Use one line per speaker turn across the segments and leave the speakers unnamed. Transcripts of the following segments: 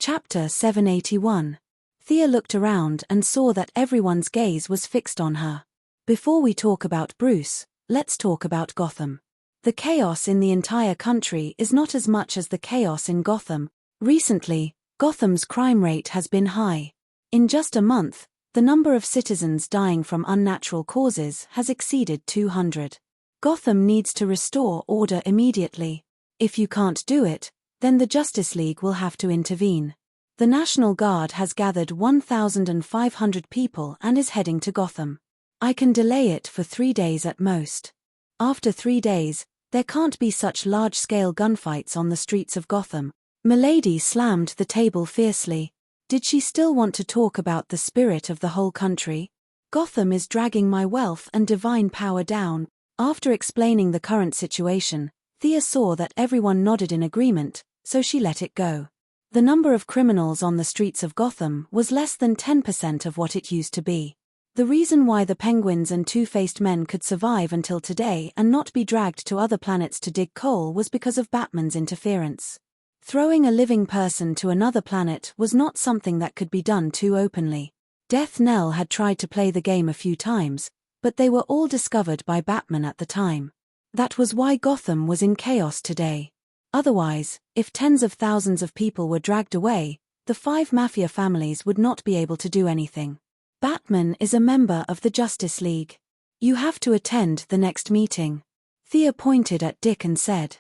Chapter 781. Thea looked around and saw that everyone's gaze was fixed on her. Before we talk about Bruce, let's talk about Gotham. The chaos in the entire country is not as much as the chaos in Gotham. Recently, Gotham's crime rate has been high. In just a month, the number of citizens dying from unnatural causes has exceeded 200. Gotham needs to restore order immediately. If you can't do it, then the Justice League will have to intervene. The National Guard has gathered 1,500 people and is heading to Gotham. I can delay it for 3 days at most. After 3 days, there can't be such large-scale gunfights on the streets of Gotham. Milady slammed the table fiercely. Did she still want to talk about the spirit of the whole country? Gotham is dragging my wealth and divine power down. After explaining the current situation, Thea saw that everyone nodded in agreement, so she let it go. The number of criminals on the streets of Gotham was less than 10% of what it used to be. The reason why the Penguins and Two-Faced Men could survive until today and not be dragged to other planets to dig coal was because of Batman's interference. Throwing a living person to another planet was not something that could be done too openly. Death Knell had tried to play the game a few times, but they were all discovered by Batman at the time. That was why Gotham was in chaos today. Otherwise, if tens of thousands of people were dragged away, the 5 mafia families would not be able to do anything. Batman is a member of the Justice League. You have to attend the next meeting. Thea pointed at Dick and said.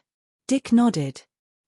Dick nodded.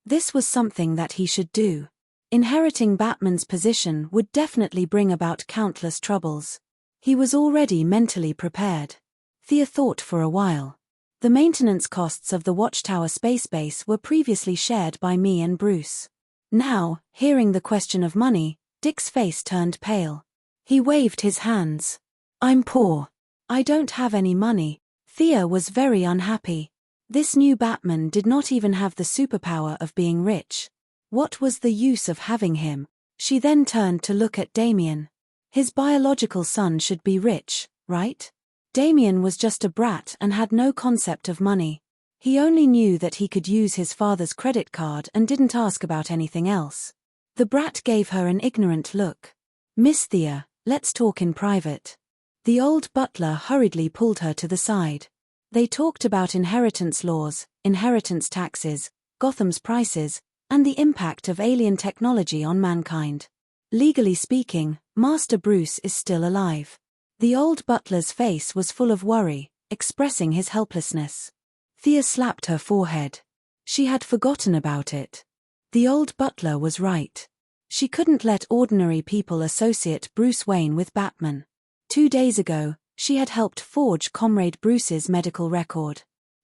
This was something that he should do. Inheriting Batman's position would definitely bring about countless troubles. He was already mentally prepared. Thea thought for a while. The maintenance costs of the Watchtower space base were previously shared by me and Bruce. Now, hearing the question of money, Dick's face turned pale. He waved his hands. I'm poor. I don't have any money. Thea was very unhappy. This new Batman did not even have the superpower of being rich. What was the use of having him? She then turned to look at Damien. His biological son should be rich, right? Damien was just a brat and had no concept of money. He only knew that he could use his father's credit card and didn't ask about anything else. The brat gave her an ignorant look. Miss Thea, let's talk in private. The old butler hurriedly pulled her to the side. They talked about inheritance laws, inheritance taxes, Gotham's prices, and the impact of alien technology on mankind. Legally speaking, Master Bruce is still alive. The old butler's face was full of worry, expressing his helplessness. Thea slapped her forehead. She had forgotten about it. The old butler was right. She couldn't let ordinary people associate Bruce Wayne with Batman. 2 days ago, she had helped forge Comrade Bruce's medical record.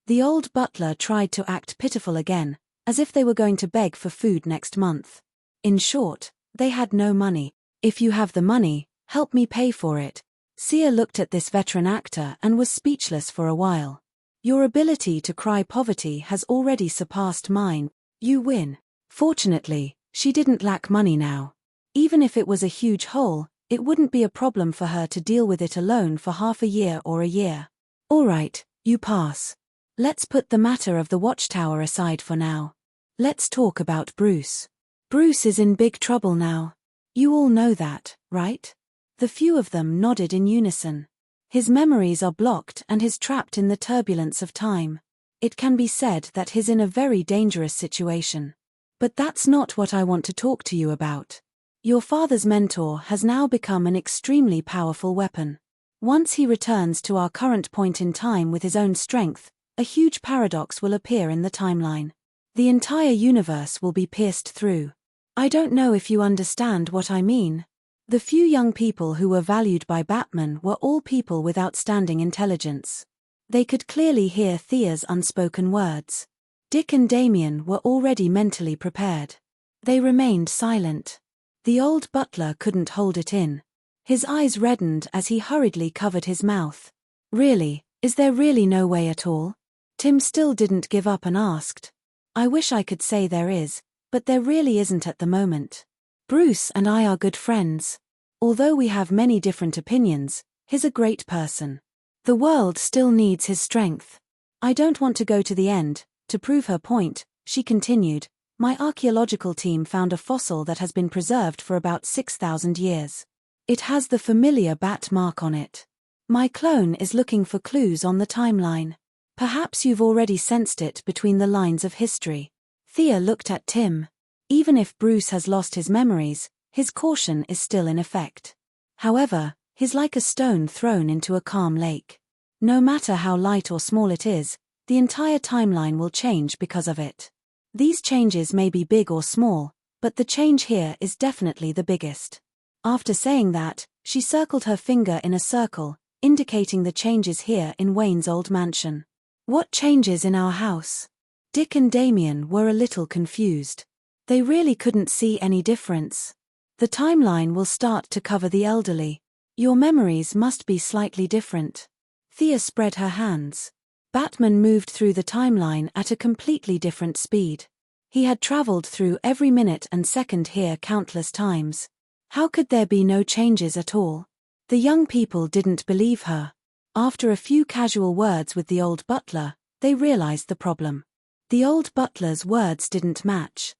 The old butler tried to act pitiful again, as if they were going to beg for food next month. In short, they had no money. If you have the money, help me pay for it. Thea looked at this veteran actor and was speechless for a while. Your ability to cry poverty has already surpassed mine. You win. Fortunately, she didn't lack money now. Even if it was a huge hole, it wouldn't be a problem for her to deal with it alone for half a year or a year. All right, you pass. Let's put the matter of the Watchtower aside for now. Let's talk about Bruce. Bruce is in big trouble now. You all know that, right? The few of them nodded in unison. His memories are blocked and he's trapped in the turbulence of time. It can be said that he's in a very dangerous situation. But that's not what I want to talk to you about. Your father's mentor has now become an extremely powerful weapon. Once he returns to our current point in time with his own strength, a huge paradox will appear in the timeline. The entire universe will be pierced through. I don't know if you understand what I mean. The few young people who were valued by Batman were all people with outstanding intelligence. They could clearly hear Thea's unspoken words. Dick and Damien were already mentally prepared. They remained silent. The old butler couldn't hold it in. His eyes reddened as he hurriedly covered his mouth. Really, is there really no way at all? Tim still didn't give up and asked. I wish I could say there is, but there really isn't at the moment. Bruce and I are good friends. Although we have many different opinions, he's a great person. The world still needs his strength. I don't want to go to the end. To prove her point, she continued, My archaeological team found a fossil that has been preserved for about 6,000 years. It has the familiar bat mark on it. My clone is looking for clues on the timeline. Perhaps you've already sensed it between the lines of history. Thea looked at Tim. Even if Bruce has lost his memories, his caution is still in effect. However, he's like a stone thrown into a calm lake. No matter how light or small it is, the entire timeline will change because of it. These changes may be big or small, but the change here is definitely the biggest. After saying that, she circled her finger in a circle, indicating the changes here in Wayne's old mansion. What changes in our house? Dick and Damien were a little confused. They really couldn't see any difference. The timeline will start to cover the elderly. Your memories must be slightly different. Thea spread her hands. Batman moved through the timeline at a completely different speed. He had traveled through every minute and second here countless times. How could there be no changes at all? The young people didn't believe her. After a few casual words with the old butler, they realized the problem. The old butler's words didn't match.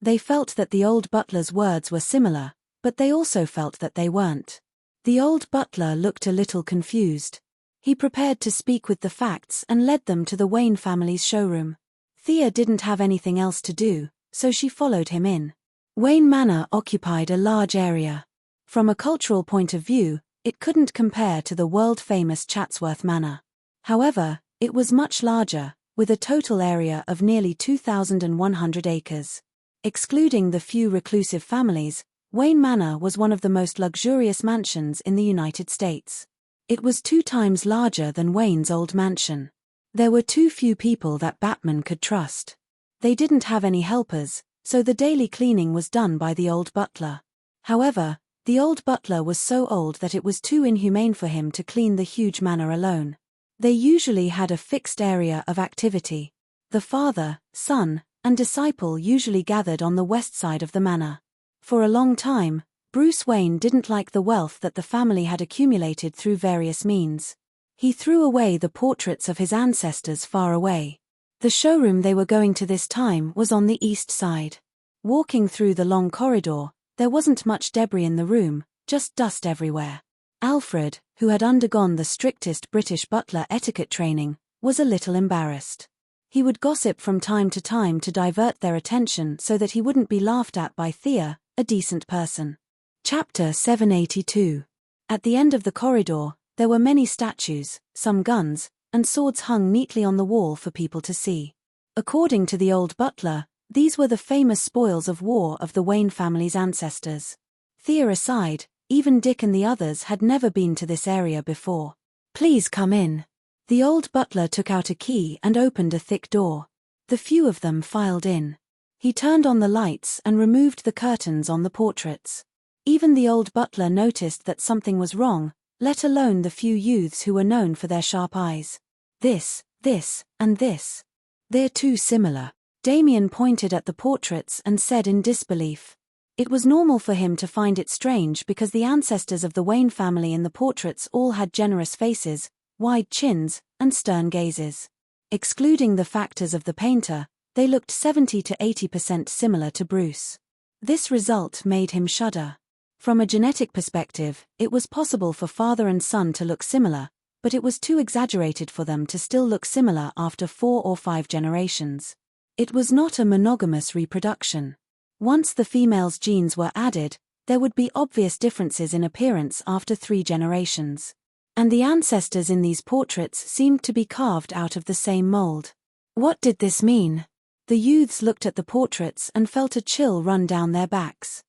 They felt that the old butler's words were similar, but they also felt that they weren't. The old butler looked a little confused. He prepared to speak with the facts and led them to the Wayne family's showroom. Thea didn't have anything else to do, so she followed him in. Wayne Manor occupied a large area. From a cultural point of view, it couldn't compare to the world-famous Chatsworth Manor. However, it was much larger, with a total area of nearly 2,100 acres. Excluding the few reclusive families, Wayne Manor was one of the most luxurious mansions in the United States. It was 2 times larger than Wayne's old mansion. There were too few people that Batman could trust. They didn't have any helpers, so the daily cleaning was done by the old butler. However, the old butler was so old that it was too inhumane for him to clean the huge manor alone. They usually had a fixed area of activity. The father, son, and disciple usually gathered on the west side of the manor. For a long time, Bruce Wayne didn't like the wealth that the family had accumulated through various means. He threw away the portraits of his ancestors far away. The showroom they were going to this time was on the east side. Walking through the long corridor, there wasn't much debris in the room, just dust everywhere. Alfred, who had undergone the strictest British butler etiquette training, was a little embarrassed. He would gossip from time to divert their attention so that he wouldn't be laughed at by Thea, a decent person. Chapter 782. At the end of the corridor, there were many statues, some guns, and swords hung neatly on the wall for people to see. According to the old butler, these were the famous spoils of war of the Wayne family's ancestors. Thea aside, even Dick and the others had never been to this area before. "Please come in." The old butler took out a key and opened a thick door. The few of them filed in. He turned on the lights and removed the curtains on the portraits. Even the old butler noticed that something was wrong, let alone the few youths who were known for their sharp eyes. This, and this. They're too similar. Damien pointed at the portraits and said in disbelief. It was normal for him to find it strange because the ancestors of the Wayne family in the portraits all had generous faces, wide chins, and stern gazes. Excluding the factors of the painter, they looked 70 to 80% similar to Bruce. This result made him shudder. From a genetic perspective, it was possible for father and son to look similar, but it was too exaggerated for them to still look similar after 4 or 5 generations. It was not a monogamous reproduction. Once the female's genes were added, there would be obvious differences in appearance after 3 generations. And the ancestors in these portraits seemed to be carved out of the same mold. What did this mean? The youths looked at the portraits and felt a chill run down their backs.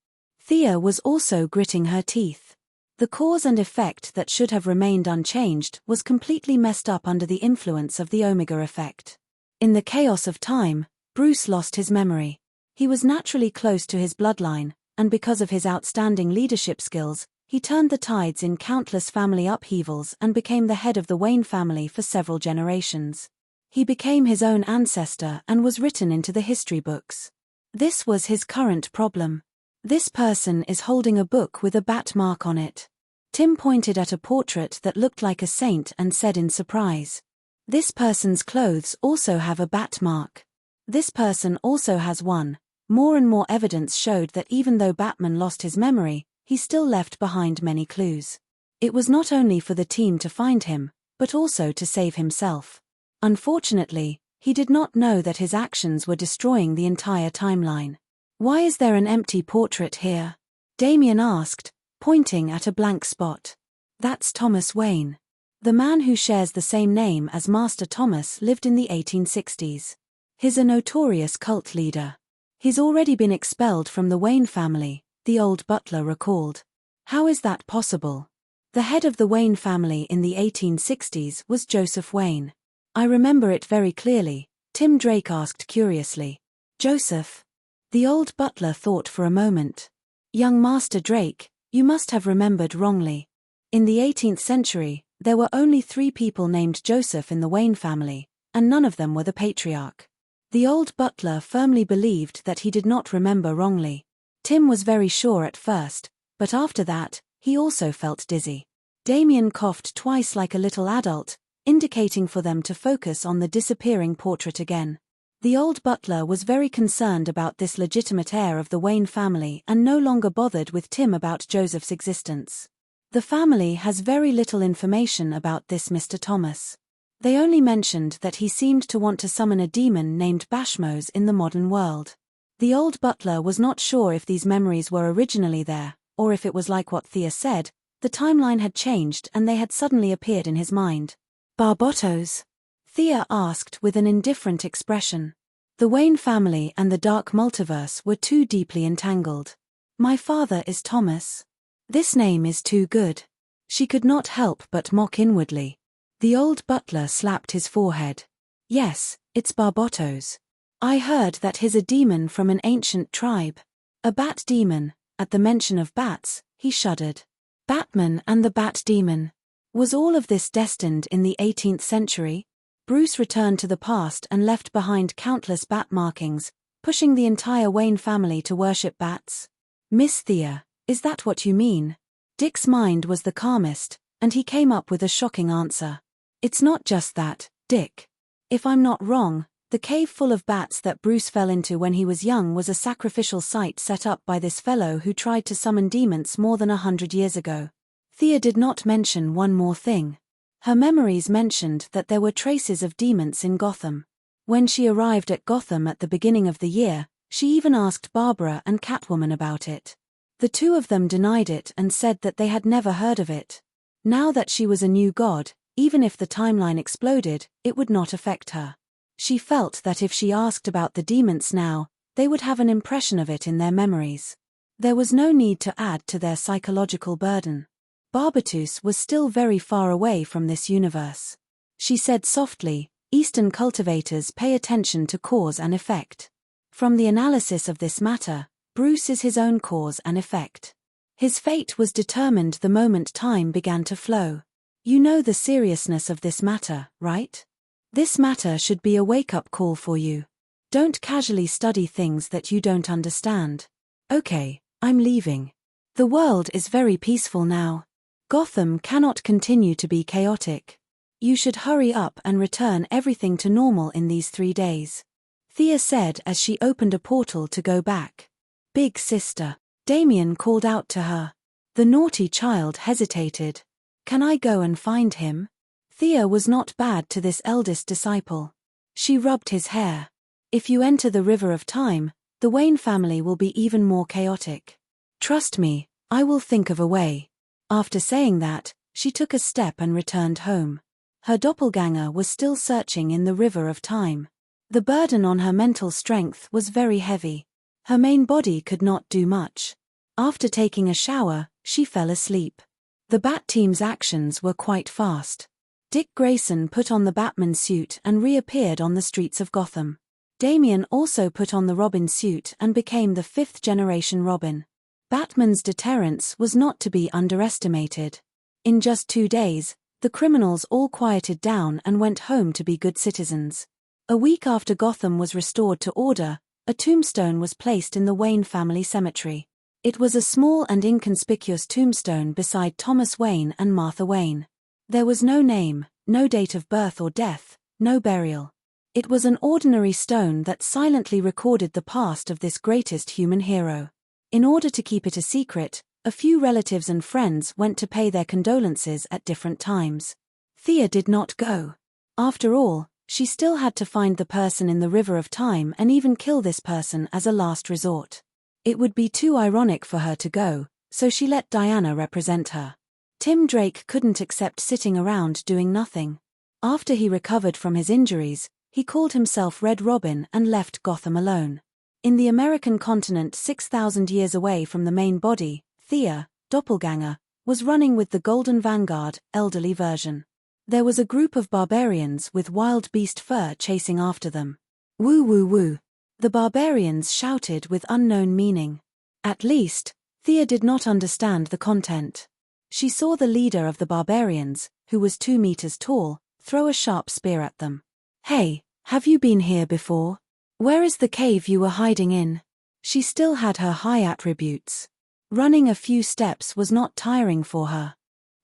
Thea was also gritting her teeth. The cause and effect that should have remained unchanged was completely messed up under the influence of the Omega effect. In the chaos of time, Bruce lost his memory. He was naturally close to his bloodline, and because of his outstanding leadership skills, he turned the tides in countless family upheavals and became the head of the Wayne family for several generations. He became his own ancestor and was written into the history books. This was his current problem. This person is holding a book with a bat mark on it. Tim pointed at a portrait that looked like a saint and said in surprise. This person's clothes also have a bat mark. This person also has one, More and more evidence showed that even though Batman lost his memory, he still left behind many clues. It was not only for the team to find him, but also to save himself. Unfortunately, he did not know that his actions were destroying the entire timeline. "Why is there an empty portrait here?" Damien asked, pointing at a blank spot. "That's Thomas Wayne. The man who shares the same name as Master Thomas lived in the 1860s. He's a notorious cult leader. He's already been expelled from the Wayne family," the old butler recalled. "How is that possible?" "The head of the Wayne family in the 1860s was Joseph Wayne. I remember it very clearly," Tim Drake asked curiously. "Joseph?" The old butler thought for a moment. "Young Master Drake, you must have remembered wrongly. In the 18th century, there were only 3 people named Joseph in the Wayne family, and none of them were the patriarch." The old butler firmly believed that he did not remember wrongly. Tim was very sure at first, but after that, he also felt dizzy. Damien coughed twice like a little adult, indicating for them to focus on the disappearing portrait again. The old butler was very concerned about this legitimate heir of the Wayne family and no longer bothered with Tim about Joseph's existence. "The family has very little information about this Mr. Thomas. They only mentioned that he seemed to want to summon a demon named Bashmos in the modern world." The old butler was not sure if these memories were originally there, or if it was like what Thea said, the timeline had changed and they had suddenly appeared in his mind. "Barbatos?" Thea asked with an indifferent expression. "The Wayne family and the dark multiverse were too deeply entangled. My father is Thomas. This name is too good." She could not help but mock inwardly. The old butler slapped his forehead. "Yes, it's Barbatos. I heard that he's a demon from an ancient tribe. A bat demon." At the mention of bats, he shuddered. Batman and the bat demon. Was all of this destined in the 18th century? Bruce returned to the past and left behind countless bat markings, pushing the entire Wayne family to worship bats. "Miss Thea, is that what you mean?" Dick's mind was the calmest, and he came up with a shocking answer. "It's not just that, Dick. If I'm not wrong, the cave full of bats that Bruce fell into when he was young was a sacrificial site set up by this fellow who tried to summon demons more than 100 years ago." Thea did not mention one more thing. Her memories mentioned that there were traces of demons in Gotham. When she arrived at Gotham at the beginning of the year, she even asked Barbara and Catwoman about it. The two of them denied it and said that they had never heard of it. Now that she was a new god, even if the timeline exploded, it would not affect her. She felt that if she asked about the demons now, they would have an impression of it in their memories. There was no need to add to their psychological burden. Barbatos was still very far away from this universe. She said softly, "Eastern cultivators pay attention to cause and effect. From the analysis of this matter, Bruce is his own cause and effect. His fate was determined the moment time began to flow. You know the seriousness of this matter, right? This matter should be a wake-up call for you. Don't casually study things that you don't understand." "Okay, I'm leaving. The world is very peaceful now. Gotham cannot continue to be chaotic. You should hurry up and return everything to normal in these 3 days," Thea said as she opened a portal to go back. "Big sister," Damien called out to her. The naughty child hesitated. "Can I go and find him?" Thea was not bad to this eldest disciple. She rubbed his hair. "If you enter the river of time, the Wayne family will be even more chaotic. Trust me, I will think of a way." After saying that, she took a step and returned home. Her doppelganger was still searching in the river of time. The burden on her mental strength was very heavy. Her main body could not do much. After taking a shower, she fell asleep. The Bat team's actions were quite fast. Dick Grayson put on the Batman suit and reappeared on the streets of Gotham. Damian also put on the Robin suit and became the 5th-generation Robin. Batman's deterrence was not to be underestimated. In just 2 days, the criminals all quieted down and went home to be good citizens. A week after Gotham was restored to order, a tombstone was placed in the Wayne family cemetery. It was a small and inconspicuous tombstone beside Thomas Wayne and Martha Wayne. There was no name, no date of birth or death, no burial. It was an ordinary stone that silently recorded the past of this greatest human hero. In order to keep it a secret, a few relatives and friends went to pay their condolences at different times. Thea did not go. After all, she still had to find the person in the river of time and even kill this person as a last resort. It would be too ironic for her to go, so she let Diana represent her. Tim Drake couldn't accept sitting around doing nothing. After he recovered from his injuries, he called himself Red Robin and left Gotham alone. In the American continent 6,000 years away from the main body, Thea, doppelganger, was running with the Golden Vanguard, elderly version. There was a group of barbarians with wild beast fur chasing after them. Woo woo woo. The barbarians shouted with unknown meaning. At least, Thea did not understand the content. She saw the leader of the barbarians, who was 2 meters tall, throw a sharp spear at them. Hey, have you been here before? Where is the cave you were hiding in? She still had her high attributes. Running a few steps was not tiring for her.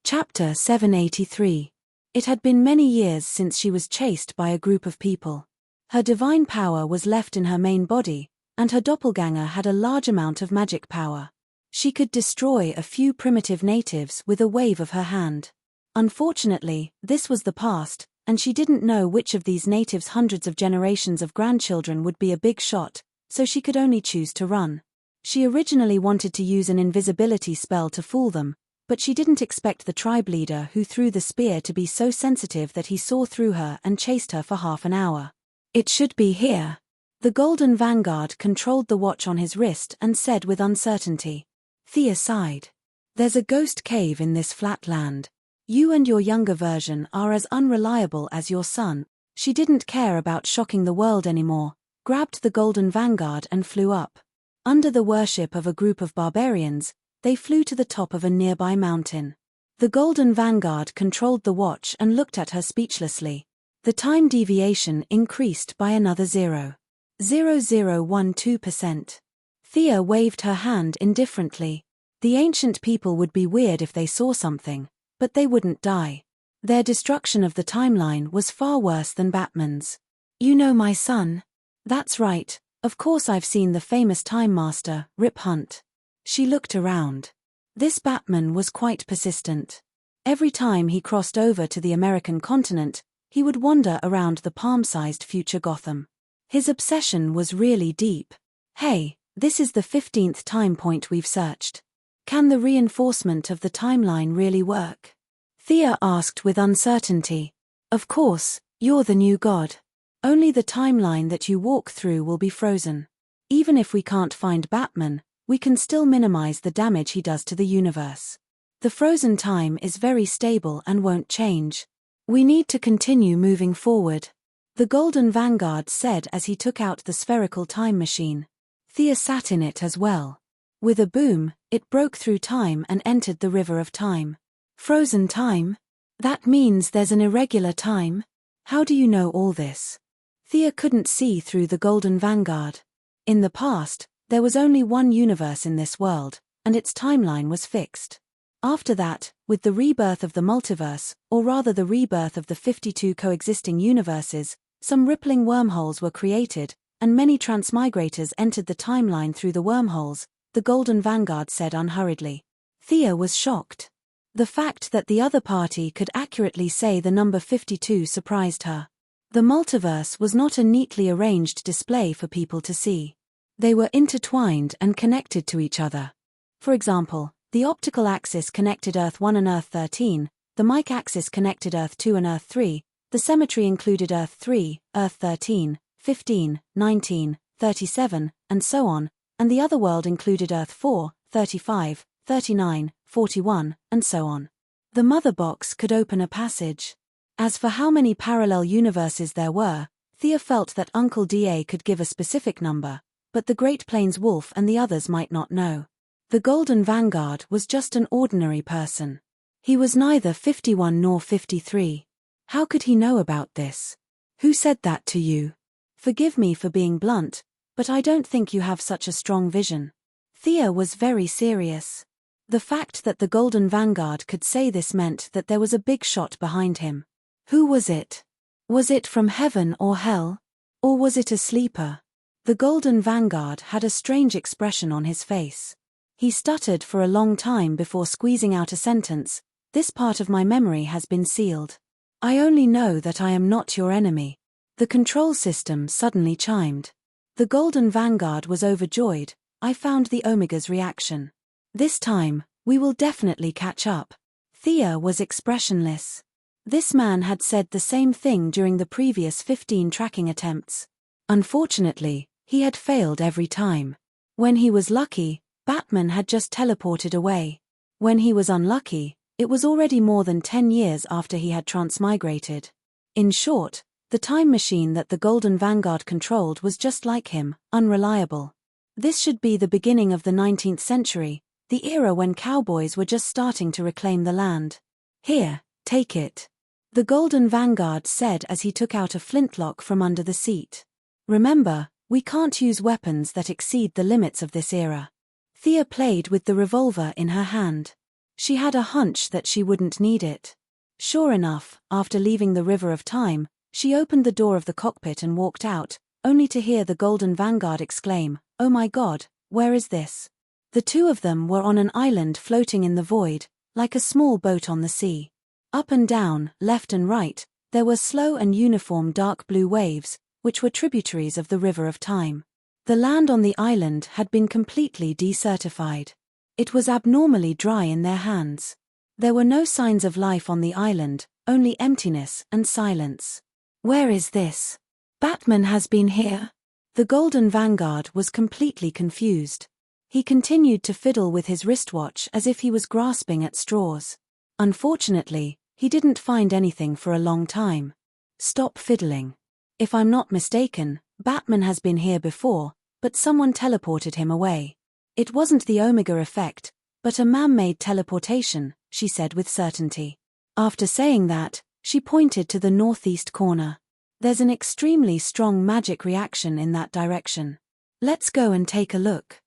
Chapter 783. It had been many years since she was chased by a group of people. Her divine power was left in her main body, and her doppelganger had a large amount of magic power. She could destroy a few primitive natives with a wave of her hand. Unfortunately, this was the past, and she didn't know which of these natives' hundreds of generations of grandchildren would be a big shot, so she could only choose to run. She originally wanted to use an invisibility spell to fool them, but she didn't expect the tribe leader who threw the spear to be so sensitive that he saw through her and chased her for half an hour. It should be here. The Golden Vanguard controlled the watch on his wrist and said with uncertainty. Thea sighed. There's a ghost cave in this flat land. You and your younger version are as unreliable as your son. She didn't care about shocking the world anymore, grabbed the Golden Vanguard and flew up. Under the worship of a group of barbarians, they flew to the top of a nearby mountain. The Golden Vanguard controlled the watch and looked at her speechlessly. The time deviation increased by another 0.0012%. Thea waved her hand indifferently. The ancient people would be weird if they saw something, but they wouldn't die. Their destruction of the timeline was far worse than Batman's. You know my son? That's right, of course I've seen the famous Time Master, Rip Hunt. She looked around. This Batman was quite persistent. Every time he crossed over to the American continent, he would wander around the palm-sized future Gotham. His obsession was really deep. Hey, this is the 15th time point we've searched. Can the reinforcement of the timeline really work? Thea asked with uncertainty. Of course, you're the new god. Only the timeline that you walk through will be frozen. Even if we can't find Batman, we can still minimize the damage he does to the universe. The frozen time is very stable and won't change. We need to continue moving forward. The Golden Vanguard said as he took out the spherical time machine. Thea sat in it as well. With a boom, it broke through time and entered the river of time. Frozen time? That means there's an irregular time? How do you know all this? Thea couldn't see through the Golden Vanguard. In the past, there was only one universe in this world, and its timeline was fixed. After that, with the rebirth of the multiverse, or rather the rebirth of the 52 coexisting universes, some rippling wormholes were created, and many transmigrators entered the timeline through the wormholes, the Golden Vanguard said unhurriedly. Thea was shocked. The fact that the other party could accurately say the number 52 surprised her. The multiverse was not a neatly arranged display for people to see. They were intertwined and connected to each other. For example, the optical axis connected Earth 1 and Earth 13, the mic axis connected Earth 2 and Earth 3, the symmetry included Earth 3, Earth 13, 15, 19, 37, and so on, and the other world included Earth 4, 35, 39, 41, and so on. The mother box could open a passage. As for how many parallel universes there were, Thea felt that Uncle D.A. could give a specific number, but the Great Plains Wolf and the others might not know. The Golden Vanguard was just an ordinary person. He was neither 51 nor 53. How could he know about this? Who said that to you? Forgive me for being blunt, but I don't think you have such a strong vision. Thea was very serious. The fact that the Golden Vanguard could say this meant that there was a big shot behind him. Who was it? Was it from heaven or hell? Or was it a sleeper? The Golden Vanguard had a strange expression on his face. He stuttered for a long time before squeezing out a sentence. This part of my memory has been sealed. I only know that I am not your enemy. The control system suddenly chimed. The Golden Vanguard was overjoyed. I found the Omega's reaction. This time, we will definitely catch up. Thea was expressionless. This man had said the same thing during the previous 15 tracking attempts. Unfortunately, he had failed every time. When he was lucky, Batman had just teleported away. When he was unlucky, it was already more than 10 years after he had transmigrated. In short, the time machine that the Golden Vanguard controlled was just like him, unreliable. This should be the beginning of the 19th century, the era when cowboys were just starting to reclaim the land. Here, take it. The Golden Vanguard said as he took out a flintlock from under the seat. Remember, we can't use weapons that exceed the limits of this era. Thea played with the revolver in her hand. She had a hunch that she wouldn't need it. Sure enough, after leaving the River of Time, she opened the door of the cockpit and walked out, only to hear the Golden Vanguard exclaim, "Oh my God, where is this?" The two of them were on an island floating in the void, like a small boat on the sea. Up and down, left and right, there were slow and uniform dark blue waves, which were tributaries of the River of Time. The land on the island had been completely desertified. It was abnormally dry in their hands. There were no signs of life on the island, only emptiness and silence. Where is this? Batman has been here? The Golden Vanguard was completely confused. He continued to fiddle with his wristwatch as if he was grasping at straws. Unfortunately, he didn't find anything for a long time. Stop fiddling. If I'm not mistaken, Batman has been here before, but someone teleported him away. It wasn't the Omega effect, but a man-made teleportation, she said with certainty. After saying that, she pointed to the northeast corner. There's an extremely strong magic reaction in that direction. Let's go and take a look.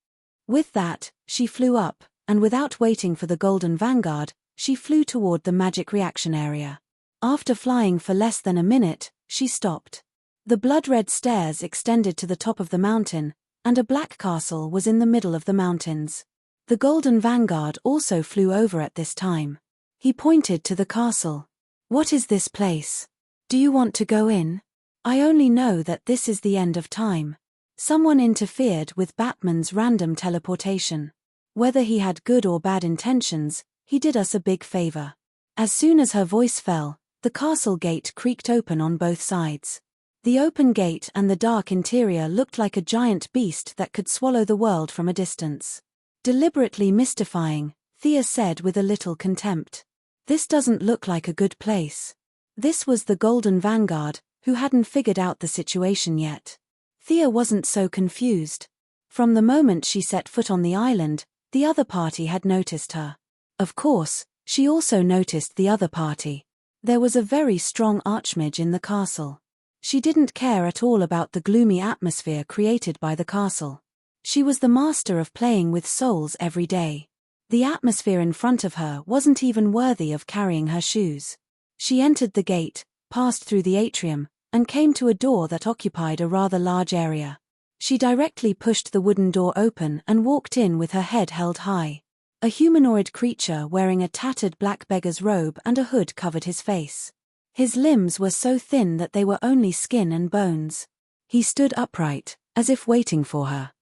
With that, she flew up, and without waiting for the Golden Vanguard, she flew toward the magic reaction area. After flying for less than a minute, she stopped. The blood-red stairs extended to the top of the mountain, and a black castle was in the middle of the mountains. The Golden Vanguard also flew over at this time. He pointed to the castle. What is this place? Do you want to go in? I only know that this is the end of time. Someone interfered with Batman's random teleportation. Whether he had good or bad intentions, he did us a big favor. As soon as her voice fell, the castle gate creaked open on both sides. The open gate and the dark interior looked like a giant beast that could swallow the world from a distance. Deliberately mystifying, Thea said with a little contempt. This doesn't look like a good place. This was the Golden Vanguard, who hadn't figured out the situation yet. Thea wasn't so confused. From the moment she set foot on the island, the other party had noticed her. Of course, she also noticed the other party. There was a very strong archmage in the castle. She didn't care at all about the gloomy atmosphere created by the castle. She was the master of playing with souls every day. The atmosphere in front of her wasn't even worthy of carrying her shoes. She entered the gate, passed through the atrium, and came to a door that occupied a rather large area. She directly pushed the wooden door open and walked in with her head held high. A humanoid creature wearing a tattered black beggar's robe and a hood covered his face. His limbs were so thin that they were only skin and bones. He stood upright, as if waiting for her.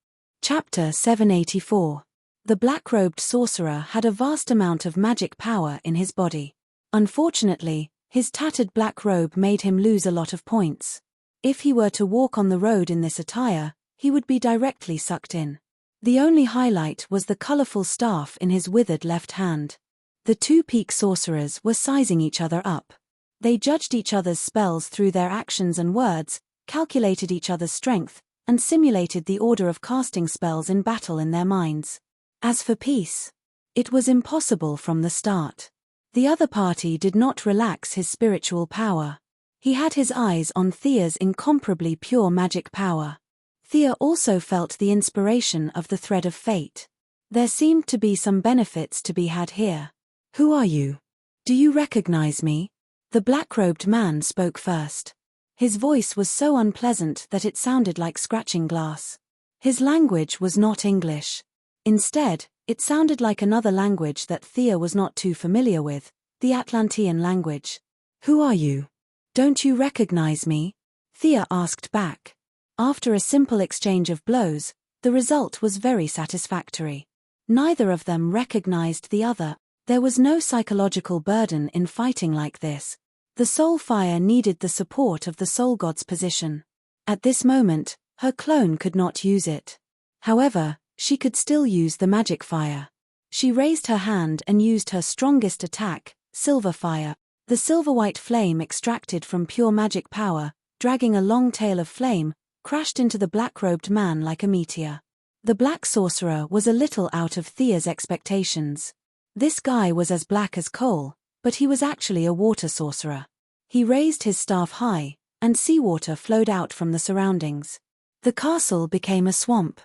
Chapter 784. The black-robed sorcerer had a vast amount of magic power in his body. Unfortunately, his tattered black robe made him lose a lot of points. If he were to walk on the road in this attire, he would be directly sucked in. The only highlight was the colorful staff in his withered left hand. The two peak sorcerers were sizing each other up. They judged each other's spells through their actions and words, calculated each other's strength, and simulated the order of casting spells in battle in their minds. As for peace, it was impossible from the start. The other party did not relax his spiritual power. He had his eyes on Thea's incomparably pure magic power. Thea also felt the inspiration of the thread of fate. There seemed to be some benefits to be had here. Who are you? Do you recognize me? The black-robed man spoke first. His voice was so unpleasant that it sounded like scratching glass. His language was not English. Instead, it sounded like another language that Thea was not too familiar with, the Atlantean language. "Who are you? Don't you recognize me?" Thea asked back. After a simple exchange of blows, the result was very satisfactory. Neither of them recognized the other. There was no psychological burden in fighting like this. The soul fire needed the support of the soul god's position. At this moment, her clone could not use it. However, she could still use the magic fire. She raised her hand and used her strongest attack, silver fire. The silver-white flame extracted from pure magic power, dragging a long tail of flame, crashed into the black-robed man like a meteor. The black sorcerer was a little out of Thea's expectations. This guy was as black as coal, but he was actually a water sorcerer. He raised his staff high, and seawater flowed out from the surroundings. The castle became a swamp.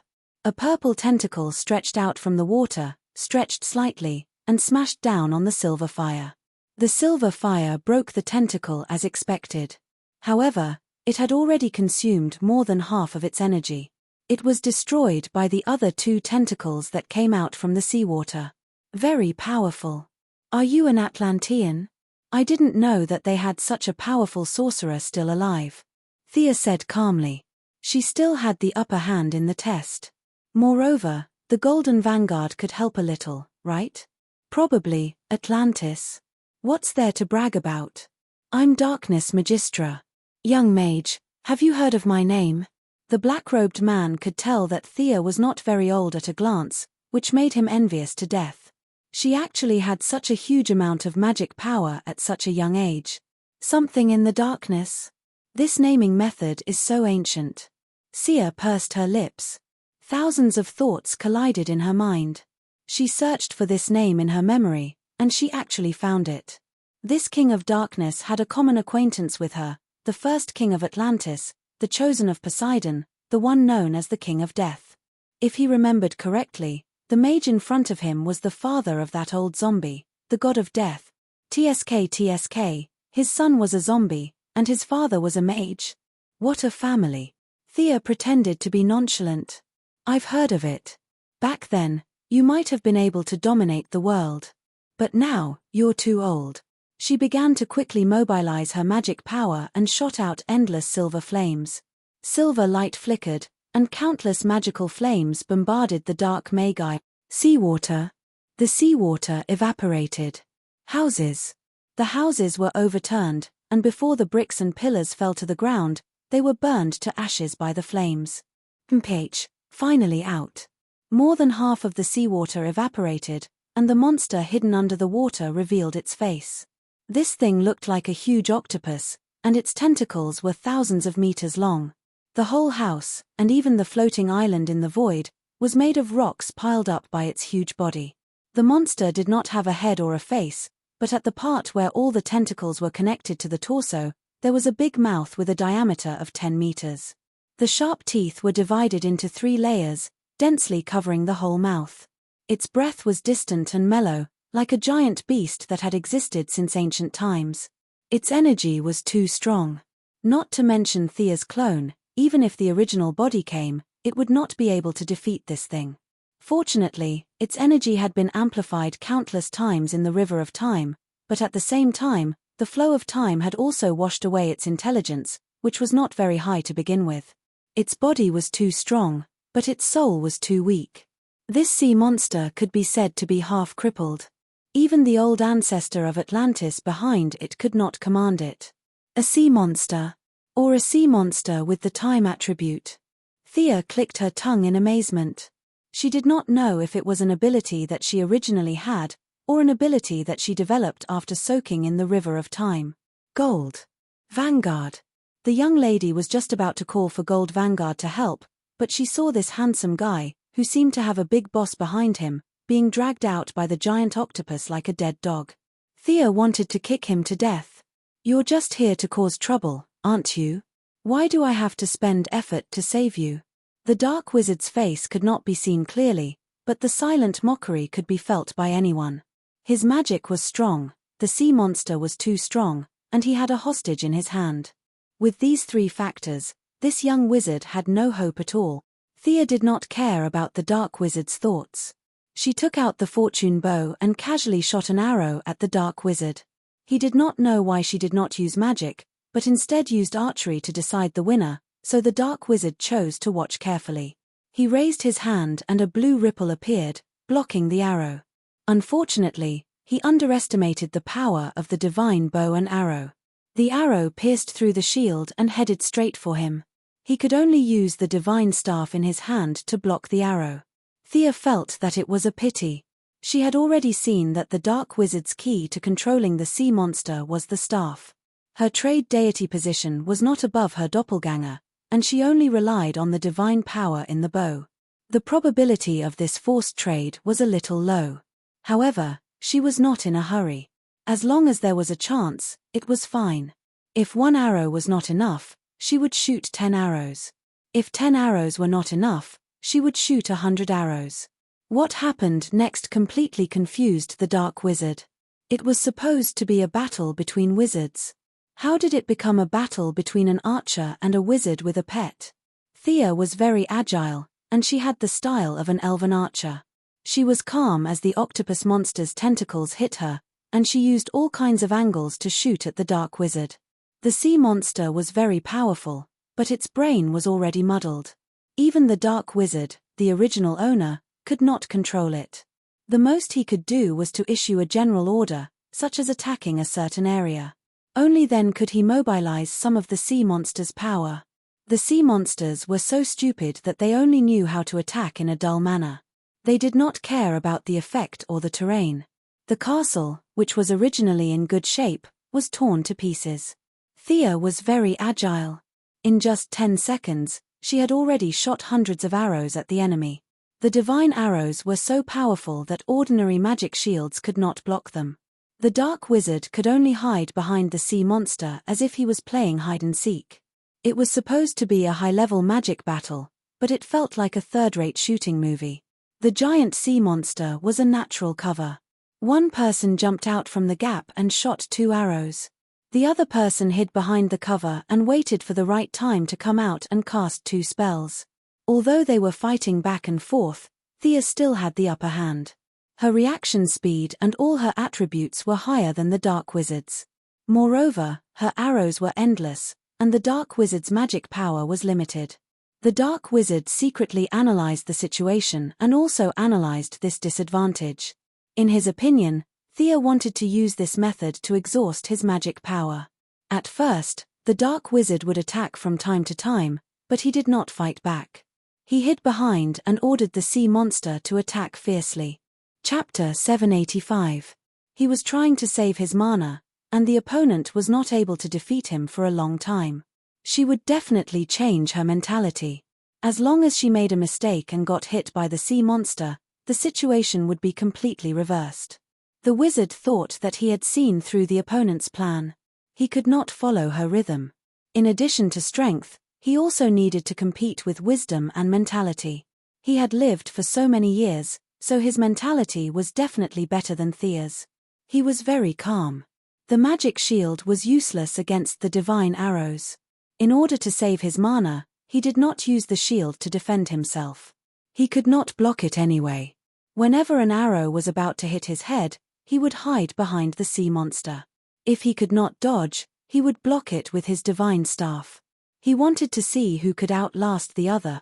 A purple tentacle stretched out from the water, stretched slightly, and smashed down on the silver fire. The silver fire broke the tentacle as expected. However, it had already consumed more than half of its energy. It was destroyed by the other two tentacles that came out from the seawater. Very powerful. "Are you an Atlantean? I didn't know that they had such a powerful sorcerer still alive," Thea said calmly. She still had the upper hand in the test. Moreover, the Golden Vanguard could help a little, right? "Probably, Atlantis. What's there to brag about? I'm Darkness Magistra. Young mage, have you heard of my name?" The black-robed man could tell that Thea was not very old at a glance, which made him envious to death. She actually had such a huge amount of magic power at such a young age. "Something in the darkness?" This naming method is so ancient. Thea pursed her lips. Thousands of thoughts collided in her mind. She searched for this name in her memory, and she actually found it. This king of darkness had a common acquaintance with her, the first king of Atlantis, the chosen of Poseidon, the one known as the king of death. If he remembered correctly, the mage in front of him was the father of that old zombie, the god of death. TSK, his son was a zombie, and his father was a mage. What a family. Thea pretended to be nonchalant. "I've heard of it. Back then, you might have been able to dominate the world. But now, you're too old." She began to quickly mobilize her magic power and shot out endless silver flames. Silver light flickered, and countless magical flames bombarded the dark magi. Seawater. The seawater evaporated. Houses. The houses were overturned, and before the bricks and pillars fell to the ground, they were burned to ashes by the flames. Mph, finally out. More than half of the seawater evaporated, and the monster hidden under the water revealed its face. This thing looked like a huge octopus, and its tentacles were thousands of meters long. The whole house, and even the floating island in the void, was made of rocks piled up by its huge body. The monster did not have a head or a face, but at the part where all the tentacles were connected to the torso, there was a big mouth with a diameter of 10 meters. The sharp teeth were divided into 3 layers, densely covering the whole mouth. Its breath was distant and mellow, like a giant beast that had existed since ancient times. Its energy was too strong. Not to mention Thea's clone, even if the original body came, it would not be able to defeat this thing. Fortunately, its energy had been amplified countless times in the river of time, but at the same time, the flow of time had also washed away its intelligence, which was not very high to begin with. Its body was too strong, but its soul was too weak. This sea monster could be said to be half-crippled. Even the old ancestor of Atlantis behind it could not command it. A sea monster. Or a sea monster with the time attribute. Thea clicked her tongue in amazement. She did not know if it was an ability that she originally had, or an ability that she developed after soaking in the river of time. Gold. Vanguard. The young lady was just about to call for Gold Vanguard to help, but she saw this handsome guy, who seemed to have a big boss behind him, being dragged out by the giant octopus like a dead dog. Thea wanted to kick him to death. "You're just here to cause trouble, aren't you? Why do I have to spend effort to save you?" The dark wizard's face could not be seen clearly, but the silent mockery could be felt by anyone. His magic was strong, the sea monster was too strong, and he had a hostage in his hand. With these three factors, this young wizard had no hope at all. Thea did not care about the dark wizard's thoughts. She took out the fortune bow and casually shot an arrow at the dark wizard. He did not know why she did not use magic, but instead used archery to decide the winner, so the dark wizard chose to watch carefully. He raised his hand and a blue ripple appeared, blocking the arrow. Unfortunately, he underestimated the power of the divine bow and arrow. The arrow pierced through the shield and headed straight for him. He could only use the divine staff in his hand to block the arrow. Thea felt that it was a pity. She had already seen that the dark wizard's key to controlling the sea monster was the staff. Her trade deity position was not above her doppelganger, and she only relied on the divine power in the bow. The probability of this forced trade was a little low. However, she was not in a hurry. As long as there was a chance, it was fine. If one arrow was not enough, she would shoot 10 arrows. If 10 arrows were not enough, she would shoot 100 arrows. What happened next completely confused the dark wizard. It was supposed to be a battle between wizards. How did it become a battle between an archer and a wizard with a pet? Thea was very agile, and she had the style of an elven archer. She was calm as the octopus monster's tentacles hit her, and she used all kinds of angles to shoot at the dark wizard. The sea monster was very powerful, but its brain was already muddled. Even the dark wizard, the original owner, could not control it. The most he could do was to issue a general order, such as attacking a certain area. Only then could he mobilize some of the sea monster's power. The sea monsters were so stupid that they only knew how to attack in a dull manner. They did not care about the effect or the terrain. The castle, which was originally in good shape, was torn to pieces. Thea was very agile. In just 10 seconds, she had already shot hundreds of arrows at the enemy. The divine arrows were so powerful that ordinary magic shields could not block them. The dark wizard could only hide behind the sea monster as if he was playing hide-and-seek. It was supposed to be a high-level magic battle, but it felt like a third-rate shooting movie. The giant sea monster was a natural cover. One person jumped out from the gap and shot 2 arrows. The other person hid behind the cover and waited for the right time to come out and cast 2 spells. Although they were fighting back and forth, Thea still had the upper hand. Her reaction speed and all her attributes were higher than the dark wizard's. Moreover, her arrows were endless, and the dark wizard's magic power was limited. The dark wizard secretly analyzed the situation and also analyzed this disadvantage. In his opinion, Thea wanted to use this method to exhaust his magic power. At first, the dark wizard would attack from time to time, but he did not fight back. He hid behind and ordered the sea monster to attack fiercely. Chapter 785. He was trying to save his mana, and the opponent was not able to defeat him for a long time. She would definitely change her mentality. As long as she made a mistake and got hit by the sea monster, the situation would be completely reversed. The wizard thought that he had seen through the opponent's plan. He could not follow her rhythm. In addition to strength, he also needed to compete with wisdom and mentality. He had lived for so many years, so his mentality was definitely better than Thea's. He was very calm. The magic shield was useless against the divine arrows. In order to save his mana, he did not use the shield to defend himself. He could not block it anyway. Whenever an arrow was about to hit his head, he would hide behind the sea monster. If he could not dodge, he would block it with his divine staff. He wanted to see who could outlast the other.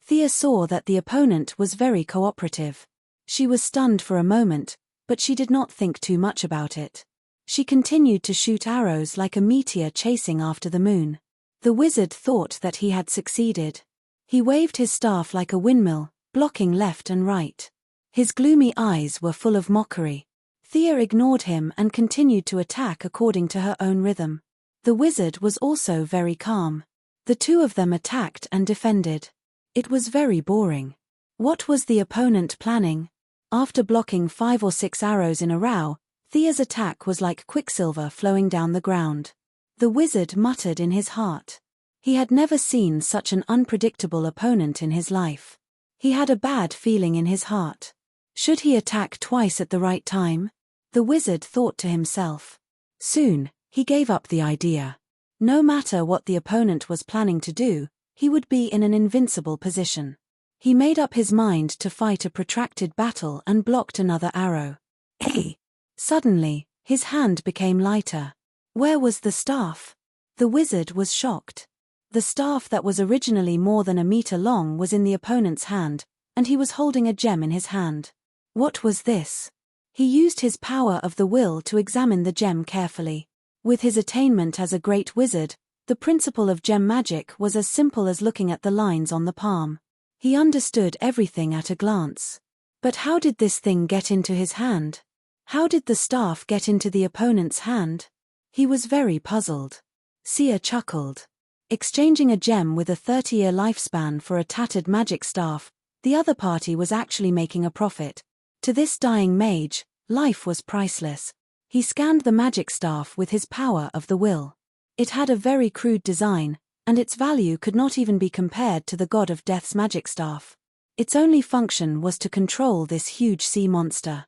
Thea saw that the opponent was very cooperative. She was stunned for a moment, but she did not think too much about it. She continued to shoot arrows like a meteor chasing after the moon. The wizard thought that he had succeeded. He waved his staff like a windmill, blocking left and right. His gloomy eyes were full of mockery. Thea ignored him and continued to attack according to her own rhythm. The wizard was also very calm. The two of them attacked and defended. It was very boring. What was the opponent planning? After blocking 5 or 6 arrows in a row, Thea's attack was like quicksilver flowing down the ground. The wizard muttered in his heart. He had never seen such an unpredictable opponent in his life. He had a bad feeling in his heart. Should he attack twice at the right time? The wizard thought to himself. Soon, he gave up the idea. No matter what the opponent was planning to do, he would be in an invincible position. He made up his mind to fight a protracted battle and blocked another arrow. Hey! Suddenly, his hand became lighter. Where was the staff? The wizard was shocked. The staff that was originally more than a meter long was in the opponent's hand, and he was holding a gem in his hand. What was this? He used his power of the will to examine the gem carefully. With his attainment as a great wizard, the principle of gem magic was as simple as looking at the lines on the palm. He understood everything at a glance. But how did this thing get into his hand? How did the staff get into the opponent's hand? He was very puzzled. Sia chuckled. Exchanging a gem with a 30-year lifespan for a tattered magic staff, the other party was actually making a profit. To this dying mage, life was priceless. He scanned the magic staff with his power of the will. It had a very crude design, and its value could not even be compared to the god of death's magic staff. Its only function was to control this huge sea monster.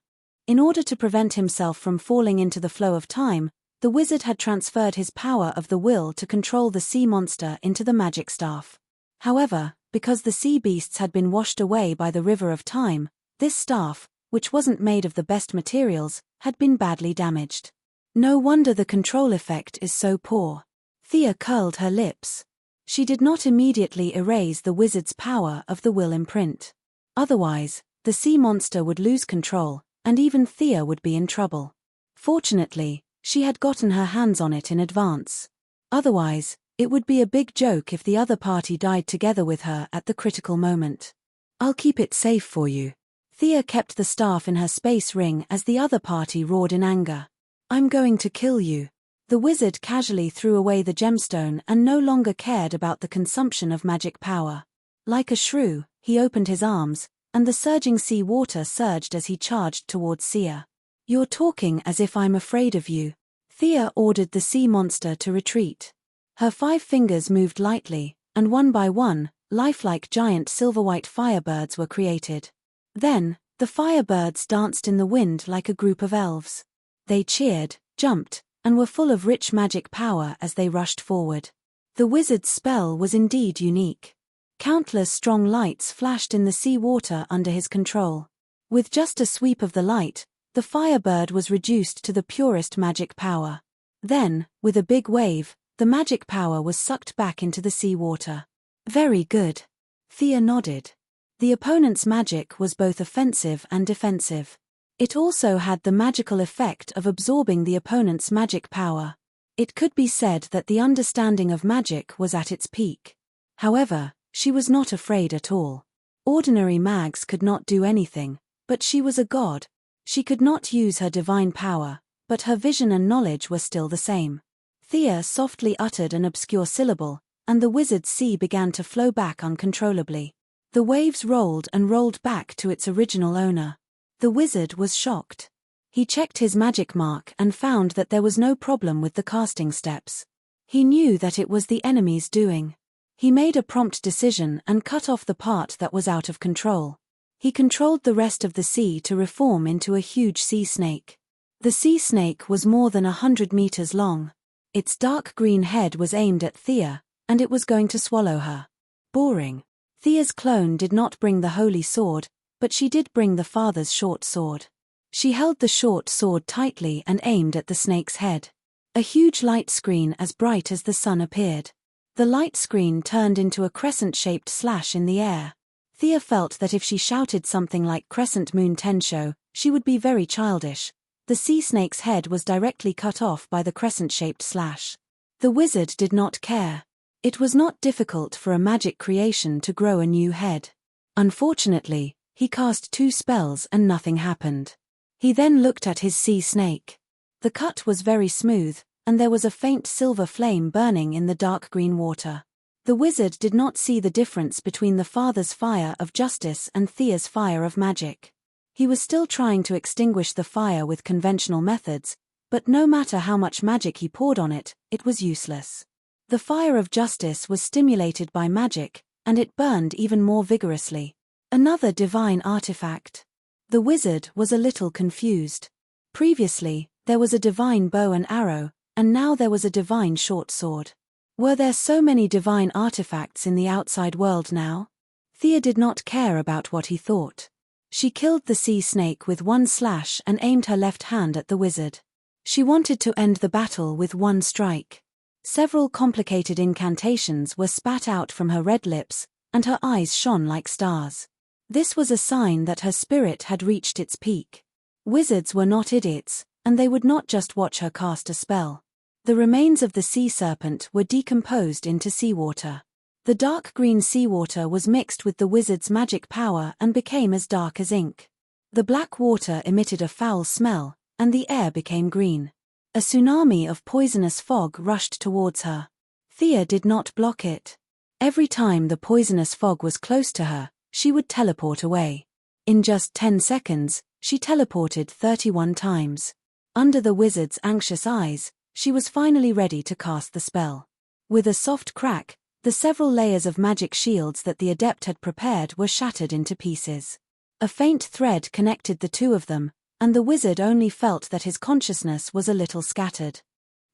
In order to prevent himself from falling into the flow of time, the wizard had transferred his power of the will to control the sea monster into the magic staff. However, because the sea beasts had been washed away by the river of time, this staff, which wasn't made of the best materials, had been badly damaged. No wonder the control effect is so poor. Thea curled her lips. She did not immediately erase the wizard's power of the will imprint. Otherwise, the sea monster would lose control, and even Thea would be in trouble. Fortunately, she had gotten her hands on it in advance. Otherwise, it would be a big joke if the other party died together with her at the critical moment. I'll keep it safe for you. Thea kept the staff in her space ring as the other party roared in anger. I'm going to kill you. The wizard casually threw away the gemstone and no longer cared about the consumption of magic power. Like a shrew, he opened his arms, and the surging sea water surged as he charged towards Sia. You're talking as if I'm afraid of you. Thea ordered the sea monster to retreat. Her 5 fingers moved lightly, and one by one, lifelike giant silver-white firebirds were created. Then, the firebirds danced in the wind like a group of elves. They cheered, jumped, and were full of rich magic power as they rushed forward. The wizard's spell was indeed unique. Countless strong lights flashed in the sea water under his control. With just a sweep of the light, the firebird was reduced to the purest magic power. Then, with a big wave, the magic power was sucked back into the sea water. Very good. Thea nodded. The opponent's magic was both offensive and defensive. It also had the magical effect of absorbing the opponent's magic power. It could be said that the understanding of magic was at its peak. However, she was not afraid at all. Ordinary mags could not do anything, but she was a god. She could not use her divine power, but her vision and knowledge were still the same. Thea softly uttered an obscure syllable, and the wizard's sea began to flow back uncontrollably. The waves rolled and rolled back to its original owner. The wizard was shocked. He checked his magic mark and found that there was no problem with the casting steps. He knew that it was the enemy's doing. He made a prompt decision and cut off the part that was out of control. He controlled the rest of the sea to reform into a huge sea snake. The sea snake was more than 100 meters long. Its dark green head was aimed at Thea, and it was going to swallow her. Boring. Thea's clone did not bring the holy sword, but she did bring the father's short sword. She held the short sword tightly and aimed at the snake's head. A huge light screen as bright as the sun appeared. The light screen turned into a crescent-shaped slash in the air. Thea felt that if she shouted something like Crescent Moon Tensho, she would be very childish. The sea snake's head was directly cut off by the crescent-shaped slash. The wizard did not care. It was not difficult for a magic creation to grow a new head. Unfortunately, he cast 2 spells and nothing happened. He then looked at his sea snake. The cut was very smooth, and there was a faint silver flame burning in the dark green water. The wizard did not see the difference between the father's fire of justice and Thea's fire of magic. He was still trying to extinguish the fire with conventional methods, but no matter how much magic he poured on it, it was useless. The fire of justice was stimulated by magic, and it burned even more vigorously. Another divine artifact. The wizard was a little confused. Previously, there was a divine bow and arrow, and now there was a divine short sword. Were there so many divine artifacts in the outside world now? Thea did not care about what he thought. She killed the sea snake with one slash and aimed her left hand at the wizard. She wanted to end the battle with one strike. Several complicated incantations were spat out from her red lips, and her eyes shone like stars. This was a sign that her spirit had reached its peak. Wizards were not idiots, and they would not just watch her cast a spell. The remains of the sea serpent were decomposed into seawater. The dark green seawater was mixed with the wizard's magic power and became as dark as ink. The black water emitted a foul smell, and the air became green. A tsunami of poisonous fog rushed towards her. Thea did not block it. Every time the poisonous fog was close to her, she would teleport away. In just 10 seconds, she teleported 31 times. Under the wizard's anxious eyes, she was finally ready to cast the spell. With a soft crack, the several layers of magic shields that the adept had prepared were shattered into pieces. A faint thread connected the two of them, and the wizard only felt that his consciousness was a little scattered.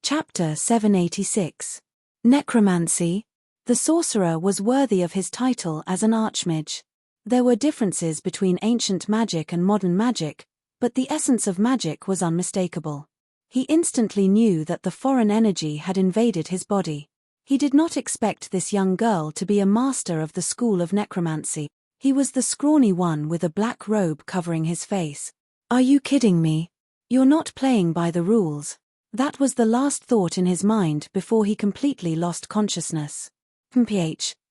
Chapter 786. Necromancy. The sorcerer was worthy of his title as an archmage. There were differences between ancient magic and modern magic, but the essence of magic was unmistakable. He instantly knew that the foreign energy had invaded his body. He did not expect this young girl to be a master of the school of necromancy. He was the scrawny one with a black robe covering his face. "Are you kidding me? You're not playing by the rules." That was the last thought in his mind before he completely lost consciousness.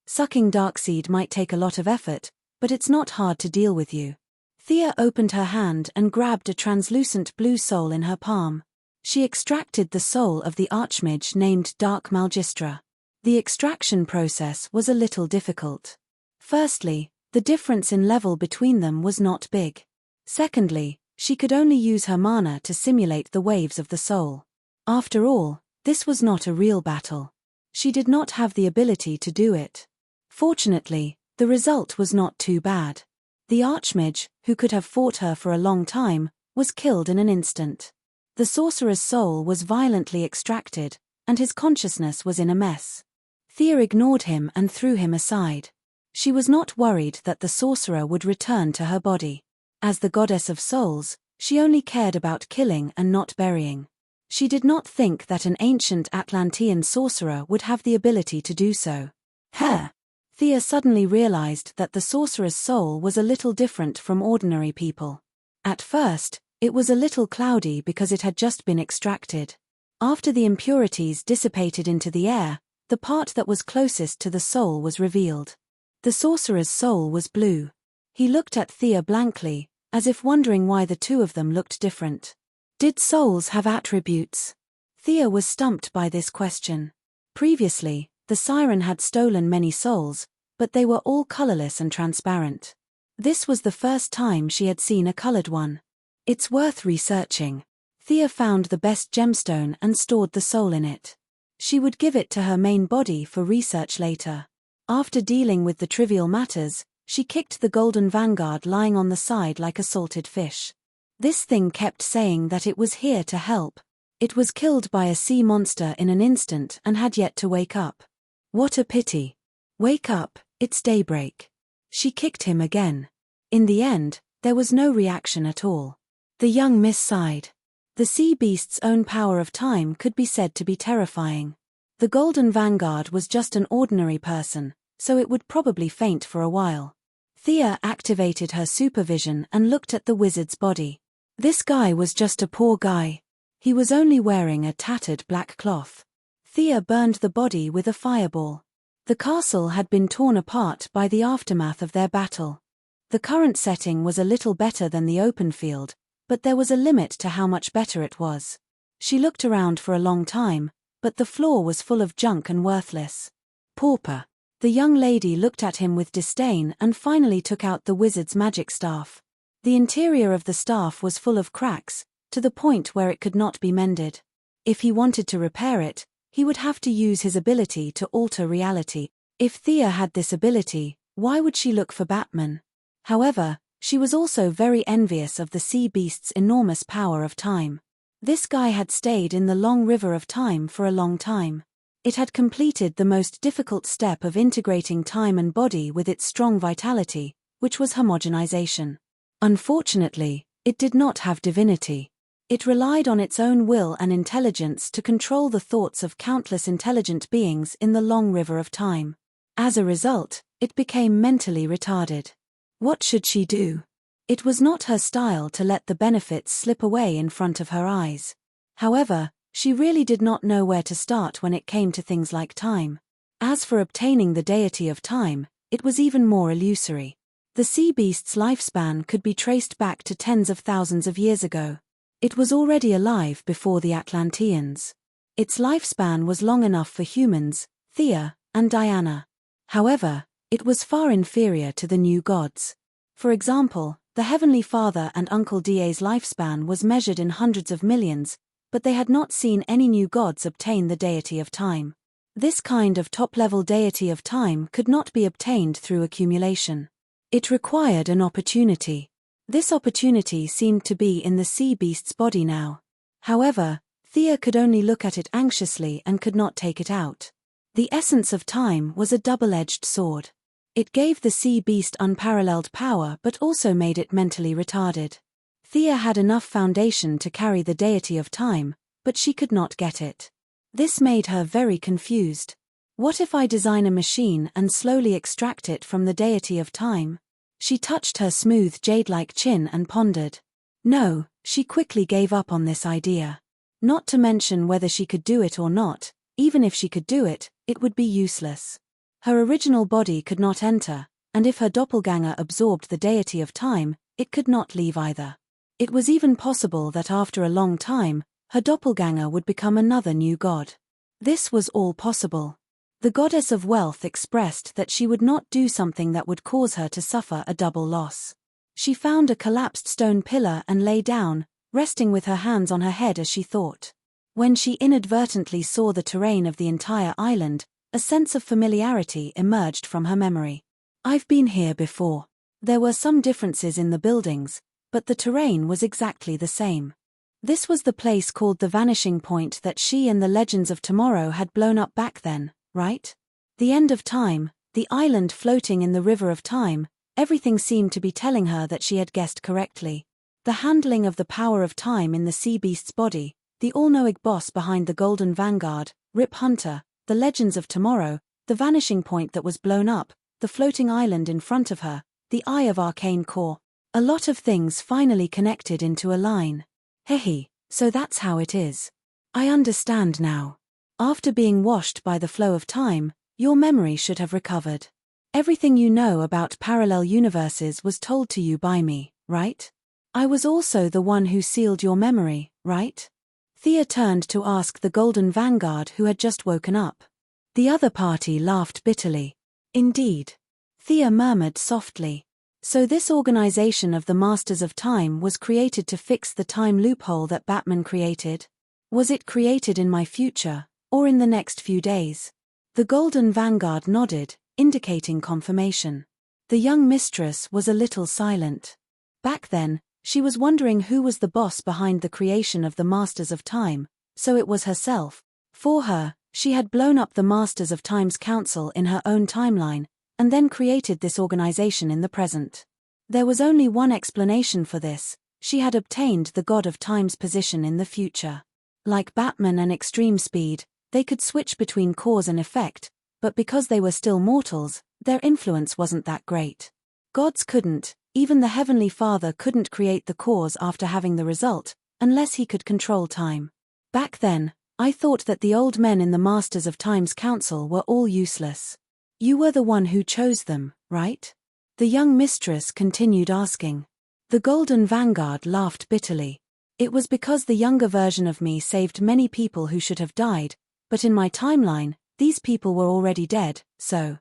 Sucking Darkseed might take a lot of effort, but it's not hard to deal with you. Thea opened her hand and grabbed a translucent blue soul in her palm. She extracted the soul of the archmage named Dark Malgistra. The extraction process was a little difficult. Firstly, the difference in level between them was not big. Secondly, she could only use her mana to simulate the waves of the soul. After all, this was not a real battle. She did not have the ability to do it. Fortunately, the result was not too bad. The archmage, who could have fought her for a long time, was killed in an instant. The sorcerer's soul was violently extracted, and his consciousness was in a mess. Thea ignored him and threw him aside. She was not worried that the sorcerer would return to her body. As the goddess of souls, she only cared about killing and not burying. She did not think that an ancient Atlantean sorcerer would have the ability to do so. Thea suddenly realized that the sorcerer's soul was a little different from ordinary people. At first, it was a little cloudy because it had just been extracted. After the impurities dissipated into the air, the part that was closest to the soul was revealed. The sorcerer's soul was blue. He looked at Thea blankly, as if wondering why the two of them looked different. Did souls have attributes? Thea was stumped by this question. Previously, the siren had stolen many souls, but they were all colorless and transparent. This was the first time she had seen a colored one. It's worth researching. Thea found the best gemstone and stored the soul in it. She would give it to her main body for research later. After dealing with the trivial matters, she kicked the golden vanguard lying on the side like a salted fish. This thing kept saying that it was here to help. It was killed by a sea monster in an instant and had yet to wake up. What a pity. Wake up, it's daybreak. She kicked him again. In the end, there was no reaction at all. The young miss sighed. The sea beast's own power of time could be said to be terrifying. The golden vanguard was just an ordinary person, so it would probably faint for a while. Thea activated her supervision and looked at the wizard's body. This guy was just a poor guy. He was only wearing a tattered black cloth. Thea burned the body with a fireball. The castle had been torn apart by the aftermath of their battle. The current setting was a little better than the open field, but there was a limit to how much better it was. She looked around for a long time, but the floor was full of junk and worthless. Pauper. The young lady looked at him with disdain and finally took out the wizard's magic staff. The interior of the staff was full of cracks, to the point where it could not be mended. If he wanted to repair it, he would have to use his ability to alter reality. If Thea had this ability, why would she look for Batman? However, she was also very envious of the sea beast's enormous power of time. This guy had stayed in the long river of time for a long time. It had completed the most difficult step of integrating time and body with its strong vitality, which was homogenization. Unfortunately, it did not have divinity. It relied on its own will and intelligence to control the thoughts of countless intelligent beings in the long river of time. As a result, it became mentally retarded. What should she do? It was not her style to let the benefits slip away in front of her eyes. However, she really did not know where to start when it came to things like time. As for obtaining the deity of time, it was even more illusory. The sea beast's lifespan could be traced back to tens of thousands of years ago. It was already alive before the Atlanteans. Its lifespan was long enough for humans, Thea, and Diana. However, it was far inferior to the new gods. For example, the Heavenly Father and Uncle Da's lifespan was measured in hundreds of millions, but they had not seen any new gods obtain the deity of time. This kind of top-level deity of time could not be obtained through accumulation. It required an opportunity. This opportunity seemed to be in the sea beast's body now. However, Thea could only look at it anxiously and could not take it out. The essence of time was a double-edged sword. It gave the sea beast unparalleled power but also made it mentally retarded. Thea had enough foundation to carry the deity of time, but she could not get it. This made her very confused. What if I design a machine and slowly extract it from the deity of time? She touched her smooth jade-like chin and pondered. No, she quickly gave up on this idea. Not to mention whether she could do it or not, even if she could do it, it would be useless. Her original body could not enter, and if her doppelganger absorbed the deity of time, it could not leave either. It was even possible that after a long time, her doppelganger would become another new god. This was all possible. The goddess of wealth expressed that she would not do something that would cause her to suffer a double loss. She found a collapsed stone pillar and lay down, resting with her hands on her head as she thought. When she inadvertently saw the terrain of the entire island, a sense of familiarity emerged from her memory. I've been here before. There were some differences in the buildings, but the terrain was exactly the same. This was the place called the Vanishing Point that she and the Legends of Tomorrow had blown up back then, right? The end of time, the island floating in the river of time, everything seemed to be telling her that she had guessed correctly. The handling of the power of time in the sea beast's body, the all-knowing boss behind the Golden Vanguard, Rip Hunter, the Legends of Tomorrow, the Vanishing Point that was blown up, the floating island in front of her, the Eye of Arcane Core. A lot of things finally connected into a line. Hehe, so that's how it is. I understand now. After being washed by the flow of time, your memory should have recovered. Everything you know about parallel universes was told to you by me, right? I was also the one who sealed your memory, right? Thea turned to ask the Golden Vanguard who had just woken up. The other party laughed bitterly. Indeed. Thea murmured softly. So this organization of the Masters of Time was created to fix the time loophole that Batman created? Was it created in my future, or in the next few days? The Golden Vanguard nodded, indicating confirmation. The young mistress was a little silent. Back then, she was wondering who was the boss behind the creation of the Masters of Time, so it was herself. For her, she had blown up the Masters of Time's council in her own timeline, and then created this organization in the present. There was only one explanation for this: she had obtained the God of Time's position in the future. Like Batman and Extreme Speed, they could switch between cause and effect, but because they were still mortals, their influence wasn't that great. Gods couldn't, even the Heavenly Father couldn't create the cause after having the result, unless he could control time. Back then, I thought that the old men in the Masters of Time's council were all useless. You were the one who chose them, right? The young mistress continued asking. The Golden Vanguard laughed bitterly. It was because the younger version of me saved many people who should have died, but in my timeline, these people were already dead, so.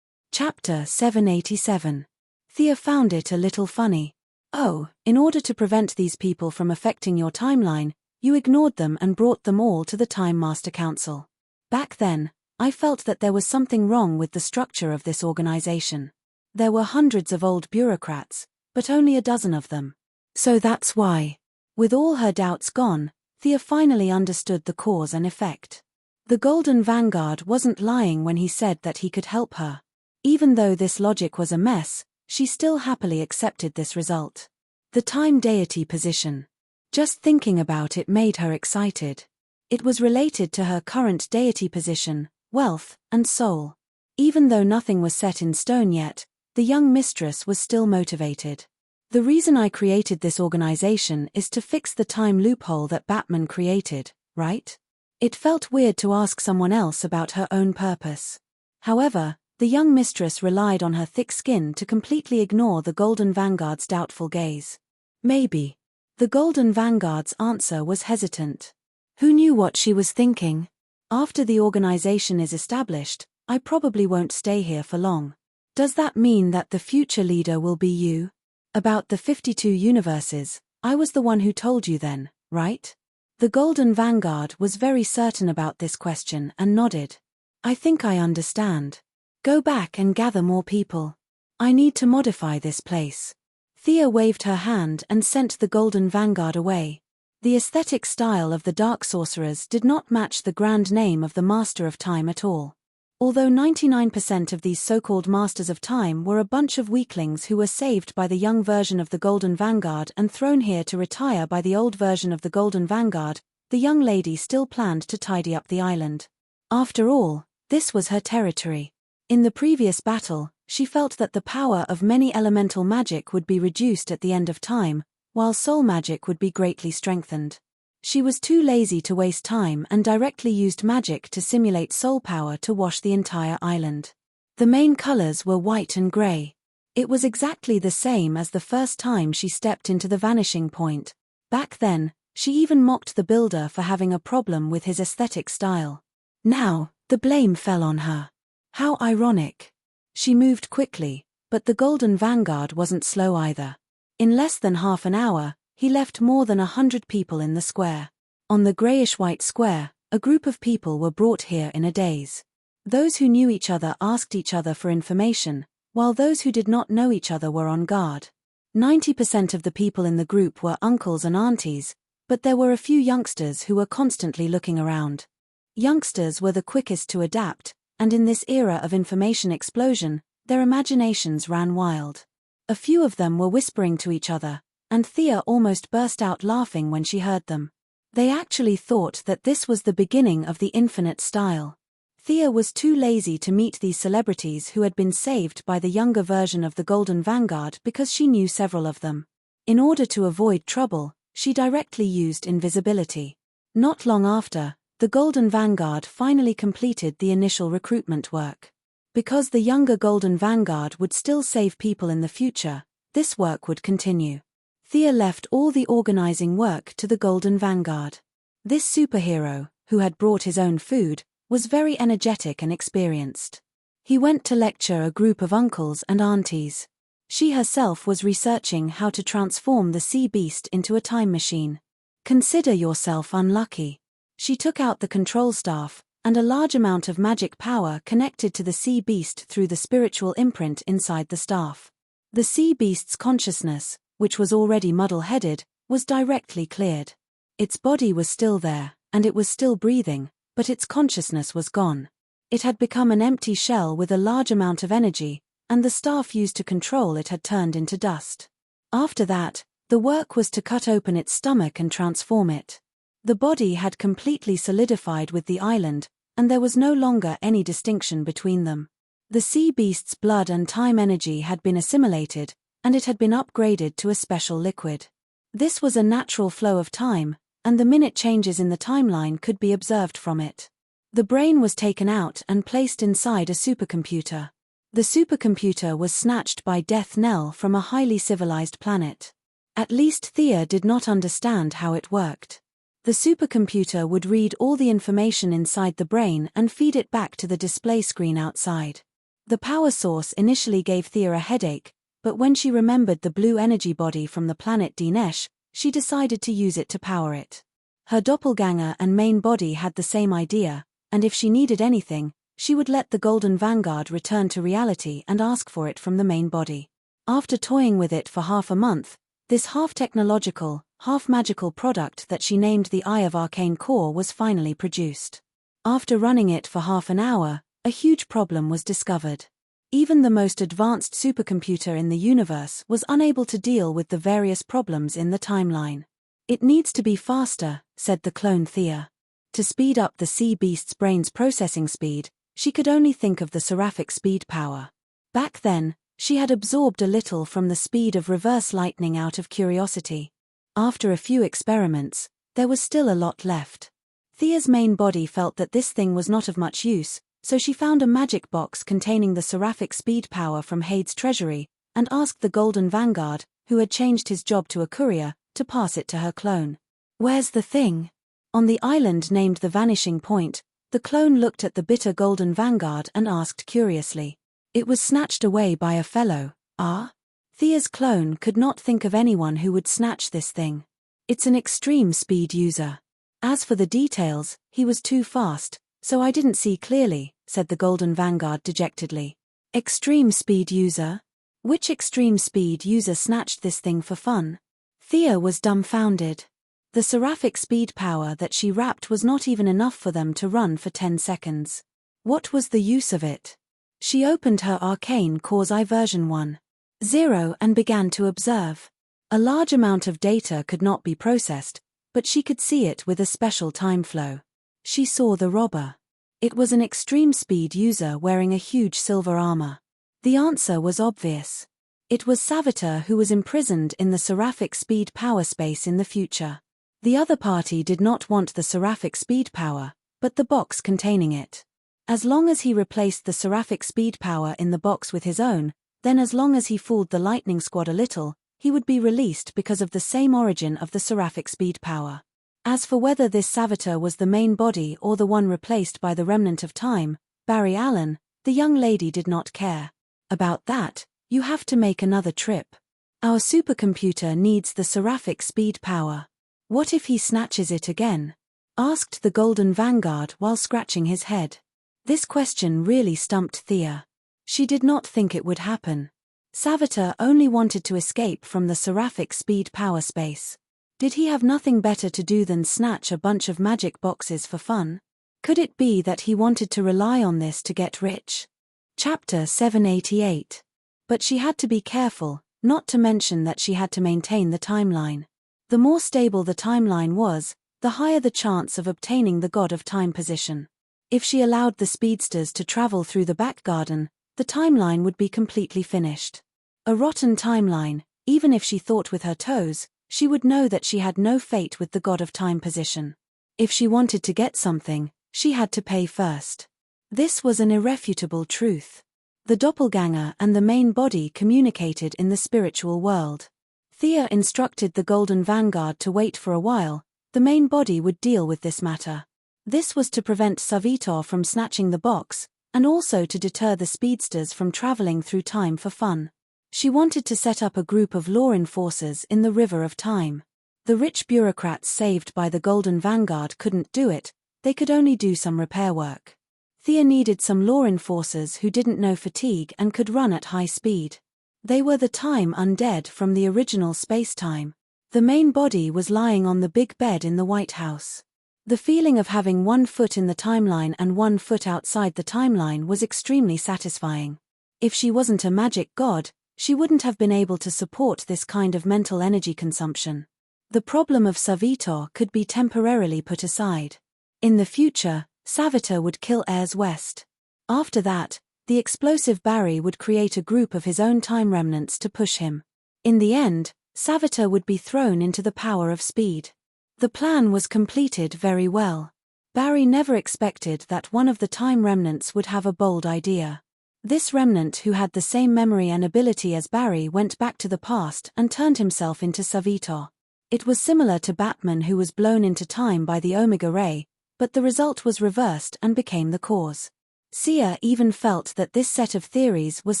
Chapter 787. Thea found it a little funny. Oh, in order to prevent these people from affecting your timeline, you ignored them and brought them all to the Time Master Council. Back then, I felt that there was something wrong with the structure of this organization. There were hundreds of old bureaucrats, but only a dozen of them. So that's why. With all her doubts gone, Thea finally understood the cause and effect. The Golden Vanguard wasn't lying when he said that he could help her. Even though this logic was a mess, she still happily accepted this result. The time deity position. Just thinking about it made her excited. It was related to her current deity position, wealth, and soul. Even though nothing was set in stone yet, the young mistress was still motivated. The reason I created this organization is to fix the time loophole that Batman created, right? It felt weird to ask someone else about her own purpose. However, the young mistress relied on her thick skin to completely ignore the Golden Vanguard's doubtful gaze. Maybe. The Golden Vanguard's answer was hesitant. Who knew what she was thinking? After the organization is established, I probably won't stay here for long. Does that mean that the future leader will be you? About the 52 universes, I was the one who told you then, right? The Golden Vanguard was very certain about this question and nodded. I think I understand. Go back and gather more people. I need to modify this place. Thea waved her hand and sent the Golden Vanguard away. The aesthetic style of the Dark Sorcerers did not match the grand name of the Master of Time at all. Although 99% of these so-called Masters of Time were a bunch of weaklings who were saved by the young version of the Golden Vanguard and thrown here to retire by the old version of the Golden Vanguard, the young lady still planned to tidy up the island. After all, this was her territory. In the previous battle, she felt that the power of many elemental magic would be reduced at the end of time, while soul magic would be greatly strengthened. She was too lazy to waste time and directly used magic to simulate soul power to wash the entire island. The main colors were white and gray. It was exactly the same as the first time she stepped into the vanishing point. Back then, she even mocked the builder for having a problem with his aesthetic style. Now, the blame fell on her. How ironic. She moved quickly, but the Golden Vanguard wasn't slow either. In less than half an hour, he left more than 100 people in the square. On the grayish-white square, a group of people were brought here in a daze. Those who knew each other asked each other for information, while those who did not know each other were on guard. 90% of the people in the group were uncles and aunties, but there were a few youngsters who were constantly looking around. Youngsters were the quickest to adapt, and in this era of information explosion, their imaginations ran wild. A few of them were whispering to each other, and Thea almost burst out laughing when she heard them. They actually thought that this was the beginning of the infinite style. Thea was too lazy to meet these celebrities who had been saved by the younger version of the Golden Vanguard because she knew several of them. In order to avoid trouble, she directly used invisibility. Not long after, the Golden Vanguard finally completed the initial recruitment work. Because the younger Golden Vanguard would still save people in the future, this work would continue. Thea left all the organizing work to the Golden Vanguard. This superhero, who had brought his own food, was very energetic and experienced. He went to lecture a group of uncles and aunties. She herself was researching how to transform the sea beast into a time machine. Consider yourself unlucky. She took out the control staff, and a large amount of magic power connected to the sea beast through the spiritual imprint inside the staff. The sea beast's consciousness, which was already muddle-headed, was directly cleared. Its body was still there, and it was still breathing, but its consciousness was gone. It had become an empty shell with a large amount of energy, and the staff used to control it had turned into dust. After that, the work was to cut open its stomach and transform it. The body had completely solidified with the island, and there was no longer any distinction between them. The sea beast's blood and time energy had been assimilated, and it had been upgraded to a special liquid. This was a natural flow of time, and the minute changes in the timeline could be observed from it. The brain was taken out and placed inside a supercomputer. The supercomputer was snatched by Death Knell from a highly civilized planet. At least Thea did not understand how it worked. The supercomputer would read all the information inside the brain and feed it back to the display screen outside. The power source initially gave Thea a headache, but when she remembered the blue energy body from the planet Dinesh, she decided to use it to power it. Her doppelganger and main body had the same idea, and if she needed anything, she would let the Golden Vanguard return to reality and ask for it from the main body. After toying with it for half a month, this half-technological, half-magical product that she named the Eye of Arcane Core was finally produced. After running it for half an hour, a huge problem was discovered. Even the most advanced supercomputer in the universe was unable to deal with the various problems in the timeline. It needs to be faster, said the clone Thea. To speed up the sea beast's brain's processing speed, she could only think of the seraphic speed power. Back then, she had absorbed a little from the speed of reverse lightning out of curiosity. After a few experiments, there was still a lot left. Thea's main body felt that this thing was not of much use, so she found a magic box containing the seraphic speed power from Hade's treasury, and asked the Golden Vanguard, who had changed his job to a courier, to pass it to her clone. "Where's the thing?" On the island named the Vanishing Point, the clone looked at the bitter Golden Vanguard and asked curiously. "It was snatched away by a fellow, ah?" Thea's clone could not think of anyone who would snatch this thing. "It's an extreme speed user. As for the details, he was too fast, so I didn't see clearly," said the Golden Vanguard dejectedly. "Extreme speed user? Which extreme speed user snatched this thing for fun?" Thea was dumbfounded. The seraphic speed power that she wrapped was not even enough for them to run for 10 seconds. What was the use of it? She opened her Arcane Cause I version 1.0 and began to observe. A large amount of data could not be processed, but she could see it with a special time flow. She saw the robber. It was an extreme speed user wearing a huge silver armor. The answer was obvious. It was Savitar, who was imprisoned in the seraphic speed power space in the future. The other party did not want the seraphic speed power, but the box containing it. As long as he replaced the seraphic speed power in the box with his own, then as long as he fooled the Lightning Squad a little, he would be released because of the same origin of the seraphic speed power. As for whether this Savitar was the main body or the one replaced by the remnant of time, Barry Allen, the young lady did not care. "About that, you have to make another trip. Our supercomputer needs the seraphic speed power. What if he snatches it again?" asked the Golden Vanguard while scratching his head. This question really stumped Thea. She did not think it would happen. Savitar only wanted to escape from the seraphic speed power space. Did he have nothing better to do than snatch a bunch of magic boxes for fun? Could it be that he wanted to rely on this to get rich? Chapter 788. But she had to be careful, not to mention that she had to maintain the timeline. The more stable the timeline was, the higher the chance of obtaining the God of Time position. If she allowed the speedsters to travel through the back garden, the timeline would be completely finished. A rotten timeline, even if she thought with her toes, she would know that she had no fate with the God of Time position. If she wanted to get something, she had to pay first. This was an irrefutable truth. The doppelganger and the main body communicated in the spiritual world. Thea instructed the Golden Vanguard to wait for a while. The main body would deal with this matter. This was to prevent Savitar from snatching the box, and also to deter the speedsters from traveling through time for fun. She wanted to set up a group of law enforcers in the River of Time. The rich bureaucrats saved by the Golden Vanguard couldn't do it, they could only do some repair work. Thea needed some law enforcers who didn't know fatigue and could run at high speed. They were the Time Undead from the original space-time. The main body was lying on the big bed in the White House. The feeling of having 1 foot in the timeline and 1 foot outside the timeline was extremely satisfying. If she wasn't a magic god, she wouldn't have been able to support this kind of mental energy consumption. The problem of Savitar could be temporarily put aside. In the future, Savitar would kill Ayers West. After that, the explosive Barry would create a group of his own time remnants to push him. In the end, Savitar would be thrown into the power of speed. The plan was completed very well. Barry never expected that one of the time remnants would have a bold idea. This remnant, who had the same memory and ability as Barry, went back to the past and turned himself into Savitar. It was similar to Batman, who was blown into time by the Omega Ray, but the result was reversed and became the cause. Sia even felt that this set of theories was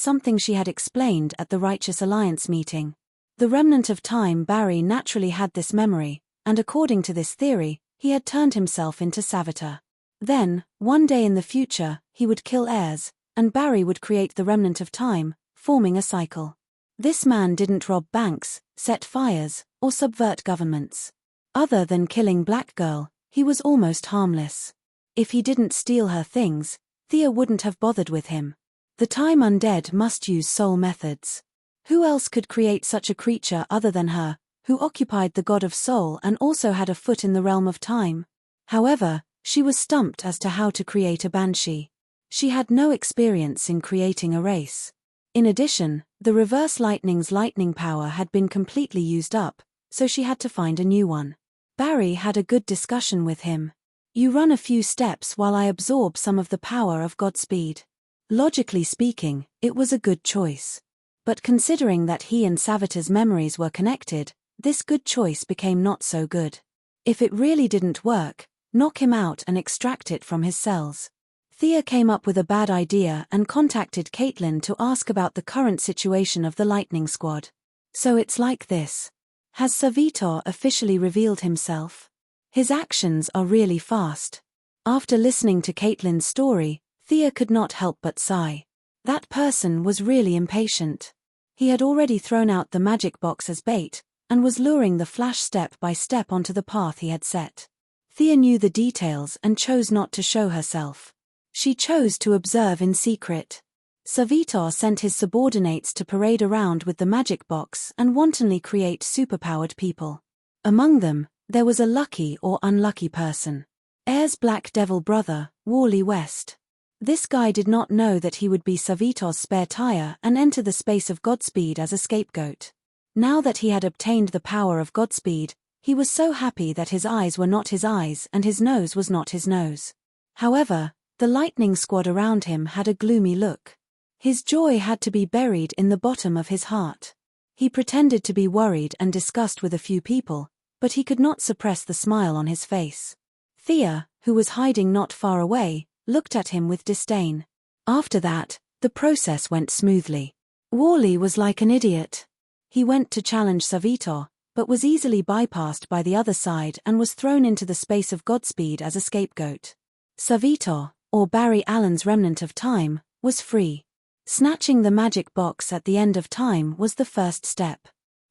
something she had explained at the Righteous Alliance meeting. The remnant of time Barry naturally had this memory, and according to this theory, he had turned himself into Savitar. Then, one day in the future, he would kill Ayers, and Barry would create the remnant of time, forming a cycle. This man didn't rob banks, set fires, or subvert governments. Other than killing Black Girl, he was almost harmless. If he didn't steal her things, Thea wouldn't have bothered with him. The time undead must use soul methods. Who else could create such a creature other than her, who occupied the god of soul and also had a foot in the realm of time? However, she was stumped as to how to create a banshee. She had no experience in creating a race. In addition, the reverse lightning's lightning power had been completely used up, so she had to find a new one. Barry had a good discussion with him. You run a few steps while I absorb some of the power of Godspeed. Logically speaking, it was a good choice. But considering that he and Savita's memories were connected, this good choice became not so good. If it really didn't work, knock him out and extract it from his cells. Thea came up with a bad idea and contacted Caitlin to ask about the current situation of the Lightning Squad. So it's like this. Has Savitar officially revealed himself? His actions are really fast. After listening to Caitlin's story, Thea could not help but sigh. That person was really impatient. He had already thrown out the magic box as bait, and was luring the Flash step by step onto the path he had set. Thea knew the details and chose not to show herself. She chose to observe in secret. Savitar sent his subordinates to parade around with the magic box and wantonly create superpowered people. Among them, there was a lucky or unlucky person. Air's Black Devil brother, Wally West. This guy did not know that he would be Savitar's spare tire and enter the space of Godspeed as a scapegoat. Now that he had obtained the power of Godspeed, he was so happy that his eyes were not his eyes and his nose was not his nose. However, the Lightning Squad around him had a gloomy look. His joy had to be buried in the bottom of his heart. He pretended to be worried and discussed with a few people, but he could not suppress the smile on his face. Thea, who was hiding not far away, looked at him with disdain. After that, the process went smoothly. Wally was like an idiot. He went to challenge Savitar, but was easily bypassed by the other side and was thrown into the space of Godspeed as a scapegoat. Savitar, or Barry Allen's remnant of time, was free. Snatching the magic box at the end of time was the first step.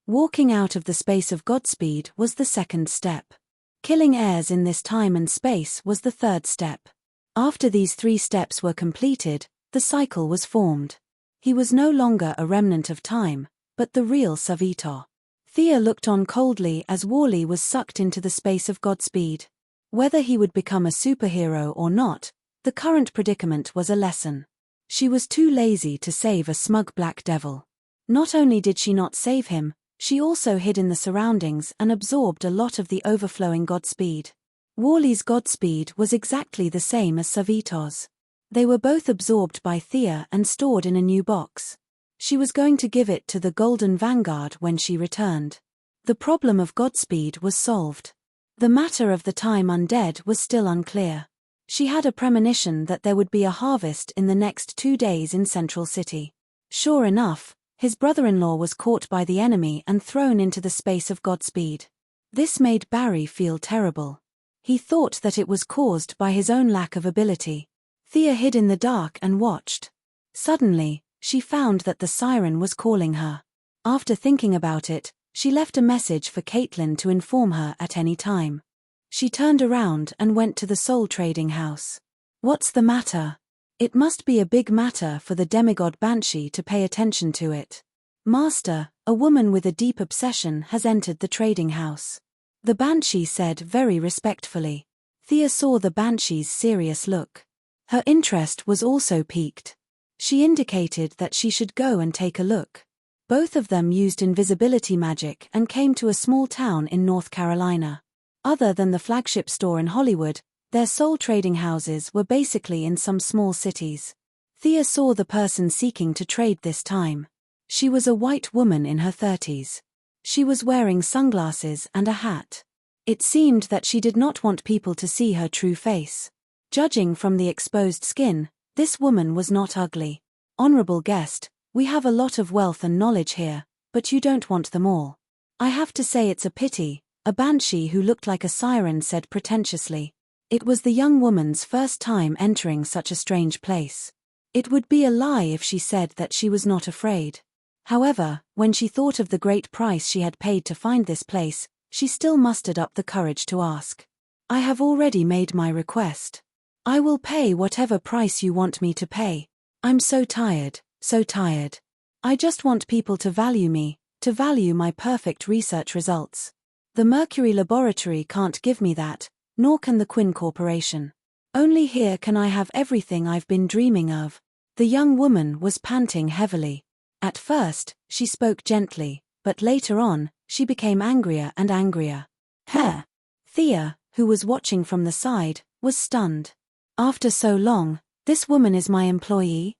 Walking out of the space of Godspeed was the second step. Killing heirs in this time and space was the third step. After these 3 steps were completed, the cycle was formed. He was no longer a remnant of time, but the real Savitar. Thea looked on coldly as Wally was sucked into the space of Godspeed. Whether he would become a superhero or not, the current predicament was a lesson. She was too lazy to save a smug black devil. Not only did she not save him, she also hid in the surroundings and absorbed a lot of the overflowing Godspeed. Wally's Godspeed was exactly the same as Savitar's. They were both absorbed by Thea and stored in a new box. She was going to give it to the Golden Vanguard when she returned. The problem of Godspeed was solved. The matter of the time undead was still unclear. She had a premonition that there would be a harvest in the next 2 days in Central City. Sure enough, his brother-in-law was caught by the enemy and thrown into the space of Godspeed. This made Barry feel terrible. He thought that it was caused by his own lack of ability. Thea hid in the dark and watched. Suddenly, she found that the siren was calling her. After thinking about it, she left a message for Caitlin to inform her at any time. She turned around and went to the soul trading house. What's the matter? It must be a big matter for the demigod Banshee to pay attention to it. Master, a woman with a deep obsession has entered the trading house. The Banshee said very respectfully. Thea saw the Banshee's serious look. Her interest was also piqued. She indicated that she should go and take a look. Both of them used invisibility magic and came to a small town in North Carolina. Other than the flagship store in Hollywood, their soul trading houses were basically in some small cities. Thea saw the person seeking to trade this time. She was a white woman in her 30s. She was wearing sunglasses and a hat. It seemed that she did not want people to see her true face. Judging from the exposed skin, this woman was not ugly. Honorable guest, we have a lot of wealth and knowledge here, but you don't want them all. I have to say it's a pity, a banshee who looked like a siren said pretentiously. It was the young woman's first time entering such a strange place. It would be a lie if she said that she was not afraid. However, when she thought of the great price she had paid to find this place, she still mustered up the courage to ask. I have already made my request. I will pay whatever price you want me to pay. I'm so tired, so tired. I just want people to value me, to value my perfect research results. The Mercury Laboratory can't give me that, nor can the Quinn Corporation. Only here can I have everything I've been dreaming of. The young woman was panting heavily. At first, she spoke gently, but later on, she became angrier and angrier. Thea, who was watching from the side, was stunned. After so long, this woman is my employee?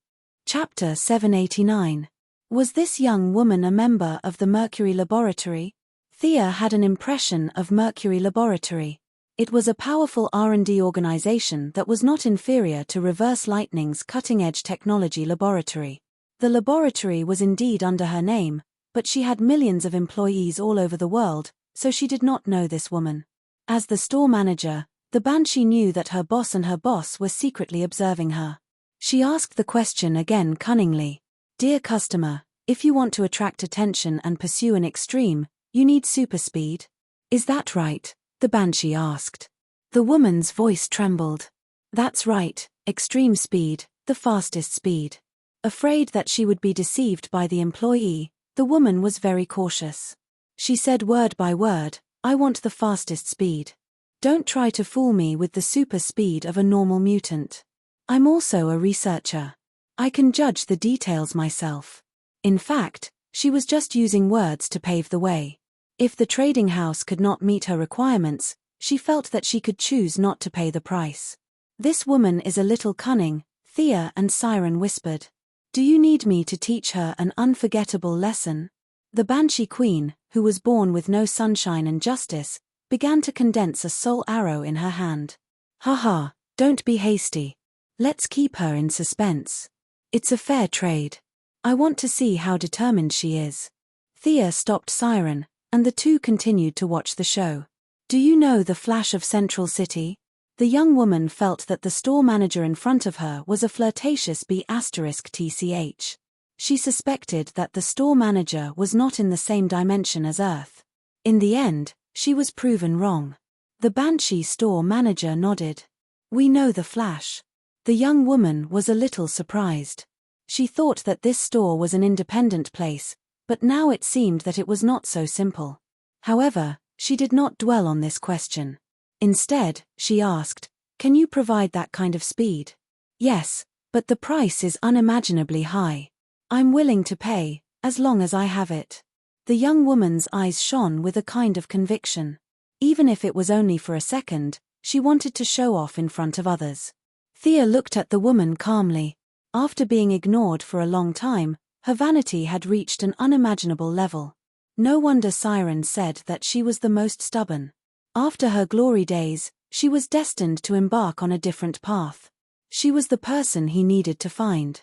Chapter 789. Was this young woman a member of the Mercury Laboratory? Thea had an impression of Mercury Laboratory. It was a powerful R&D organization that was not inferior to Reverse Lightning's cutting-edge technology laboratory. The laboratory was indeed under her name, but she had millions of employees all over the world, so she did not know this woman. As the store manager, the Banshee knew that her boss and her boss were secretly observing her. She asked the question again cunningly. Dear customer, if you want to attract attention and pursue an extreme, you need super speed? Is that right? The Banshee asked. The woman's voice trembled. That's right, extreme speed, the fastest speed. Afraid that she would be deceived by the employee, the woman was very cautious. She said word by word, I want the fastest speed. Don't try to fool me with the super speed of a normal mutant. I'm also a researcher. I can judge the details myself. In fact, she was just using words to pave the way. If the trading house could not meet her requirements, she felt that she could choose not to pay the price. This woman is a little cunning, Thea and Siren whispered. Do you need me to teach her an unforgettable lesson? The Banshee Queen, who was born with no sunshine and justice, began to condense a soul arrow in her hand. Haha, don't be hasty. Let's keep her in suspense. It's a fair trade. I want to see how determined she is. Thea stopped Siren, and the two continued to watch the show. Do you know the Flash of Central City? The young woman felt that the store manager in front of her was a flirtatious B*TCH. She suspected that the store manager was not in the same dimension as Earth. In the end, she was proven wrong. The Banshee store manager nodded. We know the Flash. The young woman was a little surprised. She thought that this store was an independent place, but now it seemed that it was not so simple. However, she did not dwell on this question. Instead, she asked, can you provide that kind of speed? Yes, but the price is unimaginably high. I'm willing to pay, as long as I have it. The young woman's eyes shone with a kind of conviction. Even if it was only for a second, she wanted to show off in front of others. Thea looked at the woman calmly. After being ignored for a long time, her vanity had reached an unimaginable level. No wonder Siren said that she was the most stubborn. After her glory days, she was destined to embark on a different path. She was the person he needed to find.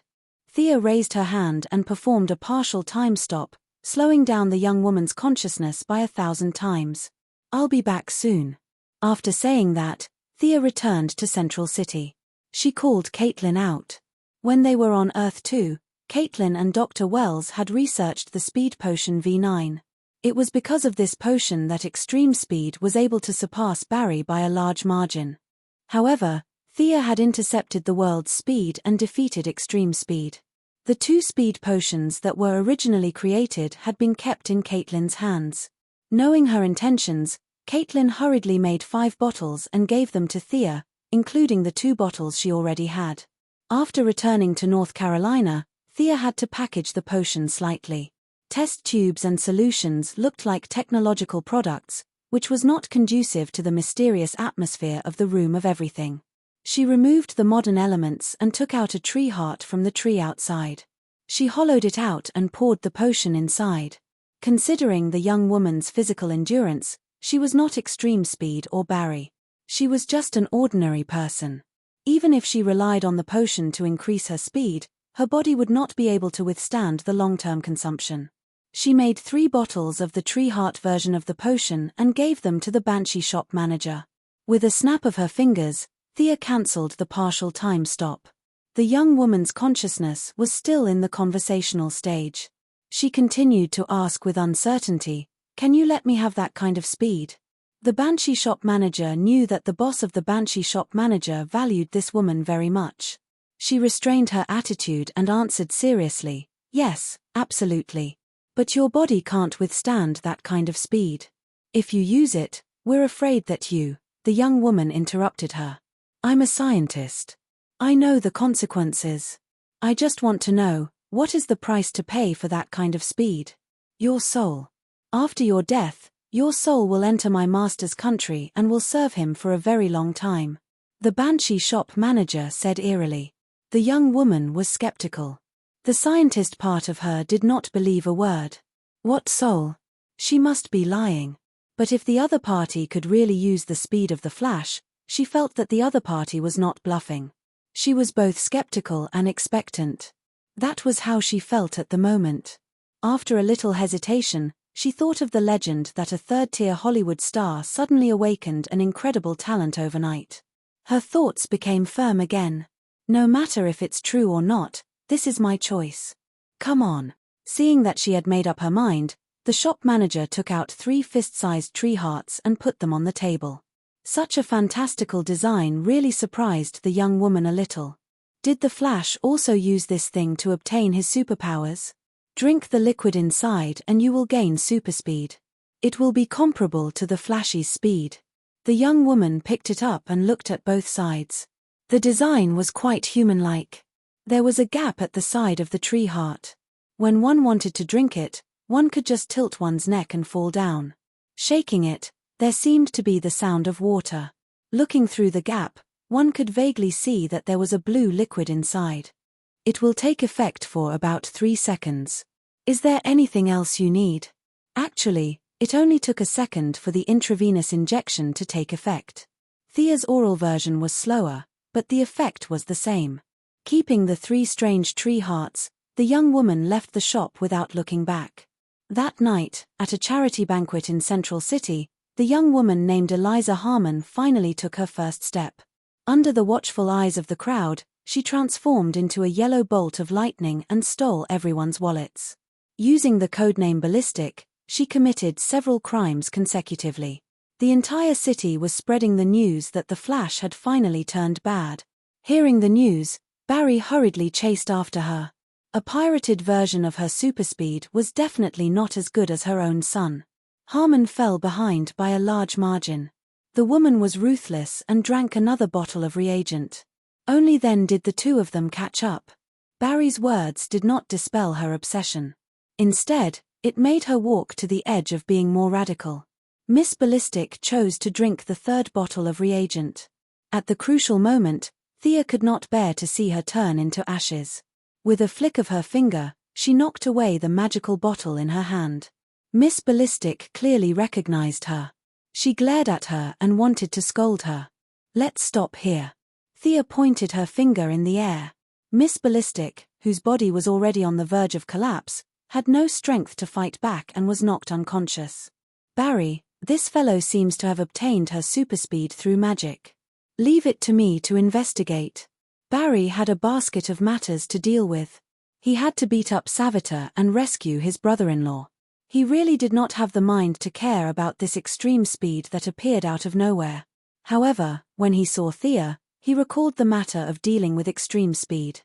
Thea raised her hand and performed a partial time stop, slowing down the young woman's consciousness by 1,000 times. I'll be back soon. After saying that, Thea returned to Central City. She called Caitlin out. When they were on Earth 2, Caitlin and Dr. Wells had researched the speed potion V9. It was because of this potion that extreme speed was able to surpass Barry by a large margin. However, Thea had intercepted the world's speed and defeated extreme speed. The two speed potions that were originally created had been kept in Caitlin's hands. Knowing her intentions, Caitlin hurriedly made 5 bottles and gave them to Thea, including the 2 bottles she already had. After returning to North Carolina, Thea had to package the potion slightly. Test tubes and solutions looked like technological products, which was not conducive to the mysterious atmosphere of the Room of Everything. She removed the modern elements and took out a tree heart from the tree outside. She hollowed it out and poured the potion inside. Considering the young woman's physical endurance, she was not extreme speed or Barry. She was just an ordinary person. Even if she relied on the potion to increase her speed, her body would not be able to withstand the long-term consumption. She made 3 bottles of the tree heart version of the potion and gave them to the Banshee shop manager. With a snap of her fingers, Thea cancelled the partial time stop. The young woman's consciousness was still in the conversational stage. She continued to ask with uncertainty, can you let me have that kind of speed? The Banshee shop manager knew that the boss of the Banshee shop manager valued this woman very much. She restrained her attitude and answered seriously, "Yes, absolutely. But your body can't withstand that kind of speed. If you use it, we're afraid that you," the young woman interrupted her. "I'm a scientist. I know the consequences. I just want to know, what is the price to pay for that kind of speed? Your soul. After your death, your soul will enter my master's country and will serve him for a very long time," the Banshee shop manager said eerily. The young woman was skeptical. The scientist part of her did not believe a word. What soul? She must be lying. But if the other party could really use the speed of the Flash, she felt that the other party was not bluffing. She was both skeptical and expectant. That was how she felt at the moment. After a little hesitation, she thought of the legend that a third-tier Hollywood star suddenly awakened an incredible talent overnight. Her thoughts became firm again. No matter if it's true or not, this is my choice. Come on. Seeing that she had made up her mind, the shop manager took out 3 fist-sized tree hearts and put them on the table. Such a fantastical design really surprised the young woman a little. Did the Flash also use this thing to obtain his superpowers? Drink the liquid inside and you will gain superspeed. It will be comparable to the Flash's speed. The young woman picked it up and looked at both sides. The design was quite human-like. There was a gap at the side of the tree heart. When one wanted to drink it, one could just tilt one's neck and fall down. Shaking it, there seemed to be the sound of water. Looking through the gap, one could vaguely see that there was a blue liquid inside. It will take effect for about 3 seconds. Is there anything else you need? Actually, it only took a second for the intravenous injection to take effect. Thea's oral version was slower, but the effect was the same. Keeping the 3 strange tree hearts, the young woman left the shop without looking back. That night, at a charity banquet in Central City, the young woman named Eliza Harmon finally took her first step. Under the watchful eyes of the crowd, she transformed into a yellow bolt of lightning and stole everyone's wallets. Using the codename Ballistic, she committed several crimes consecutively. The entire city was spreading the news that the Flash had finally turned bad. Hearing the news, Barry hurriedly chased after her. A pirated version of her superspeed was definitely not as good as her own son. Harmon fell behind by a large margin. The woman was ruthless and drank another bottle of reagent. Only then did the two of them catch up. Barry's words did not dispel her obsession. Instead, it made her walk to the edge of being more radical. Miss Ballistic chose to drink the 3rd bottle of reagent. At the crucial moment, Thea could not bear to see her turn into ashes. With a flick of her finger, she knocked away the magical bottle in her hand. Miss Ballistic clearly recognized her. She glared at her and wanted to scold her. "Let's stop here." Thea pointed her finger in the air. Miss Ballistic, whose body was already on the verge of collapse, had no strength to fight back and was knocked unconscious. "Barry, this fellow seems to have obtained her superspeed through magic. Leave it to me to investigate." Barry had a basket of matters to deal with. He had to beat up Savitar and rescue his brother-in-law. He really did not have the mind to care about this extreme speed that appeared out of nowhere. However, when he saw Thea, he recalled the matter of dealing with extreme speed.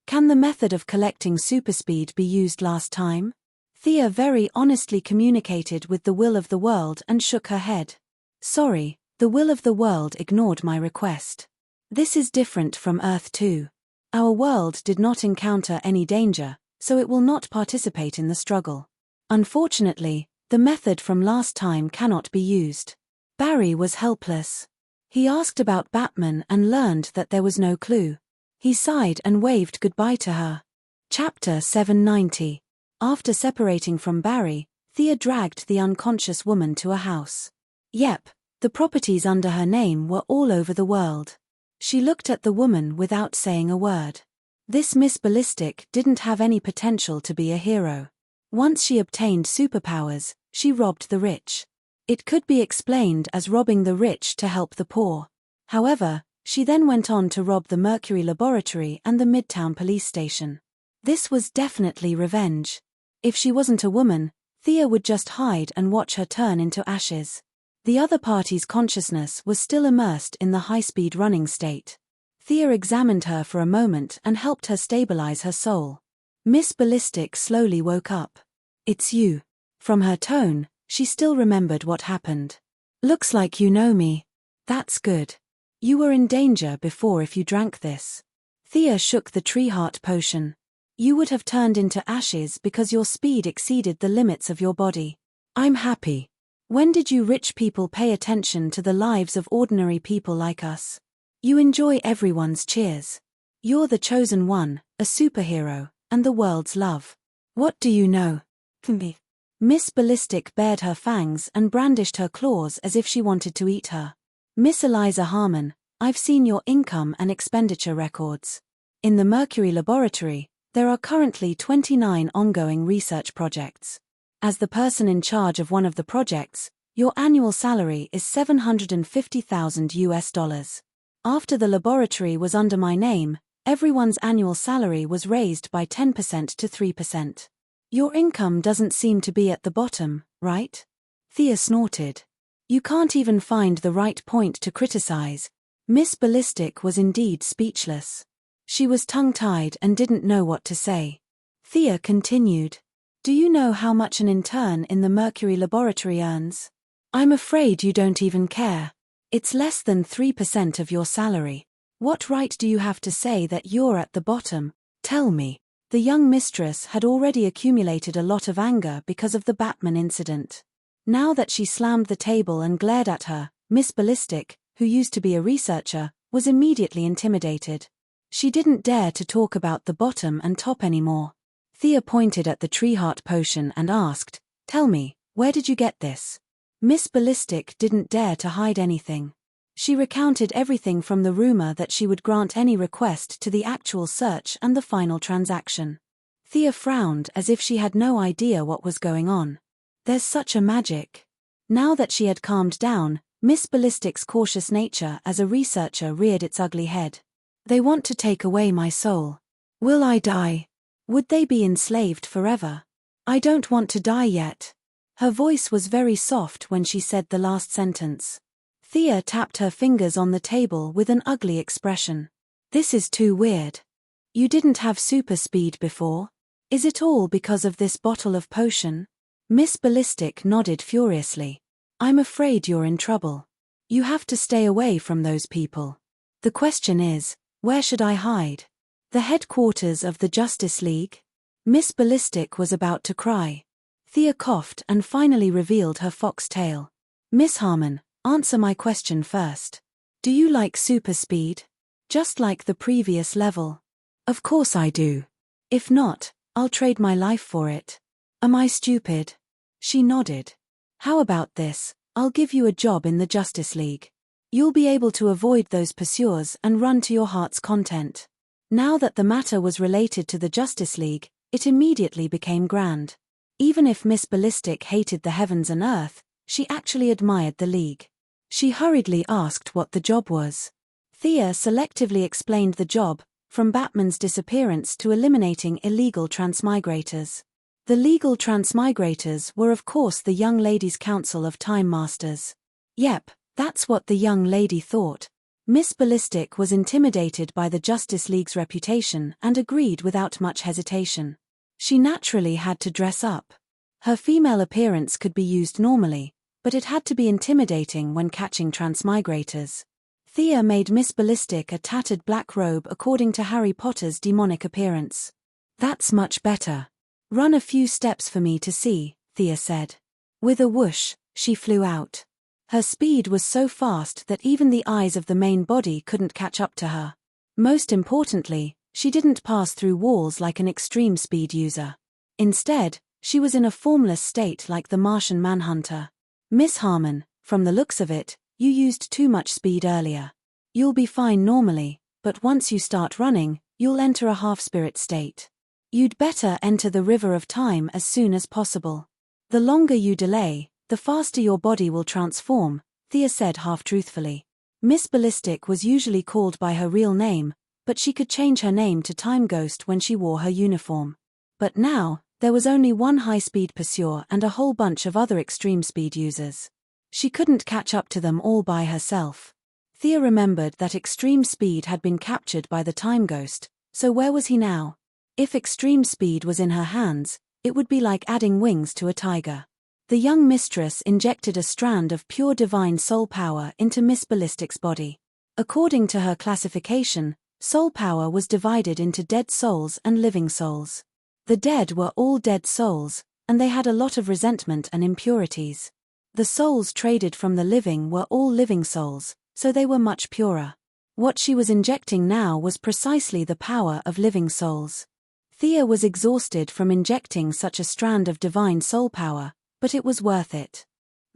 Can the method of collecting superspeed be used last time?" Thea very honestly communicated with the will of the world and shook her head. "Sorry, the will of the world ignored my request. This is different from Earth 2. Our world did not encounter any danger, so it will not participate in the struggle. Unfortunately, the method from last time cannot be used." Barry was helpless. He asked about Batman and learned that there was no clue. He sighed and waved goodbye to her. Chapter 790. After separating from Barry, Thea dragged the unconscious woman to a house. Yep, the properties under her name were all over the world. She looked at the woman without saying a word. This Miss Ballistic didn't have any potential to be a hero. Once she obtained superpowers, she robbed the rich. It could be explained as robbing the rich to help the poor. However, she then went on to rob the Mercury Laboratory and the Midtown Police Station. This was definitely revenge. If she wasn't a woman, Thea would just hide and watch her turn into ashes. The other party's consciousness was still immersed in the high-speed running state. Thea examined her for a moment and helped her stabilize her soul. Miss Ballistic slowly woke up. "It's you." From her tone, she still remembered what happened. "Looks like you know me. That's good. You were in danger before if you drank this." Thea shook the tree heart potion. "You would have turned into ashes because your speed exceeded the limits of your body. I'm happy. When did you rich people pay attention to the lives of ordinary people like us? You enjoy everyone's cheers. You're the chosen one, a superhero, and the world's love. What do you know?" Me. Miss Ballistic bared her fangs and brandished her claws as if she wanted to eat her. "Miss Eliza Harmon, I've seen your income and expenditure records. In the Mercury Laboratory, there are currently 29 ongoing research projects. As the person in charge of one of the projects, your annual salary is $750,000. After the laboratory was under my name, everyone's annual salary was raised by 10% to 3%. Your income doesn't seem to be at the bottom, right?" Thea snorted. "You can't even find the right point to criticize." Miss Ballistic was indeed speechless. She was tongue-tied and didn't know what to say. Thea continued. "Do you know how much an intern in the Mercury Laboratory earns? I'm afraid you don't even care. It's less than 3% of your salary. What right do you have to say that you're at the bottom? Tell me." The young mistress had already accumulated a lot of anger because of the Batman incident. Now that she slammed the table and glared at her, Miss Ballistic, who used to be a researcher, was immediately intimidated. She didn't dare to talk about the bottom and top anymore. Thea pointed at the tree heart potion and asked, "Tell me, where did you get this?" Miss Ballistic didn't dare to hide anything. She recounted everything from the rumor that she would grant any request to the actual search and the final transaction. Thea frowned as if she had no idea what was going on. There's such a magic. Now that she had calmed down, Miss Ballistic's cautious nature as a researcher reared its ugly head. "They want to take away my soul. Will I die? Would they be enslaved forever? I don't want to die yet." Her voice was very soft when she said the last sentence. Thea tapped her fingers on the table with an ugly expression. "This is too weird. You didn't have super speed before? Is it all because of this bottle of potion?" Miss Ballistic nodded furiously. "I'm afraid you're in trouble. You have to stay away from those people. The question is, where should I hide? The headquarters of the Justice League?" Miss Ballistic was about to cry. Thea coughed and finally revealed her fox tail. "Miss Harmon, answer my question first. Do you like super speed? Just like the previous level?" "Of course I do. If not, I'll trade my life for it. Am I stupid?" She nodded. "How about this? I'll give you a job in the Justice League. You'll be able to avoid those pursuers and run to your heart's content." Now that the matter was related to the Justice League, it immediately became grand. Even if Miss Ballistic hated the heavens and earth, she actually admired the League. She hurriedly asked what the job was. Thea selectively explained the job, from Batman's disappearance to eliminating illegal transmigrators. The legal transmigrators were of course the Young Ladies' Council of Time Masters. Yep, that's what the young lady thought. Miss Ballistic was intimidated by the Justice League's reputation and agreed without much hesitation. She naturally had to dress up. Her female appearance could be used normally, but it had to be intimidating when catching transmigrators. Thea made Miss Ballistic a tattered black robe according to Harry Potter's demonic appearance. "That's much better. Run a few steps for me to see," Thea said. With a whoosh, she flew out. Her speed was so fast that even the eyes of the main body couldn't catch up to her. Most importantly, she didn't pass through walls like an extreme speed user. Instead, she was in a formless state like the Martian Manhunter. "Miss Harmon, from the looks of it, you used too much speed earlier. You'll be fine normally, but once you start running, you'll enter a half-spirit state. You'd better enter the river of time as soon as possible. The longer you delay, the faster your body will transform," Thea said half-truthfully. Miss Ballistic was usually called by her real name, but she could change her name to Time Ghost when she wore her uniform. But now, there was only one high-speed pursuer and a whole bunch of other extreme speed users. She couldn't catch up to them all by herself. Thea remembered that Extreme Speed had been captured by the Time Ghost, so where was he now? If Extreme Speed was in her hands, it would be like adding wings to a tiger. The young mistress injected a strand of pure divine soul power into Miss Ballistic's body. According to her classification, soul power was divided into dead souls and living souls. The dead were all dead souls, and they had a lot of resentment and impurities. The souls traded from the living were all living souls, so they were much purer. What she was injecting now was precisely the power of living souls. Thea was exhausted from injecting such a strand of divine soul power, but it was worth it.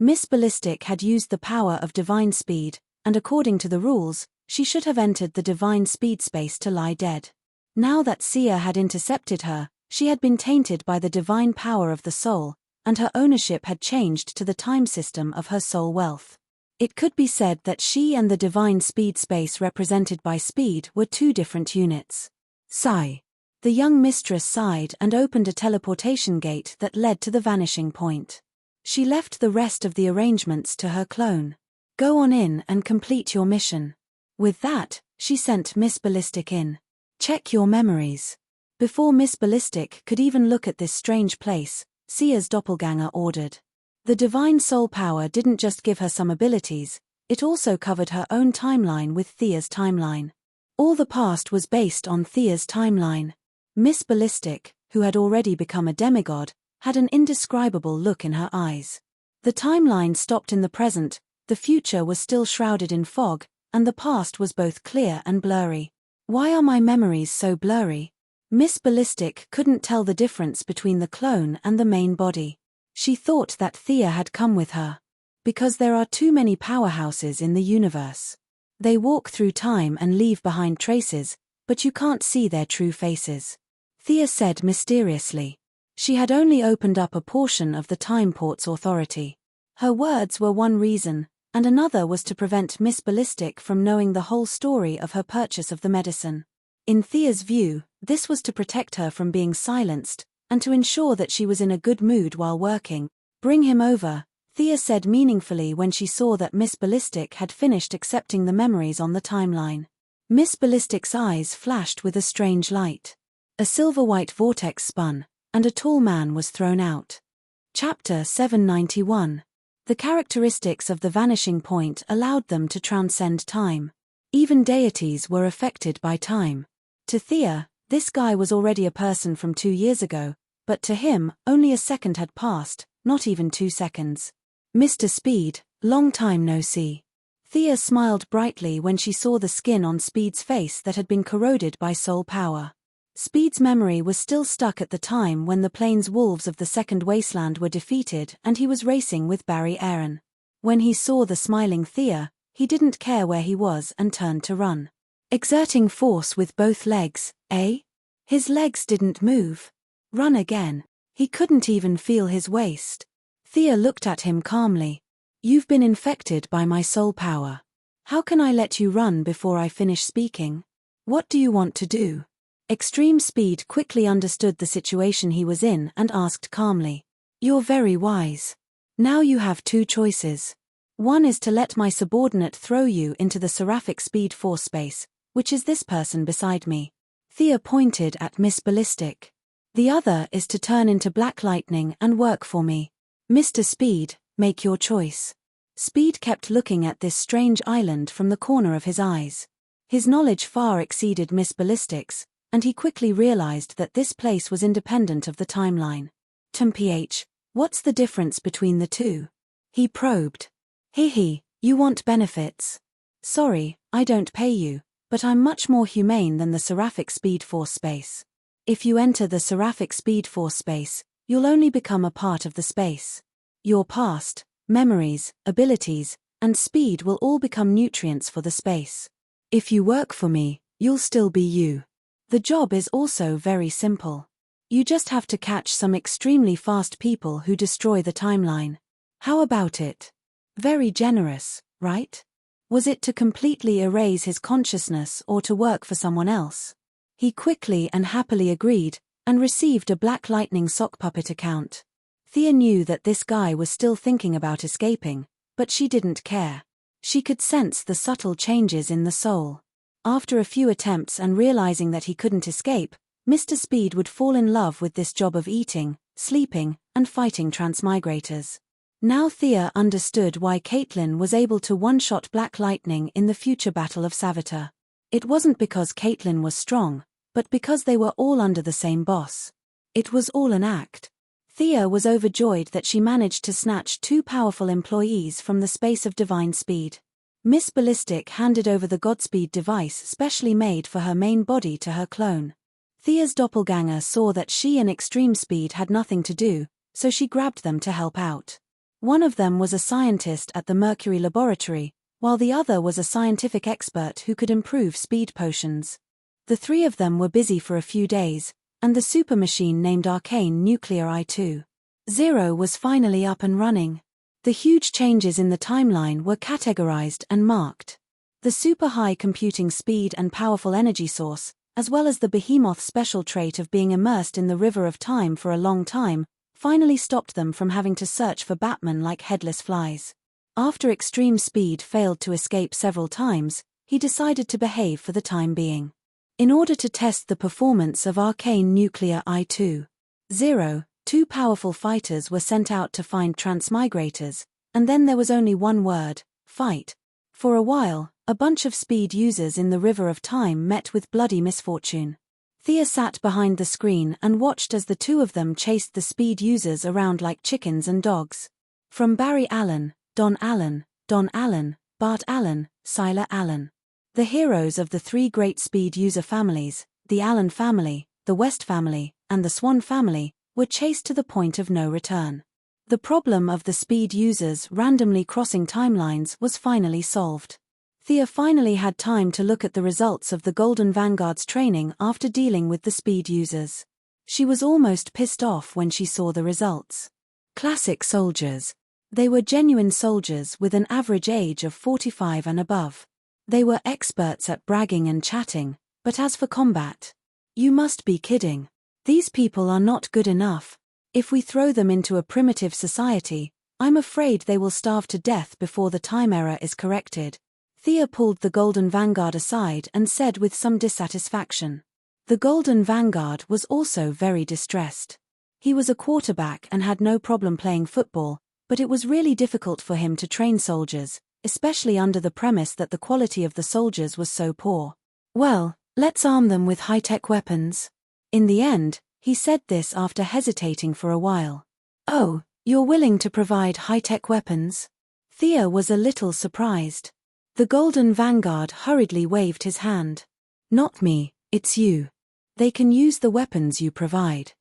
Miss Ballistic had used the power of divine speed, and according to the rules, she should have entered the divine speed space to lie dead. Now that Sia had intercepted her, she had been tainted by the divine power of the soul, and her ownership had changed to the time system of her soul wealth. It could be said that she and the divine speed space represented by speed were two different units. Sigh. The young mistress sighed and opened a teleportation gate that led to the vanishing point. She left the rest of the arrangements to her clone. Go on in and complete your mission. With that, she sent Miss Ballistic in. Check your memories. Before Miss Ballistic could even look at this strange place, Sia's doppelganger ordered. The divine soul power didn't just give her some abilities, it also covered her own timeline with Thea's timeline. All the past was based on Thea's timeline. Miss Ballistic, who had already become a demigod, had an indescribable look in her eyes. The timeline stopped in the present, the future was still shrouded in fog, and the past was both clear and blurry. Why are my memories so blurry? Miss Ballistic couldn't tell the difference between the clone and the main body. She thought that Thea had come with her. Because there are too many powerhouses in the universe. They walk through time and leave behind traces, but you can't see their true faces. Thea said mysteriously. She had only opened up a portion of the Time Port's authority. Her words were one reason, and another was to prevent Miss Ballistic from knowing the whole story of her purchase of the medicine. In Thea's view, this was to protect her from being silenced, and to ensure that she was in a good mood while working. Bring him over, Thea said meaningfully when she saw that Miss Ballistic had finished accepting the memories on the timeline. Miss Ballistic's eyes flashed with a strange light. A silver-white vortex spun, and a tall man was thrown out. Chapter 791. The characteristics of the vanishing point allowed them to transcend time. Even deities were affected by time. To Thea, this guy was already a person from 2 years ago, but to him, only a second had passed, not even 2 seconds. Mr. Speed, long time no see. Thea smiled brightly when she saw the skin on Speed's face that had been corroded by soul power. Speed's memory was still stuck at the time when the plains wolves of the Second Wasteland were defeated and he was racing with Barry Aaron. When he saw the smiling Thea, he didn't care where he was and turned to run. Exerting force with both legs, eh? His legs didn't move. Run again. He couldn't even feel his waist. Thea looked at him calmly. You've been infected by my soul power. How can I let you run before I finish speaking? What do you want to do? Extreme Speed quickly understood the situation he was in and asked calmly. You're very wise. Now you have 2 choices. One is to let my subordinate throw you into the seraphic speed force space, which is this person beside me. Thea pointed at Miss Ballistic. The other is to turn into black lightning and work for me. Mr. Speed, make your choice. Speed kept looking at this strange island from the corner of his eyes. His knowledge far exceeded Miss Ballistic's, and he quickly realized that this place was independent of the timeline. TMPH, what's the difference between the two? He probed. You want benefits? Sorry, I don't pay you, but I'm much more humane than the seraphic speed force space. If you enter the seraphic speed force space, you'll only become a part of the space. Your past, memories, abilities, and speed will all become nutrients for the space. If you work for me, you'll still be you. The job is also very simple. You just have to catch some extremely fast people who destroy the timeline. How about it? Very generous, right? Was it to completely erase his consciousness or to work for someone else? He quickly and happily agreed, and received a Black Lightning sock puppet account. Thea knew that this guy was still thinking about escaping, But she didn't care. She could sense the subtle changes in the soul. After a few attempts and realizing that he couldn't escape, Mr. Speed would fall in love with this job of eating, sleeping, and fighting transmigrators. Now Thea understood why Caitlin was able to one-shot Black Lightning in the future Battle of Savitar. It wasn't because Caitlin was strong, but because they were all under the same boss. It was all an act. Thea was overjoyed that she managed to snatch 2 powerful employees from the space of divine speed. Miss Ballistic handed over the Godspeed device specially made for her main body to her clone. Thea's doppelganger saw that she and Extreme Speed had nothing to do, so she grabbed them to help out. One of them was a scientist at the Mercury Laboratory, while the other was a scientific expert who could improve speed potions. The 3 of them were busy for a few days, and the super machine named Arcane Nuclear I-20 was finally up and running. The huge changes in the timeline were categorized and marked. The super high computing speed and powerful energy source, as well as the behemoth special trait of being immersed in the river of time for a long time, finally stopped them from having to search for Batman like headless flies. After Extreme Speed failed to escape several times, he decided to behave for the time being. In order to test the performance of Arcane Nuclear I-20, 2 powerful fighters were sent out to find transmigrators, and then there was only one word: fight. For a while, a bunch of speed users in the river of time met with bloody misfortune. Thea sat behind the screen and watched as the 2 of them chased the speed users around like chickens and dogs. From Barry Allen, Don Allen, Bart Allen, Siler Allen. The heroes of the 3 great speed user families, the Allen family, the West family, and the Swan family, were chased to the point of no return. The problem of the speed users randomly crossing timelines was finally solved. Thea finally had time to look at the results of the Golden Vanguard's training after dealing with the speed users. She was almost pissed off when she saw the results. Classic soldiers. They were genuine soldiers with an average age of 45 and above. They were experts at bragging and chatting, but as for combat, you must be kidding. These people are not good enough. If we throw them into a primitive society, I'm afraid they will starve to death before the time error is corrected. Thea pulled the Golden Vanguard aside and said with some dissatisfaction. The Golden Vanguard was also very distressed. He was a quarterback and had no problem playing football, but it was really difficult for him to train soldiers, especially under the premise that the quality of the soldiers was so poor. Well, let's arm them with high-tech weapons. In the end, he said this after hesitating for a while. Oh, you're willing to provide high-tech weapons? Thea was a little surprised. The Golden Vanguard hurriedly waved his hand. Not me, it's you. They can use the weapons you provide.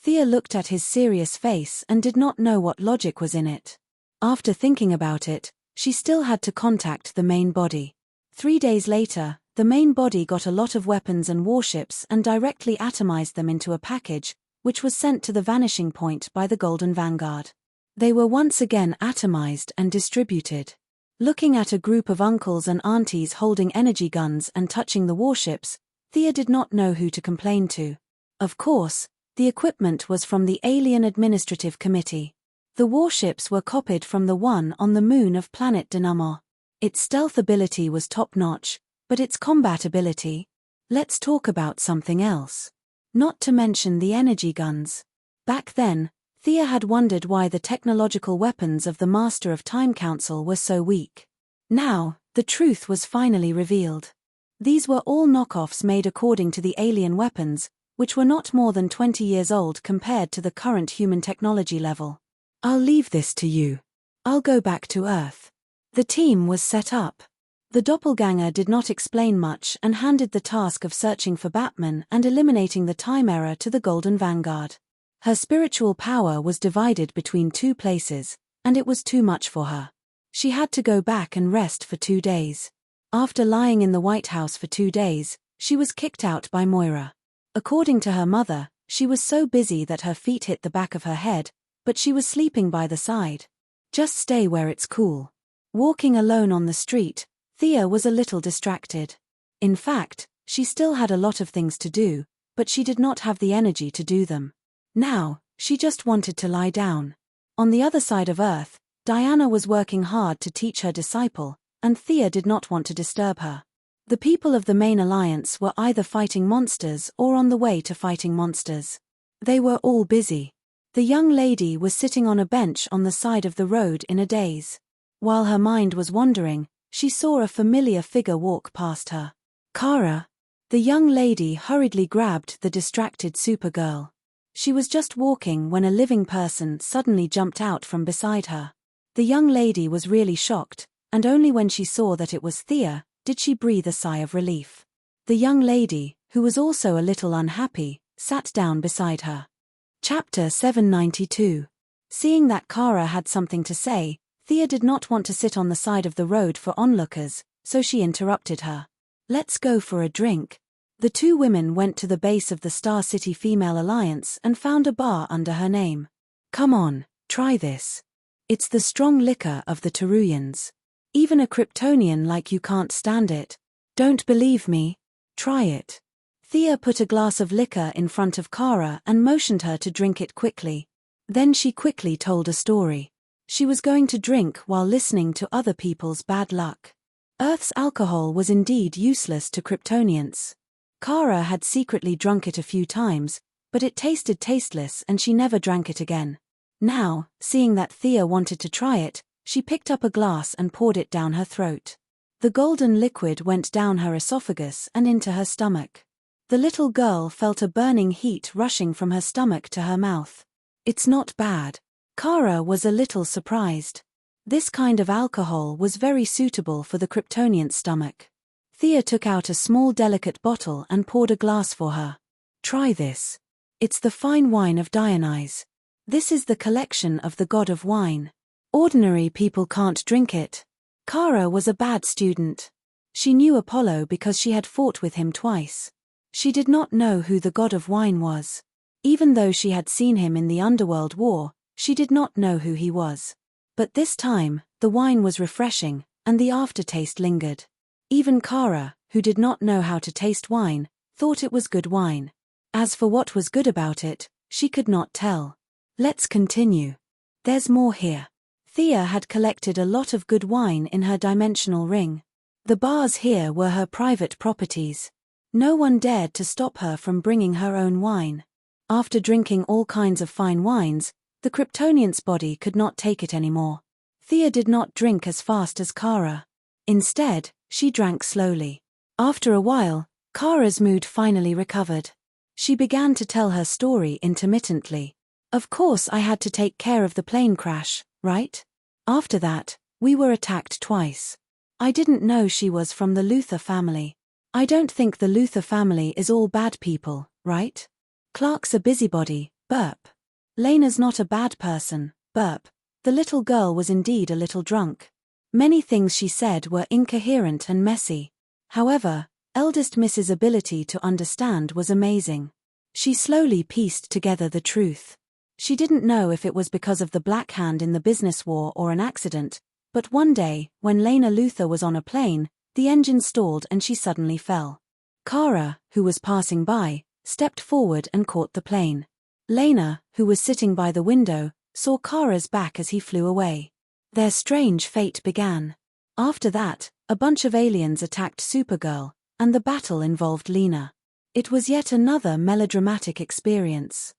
Thea looked at his serious face and did not know what logic was in it. After thinking about it, she still had to contact the main body. 3 days later, the main body got a lot of weapons and warships and directly atomized them into a package, which was sent to the vanishing point by the Golden Vanguard. They were once again atomized and distributed. Looking at a group of uncles and aunties holding energy guns and touching the warships, Thea did not know who to complain to. Of course, the equipment was from the Alien Administrative Committee. The warships were copied from the one on the moon of planet Denamo. Its stealth ability was top-notch, but its combat ability? Let's talk about something else. Not to mention the energy guns. Back then, Thea had wondered why the technological weapons of the Master of Time Council were so weak. Now, the truth was finally revealed. These were all knockoffs made according to the alien weapons, which were not more than 20 years old compared to the current human technology level. I'll leave this to you. I'll go back to Earth. The team was set up. The doppelganger did not explain much and handed the task of searching for Batman and eliminating the time error to the Golden Vanguard. Her spiritual power was divided between 2 places, and it was too much for her. She had to go back and rest for 2 days. After lying in the White House for 2 days, she was kicked out by Moira. According to her mother, she was so busy that her feet hit the back of her head, but she was sleeping by the side. Just stay where it's cool. Walking alone on the street, Thea was a little distracted. In fact, she still had a lot of things to do, but she did not have the energy to do them. Now, she just wanted to lie down. On the other side of Earth, Diana was working hard to teach her disciple, and Thea did not want to disturb her. The people of the main alliance were either fighting monsters or on the way to fighting monsters. They were all busy. The young lady was sitting on a bench on the side of the road in a daze. While her mind was wandering, she saw a familiar figure walk past her. Kara. The young lady hurriedly grabbed the distracted Supergirl. She was just walking when a living person suddenly jumped out from beside her. The young lady was really shocked, and only when she saw that it was Thea did she breathe a sigh of relief. The young lady, who was also a little unhappy, sat down beside her. Chapter 792. Seeing that Kara had something to say, Thea did not want to sit on the side of the road for onlookers, so she interrupted her. Let's go for a drink. The two women went to the base of the Star City Female Alliance and found a bar under her name. Come on, try this. It's the strong liquor of the Teruyans. Even a Kryptonian like you can't stand it. Don't believe me? Try it. Thea put a glass of liquor in front of Kara and motioned her to drink it quickly. Then she quickly told a story. She was going to drink while listening to other people's bad luck. Earth's alcohol was indeed useless to Kryptonians. Kara had secretly drunk it a few times, but it tasted tasteless and she never drank it again. Now, seeing that Thea wanted to try it, she picked up a glass and poured it down her throat. The golden liquid went down her esophagus and into her stomach. The little girl felt a burning heat rushing from her stomach to her mouth. It's not bad. Kara was a little surprised. This kind of alcohol was very suitable for the Kryptonian stomach. Thea took out a small delicate bottle and poured a glass for her. Try this. It's the fine wine of Dionysus. This is the collection of the god of wine. Ordinary people can't drink it. Kara was a bad student. She knew Apollo because she had fought with him twice. She did not know who the god of wine was. Even though she had seen him in the Underworld War, she did not know who he was. But this time, the wine was refreshing, and the aftertaste lingered. Even Kara, who did not know how to taste wine, thought it was good wine. As for what was good about it, she could not tell. Let's continue. There's more here. Thea had collected a lot of good wine in her dimensional ring. The bars here were her private properties. No one dared to stop her from bringing her own wine. After drinking all kinds of fine wines, the Kryptonian's body could not take it anymore. Thea did not drink as fast as Kara. Instead, she drank slowly. After a while, Kara's mood finally recovered. She began to tell her story intermittently. Of course I had to take care of the plane crash, right? After that, we were attacked twice. I didn't know she was from the Luthor family. I don't think the Luthor family is all bad people, right? Clark's a busybody, burp. Lena's not a bad person, burp. The little girl was indeed a little drunk. Many things she said were incoherent and messy. However, eldest Miss's ability to understand was amazing. She slowly pieced together the truth. She didn't know if it was because of the Black Hand in the business war or an accident, but one day, when Lena Luthor was on a plane, the engine stalled and she suddenly fell. Kara, who was passing by, stepped forward and caught the plane. Lena, who was sitting by the window, saw Kara's back as he flew away. Their strange fate began. After that, a bunch of aliens attacked Supergirl, and the battle involved Lena. It was yet another melodramatic experience.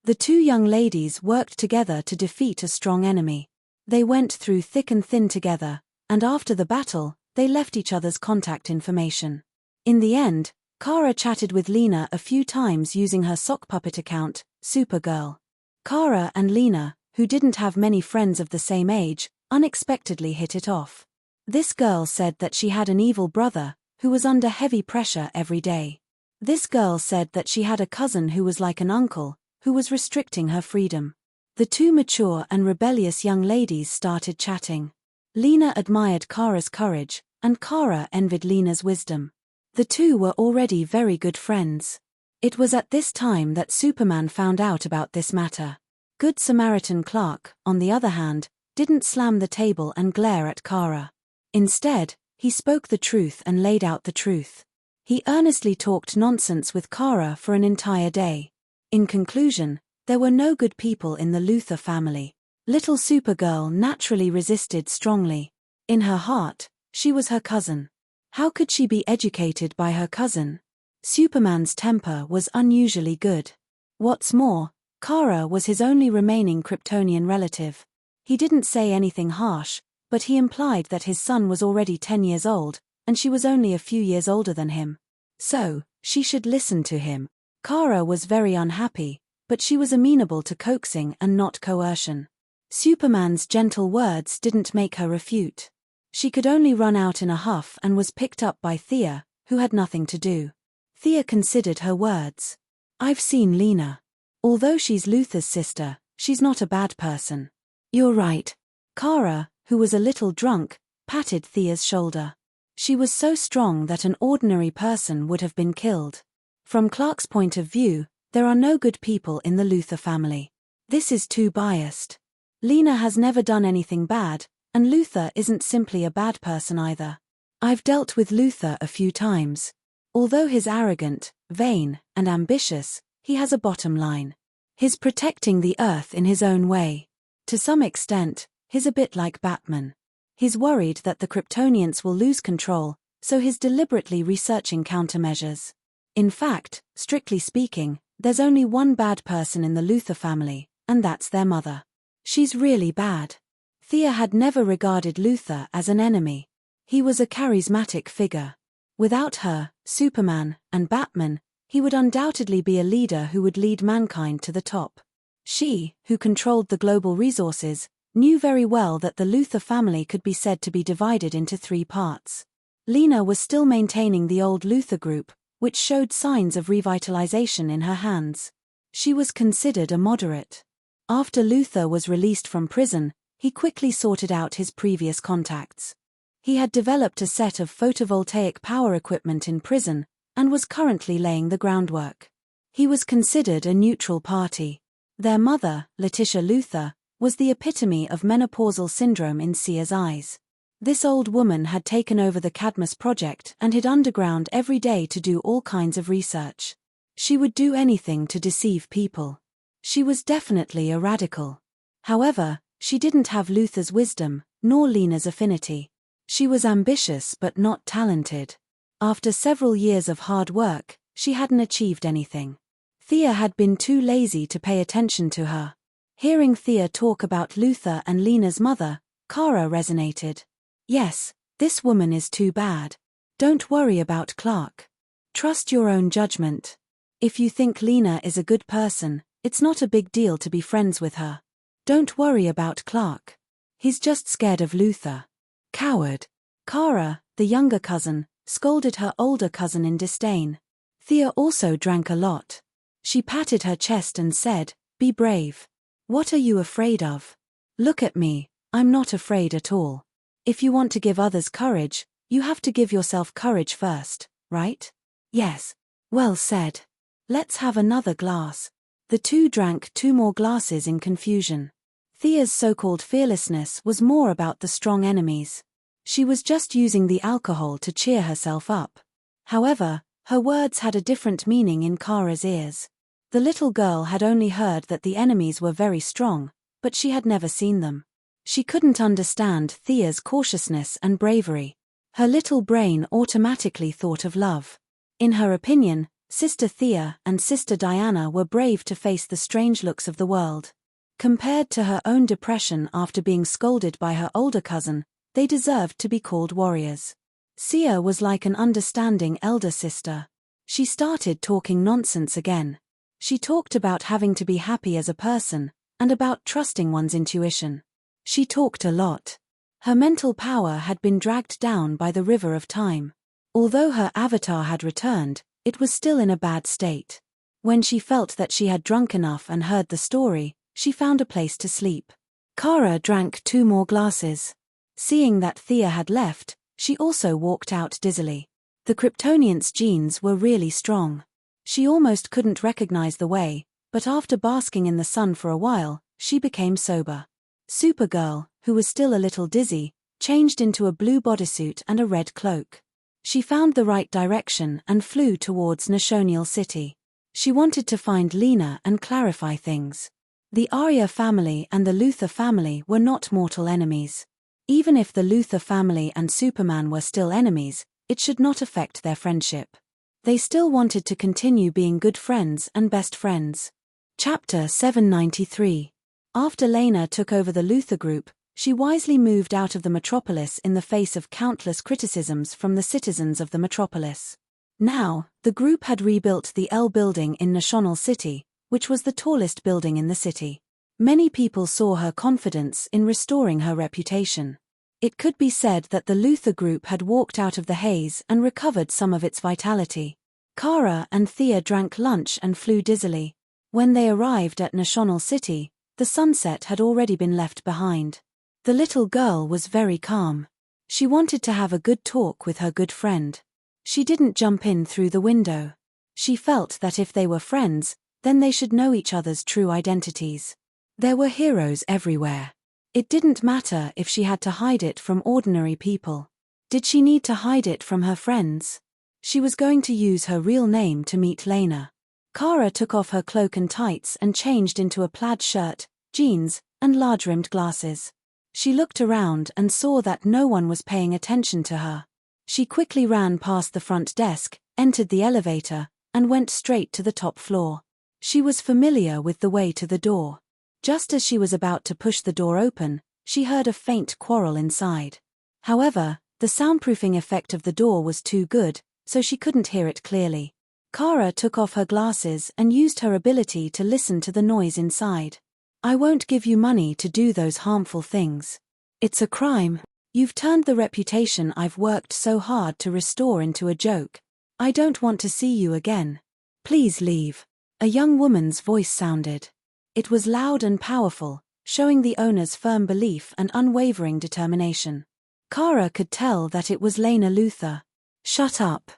The two young ladies worked together to defeat a strong enemy. They went through thick and thin together, and after the battle, they left each other's contact information. In the end, Kara chatted with Lena a few times using her sock puppet account, Supergirl. Kara and Lena, who didn't have many friends of the same age, unexpectedly hit it off. This girl said that she had an evil brother, who was under heavy pressure every day. This girl said that she had a cousin who was like an uncle, who was restricting her freedom. The two mature and rebellious young ladies started chatting. Lena admired Kara's courage, and Kara envied Lena's wisdom. The two were already very good friends. It was at this time that Superman found out about this matter. Good Samaritan Clark, on the other hand, didn't slam the table and glare at Kara. Instead, he spoke the truth and laid out the truth. He earnestly talked nonsense with Kara for an entire day. In conclusion, there were no good people in the Luthor family. Little Supergirl naturally resisted strongly. In her heart, she was her cousin. How could she be educated by her cousin? Superman's temper was unusually good. What's more, Kara was his only remaining Kryptonian relative. He didn't say anything harsh, but he implied that his son was already 10 years old, and she was only a few years older than him. So, she should listen to him. Kara was very unhappy, but she was amenable to coaxing and not coercion. Superman's gentle words didn't make her refute. She could only run out in a huff and was picked up by Thea, who had nothing to do. Thea considered her words. I've seen Lena. Although she's Luther's sister, she's not a bad person. You're right. Kara, who was a little drunk, patted Thea's shoulder. She was so strong that an ordinary person would have been killed. From Clark's point of view, there are no good people in the Luthor family. This is too biased. Lena has never done anything bad, and Luthor isn't simply a bad person either. I've dealt with Luthor a few times. Although he's arrogant, vain, and ambitious, he has a bottom line. He's protecting the Earth in his own way. To some extent, he's a bit like Batman. He's worried that the Kryptonians will lose control, so he's deliberately researching countermeasures. In fact, strictly speaking, there's only one bad person in the Luthor family, and that's their mother. She's really bad. Thea had never regarded Luthor as an enemy. He was a charismatic figure. Without her, Superman, and Batman, he would undoubtedly be a leader who would lead mankind to the top. She, who controlled the global resources, knew very well that the Luthor family could be said to be divided into 3 parts. Lena was still maintaining the old Luthor group, which showed signs of revitalization in her hands. She was considered a moderate. After Luthor was released from prison, he quickly sorted out his previous contacts. He had developed a set of photovoltaic power equipment in prison, and was currently laying the groundwork. He was considered a neutral party. Their mother, Letitia Luthor, was the epitome of menopausal syndrome in Sia's eyes. This old woman had taken over the Cadmus project and hid underground every day to do all kinds of research. She would do anything to deceive people. She was definitely a radical. However, she didn't have Luthor's wisdom, nor Lena's affinity. She was ambitious but not talented. After several years of hard work, she hadn't achieved anything. Thea had been too lazy to pay attention to her. Hearing Thea talk about Luthor and Lena's mother, Kara resonated. Yes, this woman is too bad. Don't worry about Clark. Trust your own judgment. If you think Lena is a good person, it's not a big deal to be friends with her. Don't worry about Clark. He's just scared of Luthor. Coward. Kara, the younger cousin, scolded her older cousin in disdain. Thea also drank a lot. She patted her chest and said, "Be brave. What are you afraid of? Look at me, I'm not afraid at all. If you want to give others courage, you have to give yourself courage first, right?" "Yes. Well said. Let's have another glass." The two drank 2 more glasses in confusion. Thea's so-called fearlessness was more about the strong enemies. She was just using the alcohol to cheer herself up. However, her words had a different meaning in Kara's ears. The little girl had only heard that the enemies were very strong, but she had never seen them. She couldn't understand Thea's cautiousness and bravery. Her little brain automatically thought of love. In her opinion, Sister Thea and Sister Diana were brave to face the strange looks of the world. Compared to her own depression after being scolded by her older cousin, they deserved to be called warriors. Sia was like an understanding elder sister. She started talking nonsense again. She talked about having to be happy as a person, and about trusting one's intuition. She talked a lot. Her mental power had been dragged down by the river of time. Although her avatar had returned, it was still in a bad state. When she felt that she had drunk enough and heard the story, she found a place to sleep. Kara drank 2 more glasses. Seeing that Thea had left, she also walked out dizzily. The Kryptonians' genes were really strong. She almost couldn't recognize the way, but after basking in the sun for a while, she became sober. Supergirl, who was still a little dizzy, changed into a blue bodysuit and a red cloak. She found the right direction and flew towards Nashonial City. She wanted to find Lena and clarify things. The Arya family and the Luthor family were not mortal enemies. Even if the Luthor family and Superman were still enemies, it should not affect their friendship. They still wanted to continue being good friends and best friends. Chapter 793. After Lena took over the Luthor group, she wisely moved out of the Metropolis in the face of countless criticisms from the citizens of the Metropolis. Now, the group had rebuilt the L building in National City, which was the tallest building in the city. Many people saw her confidence in restoring her reputation. It could be said that the Luthor group had walked out of the haze and recovered some of its vitality. Kara and Thea drank lunch and flew dizzily. When they arrived at National City, the sunset had already been left behind. The little girl was very calm. She wanted to have a good talk with her good friend. She didn't jump in through the window. She felt that if they were friends, then they should know each other's true identities. There were heroes everywhere. It didn't matter if she had to hide it from ordinary people. Did she need to hide it from her friends? She was going to use her real name to meet Lena. Kara took off her cloak and tights and changed into a plaid shirt, jeans, and large-rimmed glasses. She looked around and saw that no one was paying attention to her. She quickly ran past the front desk, entered the elevator, and went straight to the top floor. She was familiar with the way to the door. Just as she was about to push the door open, she heard a faint quarrel inside. However, the soundproofing effect of the door was too good, so she couldn't hear it clearly. Kara took off her glasses and used her ability to listen to the noise inside. "I won't give you money to do those harmful things. It's a crime. You've turned the reputation I've worked so hard to restore into a joke. I don't want to see you again. Please leave." A young woman's voice sounded. It was loud and powerful, showing the owner's firm belief and unwavering determination. Kara could tell that it was Lena Luthor. "Shut up.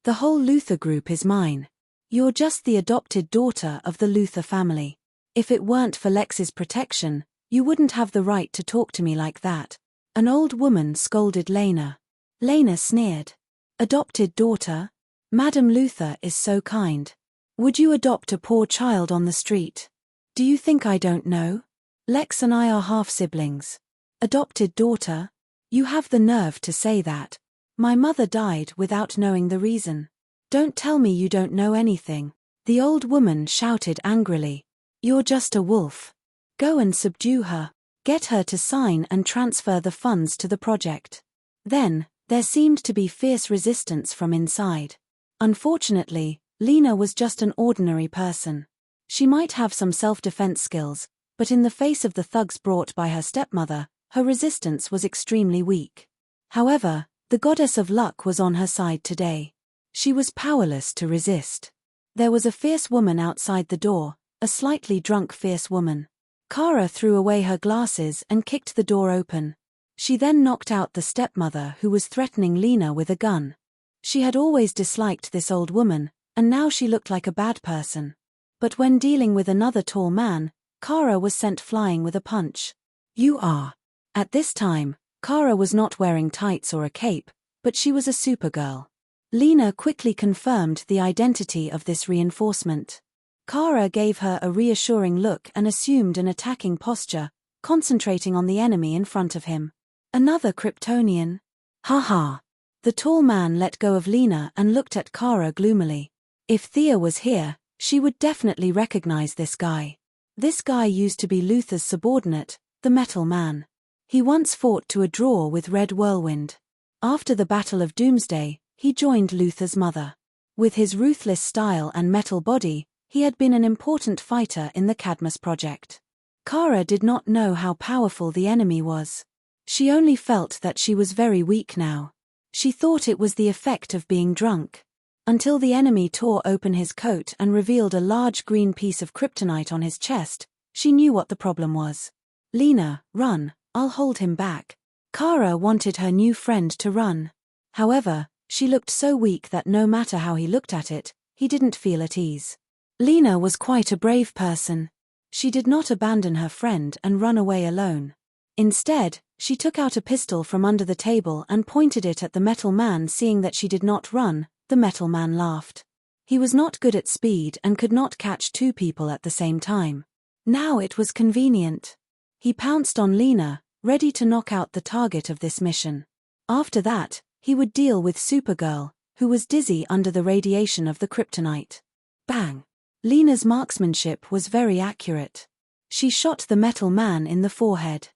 The whole Luthor group is mine. You're just the adopted daughter of the Luthor family. If it weren't for Lex's protection, you wouldn't have the right to talk to me like that." An old woman scolded Lena. Lena sneered. "Adopted daughter? Madam Luthor is so kind. Would you adopt a poor child on the street? Do you think I don't know? Lex and I are half-siblings. Adopted daughter? You have the nerve to say that. My mother died without knowing the reason. Don't tell me you don't know anything." The old woman shouted angrily. "You're just a wolf. Go and subdue her. Get her to sign and transfer the funds to the project." Then, there seemed to be fierce resistance from inside. Unfortunately, Lena was just an ordinary person. She might have some self-defense skills, but in the face of the thugs brought by her stepmother, her resistance was extremely weak. However, the goddess of luck was on her side today. She was powerless to resist. There was a fierce woman outside the door, a slightly drunk fierce woman. Kara threw away her glasses and kicked the door open. She then knocked out the stepmother who was threatening Lena with a gun. She had always disliked this old woman, and now she looked like a bad person. But when dealing with another tall man, Kara was sent flying with a punch. "You are." At this time, Kara was not wearing tights or a cape, but she was a supergirl. Lena quickly confirmed the identity of this reinforcement. Kara gave her a reassuring look and assumed an attacking posture, concentrating on the enemy in front of him. "Another Kryptonian? Ha." The tall man let go of Lena and looked at Kara gloomily. If Thea was here, she would definitely recognize this guy. This guy used to be Luthor's subordinate, the Metal Man. He once fought to a draw with Red Whirlwind. After the Battle of Doomsday, he joined Luthor's mother. With his ruthless style and metal body, he had been an important fighter in the Cadmus project. Kara did not know how powerful the enemy was. She only felt that she was very weak now. She thought it was the effect of being drunk. Until the enemy tore open his coat and revealed a large green piece of kryptonite on his chest, she knew what the problem was. "Lena, run, I'll hold him back." Kara wanted her new friend to run. However, she looked so weak that no matter how he looked at it, he didn't feel at ease. Lena was quite a brave person. She did not abandon her friend and run away alone. Instead, she took out a pistol from under the table and pointed it at the Metal Man. Seeing that she did not run, the Metal Man laughed. He was not good at speed and could not catch two people at the same time. Now it was convenient. He pounced on Lena, ready to knock out the target of this mission. After that, he would deal with Supergirl, who was dizzy under the radiation of the kryptonite. Bang! Lena's marksmanship was very accurate. She shot the metal man in the forehead.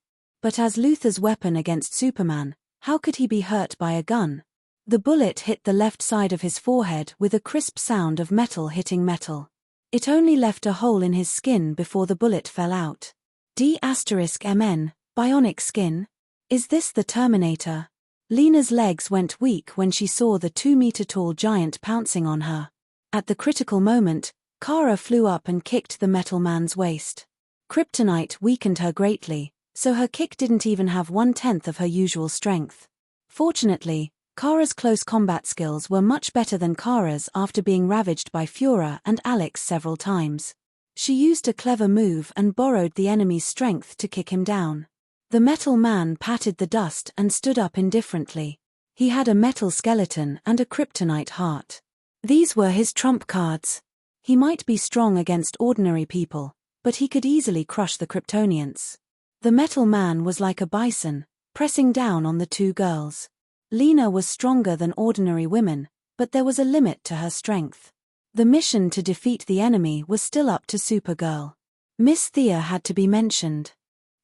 But as Luthor's weapon against Superman, how could he be hurt by a gun? The bullet hit the left side of his forehead with a crisp sound of metal hitting metal. It only left a hole in his skin before the bullet fell out. D*MN, bionic skin? Is this the Terminator? Lena's legs went weak when she saw the 2-meter-tall giant pouncing on her. At the critical moment, Kara flew up and kicked the metal man's waist. Kryptonite weakened her greatly, so her kick didn't even have 1/10 of her usual strength. Fortunately, Kara's close combat skills were much better than Kara's after being ravaged by Fura and Alex several times. She used a clever move and borrowed the enemy's strength to kick him down. The metal man patted the dust and stood up indifferently. He had a metal skeleton and a kryptonite heart. These were his trump cards. He might be strong against ordinary people, but he could easily crush the Kryptonians. The metal man was like a bison, pressing down on the two girls. Lena was stronger than ordinary women, but there was a limit to her strength. The mission to defeat the enemy was still up to Supergirl. Miss Thea had to be mentioned.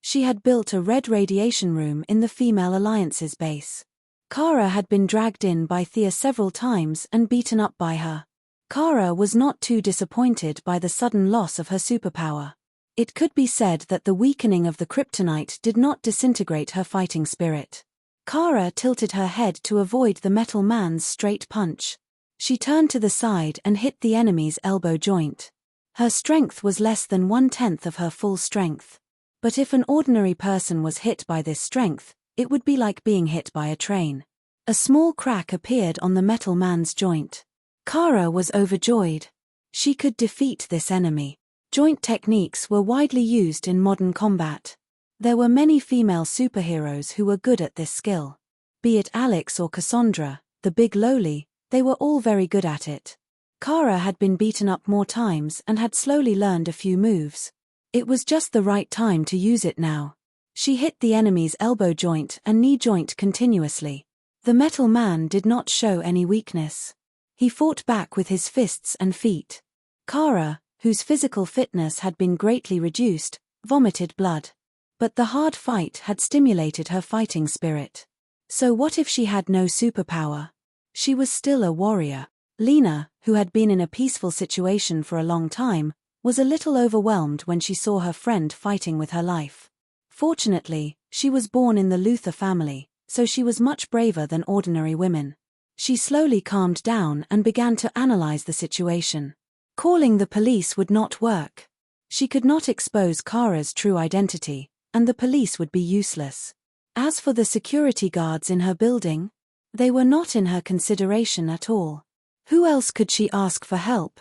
She had built a red radiation room in the Female Alliance's base. Kara had been dragged in by Thea several times and beaten up by her. Kara was not too disappointed by the sudden loss of her superpower. It could be said that the weakening of the kryptonite did not disintegrate her fighting spirit. Kara tilted her head to avoid the metal man's straight punch. She turned to the side and hit the enemy's elbow joint. Her strength was less than 1/10 of her full strength. But if an ordinary person was hit by this strength, it would be like being hit by a train. A small crack appeared on the metal man's joint. Kara was overjoyed. She could defeat this enemy. Joint techniques were widely used in modern combat. There were many female superheroes who were good at this skill. Be it Alex or Cassandra, the big lowly, they were all very good at it. Kara had been beaten up more times and had slowly learned a few moves. It was just the right time to use it now. She hit the enemy's elbow joint and knee joint continuously. The metal man did not show any weakness. He fought back with his fists and feet. Kara, whose physical fitness had been greatly reduced, vomited blood. But the hard fight had stimulated her fighting spirit. So what if she had no superpower? She was still a warrior. Lena, who had been in a peaceful situation for a long time, was a little overwhelmed when she saw her friend fighting with her life. Fortunately, she was born in the Luthor family, so she was much braver than ordinary women. She slowly calmed down and began to analyze the situation. Calling the police would not work. She could not expose Kara's true identity, and the police would be useless. As for the security guards in her building, they were not in her consideration at all. Who else could she ask for help?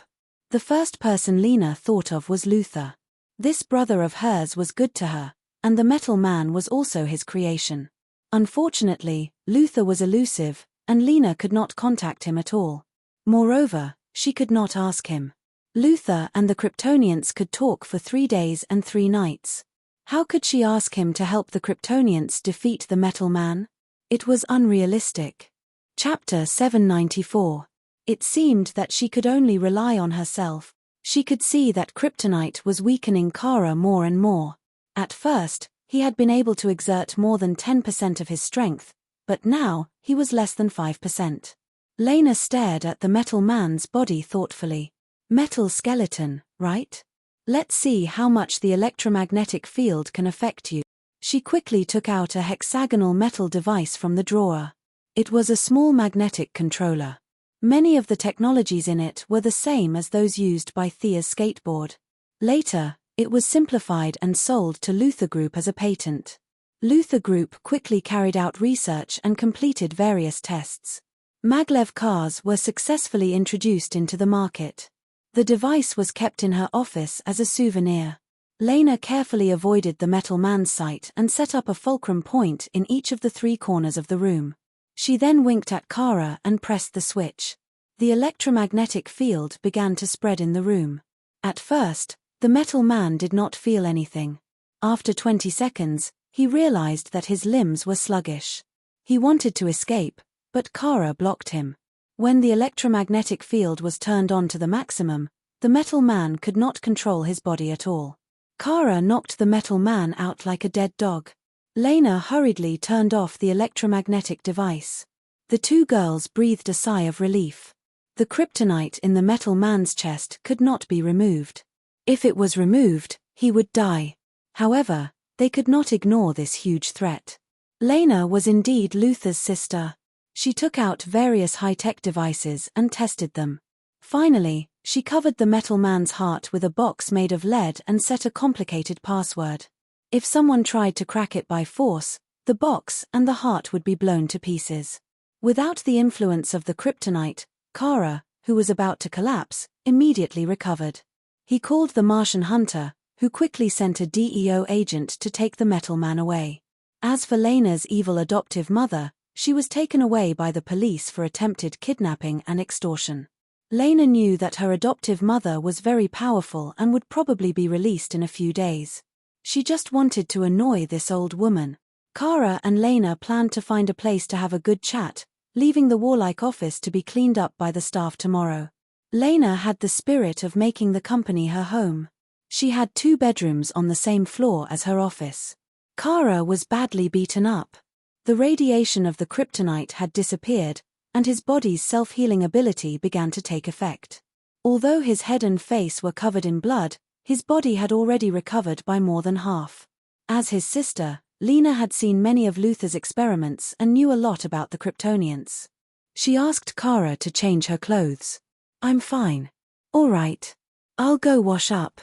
The first person Lena thought of was Luthor. This brother of hers was good to her, and the metal man was also his creation. Unfortunately, Luthor was elusive, and Lena could not contact him at all. Moreover, she could not ask him. Luthor and the Kryptonians could talk for 3 days and 3 nights. How could she ask him to help the Kryptonians defeat the metal man? It was unrealistic. Chapter 794. It seemed that she could only rely on herself. She could see that kryptonite was weakening Kara more and more. At first, he had been able to exert more than 10% of his strength, but now, he was less than 5%. Lena stared at the metal man's body thoughtfully. Metal skeleton, right? Let's see how much the electromagnetic field can affect you. She quickly took out a hexagonal metal device from the drawer. It was a small magnetic controller. Many of the technologies in it were the same as those used by Thea's skateboard. Later, it was simplified and sold to Luthor Group as a patent. Luthor Group quickly carried out research and completed various tests. Maglev cars were successfully introduced into the market. The device was kept in her office as a souvenir. Lena carefully avoided the metal man's sight and set up a fulcrum point in each of the 3 corners of the room. She then winked at Kara and pressed the switch. The electromagnetic field began to spread in the room. At first, The metal man did not feel anything. After 20 seconds, he realized that his limbs were sluggish. He wanted to escape, but Kara blocked him. When the electromagnetic field was turned on to the maximum, the metal man could not control his body at all. Kara knocked the metal man out like a dead dog. Lena hurriedly turned off the electromagnetic device. The two girls breathed a sigh of relief. The kryptonite in the metal man's chest could not be removed. If it was removed, he would die. However, they could not ignore this huge threat. Lena was indeed Luther's sister. She took out various high-tech devices and tested them. Finally, she covered the metal man's heart with a box made of lead and set a complicated password. If someone tried to crack it by force, the box and the heart would be blown to pieces. Without the influence of the kryptonite, Kara, who was about to collapse, immediately recovered. He called the Martian hunter, who quickly sent a DEO agent to take the metal man away. As for Lena's evil adoptive mother, she was taken away by the police for attempted kidnapping and extortion. Lena knew that her adoptive mother was very powerful and would probably be released in a few days. She just wanted to annoy this old woman. Kara and Lena planned to find a place to have a good chat, leaving the warlike office to be cleaned up by the staff tomorrow. Lena had the spirit of making the company her home. She had 2 bedrooms on the same floor as her office. Kara was badly beaten up. The radiation of the kryptonite had disappeared, and his body's self-healing ability began to take effect. Although his head and face were covered in blood, his body had already recovered by more than half. As his sister, Lena had seen many of Luther's experiments and knew a lot about the Kryptonians. She asked Kara to change her clothes. "I'm fine." "All right. I'll go wash up."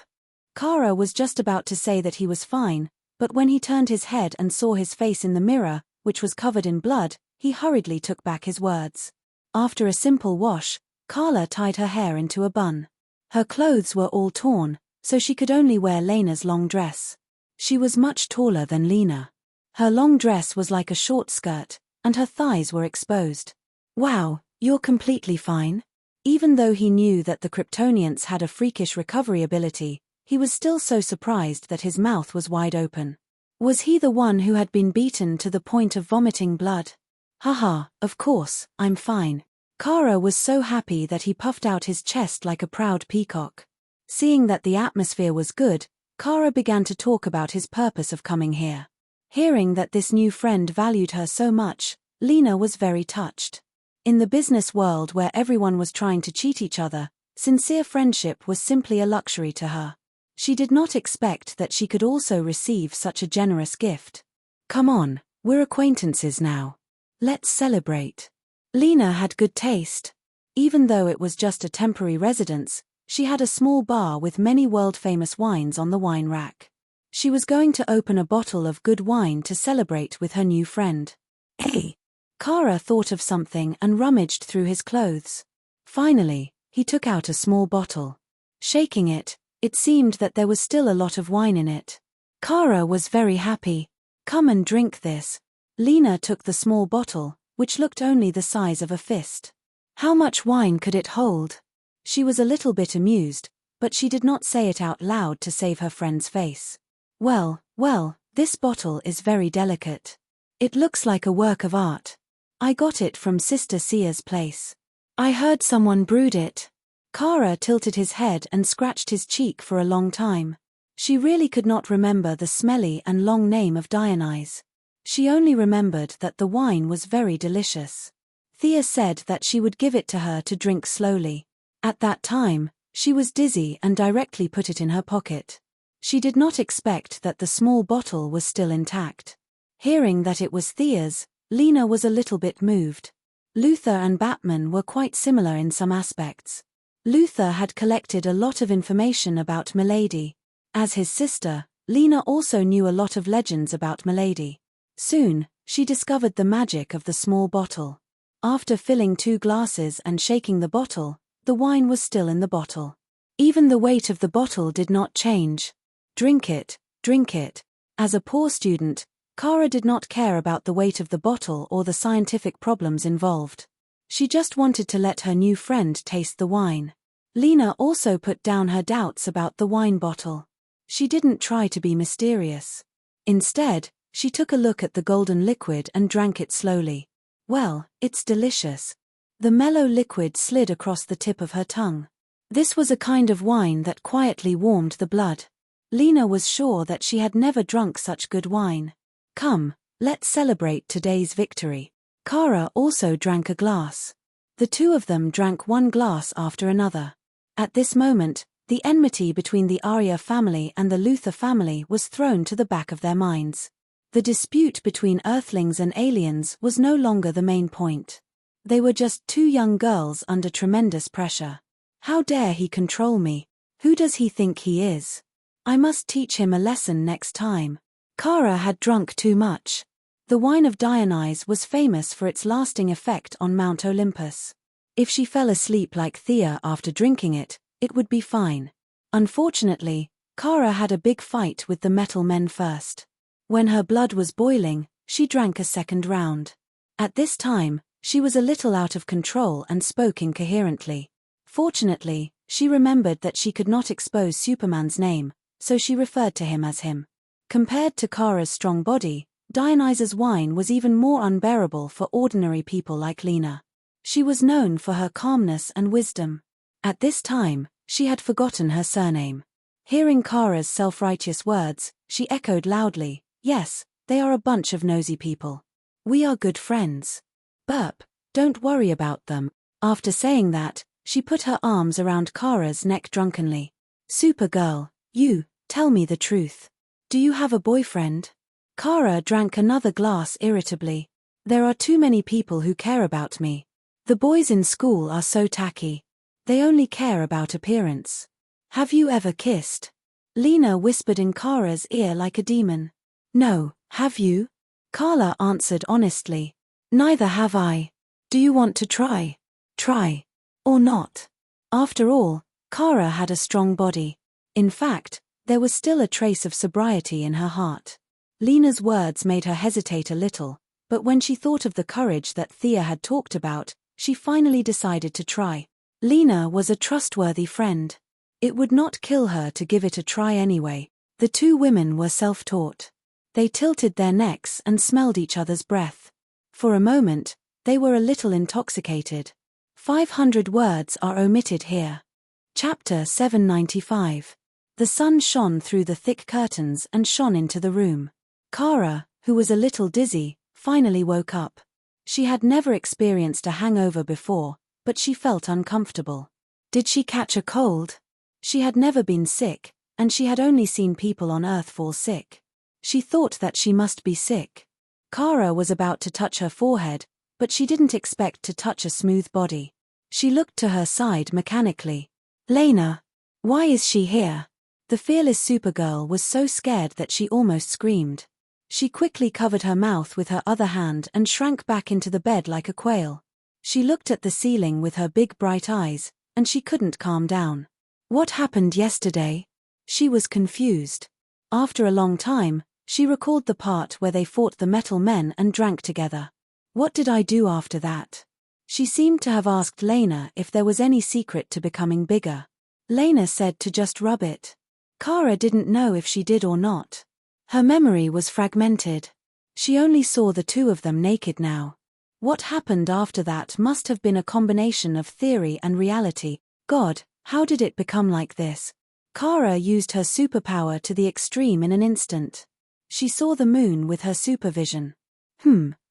Kara was just about to say that he was fine, but when he turned his head and saw his face in the mirror, which was covered in blood, he hurriedly took back his words. After a simple wash, Kara tied her hair into a bun. Her clothes were all torn, so she could only wear Lena's long dress. She was much taller than Lena. Her long dress was like a short skirt, and her thighs were exposed. "Wow, you're completely fine." Even though he knew that the Kryptonians had a freakish recovery ability, he was still so surprised that his mouth was wide open. Was he the one who had been beaten to the point of vomiting blood? "Haha, of course, I'm fine." Kara was so happy that he puffed out his chest like a proud peacock. Seeing that the atmosphere was good, Kara began to talk about his purpose of coming here. Hearing that this new friend valued her so much, Lena was very touched. In the business world where everyone was trying to cheat each other, sincere friendship was simply a luxury to her. She did not expect that she could also receive such a generous gift. "Come on, we're acquaintances now. Let's celebrate." Lena had good taste. Even though it was just a temporary residence, she had a small bar with many world-famous wines on the wine rack. She was going to open a bottle of good wine to celebrate with her new friend. "Hey!" Kara thought of something and rummaged through his clothes. Finally, he took out a small bottle. Shaking it, it seemed that there was still a lot of wine in it. Kara was very happy. "Come and drink this." Lena took the small bottle, which looked only the size of a fist. How much wine could it hold? She was a little bit amused, but she did not say it out loud to save her friend's face. Well, this bottle is very delicate. It looks like a work of art. I got it from Sister Sia's place. I heard someone brewed it." Kara tilted his head and scratched his cheek for a long time. She really could not remember the smelly and long name of Dionyse. She only remembered that the wine was very delicious. Thea said that she would give it to her to drink slowly. At that time, she was dizzy and directly put it in her pocket. She did not expect that the small bottle was still intact. Hearing that it was Thea's, Lena was a little bit moved. Luther and Batman were quite similar in some aspects. Luther had collected a lot of information about Milady. As his sister, Lena also knew a lot of legends about Milady. Soon, she discovered the magic of the small bottle. After filling 2 glasses and shaking the bottle, the wine was still in the bottle. Even the weight of the bottle did not change. Drink it, drink it. As a poor student, Kara did not care about the weight of the bottle or the scientific problems involved. She just wanted to let her new friend taste the wine. Lena also put down her doubts about the wine bottle. She didn't try to be mysterious. Instead, she took a look at the golden liquid and drank it slowly. Well, it's delicious. The mellow liquid slid across the tip of her tongue. This was a kind of wine that quietly warmed the blood. Lena was sure that she had never drunk such good wine. Come, let's celebrate today's victory. Kara also drank a glass. The two of them drank one glass after another. At this moment, the enmity between the Arya family and the Luther family was thrown to the back of their minds. The dispute between Earthlings and aliens was no longer the main point. They were just two young girls under tremendous pressure. How dare he control me? Who does he think he is? I must teach him a lesson next time. Kara had drunk too much. The wine of Dionysus was famous for its lasting effect on Mount Olympus. If she fell asleep like Thea after drinking it, it would be fine. Unfortunately, Kara had a big fight with the metal men first. When her blood was boiling, she drank a second round. At this time, she was a little out of control and spoke incoherently. Fortunately, she remembered that she could not expose Superman's name, so she referred to him as him. Compared to Kara's strong body, Dionysus' wine was even more unbearable for ordinary people like Lena. She was known for her calmness and wisdom. At this time, she had forgotten her surname. Hearing Kara's self-righteous words, she echoed loudly, "Yes, they are a bunch of nosy people. We are good friends. Burp, don't worry about them." After saying that, she put her arms around Kara's neck drunkenly. "Supergirl, you, tell me the truth. Do you have a boyfriend?" Kara drank another glass irritably. "There are too many people who care about me. The boys in school are so tacky. They only care about appearance. Have you ever kissed?" Lena whispered in Kara's ear like a demon. "No, have you?" Kara answered honestly. "Neither have I. Do you want to try? Try. Or not?" After all, Kara had a strong body. In fact, there was still a trace of sobriety in her heart. Lena's words made her hesitate a little, but when she thought of the courage that Thea had talked about, she finally decided to try. Lena was a trustworthy friend. It would not kill her to give it a try anyway. The two women were self-taught. They tilted their necks and smelled each other's breath. For a moment, they were a little intoxicated. 500 words are omitted here. Chapter 795. The sun shone through the thick curtains and shone into the room. Kara, who was a little dizzy, finally woke up. She had never experienced a hangover before, but she felt uncomfortable. Did she catch a cold? She had never been sick, and she had only seen people on Earth fall sick. She thought that she must be sick. Kara was about to touch her forehead, but she didn't expect to touch a smooth body. She looked to her side mechanically. Lena! Why is she here? The fearless Supergirl was so scared that she almost screamed. She quickly covered her mouth with her other hand and shrank back into the bed like a quail. She looked at the ceiling with her big bright eyes, and she couldn't calm down. What happened yesterday? She was confused. After a long time, she recalled the part where they fought the metal men and drank together. What did I do after that? She seemed to have asked Lena if there was any secret to becoming bigger. Lena said to just rub it. Kara didn't know if she did or not. Her memory was fragmented. She only saw the two of them naked now. What happened after that must have been a combination of theory and reality. God, how did it become like this? Kara used her superpower to the extreme in an instant. She saw the moon with her supervision.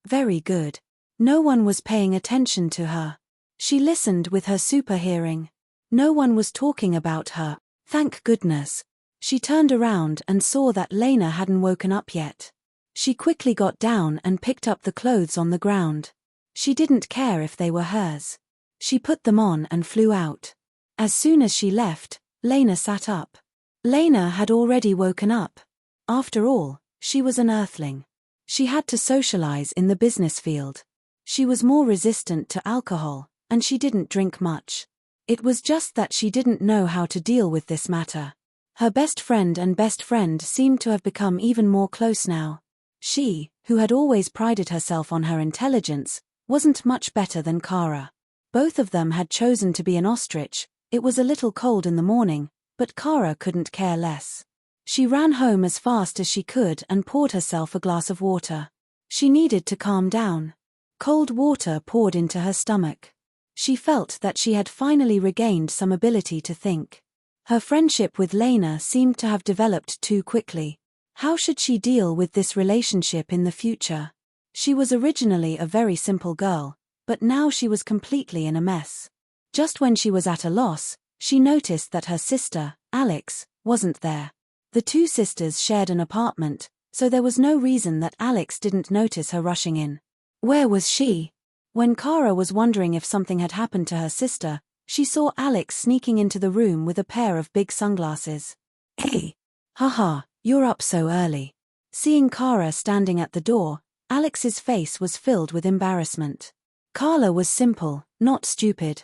Very good. No one was paying attention to her. She listened with her super hearing. No one was talking about her. Thank goodness. She turned around and saw that Lena hadn't woken up yet. She quickly got down and picked up the clothes on the ground. She didn't care if they were hers. She put them on and flew out. As soon as she left, Lena sat up. Lena had already woken up. After all, she was an Earthling. She had to socialize in the business field. She was more resistant to alcohol, and she didn't drink much. It was just that she didn't know how to deal with this matter. Her best friend seemed to have become even more close now. She, who had always prided herself on her intelligence, wasn't much better than Kara. Both of them had chosen to be an ostrich, It was a little cold in the morning, but Kara couldn't care less. She ran home as fast as she could and poured herself a glass of water. She needed to calm down. Cold water poured into her stomach. She felt that she had finally regained some ability to think. Her friendship with Lena seemed to have developed too quickly. How should she deal with this relationship in the future? She was originally a very simple girl, but now she was completely in a mess. Just when she was at a loss, she noticed that her sister, Alex, wasn't there. The two sisters shared an apartment, so there was no reason that Alex didn't notice her rushing in. Where was she? When Kara was wondering if something had happened to her sister, she saw Alex sneaking into the room with a pair of big sunglasses. Hey! Haha, you're up so early. Seeing Kara standing at the door, Alex's face was filled with embarrassment. Kara was simple, not stupid.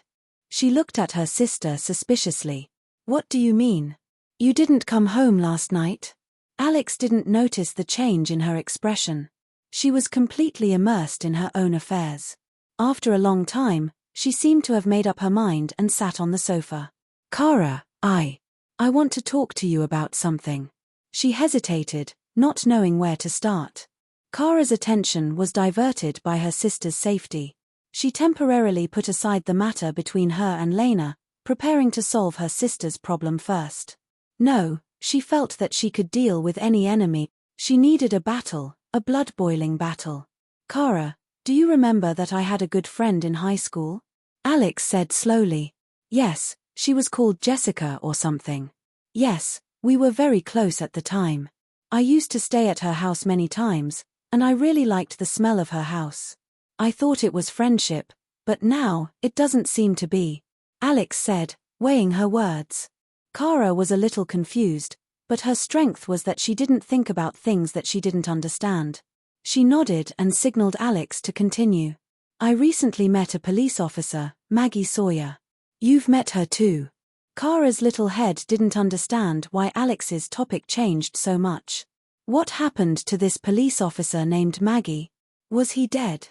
She looked at her sister suspiciously. What do you mean? You didn't come home last night? Alex didn't notice the change in her expression. She was completely immersed in her own affairs. After a long time, she seemed to have made up her mind and sat on the sofa. Kara, I want to talk to you about something. She hesitated, not knowing where to start. Kara's attention was diverted by her sister's safety. She temporarily put aside the matter between her and Lena, preparing to solve her sister's problem first. No, she felt that she could deal with any enemy. She needed a battle, a blood-boiling battle. Kara, do you remember that I had a good friend in high school? Alex said slowly. Yes, she was called Jessica or something. Yes, we were very close at the time. I used to stay at her house many times, and I really liked the smell of her house. I thought it was friendship, but now, it doesn't seem to be. Alex said, weighing her words. Kara was a little confused, but her strength was that she didn't think about things that she didn't understand. She nodded and signaled Alex to continue. I recently met a police officer, Maggie Sawyer. You've met her too. Kara's little head didn't understand why Alex's topic changed so much. What happened to this police officer named Maggie? Was he dead?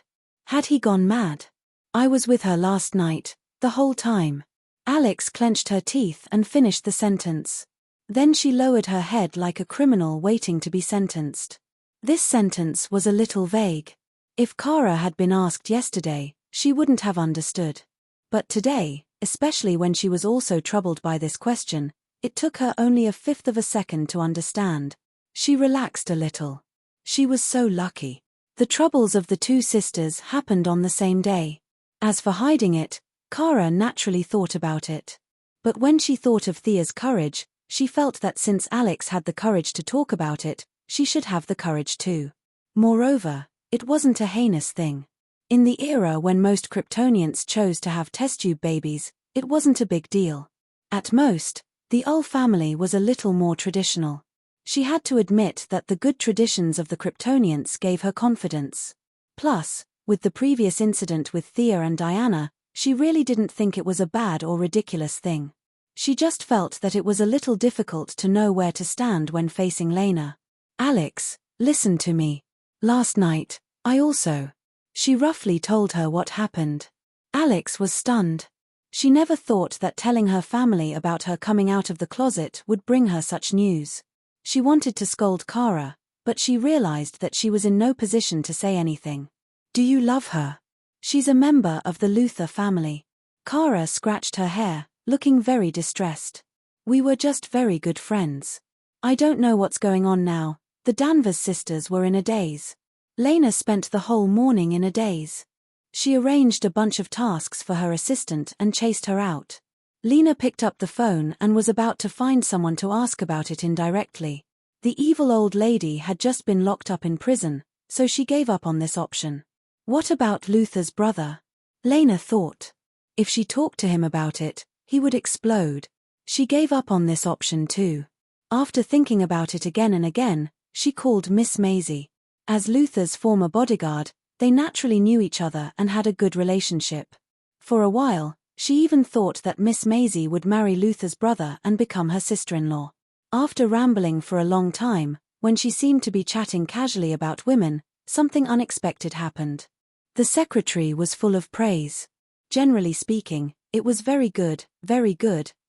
Had he gone mad? I was with her last night, the whole time. Alex clenched her teeth and finished the sentence. Then she lowered her head like a criminal waiting to be sentenced. This sentence was a little vague. If Kara had been asked yesterday, she wouldn't have understood. But today, especially when she was also troubled by this question, it took her only a fifth of a second to understand. She relaxed a little. She was so lucky. The troubles of the two sisters happened on the same day. As for hiding it, Kara naturally thought about it. But when she thought of Thea's courage, she felt that since Alex had the courage to talk about it, she should have the courage too. Moreover, it wasn't a heinous thing. In the era when most Kryptonians chose to have test tube babies, it wasn't a big deal. At most, the Ull family was a little more traditional. She had to admit that the good traditions of the Kryptonians gave her confidence. Plus, with the previous incident with Thea and Diana, she really didn't think it was a bad or ridiculous thing. She just felt that it was a little difficult to know where to stand when facing Lena. Alex, listen to me. Last night, I also. She roughly told her what happened. Alex was stunned. She never thought that telling her family about her coming out of the closet would bring her such news. She wanted to scold Kara, but she realized that she was in no position to say anything. Do you love her? She's a member of the Luther family. Kara scratched her hair, looking very distressed. We were just very good friends. I don't know what's going on now. The Danvers sisters were in a daze. Lena spent the whole morning in a daze. She arranged a bunch of tasks for her assistant and chased her out. Lena picked up the phone and was about to find someone to ask about it indirectly. The evil old lady had just been locked up in prison, so she gave up on this option. What about Luther's brother? Lena thought. If she talked to him about it, he would explode. She gave up on this option too. After thinking about it again and again, she called Miss Maisie. As Luther's former bodyguard, they naturally knew each other and had a good relationship. For a while, she even thought that Miss Maisie would marry Luther's brother and become her sister-in-law. After rambling for a long time, when she seemed to be chatting casually about women, something unexpected happened. The secretary was full of praise. Generally speaking, It was very good,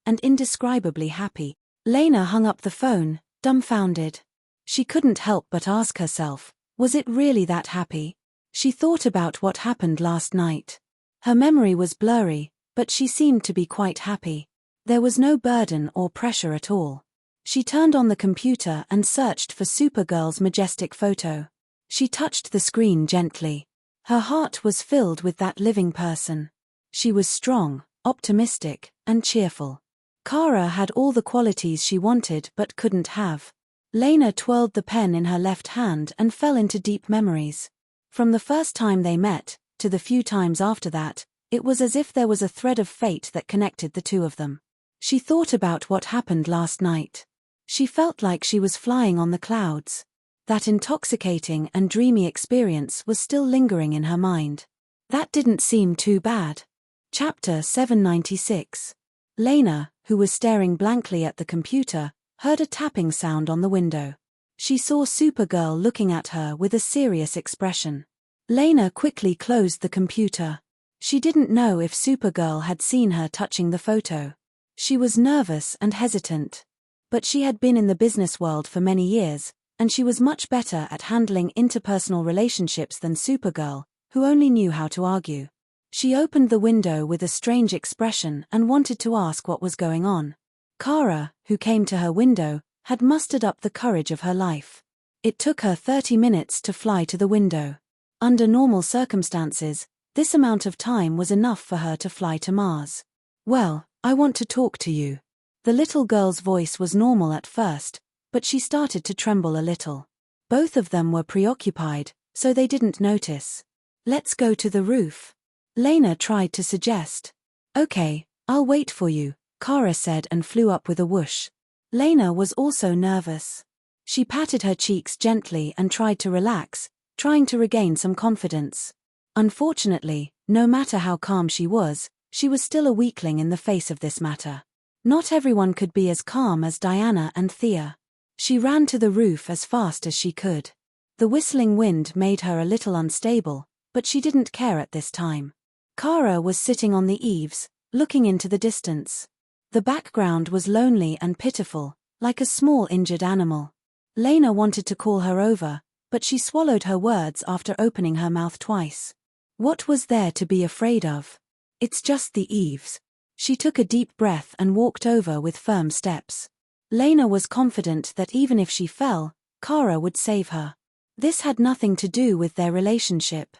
and indescribably happy. Lena hung up the phone, dumbfounded. She couldn't help but ask herself, was it really that happy? She thought about what happened last night. Her memory was blurry, but she seemed to be quite happy. There was no burden or pressure at all. She turned on the computer and searched for Supergirl's majestic photo. She touched the screen gently. Her heart was filled with that living person. She was strong, optimistic, and cheerful. Kara had all the qualities she wanted but couldn't have. Lena twirled the pen in her left hand and fell into deep memories. From the first time they met, to the few times after that, it was as if there was a thread of fate that connected the two of them. She thought about what happened last night. She felt like she was flying on the clouds. That intoxicating and dreamy experience was still lingering in her mind. That didn't seem too bad. Chapter 796. Lena, who was staring blankly at the computer, heard a tapping sound on the window. She saw Supergirl looking at her with a serious expression. Lena quickly closed the computer. She didn't know if Supergirl had seen her touching the photo. She was nervous and hesitant. But she had been in the business world for many years, and she was much better at handling interpersonal relationships than Supergirl, who only knew how to argue. She opened the window with a strange expression and wanted to ask what was going on. Kara, who came to her window, had mustered up the courage of her life. It took her 30 minutes to fly to the window. Under normal circumstances, this amount of time was enough for her to fly to Mars. Well, I want to talk to you. The little girl's voice was normal at first, but she started to tremble a little. Both of them were preoccupied, so they didn't notice. Let's go to the roof. Lena tried to suggest. Okay, I'll wait for you, Kara said and flew up with a whoosh. Lena was also nervous. She patted her cheeks gently and tried to relax, trying to regain some confidence. Unfortunately, no matter how calm she was still a weakling in the face of this matter. Not everyone could be as calm as Diana and Thea. She ran to the roof as fast as she could. The whistling wind made her a little unstable, but she didn't care at this time. Kara was sitting on the eaves, looking into the distance. The background was lonely and pitiful, like a small injured animal. Lena wanted to call her over, but she swallowed her words after opening her mouth twice. What was there to be afraid of? It's just the eaves. She took a deep breath and walked over with firm steps. Lena was confident that even if she fell, Kara would save her. This had nothing to do with their relationship.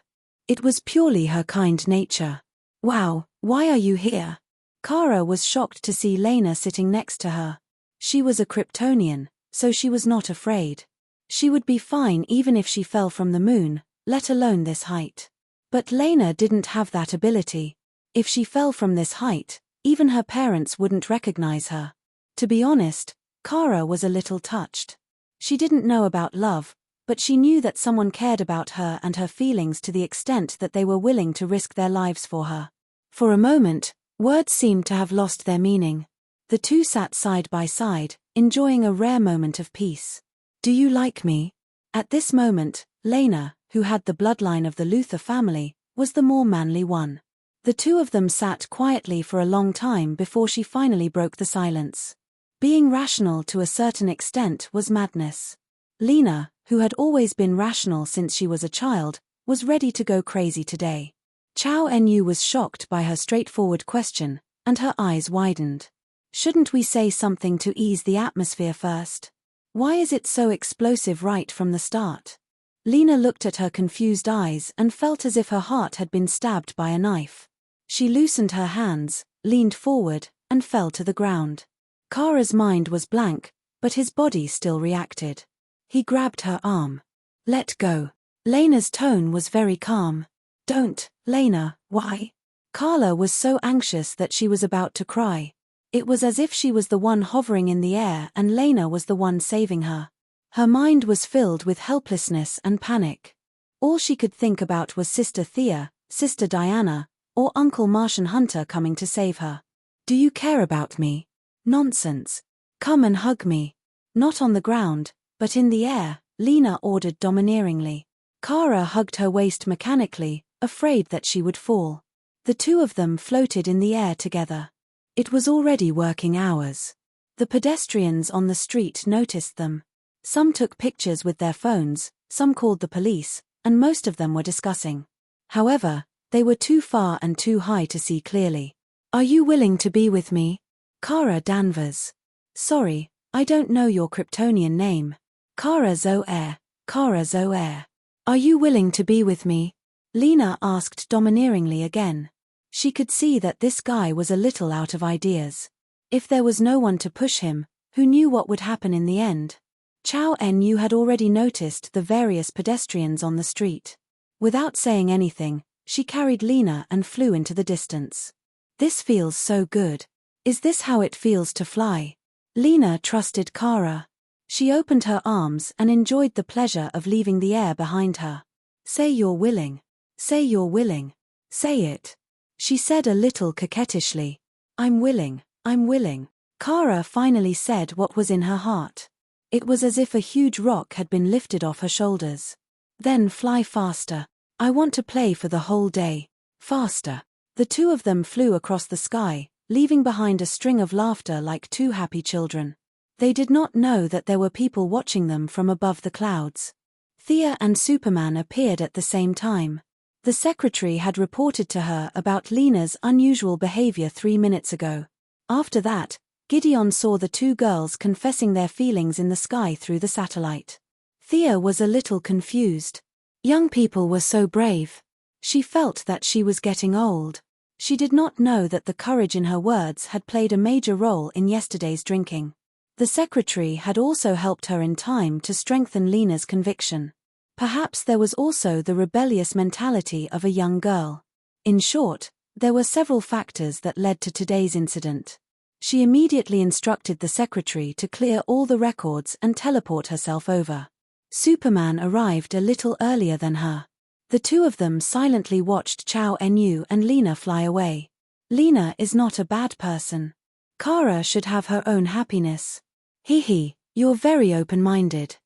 It was purely her kind nature. Wow, why are you here? Kara was shocked to see Lena sitting next to her. She was a Kryptonian, so she was not afraid. She would be fine even if she fell from the moon, let alone this height. But Lena didn't have that ability. If she fell from this height, even her parents wouldn't recognize her. To be honest, Kara was a little touched. She didn't know about love, but she knew that someone cared about her and her feelings to the extent that they were willing to risk their lives for her. For a moment, words seemed to have lost their meaning. The two sat side by side, enjoying a rare moment of peace. Do you like me? At this moment, Lena, who had the bloodline of the Luthor family, was the more manly one. The two of them sat quietly for a long time before she finally broke the silence. Being rational to a certain extent was madness. Lena, who had always been rational since she was a child, was ready to go crazy today. Chao Nu was shocked by her straightforward question, and her eyes widened. Shouldn't we say something to ease the atmosphere first? Why is it so explosive right from the start? Lena looked at her confused eyes and felt as if her heart had been stabbed by a knife. She loosened her hands, leaned forward, and fell to the ground. Kara's mind was blank, but his body still reacted. He grabbed her arm. Let go. Lena's tone was very calm. Don't, Lena, why? Kara was so anxious that she was about to cry. It was as if she was the one hovering in the air and Lena was the one saving her. Her mind was filled with helplessness and panic. All she could think about was Sister Thea, Sister Diana, or Uncle Martian Hunter coming to save her. Do you care about me? Nonsense. Come and hug me. Not on the ground, but in the air, Lena ordered domineeringly. Kara hugged her waist mechanically, afraid that she would fall. The two of them floated in the air together. It was already working hours. The pedestrians on the street noticed them. Some took pictures with their phones, some called the police, and most of them were discussing. However, they were too far and too high to see clearly. Are you willing to be with me? Kara Danvers. Sorry, I don't know your Kryptonian name. Kara Zoair. Kara Zoair. Are you willing to be with me? Lena asked domineeringly again. She could see that this guy was a little out of ideas. If there was no one to push him, who knew what would happen in the end? Chao En-yu had already noticed the various pedestrians on the street. Without saying anything, she carried Lena and flew into the distance. This feels so good. Is this how it feels to fly? Lena trusted Kara. She opened her arms and enjoyed the pleasure of leaving the air behind her. Say you're willing. Say you're willing. Say it. She said a little coquettishly. I'm willing, I'm willing. Kara finally said what was in her heart. It was as if a huge rock had been lifted off her shoulders. Then fly faster. I want to play for the whole day. Faster. The two of them flew across the sky, leaving behind a string of laughter like two happy children. They did not know that there were people watching them from above the clouds. Thea and Superman appeared at the same time. The secretary had reported to her about Lena's unusual behavior 3 minutes ago. After that, Gideon saw the two girls confessing their feelings in the sky through the satellite. Thea was a little confused. Young people were so brave. She felt that she was getting old. She did not know that the courage in her words had played a major role in yesterday's drinking. The secretary had also helped her in time to strengthen Lena's conviction. Perhaps there was also the rebellious mentality of a young girl. In short, there were several factors that led to today's incident. She immediately instructed the secretary to clear all the records and teleport herself over. Superman arrived a little earlier than her. The two of them silently watched Chao En-yu and Lena fly away. Lena is not a bad person. Kara should have her own happiness. Hee, you're very open-minded.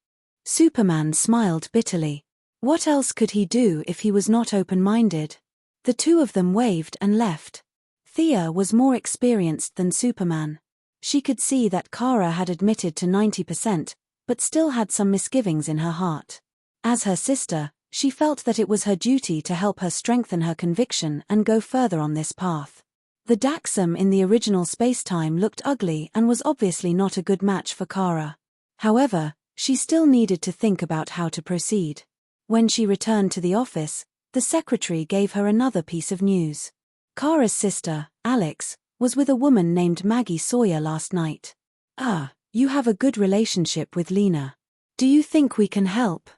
Superman smiled bitterly. What else could he do if he was not open-minded? The two of them waved and left. Thea was more experienced than Superman. She could see that Kara had admitted to 90%, but still had some misgivings in her heart. As her sister, she felt that it was her duty to help her strengthen her conviction and go further on this path. The Daxam in the original spacetime looked ugly and was obviously not a good match for Kara. However, she still needed to think about how to proceed. When she returned to the office, the secretary gave her another piece of news. Kara's sister, Alex, was with a woman named Maggie Sawyer last night. You have a good relationship with Lena. Do you think we can help?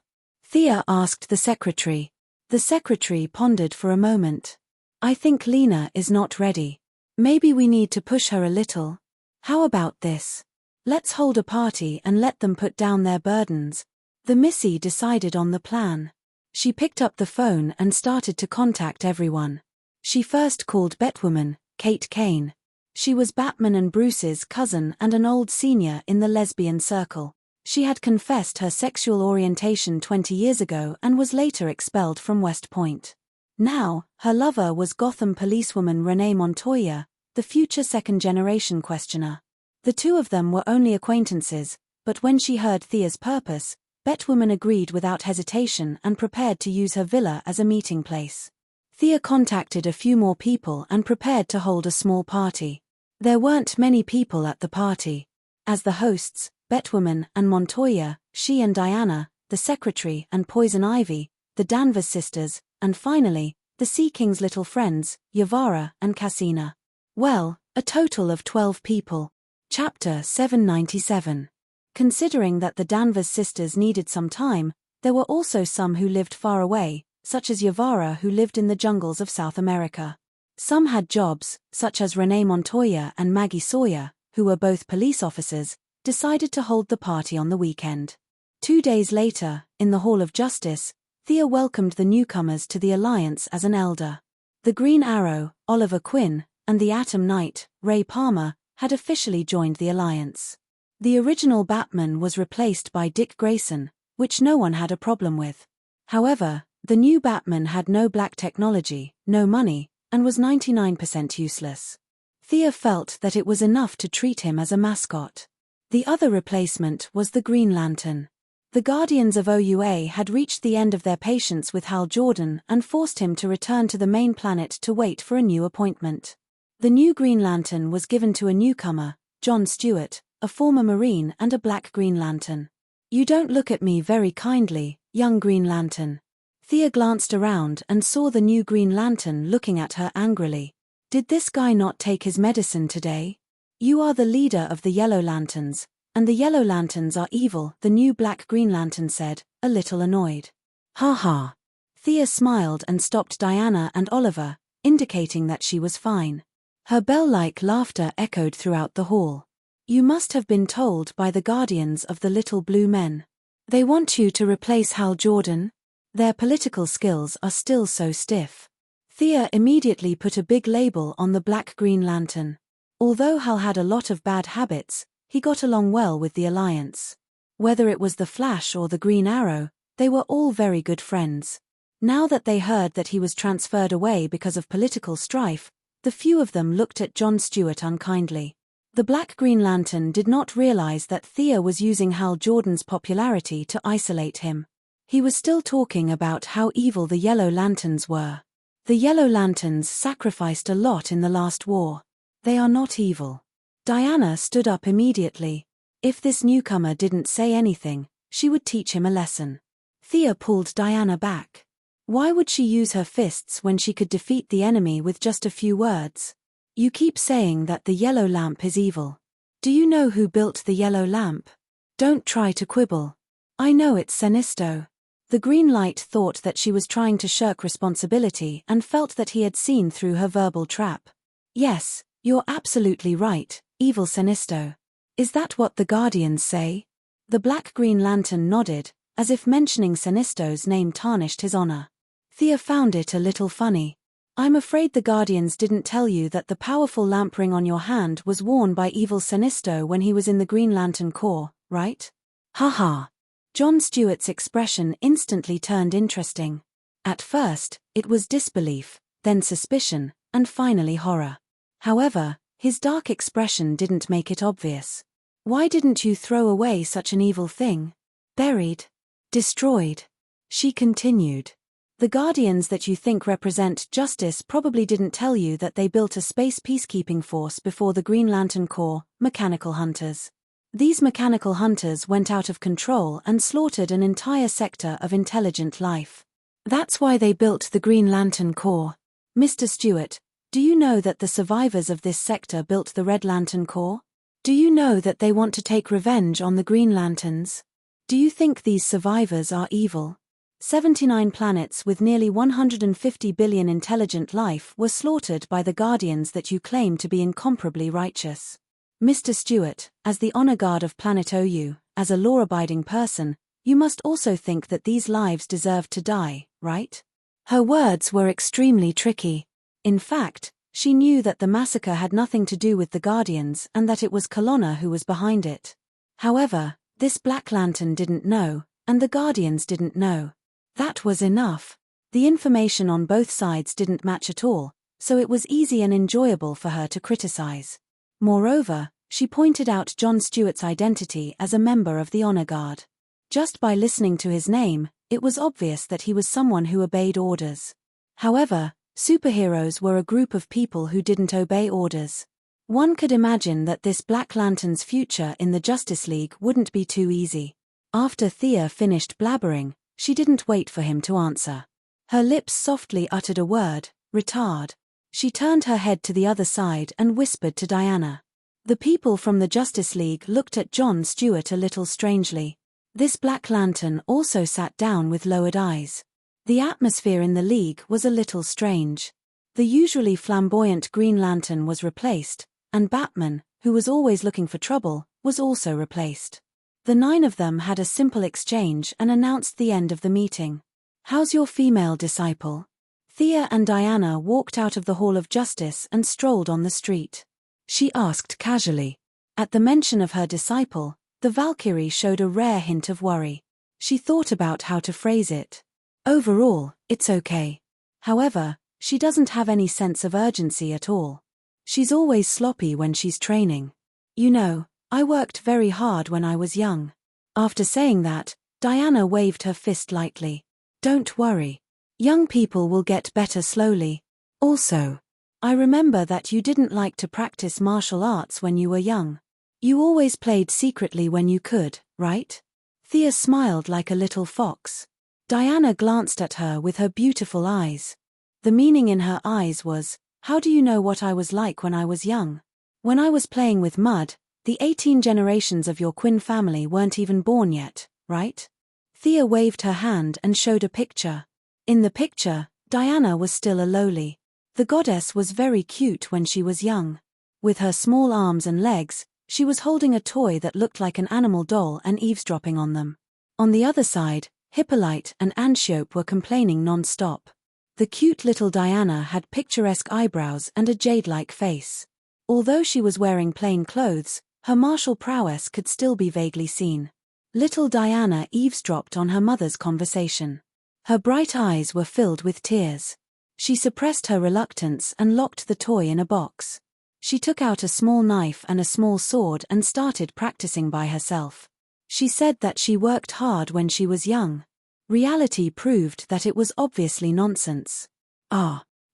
Thea asked the secretary. The secretary pondered for a moment. I think Lena is not ready. Maybe we need to push her a little. How about this? Let's hold a party and let them put down their burdens. The Missy decided on the plan. She picked up the phone and started to contact everyone. She first called Batwoman, Kate Kane. She was Batman and Bruce's cousin and an old senior in the lesbian circle. She had confessed her sexual orientation 20 years ago and was later expelled from West Point. Now, her lover was Gotham policewoman Renee Montoya, the future second-generation questioner. The two of them were only acquaintances, but when she heard Thea's purpose, Batwoman agreed without hesitation and prepared to use her villa as a meeting place. Thea contacted a few more people and prepared to hold a small party. There weren't many people at the party. As the hosts, Batwoman and Montoya, she and Diana, the secretary and Poison Ivy, the Danvers sisters, and finally, the Sea King's little friends, Yavara and Cassina. Well, a total of 12 people. Chapter 797. Considering that the Danvers sisters needed some time, there were also some who lived far away, such as Yavara who lived in the jungles of South America. Some had jobs, such as Renee Montoya and Maggie Sawyer, who were both police officers, decided to hold the party on the weekend. 2 days later, in the Hall of Justice, Thea welcomed the newcomers to the Alliance as an elder. The Green Arrow, Oliver Quinn, and the Atom Knight, Ray Palmer, had officially joined the Alliance. The original Batman was replaced by Dick Grayson, which no one had a problem with. However, the new Batman had no black technology, no money, and was 99% useless. Thea felt that it was enough to treat him as a mascot. The other replacement was the Green Lantern. The Guardians of OUA had reached the end of their patience with Hal Jordan and forced him to return to the main planet to wait for a new appointment. The new Green Lantern was given to a newcomer, John Stewart, a former Marine and a black Green Lantern. "You don't look at me very kindly, young Green Lantern." Thea glanced around and saw the new Green Lantern looking at her angrily. "Did this guy not take his medicine today? You are the leader of the Yellow Lanterns, and the Yellow Lanterns are evil," the new black Green Lantern said, a little annoyed. "Ha ha." Thea smiled and stopped Diana and Oliver, indicating that she was fine. Her bell-like laughter echoed throughout the hall. "You must have been told by the Guardians of the Little Blue Men. They want you to replace Hal Jordan? Their political skills are still so stiff." Thea immediately put a big label on the black Green Lantern. Although Hal had a lot of bad habits, he got along well with the Alliance. Whether it was the Flash or the Green Arrow, they were all very good friends. Now that they heard that he was transferred away because of political strife, the few of them looked at John Stewart unkindly. The black Green Lantern did not realize that Thea was using Hal Jordan's popularity to isolate him. He was still talking about how evil the Yellow Lanterns were. "The Yellow Lanterns sacrificed a lot in the last war. They are not evil." Diana stood up immediately. If this newcomer didn't say anything, she would teach him a lesson. Thea pulled Diana back. Why would she use her fists when she could defeat the enemy with just a few words? "You keep saying that the yellow lamp is evil. Do you know who built the yellow lamp? Don't try to quibble. I know it's Sinisto." The green light thought that she was trying to shirk responsibility and felt that he had seen through her verbal trap. "Yes, you're absolutely right, evil Sinisto. Is that what the Guardians say?" The black Green Lantern nodded, as if mentioning Sinisto's name tarnished his honor. Thea found it a little funny. "I'm afraid the Guardians didn't tell you that the powerful lamp ring on your hand was worn by evil Sinisto when he was in the Green Lantern Corps, right?" "Ha ha." John Stewart's expression instantly turned interesting. At first, it was disbelief, then suspicion, and finally horror. However, his dark expression didn't make it obvious. "Why didn't you throw away such an evil thing? Buried? Destroyed?" She continued. "The Guardians that you think represent justice probably didn't tell you that they built a space peacekeeping force before the Green Lantern Corps, mechanical hunters. These mechanical hunters went out of control and slaughtered an entire sector of intelligent life. That's why they built the Green Lantern Corps. Mr. Stewart, do you know that the survivors of this sector built the Red Lantern Corps? Do you know that they want to take revenge on the Green Lanterns? Do you think these survivors are evil? 79 planets with nearly 150 billion intelligent life were slaughtered by the Guardians that you claim to be incomparably righteous. Mr. Stewart, as the honor guard of Planet OU, as a law-abiding person, you must also think that these lives deserved to die, right?" Her words were extremely tricky. In fact, she knew that the massacre had nothing to do with the Guardians and that it was Colonna who was behind it. However, this Black Lantern didn't know, and the Guardians didn't know. That was enough. The information on both sides didn't match at all, so it was easy and enjoyable for her to criticize. Moreover, she pointed out John Stewart's identity as a member of the Honor Guard. Just by listening to his name, it was obvious that he was someone who obeyed orders. However, superheroes were a group of people who didn't obey orders. One could imagine that this Black Lantern's future in the Justice League wouldn't be too easy. After Thea finished blabbering, she didn't wait for him to answer. Her lips softly uttered a word, retard. She turned her head to the other side and whispered to Diana. The people from the Justice League looked at John Stewart a little strangely. This Black Lantern also sat down with lowered eyes. The atmosphere in the League was a little strange. The usually flamboyant Green Lantern was replaced, and Batman, who was always looking for trouble, was also replaced. The 9 of them had a simple exchange and announced the end of the meeting. "How's your female disciple?" Thea and Diana walked out of the Hall of Justice and strolled on the street. She asked casually. At the mention of her disciple, the Valkyrie showed a rare hint of worry. She thought about how to phrase it. "Overall, it's okay. However, She doesn't have any sense of urgency at all. She's always sloppy when she's training. You know, I worked very hard when I was young. After saying that, Diana waved her fist lightly. Don't worry. Young people will get better slowly. Also, I remember that you didn't like to practice martial arts when you were young. You always played secretly when you could, right? Thea smiled like a little fox. Diana glanced at her with her beautiful eyes. The meaning in her eyes was, how do you know what I was like when I was young? When I was playing with mud, the 18 generations of your Quinn family weren't even born yet, right? Thea waved her hand and showed a picture. In the picture, Diana was still a lowly. The goddess was very cute when she was young. With her small arms and legs, she was holding a toy that looked like an animal doll and eavesdropping on them. On the other side, Hippolyte and Antiope were complaining non-stop. The cute little Diana had picturesque eyebrows and a jade-like face. Although she was wearing plain clothes, her martial prowess could still be vaguely seen. Little Diana eavesdropped on her mother's conversation. Her bright eyes were filled with tears. She suppressed her reluctance and locked the toy in a box. She took out a small knife and a small sword and started practicing by herself. She said that she worked hard when she was young. Reality proved that it was obviously nonsense.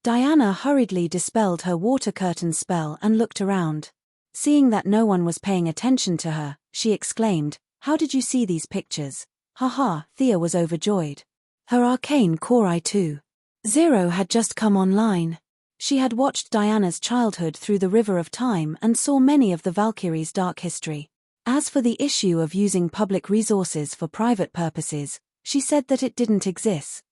Diana hurriedly dispelled her water curtain spell and looked around. Seeing that no one was paying attention to her, she exclaimed, "How did you see these pictures?" Haha, Thea was overjoyed. Her arcane core I2.0 had just come online. She had watched Diana's childhood through the river of time and saw many of the Valkyrie's dark history. As for the issue of using public resources for private purposes, she said that it didn't exist.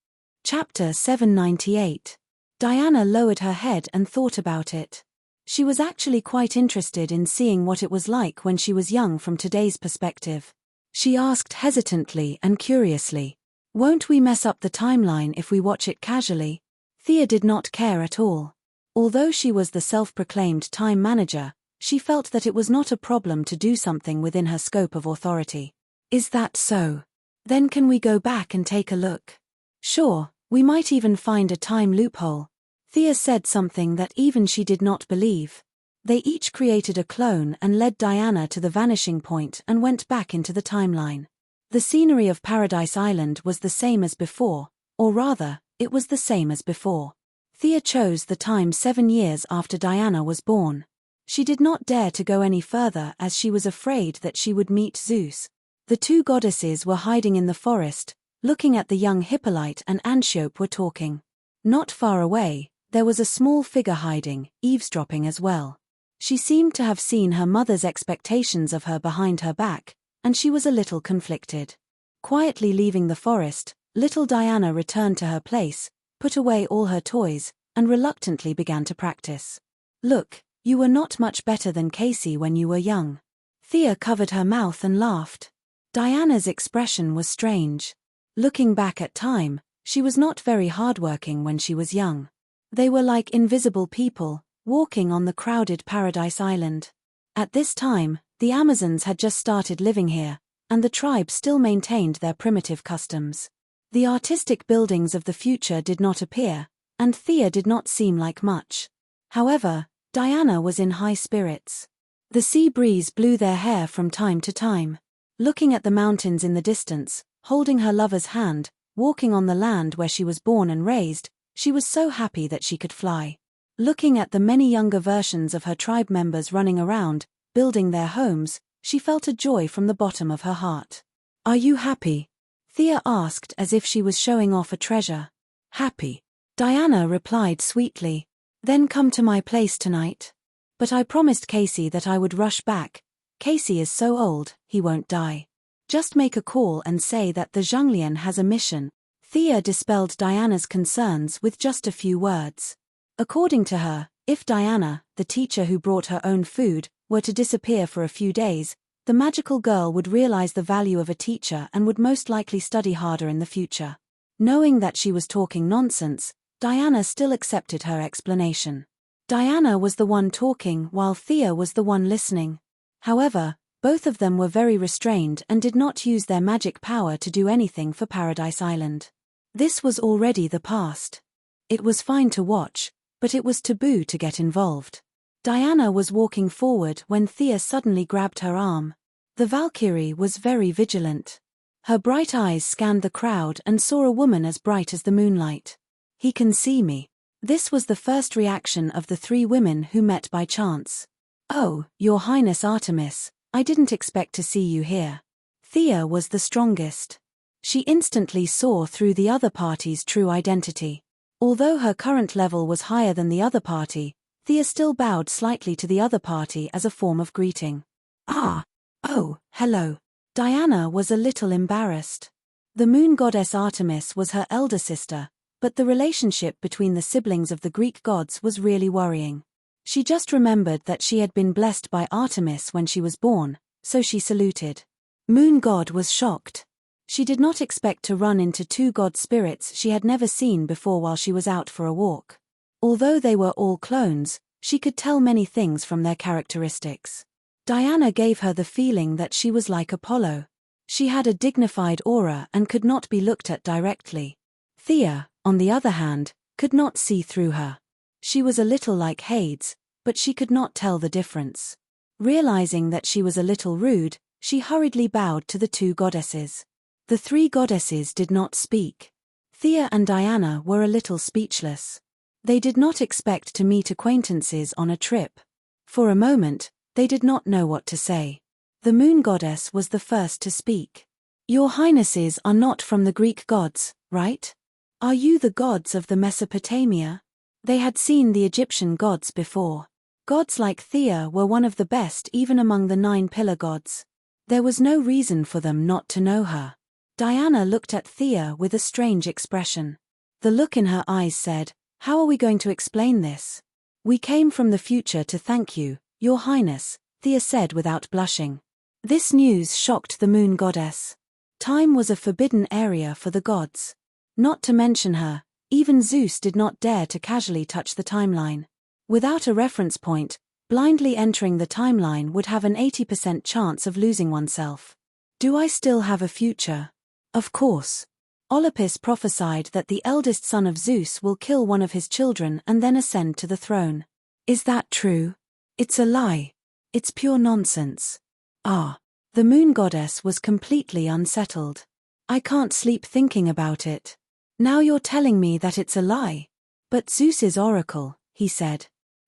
Chapter 798. Diana lowered her head and thought about it. She was actually quite interested in seeing what it was like when she was young from today's perspective. She asked hesitantly and curiously, "Won't we mess up the timeline if we watch it casually?" Thea did not care at all. Although she was the self-proclaimed time manager, she felt that it was not a problem to do something within her scope of authority. "Is that so? Then can we go back and take a look?" "Sure, we might even find a time loophole." Thea said something that even she did not believe. They each created a clone and led Diana to the vanishing point and went back into the timeline. The scenery of Paradise Island was the same as before, or rather, it was the same as before. Thea chose the time 7 years after Diana was born. She did not dare to go any further as she was afraid that she would meet Zeus. The two goddesses were hiding in the forest, looking at the young Hippolyte and Antiope were talking. Not far away, there was a small figure hiding, eavesdropping as well. She seemed to have seen her mother's expectations of her behind her back, and she was a little conflicted. Quietly leaving the forest, little Diana returned to her place, put away all her toys, and reluctantly began to practice. "Look, you were not much better than Casey when you were young." Thea covered her mouth and laughed. Diana's expression was strange. Looking back at time, she was not very hardworking when she was young. They were like invisible people, walking on the crowded Paradise Island. At this time, the Amazons had just started living here, and the tribe still maintained their primitive customs. The artistic buildings of the future did not appear, and Thea did not seem like much. However, Diana was in high spirits. The sea breeze blew their hair from time to time. Looking at the mountains in the distance, holding her lover's hand, walking on the land where she was born and raised, she was so happy that she could fly. Looking at the many younger versions of her tribe members running around, building their homes, she felt a joy from the bottom of her heart. "Are you happy?" Thea asked as if she was showing off a treasure. "Happy," Diana replied sweetly. "Then come to my place tonight." "But I promised Casey that I would rush back. Casey is so old, he won't die. Just make a call and say that the Zhonglian has a mission." Thea dispelled Diana's concerns with just a few words. According to her, if Diana, the teacher who brought her own food, were to disappear for a few days, the magical girl would realize the value of a teacher and would most likely study harder in the future. Knowing that she was talking nonsense, Diana still accepted her explanation. Diana was the one talking while Thea was the one listening. However, both of them were very restrained and did not use their magic power to do anything for Paradise Island. This was already the past. It was fine to watch, but it was taboo to get involved. Diana was walking forward when Thea suddenly grabbed her arm. The Valkyrie was very vigilant. Her bright eyes scanned the crowd and saw a woman as bright as the moonlight. "He can see me." This was the first reaction of the three women who met by chance. "Oh, Your Highness Artemis, I didn't expect to see you here." Thea was the strongest. She instantly saw through the other party's true identity. Although her current level was higher than the other party, Thea still bowed slightly to the other party as a form of greeting. Oh, hello." Diana was a little embarrassed. The moon goddess Artemis was her elder sister, but the relationship between the siblings of the Greek gods was really worrying. She just remembered that she had been blessed by Artemis when she was born, so she saluted. Moon God was shocked. She did not expect to run into two god spirits she had never seen before while she was out for a walk. Although they were all clones, she could tell many things from their characteristics. Diana gave her the feeling that she was like Apollo. She had a dignified aura and could not be looked at directly. Thea, on the other hand, could not see through her. She was a little like Hades, but she could not tell the difference. Realizing that she was a little rude, she hurriedly bowed to the two goddesses. The three goddesses did not speak. Thea and Diana were a little speechless. They did not expect to meet acquaintances on a trip. For a moment, they did not know what to say. The moon goddess was the first to speak. "Your Highnesses are not from the Greek gods, right? Are you the gods of the Mesopotamia?" They had seen the Egyptian gods before. Gods like Thea were one of the best even among the 9 pillar gods. There was no reason for them not to know her. Diana looked at Thea with a strange expression. The look in her eyes said, "How are we going to explain this?" "We came from the future to thank you, Your Highness," Thea said without blushing. This news shocked the moon goddess. Time was a forbidden area for the gods. Not to mention her, even Zeus did not dare to casually touch the timeline. Without a reference point, blindly entering the timeline would have an 80% chance of losing oneself. "Do I still have a future?" "Of course." Olympus prophesied that the eldest son of Zeus will kill one of his children and then ascend to the throne. "Is that true?" "It's a lie. It's pure nonsense." The moon goddess was completely unsettled. "I can't sleep thinking about it. Now you're telling me that it's a lie." "But Zeus's oracle," he said.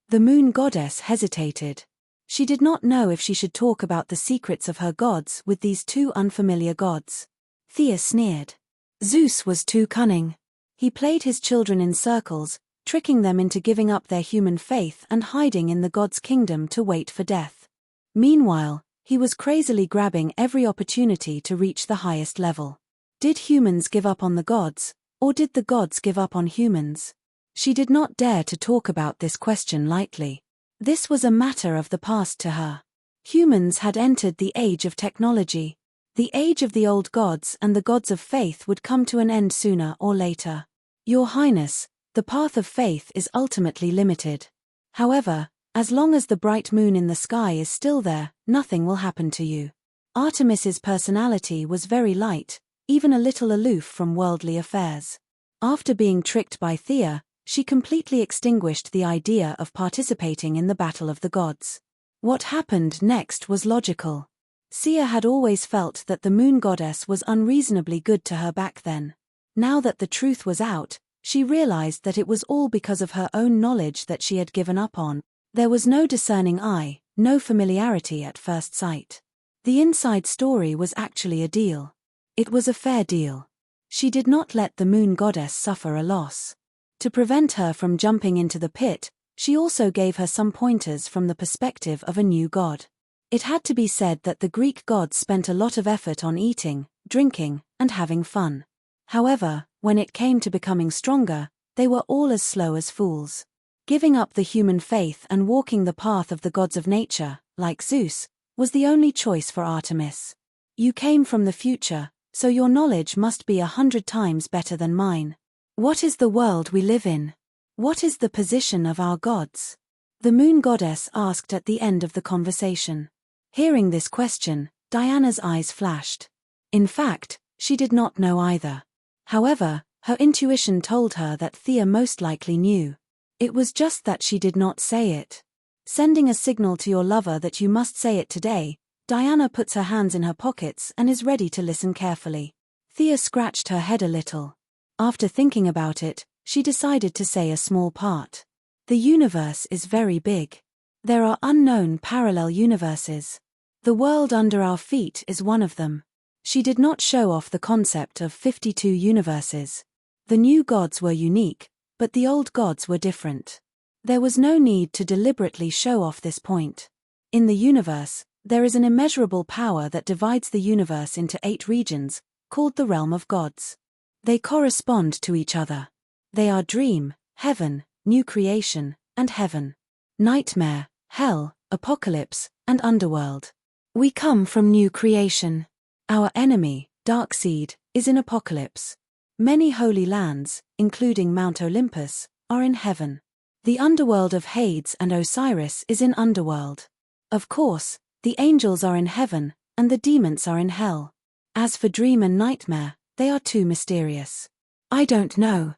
The moon goddess hesitated. She did not know if she should talk about the secrets of her gods with these two unfamiliar gods. Thea sneered. Zeus was too cunning. He played his children in circles, tricking them into giving up their human faith and hiding in the god's kingdom to wait for death. Meanwhile, he was crazily grabbing every opportunity to reach the highest level. Did humans give up on the gods, or did the gods give up on humans? She did not dare to talk about this question lightly. This was a matter of the past to her. Humans had entered the age of technology. The age of the old gods and the gods of faith would come to an end sooner or later. "Your Highness, the path of faith is ultimately limited. However, as long as the bright moon in the sky is still there, nothing will happen to you." Artemis's personality was very light, even a little aloof from worldly affairs. After being tricked by Thea, she completely extinguished the idea of participating in the battle of the gods. What happened next was logical. Thea had always felt that the moon goddess was unreasonably good to her back then. Now that the truth was out, she realized that it was all because of her own knowledge that she had given up on. There was no discerning eye, no familiarity at first sight. The inside story was actually a deal. It was a fair deal. She did not let the moon goddess suffer a loss. To prevent her from jumping into the pit, she also gave her some pointers from the perspective of a new god. It had to be said that the Greek gods spent a lot of effort on eating, drinking, and having fun. However, when it came to becoming stronger, they were all as slow as fools. Giving up the human faith and walking the path of the gods of nature, like Zeus, was the only choice for Artemis. "You came from the future, so your knowledge must be 100 times better than mine. What is the world we live in? What is the position of our gods?" The moon goddess asked at the end of the conversation. Hearing this question, Diana's eyes flashed. In fact, she did not know either. However, Her intuition told her that Thea most likely knew. It was just that she did not say it. Sending a signal to your lover that you must say it today, Diana puts her hands in her pockets and is ready to listen carefully. Thea scratched her head a little. After thinking about it, she decided to say a small part. The universe is very big. There are unknown parallel universes. The world under our feet is one of them. She did not show off the concept of 52 universes. The new gods were unique, but the old gods were different. There was no need to deliberately show off this point. In the universe, there is an immeasurable power that divides the universe into 8 regions, called the realm of gods. They correspond to each other. They are dream, heaven, new creation, and heaven. Nightmare, hell, apocalypse, and underworld. We come from new creation. Our enemy, Darkseid, is in apocalypse. Many holy lands, including Mount Olympus, are in heaven. The underworld of Hades and Osiris is in underworld. Of course, the angels are in heaven, and the demons are in hell. As for dream and nightmare, they are too mysterious. I don't know.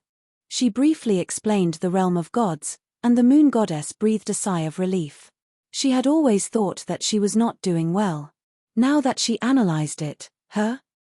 She briefly explained the realm of gods, and the moon goddess breathed a sigh of relief. She had always thought that she was not doing well. Now that she analyzed it,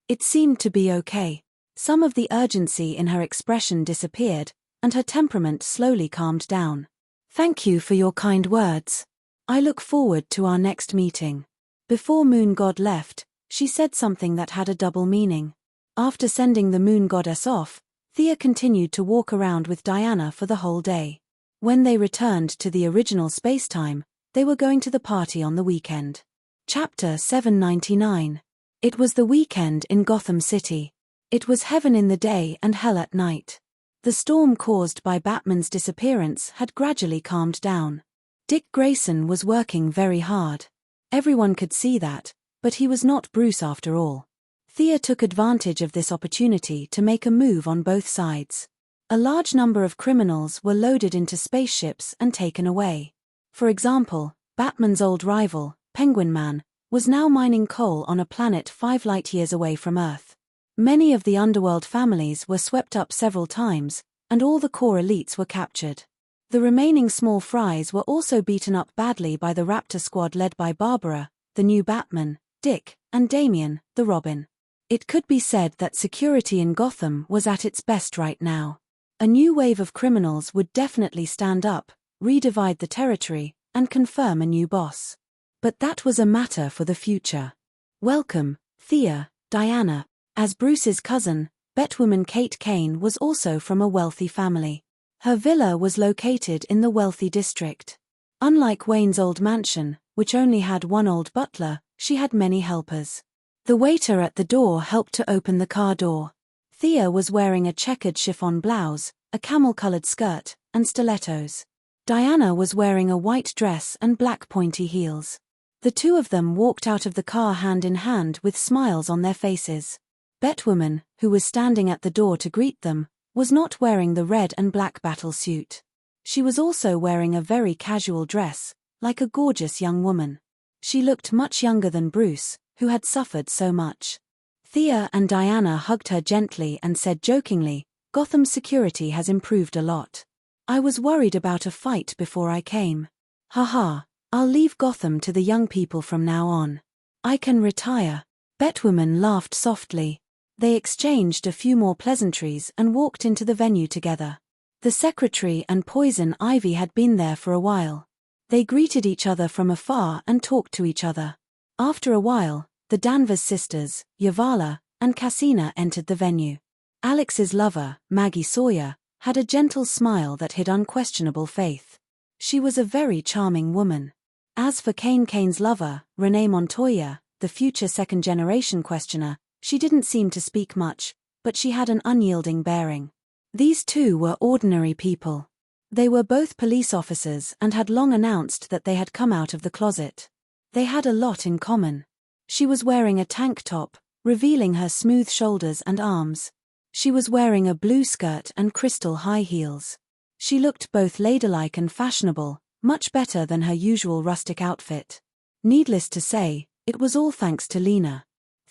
it seemed to be okay. Some of the urgency in her expression disappeared, and her temperament slowly calmed down. Thank you for your kind words. I look forward to our next meeting. Before Moon God left, she said something that had a double meaning. After sending the moon goddess off, Thea continued to walk around with Diana for the whole day. When they returned to the original space-time, they were going to the party on the weekend. Chapter 799. It was the weekend in Gotham City. It was heaven in the day and hell at night. The storm caused by Batman's disappearance had gradually calmed down. Dick Grayson was working very hard. Everyone could see that, but he was not Bruce after all. Thea took advantage of this opportunity to make a move on both sides. A large number of criminals were loaded into spaceships and taken away. For example, Batman's old rival, Penguin Man, was now mining coal on a planet 5 light-years away from Earth. Many of the underworld families were swept up several times, and all the core elites were captured. The remaining small fries were also beaten up badly by the Raptor squad led by Barbara, the new Batman, Dick, and Damian, the Robin. It could be said that security in Gotham was at its best right now. A new wave of criminals would definitely stand up, redivide the territory, and confirm a new boss. But that was a matter for the future. Welcome, Thea, Diana. As Bruce's cousin, Batwoman Kate Kane was also from a wealthy family. Her villa was located in the wealthy district. Unlike Wayne's old mansion, which only had one old butler, she had many helpers. The waiter at the door helped to open the car door. Thea was wearing a checkered chiffon blouse, a camel-colored skirt, and stilettos. Diana was wearing a white dress and black pointy heels. The two of them walked out of the car hand in hand with smiles on their faces. Batwoman, who was standing at the door to greet them, was not wearing the red and black battle suit. She was also wearing a very casual dress, like a gorgeous young woman. She looked much younger than Bruce, who had suffered so much. Thea and Diana hugged her gently and said jokingly, "Gotham's security has improved a lot. I was worried about a fight before I came. Haha, I'll leave Gotham to the young people from now on. I can retire." Batwoman laughed softly. They exchanged a few more pleasantries and walked into the venue together. The secretary and Poison Ivy had been there for a while. They greeted each other from afar and talked to each other. After a while, the Danvers sisters, Yavala, and Cassina entered the venue. Alex's lover, Maggie Sawyer, had a gentle smile that hid unquestionable faith. She was a very charming woman. As for Kane's lover, Renee Montoya, the future second-generation questioner, she didn't seem to speak much, but she had an unyielding bearing. These two were ordinary people. They were both police officers and had long announced that they had come out of the closet. They had a lot in common. She was wearing a tank top, revealing her smooth shoulders and arms. She was wearing a blue skirt and crystal high heels. She looked both ladylike and fashionable, much better than her usual rustic outfit. Needless to say, it was all thanks to Lena.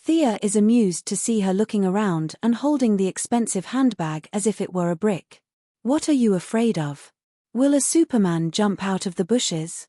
Thea is amused to see her looking around and holding the expensive handbag as if it were a brick. What are you afraid of? Will a Superman jump out of the bushes?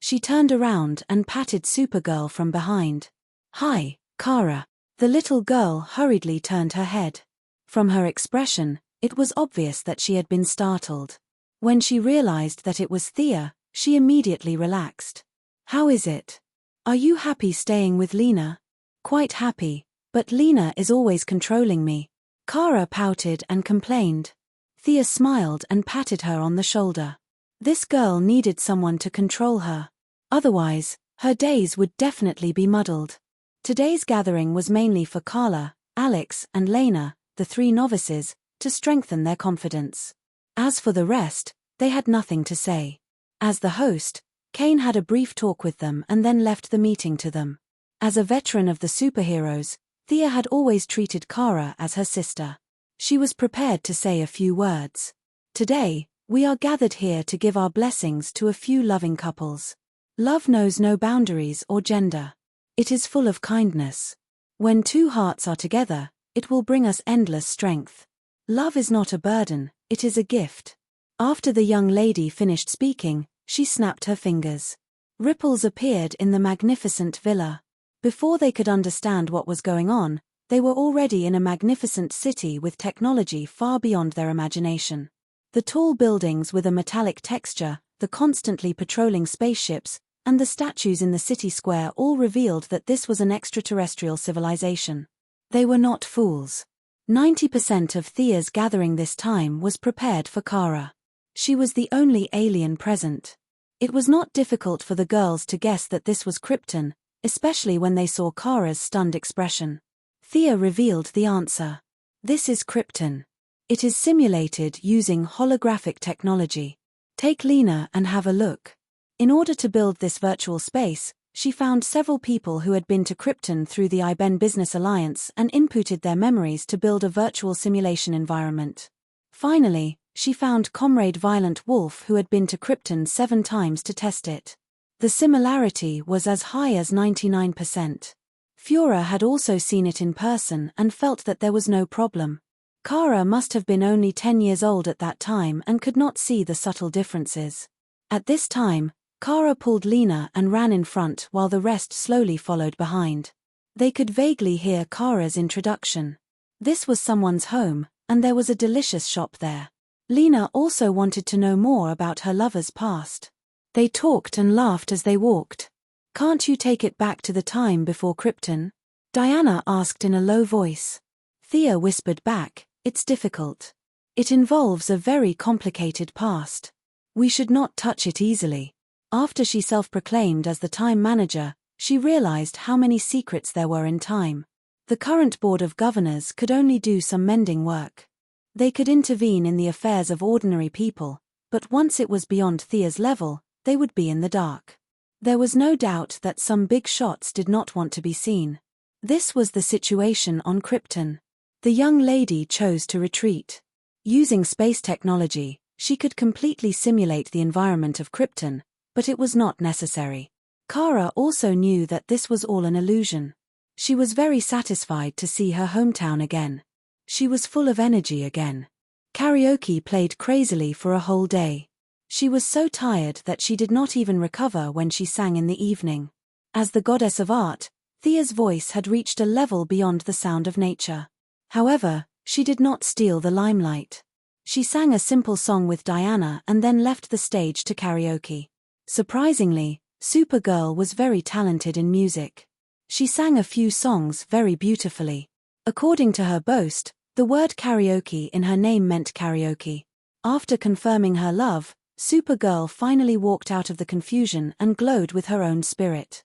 She turned around and patted Supergirl from behind. Hi, Kara. The little girl hurriedly turned her head. From her expression, it was obvious that she had been startled. When she realized that it was Thea, she immediately relaxed. How is it? Are you happy staying with Lena? Quite happy, but Lena is always controlling me. Kara pouted and complained. Thea smiled and patted her on the shoulder. This girl needed someone to control her. Otherwise, her days would definitely be muddled. Today's gathering was mainly for Carla, Alex, and Lena, the three novices, to strengthen their confidence. As for the rest, they had nothing to say. As the host, Kane had a brief talk with them and then left the meeting to them. As a veteran of the superheroes, Thea had always treated Kara as her sister. She was prepared to say a few words. Today, we are gathered here to give our blessings to a few loving couples. Love knows no boundaries or gender. It is full of kindness. When two hearts are together, it will bring us endless strength. Love is not a burden, it is a gift. After the young lady finished speaking, she snapped her fingers. Ripples appeared in the magnificent villa. Before they could understand what was going on, they were already in a magnificent city with technology far beyond their imagination. The tall buildings with a metallic texture, the constantly patrolling spaceships, and the statues in the city square all revealed that this was an extraterrestrial civilization. They were not fools. 90% of Thea's gathering this time was prepared for Kara. She was the only alien present. It was not difficult for the girls to guess that this was Krypton, especially when they saw Kara's stunned expression. Thea revealed the answer. This is Krypton. It is simulated using holographic technology. Take Lena and have a look. In order to build this virtual space, she found several people who had been to Krypton through the IBEN Business Alliance and inputted their memories to build a virtual simulation environment. Finally, she found Comrade Violent Wolf who had been to Krypton 7 times to test it. The similarity was as high as 99%. Fiora had also seen it in person and felt that there was no problem. Kara must have been only 10 years old at that time and could not see the subtle differences. At this time, Kara pulled Lena and ran in front while the rest slowly followed behind. They could vaguely hear Kara's introduction. This was someone's home, and there was a delicious shop there. Lena also wanted to know more about her lover's past. They talked and laughed as they walked. Can't you take it back to the time before Krypton? Diana asked in a low voice. Thea whispered back, it's difficult. It involves a very complicated past. We should not touch it easily. After she self-proclaimed as the time manager, she realized how many secrets there were in time. The current board of governors could only do some mending work. They could intervene in the affairs of ordinary people, but once it was beyond Thea's level, they would be in the dark. There was no doubt that some big shots did not want to be seen. This was the situation on Krypton. The young lady chose to retreat. Using space technology, she could completely simulate the environment of Krypton, but it was not necessary. Kara also knew that this was all an illusion. She was very satisfied to see her hometown again. She was full of energy again. Karaoke played crazily for a whole day. She was so tired that she did not even recover when she sang in the evening. As the goddess of art, Thea's voice had reached a level beyond the sound of nature. However, she did not steal the limelight. She sang a simple song with Diana and then left the stage to karaoke. Surprisingly, Supergirl was very talented in music. She sang a few songs very beautifully. According to her boast, the word karaoke in her name meant karaoke. After confirming her love, Supergirl finally walked out of the confusion and glowed with her own spirit.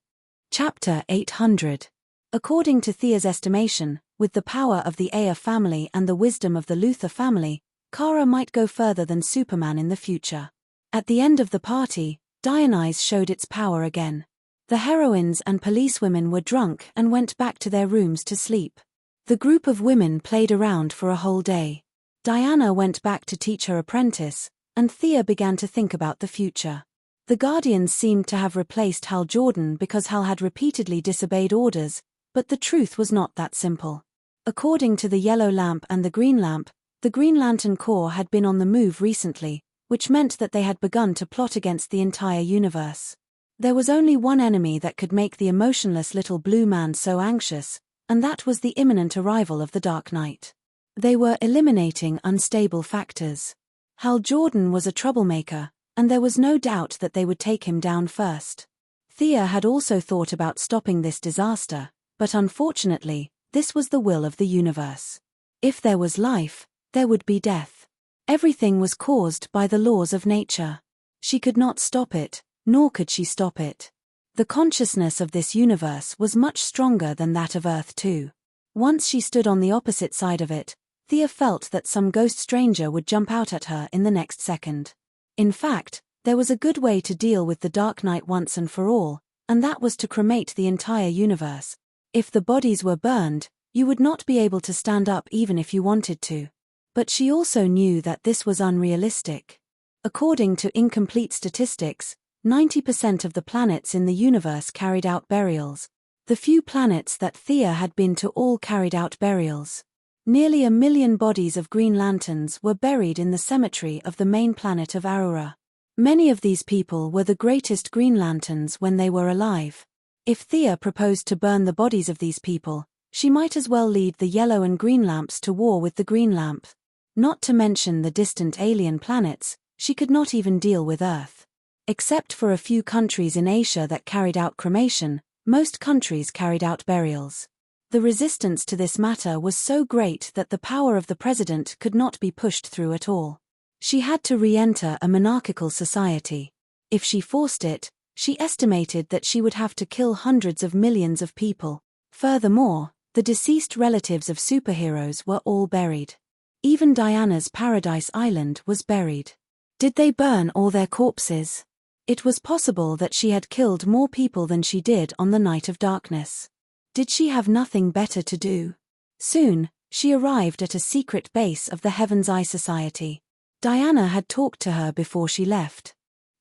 Chapter 800. According to Thea's estimation, with the power of the Aya family and the wisdom of the Luthor family, Kara might go further than Superman in the future. At the end of the party, Dionyse showed its power again. The heroines and policewomen were drunk and went back to their rooms to sleep. The group of women played around for a whole day. Diana went back to teach her apprentice, and Thea began to think about the future. The Guardians seemed to have replaced Hal Jordan because Hal had repeatedly disobeyed orders, But the truth was not that simple. According to the Yellow Lamp and the Green Lamp, the Green Lantern Corps had been on the move recently, which meant that they had begun to plot against the entire universe. There was only one enemy that could make the emotionless little blue man so anxious, and that was the imminent arrival of the Dark Knight. They were eliminating unstable factors. Hal Jordan was a troublemaker, and there was no doubt that they would take him down first. Thea had also thought about stopping this disaster, but unfortunately, this was the will of the universe. If there was life, there would be death. Everything was caused by the laws of nature. She could not stop it, nor could she stop it. The consciousness of this universe was much stronger than that of Earth too. Once she stood on the opposite side of it, Thea felt that some ghost stranger would jump out at her in the next second. In fact, there was a good way to deal with the Dark Knight once and for all, and that was to cremate the entire universe. If the bodies were burned, you would not be able to stand up even if you wanted to. But she also knew that this was unrealistic. According to incomplete statistics, 90% of the planets in the universe carried out burials. The few planets that Thea had been to all carried out burials. Nearly 1 million bodies of Green Lanterns were buried in the cemetery of the main planet of Aurora. Many of these people were the greatest Green Lanterns when they were alive. If Thea proposed to burn the bodies of these people, she might as well lead the Yellow and Green Lamps to war with the Green Lamp. Not to mention the distant alien planets, she could not even deal with Earth. Except for a few countries in Asia that carried out cremation, most countries carried out burials. The resistance to this matter was so great that the power of the president could not be pushed through at all. She had to re-enter a monarchical society. If she forced it, she estimated that she would have to kill hundreds of millions of people. Furthermore, the deceased relatives of superheroes were all buried. Even Diana's Paradise Island was buried. Did they burn all their corpses? It was possible that she had killed more people than she did on the Night of Darkness. Did she have nothing better to do? Soon, she arrived at a secret base of the Heaven's Eye Society. Diana had talked to her before she left.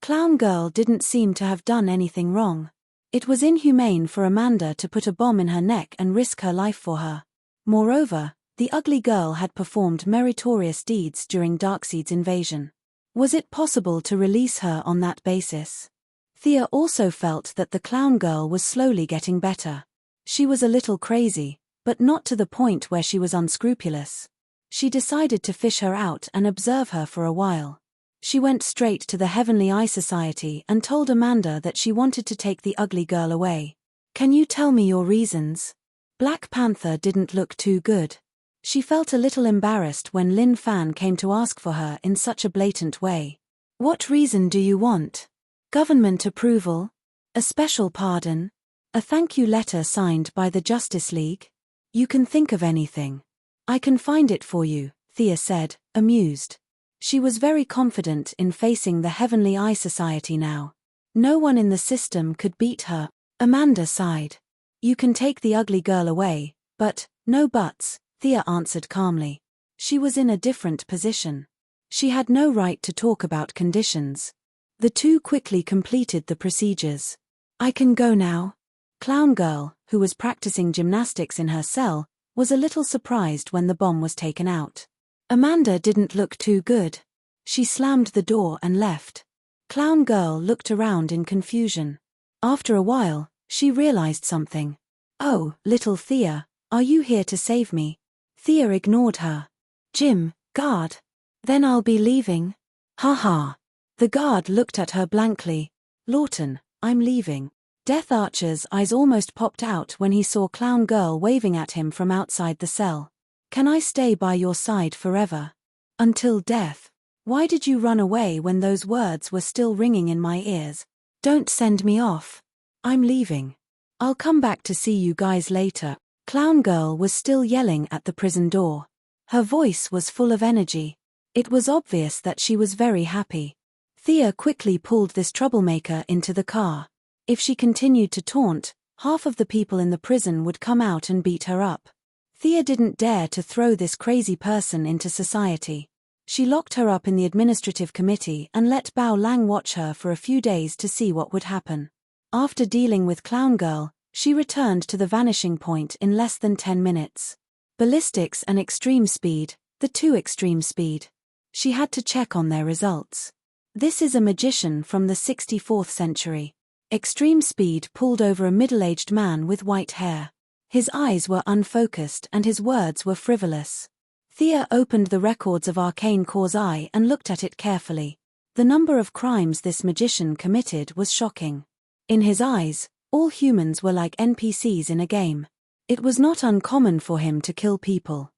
Clown Girl didn't seem to have done anything wrong. It was inhumane for Amanda to put a bomb in her neck and risk her life for her. Moreover, the ugly girl had performed meritorious deeds during Darkseid's invasion. Was it possible to release her on that basis? Thea also felt that the Clown Girl was slowly getting better. She was a little crazy, but not to the point where she was unscrupulous. She decided to fish her out and observe her for a while. She went straight to the Heavenly Eye Society and told Amanda that she wanted to take the ugly girl away. "Can you tell me your reasons?" Black Panther didn't look too good. She felt a little embarrassed when Lin Fan came to ask for her in such a blatant way. "What reason do you want? Government approval? A special pardon? A thank you letter signed by the Justice League? You can think of anything. I can find it for you," Thea said, amused. She was very confident in facing the Heavenly Eye Society now. No one in the system could beat her. Amanda sighed. "You can take the ugly girl away, but, no buts," Thea answered calmly. She was in a different position. She had no right to talk about conditions. The two quickly completed the procedures. "I can go now." Clown Girl, who was practicing gymnastics in her cell, was a little surprised when the bomb was taken out. Amanda didn't look too good. She slammed the door and left. Clown Girl looked around in confusion. After a while, she realized something. "Oh, little Thea, are you here to save me?" Thea ignored her. "Jim, guard. Then I'll be leaving." "Ha ha." The guard looked at her blankly. "Lawton, I'm leaving." Death Archer's eyes almost popped out when he saw Clown Girl waving at him from outside the cell. "Can I stay by your side forever? Until death? Why did you run away when those words were still ringing in my ears? Don't send me off. I'm leaving. I'll come back to see you guys later." Clown Girl was still yelling at the prison door. Her voice was full of energy. It was obvious that she was very happy. Thea quickly pulled this troublemaker into the car. If she continued to taunt, half of the people in the prison would come out and beat her up. Thea didn't dare to throw this crazy person into society. She locked her up in the administrative committee and let Bao Lang watch her for a few days to see what would happen. After dealing with Clown Girl, She returned to the vanishing point in less than 10 minutes. Ballistics and extreme speed, the two extreme speed. She had to check on their results. This is a magician from the 64th century. Extreme speed pulled over a middle-aged man with white hair. His eyes were unfocused and his words were frivolous. Thea opened the records of Arcane Core's eye and looked at it carefully. The number of crimes this magician committed was shocking. In his eyes, all humans were like NPCs in a game. It was not uncommon for him to kill people.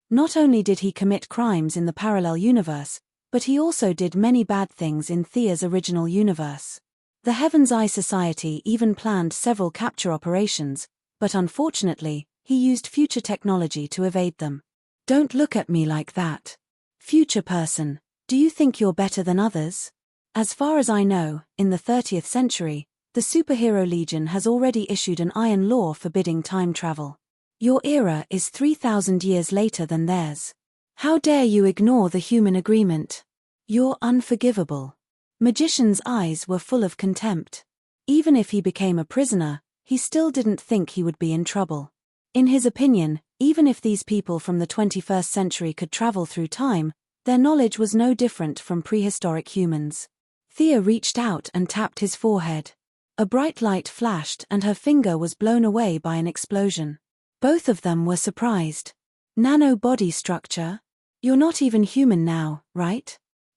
Not only did he commit crimes in the parallel universe, but he also did many bad things in Thea's original universe. The Heaven's Eye Society even planned several capture operations, but unfortunately, he used future technology to evade them. Don't look at me like that. Future person, do you think you're better than others? As far as I know, in the 30th century, the Superhero Legion has already issued an iron law forbidding time travel. Your era is 3,000 years later than theirs. How dare you ignore the human agreement? You're unforgivable. Magician's eyes were full of contempt. Even if he became a prisoner, he still didn't think he would be in trouble. In his opinion, even if these people from the 21st century could travel through time, their knowledge was no different from prehistoric humans. Thea reached out and tapped his forehead. A bright light flashed and her finger was blown away by an explosion. Both of them were surprised. Nano body structure? You're not even human now, right?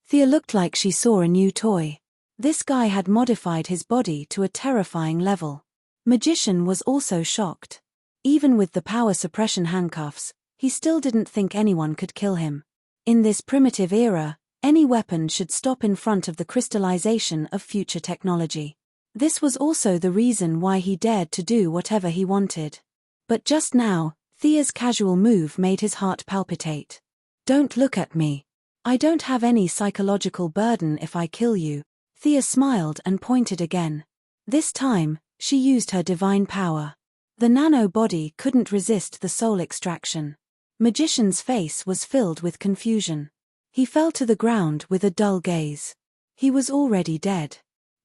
Thea looked like she saw a new toy. This guy had modified his body to a terrifying level. Magician was also shocked. Even with the power suppression handcuffs, he still didn't think anyone could kill him. In this primitive era, any weapon should stop in front of the crystallization of future technology. This was also the reason why he dared to do whatever he wanted. But just now, Thea's casual move made his heart palpitate. Don't look at me. I don't have any psychological burden if I kill you. Thea smiled and pointed again. This time, she used her divine power. The nano body couldn't resist the soul extraction. Magician's face was filled with confusion. He fell to the ground with a dull gaze. He was already dead.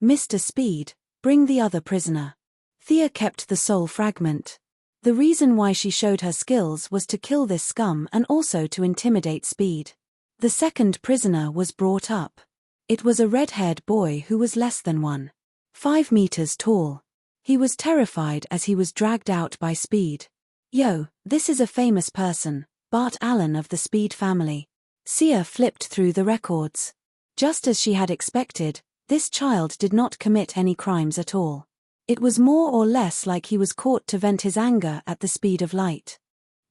Mr. Speed, bring the other prisoner. Thea kept the soul fragment. The reason why she showed her skills was to kill this scum and also to intimidate Speed. The second prisoner was brought up. It was a red-haired boy who was less than 1.5 meters tall. He was terrified as he was dragged out by Speed. Yo, this is a famous person, Bart Allen of the Speed family. Sia flipped through the records. Just as she had expected, this child did not commit any crimes at all. It was more or less like he was caught to vent his anger at the speed of light.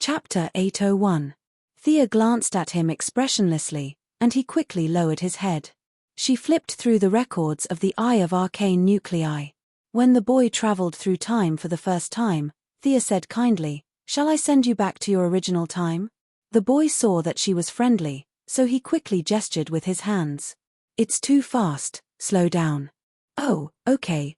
Chapter 801. Thea glanced at him expressionlessly, and he quickly lowered his head. She flipped through the records of the Eye of Arcane Nuclei. When the boy traveled through time for the first time, Thea said kindly, "Shall I send you back to your original time?" The boy saw that she was friendly, so he quickly gestured with his hands. "It's too fast, slow down." "Oh, okay,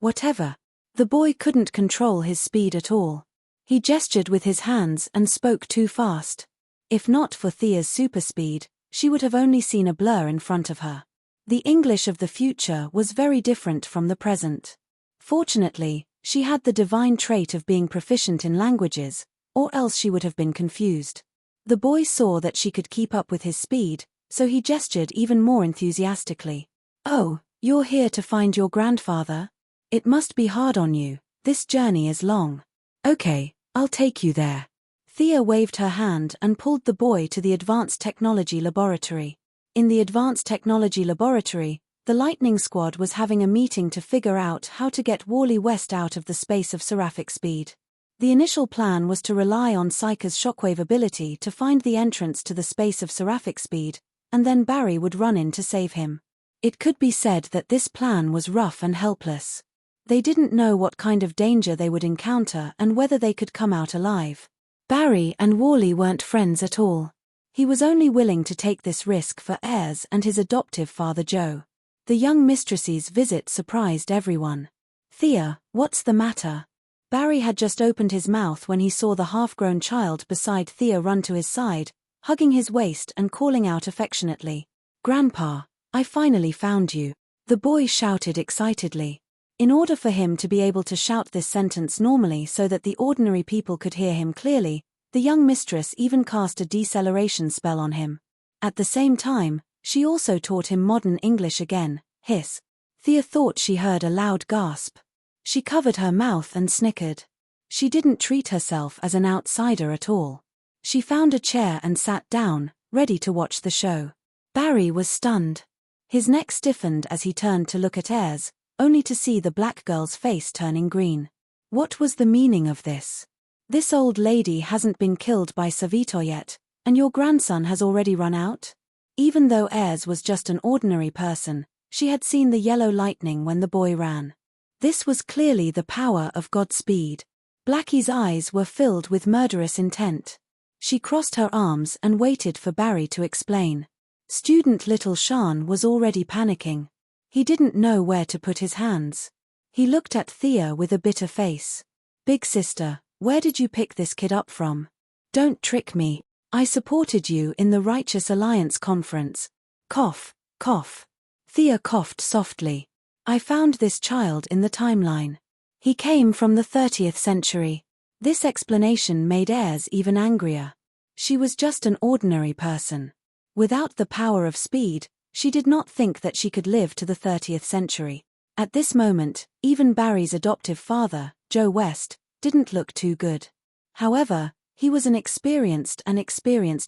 whatever." The boy couldn't control his speed at all. He gestured with his hands and spoke too fast. If not for Thea's super speed, she would have only seen a blur in front of her. The English of the future was very different from the present. Fortunately, she had the divine trait of being proficient in languages, or else she would have been confused. The boy saw that she could keep up with his speed, so he gestured even more enthusiastically. "Oh, you're here to find your grandfather? It must be hard on you, this journey is long." "Okay, I'll take you there." Thea waved her hand and pulled the boy to the Advanced Technology Laboratory. In the Advanced Technology Laboratory, the Lightning Squad was having a meeting to figure out how to get Wally West out of the space of seraphic speed. The initial plan was to rely on Psyker's shockwave ability to find the entrance to the space of seraphic speed, and then Barry would run in to save him. It could be said that this plan was rough and helpless. They didn't know what kind of danger they would encounter and whether they could come out alive. Barry and Wally weren't friends at all. He was only willing to take this risk for Ayres and his adoptive father Joe. The young mistress's visit surprised everyone. "Thea, what's the matter?" Barry had just opened his mouth when he saw the half-grown child beside Thea run to his side, hugging his waist and calling out affectionately. "Grandpa, I finally found you," the boy shouted excitedly. In order for him to be able to shout this sentence normally so that the ordinary people could hear him clearly, the young mistress even cast a deceleration spell on him. At the same time, she also taught him modern English again. Hiss. Thea thought she heard a loud gasp. She covered her mouth and snickered. She didn't treat herself as an outsider at all. She found a chair and sat down, ready to watch the show. Barry was stunned. His neck stiffened as he turned to look at Ayres, only to see the black girl's face turning green. What was the meaning of this? This old lady hasn't been killed by Savito yet, and your grandson has already run out? Even though Ayres was just an ordinary person, she had seen the yellow lightning when the boy ran. This was clearly the power of Godspeed. Blackie's eyes were filled with murderous intent. She crossed her arms and waited for Barry to explain. Student little Sean was already panicking. He didn't know where to put his hands. He looked at Thea with a bitter face. Big sister, where did you pick this kid up from? Don't trick me. I supported you in the Righteous Alliance conference. Cough, cough. Thea coughed softly. I found this child in the timeline. He came from the 30th century. This explanation made Ayres even angrier. She was just an ordinary person. Without the power of speed, she did not think that she could live to the 30th century. At this moment, even Barry's adoptive father, Joe West, didn't look too good. However, he was an experienced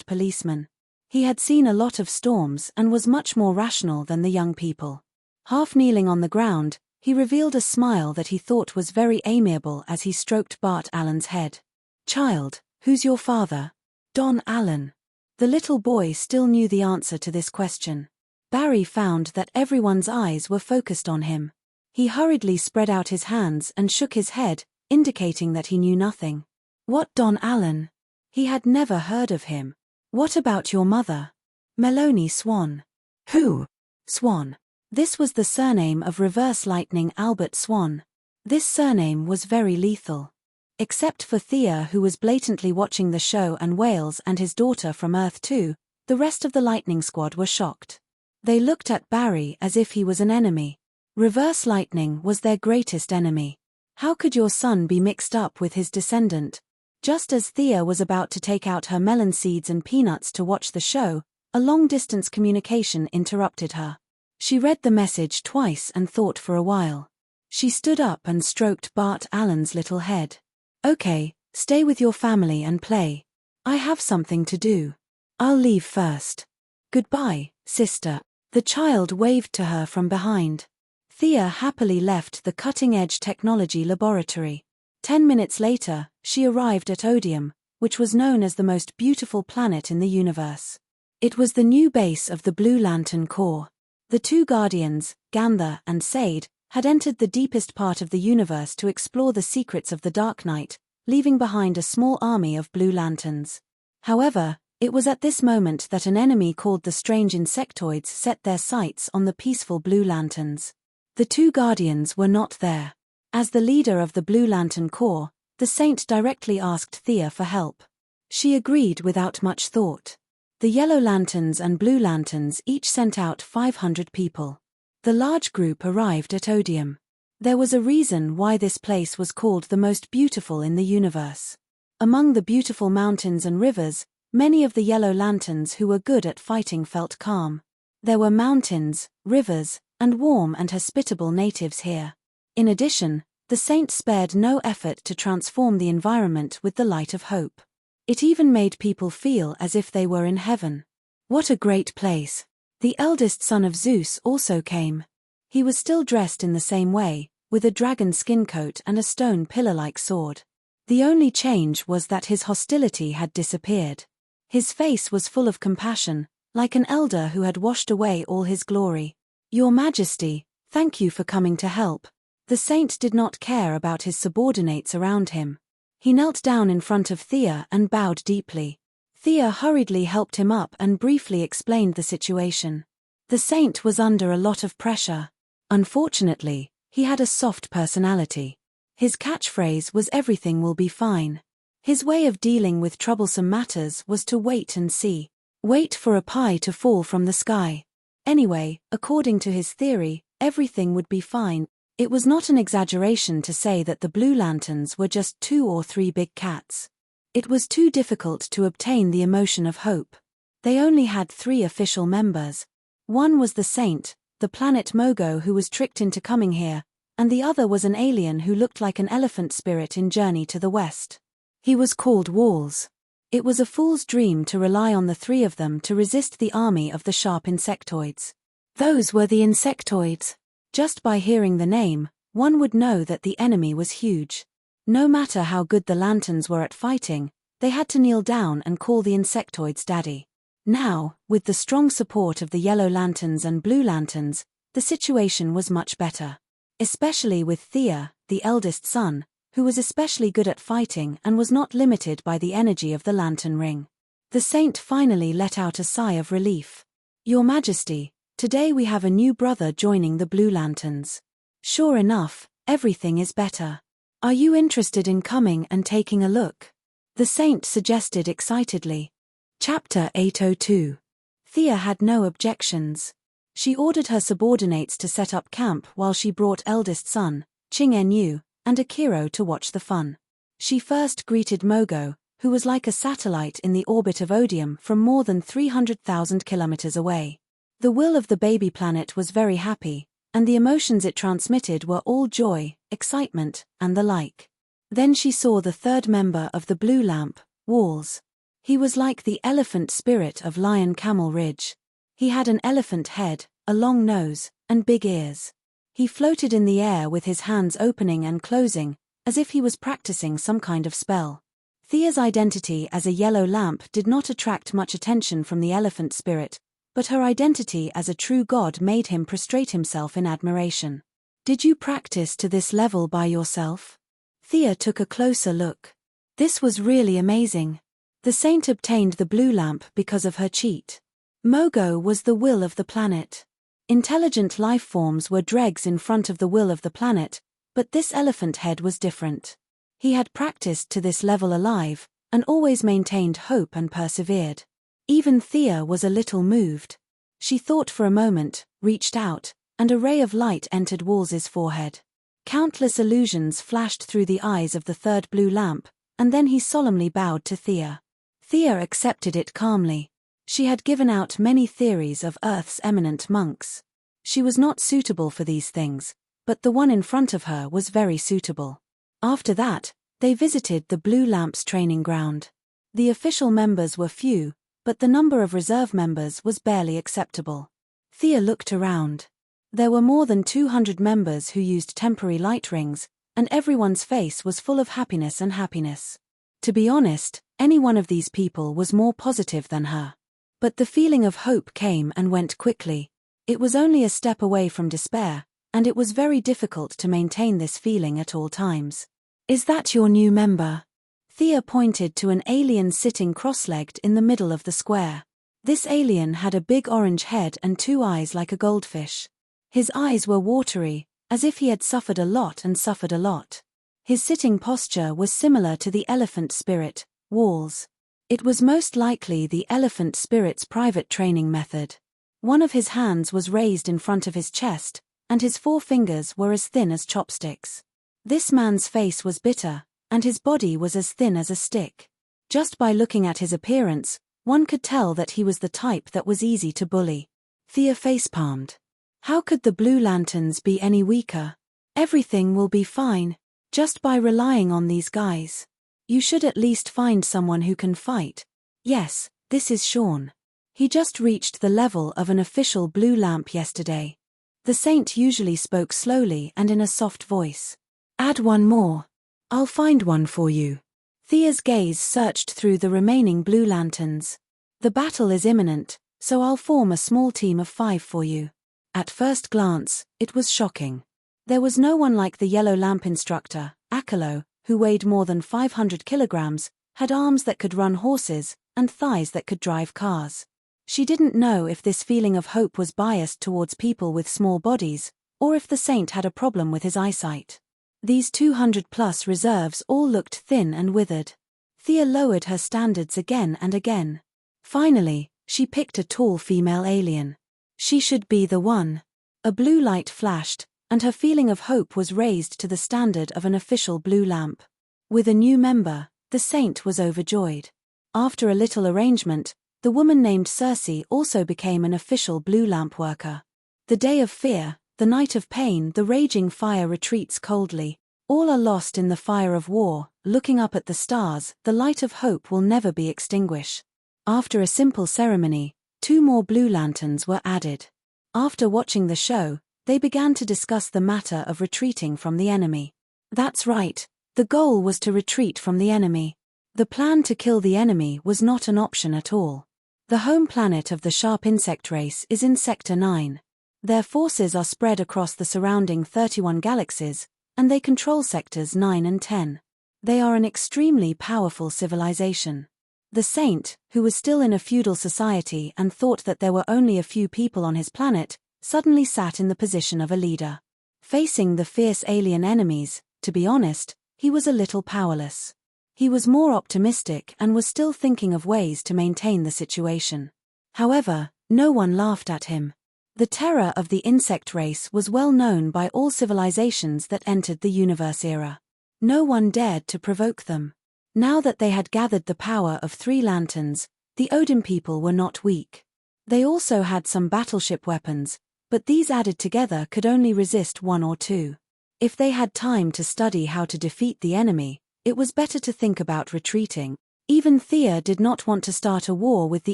policeman. He had seen a lot of storms and was much more rational than the young people. Half kneeling on the ground, he revealed a smile that he thought was very amiable as he stroked Bart Allen's head. Child, who's your father? Don Allen. The little boy still knew the answer to this question. Barry found that everyone's eyes were focused on him. He hurriedly spread out his hands and shook his head, indicating that he knew nothing. What Don Allen? He had never heard of him. What about your mother? Melanie Swan. Who? Swan. This was the surname of Reverse Lightning Albert Swan. This surname was very lethal. Except for Thea, who was blatantly watching the show, and Wales and his daughter from Earth 2, the rest of the Lightning Squad were shocked. They looked at Barry as if he was an enemy. Reverse Lightning was their greatest enemy. How could your son be mixed up with his descendant? Just as Thea was about to take out her melon seeds and peanuts to watch the show, a long-distance communication interrupted her. She read the message twice and thought for a while. She stood up and stroked Bart Allen's little head. Okay, stay with your family and play. I have something to do. I'll leave first. Goodbye, sister. The child waved to her from behind. Thea happily left the cutting-edge technology laboratory. 10 minutes later, she arrived at Odium, which was known as the most beautiful planet in the universe. It was the new base of the Blue Lantern Corps. The two Guardians, Ganther and Sade, had entered the deepest part of the universe to explore the secrets of the Dark Knight, leaving behind a small army of Blue Lanterns. However, it was at this moment that an enemy called the Strange Insectoids set their sights on the peaceful Blue Lanterns. The two Guardians were not there. As the leader of the Blue Lantern Corps, the Saint directly asked Thea for help. She agreed without much thought. The Yellow Lanterns and Blue Lanterns each sent out 500 people. The large group arrived at Odium. There was a reason why this place was called the most beautiful in the universe. Among the beautiful mountains and rivers, many of the Yellow Lanterns who were good at fighting felt calm. There were mountains, rivers, and warm and hospitable natives here. In addition, the Saint spared no effort to transform the environment with the light of hope. It even made people feel as if they were in heaven. What a great place! The eldest son of Zeus also came. He was still dressed in the same way, with a dragon skin coat and a stone pillar-like sword. The only change was that his hostility had disappeared. His face was full of compassion, like an elder who had washed away all his glory. Your Majesty, thank you for coming to help. The Saint did not care about his subordinates around him. He knelt down in front of Thea and bowed deeply. Thea hurriedly helped him up and briefly explained the situation. The Saint was under a lot of pressure. Unfortunately, he had a soft personality. His catchphrase was "everything will be fine." His way of dealing with troublesome matters was to wait and see. Wait for a pie to fall from the sky. Anyway, according to his theory, everything would be fine. It was not an exaggeration to say that the Blue Lanterns were just 2 or 3 big cats. It was too difficult to obtain the emotion of hope. They only had 3 official members. One was the Saint, the planet Mogo, who was tricked into coming here, and the other was an alien who looked like an elephant spirit in Journey to the West. He was called Walls. It was a fool's dream to rely on the 3 of them to resist the army of the sharp insectoids. Those were the insectoids. Just by hearing the name, one would know that the enemy was huge. No matter how good the Lanterns were at fighting, they had to kneel down and call the insectoids daddy. Now, with the strong support of the Yellow Lanterns and Blue Lanterns, the situation was much better. Especially with Thea, the eldest son, who was especially good at fighting and was not limited by the energy of the Lantern Ring. The Saint finally let out a sigh of relief. "Your Majesty, today we have a new brother joining the Blue Lanterns. Sure enough, everything is better. Are you interested in coming and taking a look?" the Saint suggested excitedly. Chapter 802. Thea had no objections. She ordered her subordinates to set up camp while she brought eldest son, Ching-En-Yu, and Akiro to watch the fun. She first greeted Mogo, who was like a satellite in the orbit of Odium from more than 300,000 kilometers away. The will of the baby planet was very happy, and the emotions it transmitted were all joy, excitement, and the like. Then she saw the 3rd member of the Blue Lamp, Walls. He was like the elephant spirit of Lion Camel Ridge. He had an elephant head, a long nose, and big ears. He floated in the air with his hands opening and closing, as if he was practicing some kind of spell. Thea's identity as a yellow lamp did not attract much attention from the elephant spirit, but her identity as a true god made him prostrate himself in admiration. "Did you practice to this level by yourself?" Thea took a closer look. This was really amazing. The Saint obtained the Blue Lamp because of her cheat. Mogo was the will of the planet. Intelligent life forms were dregs in front of the will of the planet, but this elephant head was different. He had practiced to this level alive, and always maintained hope and persevered. Even Thea was a little moved. She thought for a moment, reached out, and a ray of light entered Walls's forehead. Countless illusions flashed through the eyes of the 3rd Blue Lamp, and then he solemnly bowed to Thea. Thea accepted it calmly. She had given out many theories of Earth's eminent monks. She was not suitable for these things, but the one in front of her was very suitable. After that, they visited the Blue Lamp's training ground. The official members were few, but the number of reserve members was barely acceptable. Thea looked around. There were more than 200 members who used temporary light rings, and everyone's face was full of happiness and happiness. To be honest, any one of these people was more positive than her. But the feeling of hope came and went quickly. It was only a step away from despair, and it was very difficult to maintain this feeling at all times. "Is that your new member?" Thea pointed to an alien sitting cross-legged in the middle of the square. This alien had a big orange head and 2 eyes like a goldfish. His eyes were watery, as if he had suffered a lot and suffered a lot. His sitting posture was similar to the elephant spirit, Walls. It was most likely the elephant spirit's private training method. One of his hands was raised in front of his chest, and his 4 fingers were as thin as chopsticks. This man's face was bitter, and his body was as thin as a stick. Just by looking at his appearance, one could tell that he was the type that was easy to bully. Thea facepalmed. How could the Blue Lanterns be any weaker? Everything will be fine, just by relying on these guys. You should at least find someone who can fight. Yes, this is Sean. He just reached the level of an official Blue Lamp yesterday. The Saint usually spoke slowly and in a soft voice. Add one more. I'll find one for you. Thea's gaze searched through the remaining Blue Lanterns. The battle is imminent, so I'll form a small team of 5 for you. At first glance, it was shocking. There was no one like the Yellow Lamp instructor, Akilo, who weighed more than 500 kilograms, had arms that could run horses, and thighs that could drive cars. She didn't know if this feeling of hope was biased towards people with small bodies, or if the Saint had a problem with his eyesight. These 200-plus reserves all looked thin and withered. Thea lowered her standards again and again. Finally, she picked a tall female alien. She should be the one. A blue light flashed, and her feeling of hope was raised to the standard of an official blue lamp. With a new member, the saint was overjoyed. After a little arrangement, the woman named Circe also became an official blue lamp worker. The day of fear, the night of pain, the raging fire retreats coldly. All are lost in the fire of war. Looking up at the stars, the light of hope will never be extinguished. After a simple ceremony, 2 more blue lanterns were added. After watching the show, they began to discuss the matter of retreating from the enemy. That's right, the goal was to retreat from the enemy. The plan to kill the enemy was not an option at all. The home planet of the sharp insect race is in Sector 9. Their forces are spread across the surrounding 31 galaxies, and they control Sectors 9 and 10. They are an extremely powerful civilization. The saint, who was still in a feudal society and thought that there were only a few people on his planet, suddenly sat in the position of a leader. Facing the fierce alien enemies, to be honest, he was a little powerless. He was more optimistic and was still thinking of ways to maintain the situation. However, no one laughed at him. The terror of the insect race was well known by all civilizations that entered the universe era. No one dared to provoke them. Now that they had gathered the power of 3 lanterns, the Odin people were not weak. They also had some battleship weapons, but these added together could only resist 1 or 2. If they had time to study how to defeat the enemy, it was better to think about retreating. Even Thea did not want to start a war with the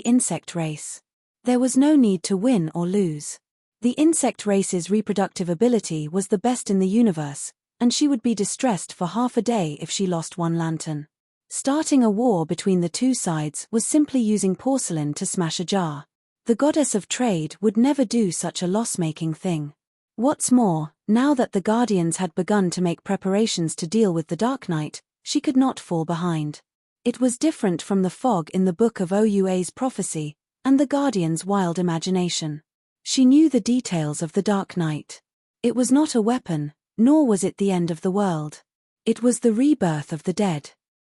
insect race. There was no need to win or lose. The insect race's reproductive ability was the best in the universe, and she would be distressed for half a day if she lost 1 lantern. Starting a war between the 2 sides was simply using porcelain to smash a jar. The goddess of trade would never do such a loss-making thing. What's more, now that the Guardians had begun to make preparations to deal with the Dark Knight, she could not fall behind. It was different from the fog in the Book of Oua's prophecy, and the Guardian's wild imagination. She knew the details of the Dark Knight. It was not a weapon, nor was it the end of the world. It was the rebirth of the dead.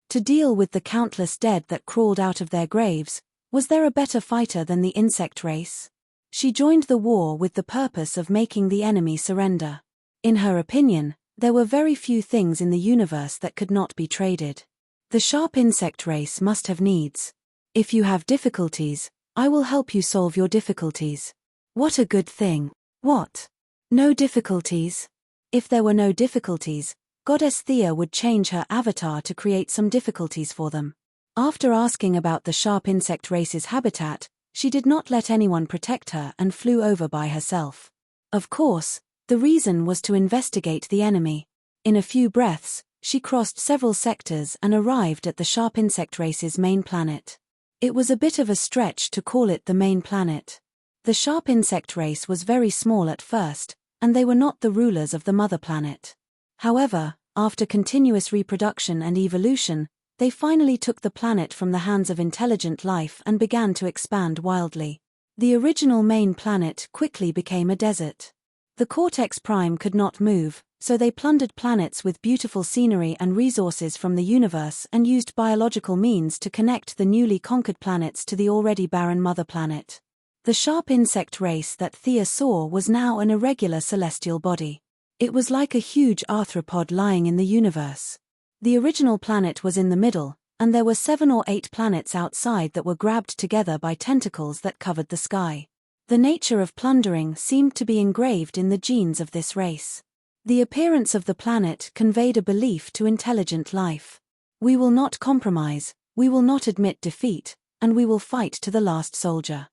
To deal with the countless dead that crawled out of their graves, was there a better fighter than the insect race? She joined the war with the purpose of making the enemy surrender. In her opinion, there were very few things in the universe that could not be traded. The sharp insect race must have needs. If you have difficulties, I will help you solve your difficulties. What a good thing. What? No difficulties? If there were no difficulties, Goddess Thea would change her avatar to create some difficulties for them. After asking about the sharp insect race's habitat, she did not let anyone protect her and flew over by herself. Of course, the reason was to investigate the enemy. In a few breaths, she crossed several sectors and arrived at the sharp insect race's main planet. It was a bit of a stretch to call it the main planet. The sharp insect race was very small at first, and they were not the rulers of the mother planet. However, after continuous reproduction and evolution, they finally took the planet from the hands of intelligent life and began to expand wildly. The original main planet quickly became a desert. The Cortex Prime could not move, so they plundered planets with beautiful scenery and resources from the universe and used biological means to connect the newly conquered planets to the already barren mother planet. The sharp insect race that Thea saw was now an irregular celestial body. It was like a huge arthropod lying in the universe. The original planet was in the middle, and there were 7 or 8 planets outside that were grabbed together by tentacles that covered the sky. The nature of plundering seemed to be engraved in the genes of this race. The appearance of the planet conveyed a belief to intelligent life. We will not compromise, we will not admit defeat, and we will fight to the last soldier.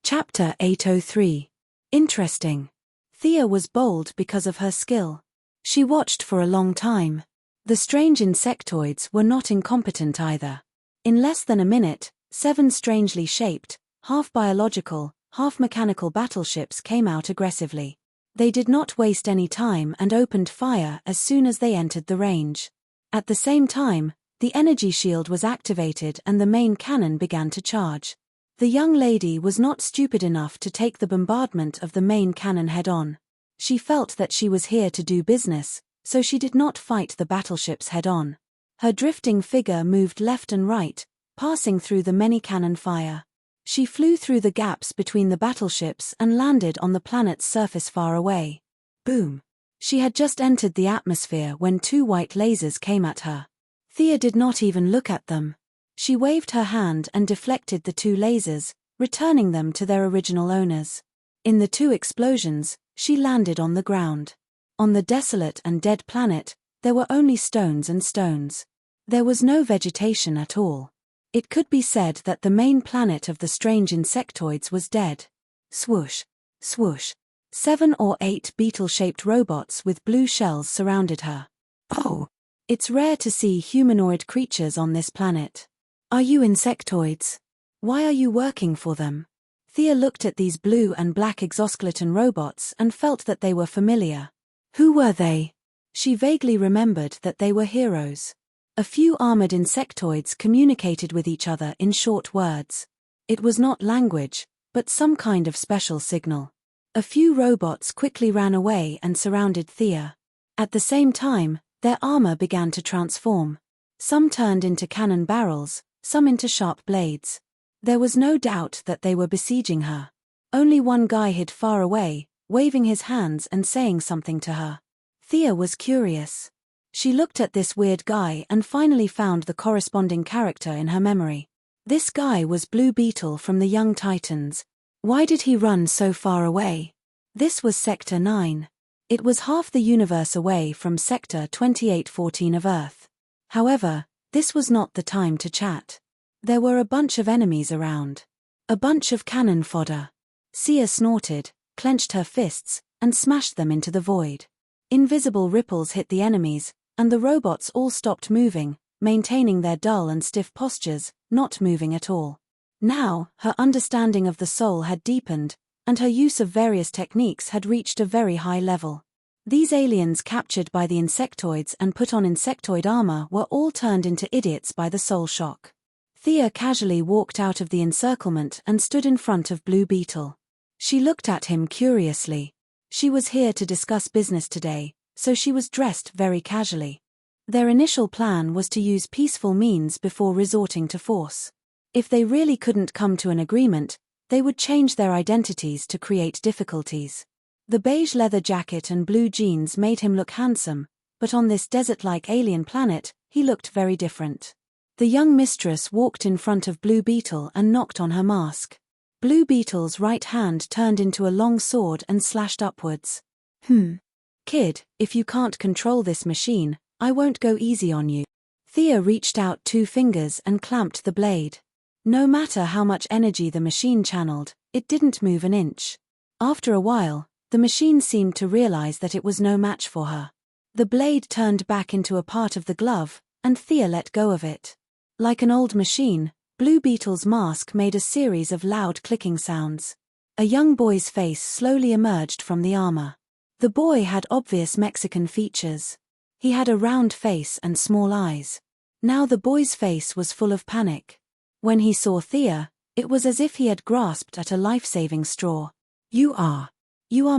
Chapter 803. Interesting. Thea was bold because of her skill. She watched for a long time. The strange insectoids were not incompetent either. In less than a minute, 7 strangely shaped, half biological, half mechanical battleships came out aggressively. They did not waste any time and opened fire as soon as they entered the range. At the same time, the energy shield was activated and the main cannon began to charge. The young lady was not stupid enough to take the bombardment of the main cannon head-on. She felt that she was here to do business, so she did not fight the battleships head-on. Her drifting figure moved left and right, passing through the many cannon fire. She flew through the gaps between the battleships and landed on the planet's surface far away. Boom! She had just entered the atmosphere when 2 white lasers came at her. Thea did not even look at them. She waved her hand and deflected the 2 lasers, returning them to their original owners. In the 2 explosions, she landed on the ground. On the desolate and dead planet, there were only stones and stones. There was no vegetation at all. It could be said that the main planet of the strange insectoids was dead. Swoosh, swoosh. 7 or 8 beetle-shaped robots with blue shells surrounded her. Oh! It's rare to see humanoid creatures on this planet. Are you insectoids? Why are you working for them? Thea looked at these blue and black exoskeleton robots and felt that they were familiar. Who were they? She vaguely remembered that they were heroes. A few armored insectoids communicated with each other in short words. It was not language, but some kind of special signal. A few robots quickly ran away and surrounded Thea. At the same time, their armor began to transform. Some turned into cannon barrels, some into sharp blades. There was no doubt that they were besieging her. Only one guy hid far away, waving his hands and saying something to her. Thea was curious. She looked at this weird guy and finally found the corresponding character in her memory. This guy was Blue Beetle from the Young Titans. Why did he run so far away? This was Sector 9. It was half the universe away from Sector 2814 of Earth. However, this was not the time to chat. There were a bunch of enemies around. A bunch of cannon fodder. Sia snorted, clenched her fists, and smashed them into the void. Invisible ripples hit the enemies, and the robots all stopped moving, maintaining their dull and stiff postures, not moving at all. Now, her understanding of the soul had deepened, and her use of various techniques had reached a very high level. These aliens captured by the insectoids and put on insectoid armor were all turned into idiots by the soul shock. Thea casually walked out of the encirclement and stood in front of Blue Beetle. She looked at him curiously. She was here to discuss business today, so she was dressed very casually. Their initial plan was to use peaceful means before resorting to force. If they really couldn't come to an agreement, they would change their identities to create difficulties. The beige leather jacket and blue jeans made him look handsome, but on this desert-like alien planet, he looked very different. The young mistress walked in front of Blue Beetle and knocked on her mask. Blue Beetle's right hand turned into a long sword and slashed upwards. Kid, if you can't control this machine, I won't go easy on you. Thea reached out 2 fingers and clamped the blade. No matter how much energy the machine channeled, it didn't move an inch. After a while, the machine seemed to realize that it was no match for her. The blade turned back into a part of the glove, and Thea let go of it. Like an old machine, Blue Beetle's mask made a series of loud clicking sounds. A young boy's face slowly emerged from the armor. The boy had obvious Mexican features. He had a round face and small eyes. Now the boy's face was full of panic. When he saw Thea, it was as if he had grasped at a life-saving straw. You are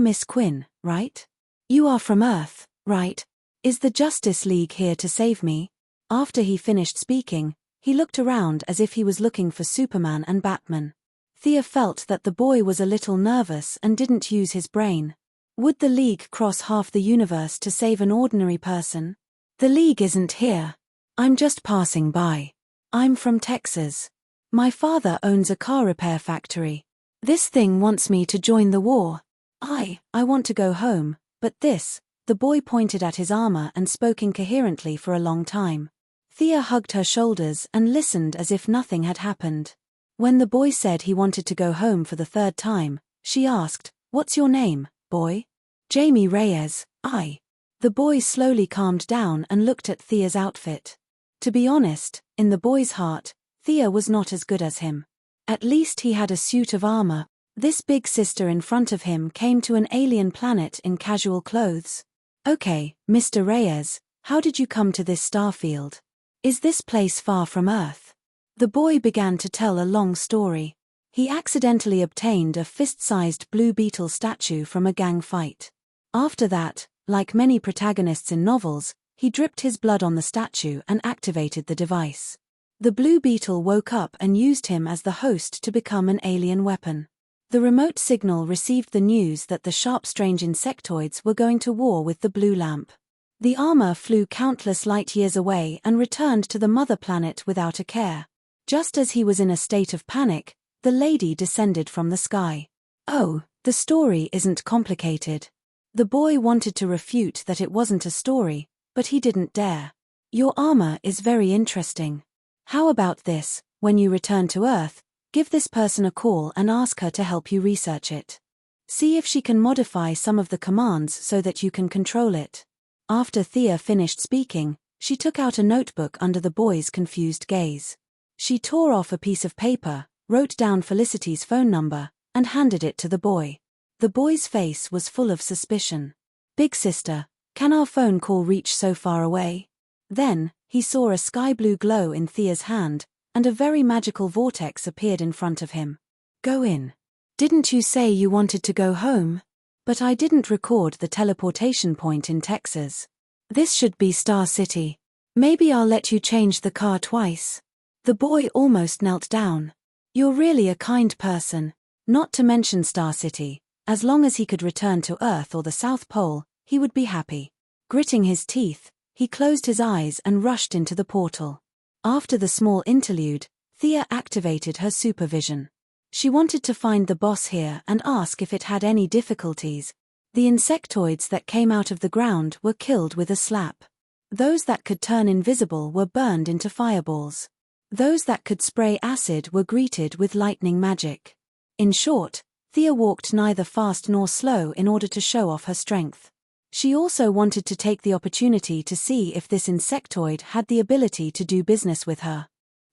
Miss Quinn, right? You are from Earth, right? Is the Justice League here to save me? After he finished speaking, he looked around as if he was looking for Superman and Batman. Thea felt that the boy was a little nervous and didn't use his brain. Would the League cross half the universe to save an ordinary person? The League isn't here. I'm just passing by. I'm from Texas. My father owns a car repair factory. This thing wants me to join the war. I want to go home, but the boy pointed at his armor and spoke incoherently for a long time. Thea hugged her shoulders and listened as if nothing had happened. When the boy said he wanted to go home for the 3rd time, she asked, "What's your name, boy?" "Jamie Reyes, I." The boy slowly calmed down and looked at Thea's outfit. To be honest, in the boy's heart, Thea was not as good as him. At least he had a suit of armor. This big sister in front of him came to an alien planet in casual clothes. "Okay, Mr. Reyes, how did you come to this starfield? Is this place far from Earth?" The boy began to tell a long story. He accidentally obtained a fist-sized Blue Beetle statue from a gang fight. After that, like many protagonists in novels, he dripped his blood on the statue and activated the device. The Blue Beetle woke up and used him as the host to become an alien weapon. The remote signal received the news that the sharp strange insectoids were going to war with the blue lamp. The armor flew countless light years away and returned to the mother planet without a care. Just as he was in a state of panic, the lady descended from the sky. Oh, the story isn't complicated. The boy wanted to refute that it wasn't a story, but he didn't dare. Your armor is very interesting. How about this, when you return to Earth, give this person a call and ask her to help you research it. See if she can modify some of the commands so that you can control it. After Thea finished speaking, she took out a notebook under the boy's confused gaze. She tore off a piece of paper, wrote down Felicity's phone number, and handed it to the boy. The boy's face was full of suspicion. Big sister, can our phone call reach so far away? Then, he saw a sky-blue glow in Thea's hand, and a very magical vortex appeared in front of him. Go in. Didn't you say you wanted to go home? But I didn't record the teleportation point in Texas. This should be Star City. Maybe I'll let you change the car twice. The boy almost knelt down. You're really a kind person. Not to mention Star City. As long as he could return to Earth or the South Pole, he would be happy. Gritting his teeth, he closed his eyes and rushed into the portal. After the small interlude, Thea activated her supervision. She wanted to find the boss here and ask if it had any difficulties. The insectoids that came out of the ground were killed with a slap. Those that could turn invisible were burned into fireballs. Those that could spray acid were greeted with lightning magic. In short, Thea walked neither fast nor slow in order to show off her strength. She also wanted to take the opportunity to see if this insectoid had the ability to do business with her.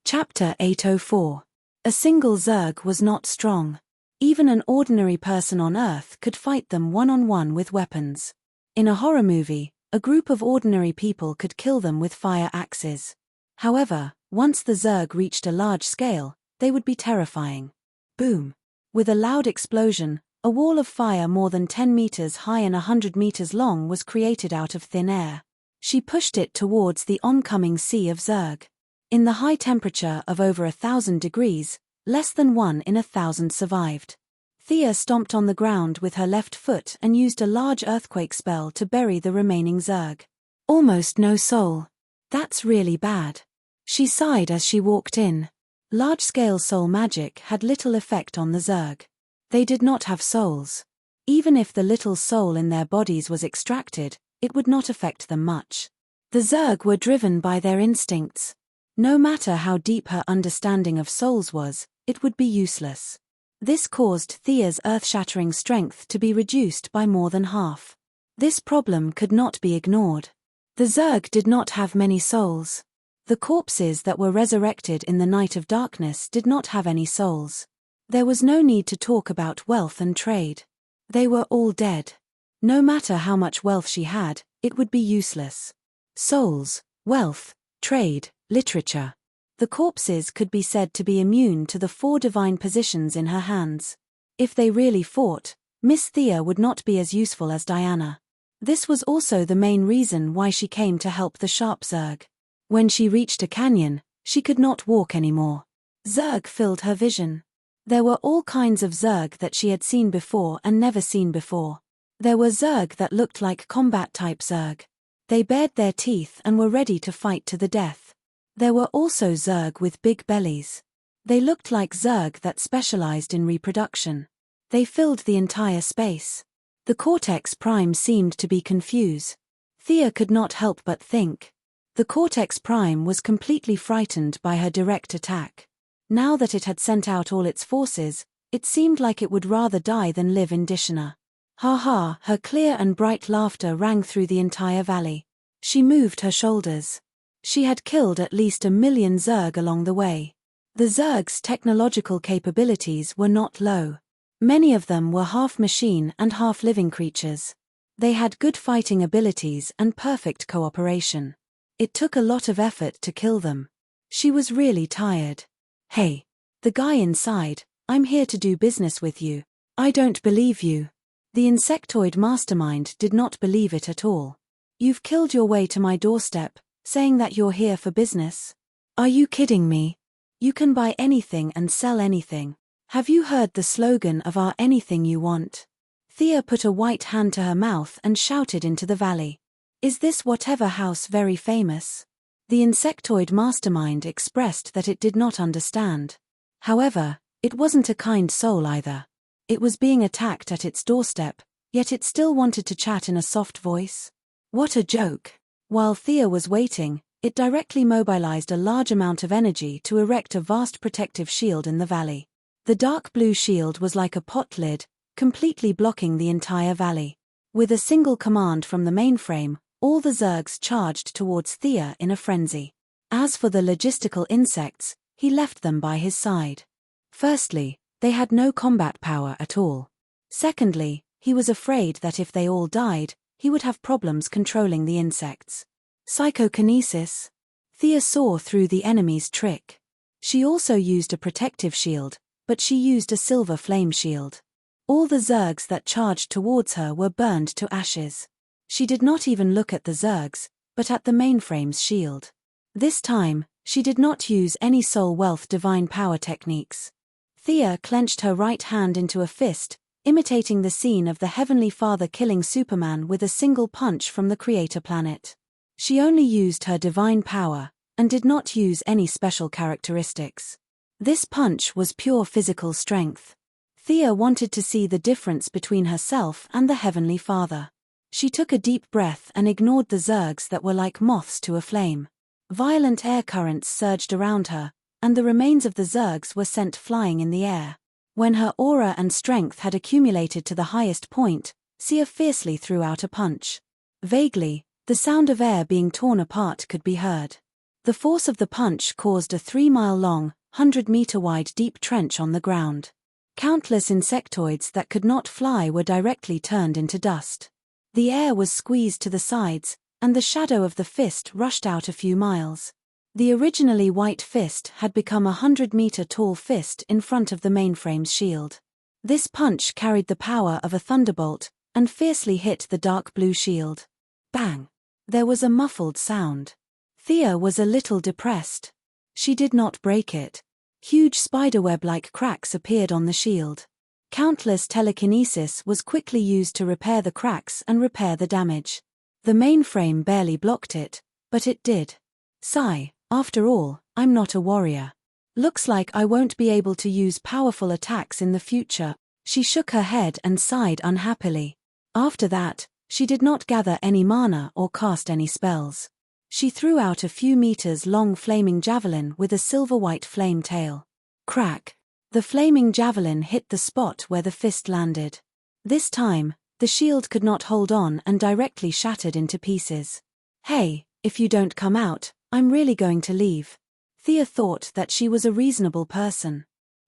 Chapter 804. A single Zerg was not strong. Even an ordinary person on Earth could fight them one-on-one with weapons. In a horror movie, a group of ordinary people could kill them with fire axes. However, once the Zerg reached a large scale, they would be terrifying. Boom! With a loud explosion, a wall of fire more than 10 meters high and 100 meters long was created out of thin air. She pushed it towards the oncoming sea of Zerg. In the high temperature of over 1,000 degrees, less than 1 in 1,000 survived. Thea stomped on the ground with her left foot and used a large earthquake spell to bury the remaining Zerg. Almost no soul. That's really bad. She sighed as she walked in. Large-scale soul magic had little effect on the Zerg. They did not have souls. Even if the little soul in their bodies was extracted, it would not affect them much. The Zerg were driven by their instincts. No matter how deep her understanding of souls was, it would be useless. This caused Thea's earth-shattering strength to be reduced by more than half. This problem could not be ignored. The Zerg did not have many souls. The corpses that were resurrected in the night of darkness did not have any souls. There was no need to talk about wealth and trade. They were all dead. No matter how much wealth she had, it would be useless. Souls, wealth, trade, literature. The corpses could be said to be immune to the 4 divine positions in her hands. If they really fought, Miss Thea would not be as useful as Diana. This was also the main reason why she came to help the sharp Zerg. When she reached a canyon, she could not walk anymore. Zerg filled her vision. There were all kinds of Zerg that she had seen before and never seen before. There were Zerg that looked like combat-type Zerg. They bared their teeth and were ready to fight to the death. There were also Zerg with big bellies. They looked like Zerg that specialized in reproduction. They filled the entire space. The Cortex Prime seemed to be confused. Thea could not help but think. The Cortex Prime was completely frightened by her direct attack. Now that it had sent out all its forces, it seemed like it would rather die than live in Dishana. Ha ha, her clear and bright laughter rang through the entire valley. She moved her shoulders. She had killed at least 1 million Zerg along the way. The Zerg's technological capabilities were not low. Many of them were half machine and half living creatures. They had good fighting abilities and perfect cooperation. It took a lot of effort to kill them. She was really tired. Hey. The guy inside, I'm here to do business with you. I don't believe you. The insectoid mastermind did not believe it at all. You've killed your way to my doorstep, saying that you're here for business. Are you kidding me? You can buy anything and sell anything. Have you heard the slogan of our anything you want? Thea put a white hand to her mouth and shouted into the valley. Is this whatever house very famous? The insectoid mastermind expressed that it did not understand. However, it wasn't a kind soul either. It was being attacked at its doorstep, yet it still wanted to chat in a soft voice. What a joke! While Thea was waiting, it directly mobilized a large amount of energy to erect a vast protective shield in the valley. The dark blue shield was like a pot lid, completely blocking the entire valley. With a single command from the mainframe, all the Zergs charged towards Thea in a frenzy. As for the logistical insects, he left them by his side. Firstly, they had no combat power at all. Secondly, he was afraid that if they all died, he would have problems controlling the insects. Psychokinesis. Thea saw through the enemy's trick. She also used a protective shield, but she used a silver flame shield. All the Zergs that charged towards her were burned to ashes. She did not even look at the Zergs, but at the mainframe's shield. This time, she did not use any soul wealth divine power techniques. Thea clenched her right hand into a fist, imitating the scene of the Heavenly Father killing Superman with a single punch from the Creator planet. She only used her divine power, and did not use any special characteristics. This punch was pure physical strength. Thea wanted to see the difference between herself and the Heavenly Father. She took a deep breath and ignored the Zergs that were like moths to a flame. Violent air currents surged around her, and the remains of the Zergs were sent flying in the air. When her aura and strength had accumulated to the highest point, Thea fiercely threw out a punch. Vaguely, the sound of air being torn apart could be heard. The force of the punch caused a 3-mile-long, 100-meter-wide deep trench on the ground. Countless insectoids that could not fly were directly turned into dust. The air was squeezed to the sides, and the shadow of the fist rushed out a few miles. The originally white fist had become a 100-meter-tall fist in front of the mainframe's shield. This punch carried the power of a thunderbolt, and fiercely hit the dark blue shield. Bang! There was a muffled sound. Thea was a little depressed. She did not break it. Huge spiderweb-like cracks appeared on the shield. Countless telekinesis was quickly used to repair the cracks and repair the damage. The mainframe barely blocked it, but it did. Sigh. After all, I'm not a warrior. Looks like I won't be able to use powerful attacks in the future. She shook her head and sighed unhappily. After that, she did not gather any mana or cast any spells. She threw out a few meters long flaming javelin with a silver-white flame tail. Crack! The flaming javelin hit the spot where the fist landed. This time, the shield could not hold on and directly shattered into pieces. Hey, if you don't come out, I'm really going to leave. Thea thought that she was a reasonable person.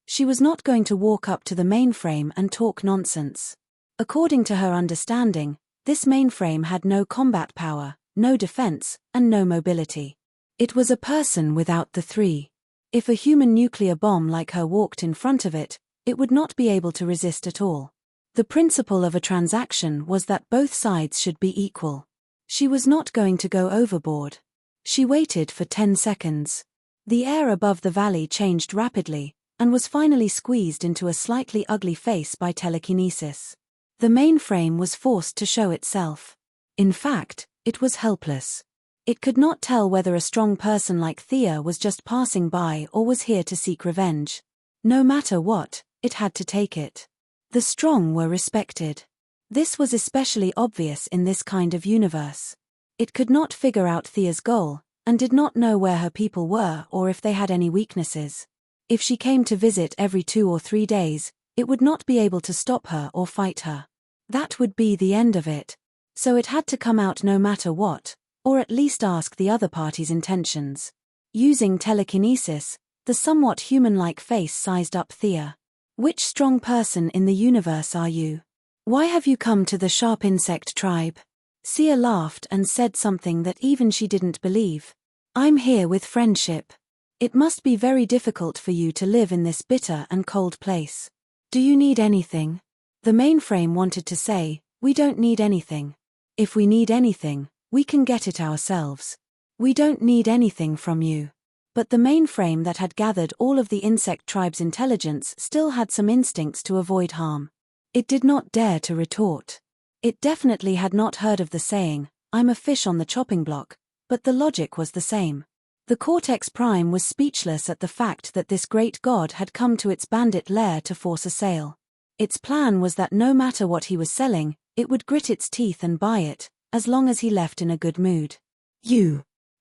She was not going to walk up to the mainframe and talk nonsense. According to her understanding, this mainframe had no combat power, no defense, and no mobility. It was a person without the three. If a human nuclear bomb like her walked in front of it, it would not be able to resist at all. The principle of a transaction was that both sides should be equal. She was not going to go overboard. She waited for 10 seconds. The air above the valley changed rapidly, and was finally squeezed into a slightly ugly face by telekinesis. The mainframe was forced to show itself. In fact, it was helpless. It could not tell whether a strong person like Thea was just passing by or was here to seek revenge. No matter what, it had to take it. The strong were respected. This was especially obvious in this kind of universe. It could not figure out Thea's goal, and did not know where her people were or if they had any weaknesses. If she came to visit every 2 or 3 days, it would not be able to stop her or fight her. That would be the end of it. So it had to come out no matter what, or at least ask the other party's intentions. Using telekinesis, the somewhat human-like face sized up Thea. Which strong person in the universe are you? Why have you come to the sharp insect tribe? Thea laughed and said something that even she didn't believe. I'm here with friendship. It must be very difficult for you to live in this bitter and cold place. Do you need anything? The mainframe wanted to say, we don't need anything. If we need anything, we can get it ourselves. We don't need anything from you. But the mainframe that had gathered all of the insect tribe's intelligence still had some instincts to avoid harm. It did not dare to retort. It definitely had not heard of the saying, "I'm a fish on the chopping block," but the logic was the same. The Cortex Prime was speechless at the fact that this great god had come to its bandit lair to force a sale. Its plan was that no matter what he was selling, it would grit its teeth and buy it, as long as he left in a good mood.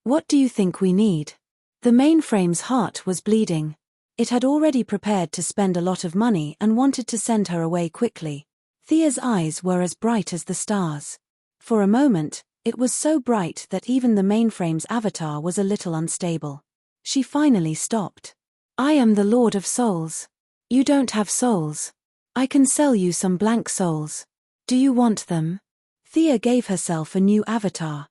What do you think we need? The mainframe's heart was bleeding. It had already prepared to spend a lot of money and wanted to send her away quickly. Thea's eyes were as bright as the stars. For a moment, it was so bright that even the mainframe's avatar was a little unstable. She finally stopped. "I am the Lord of Souls. You don't have souls. I can sell you some blank souls. Do you want them?" Thea gave herself a new avatar.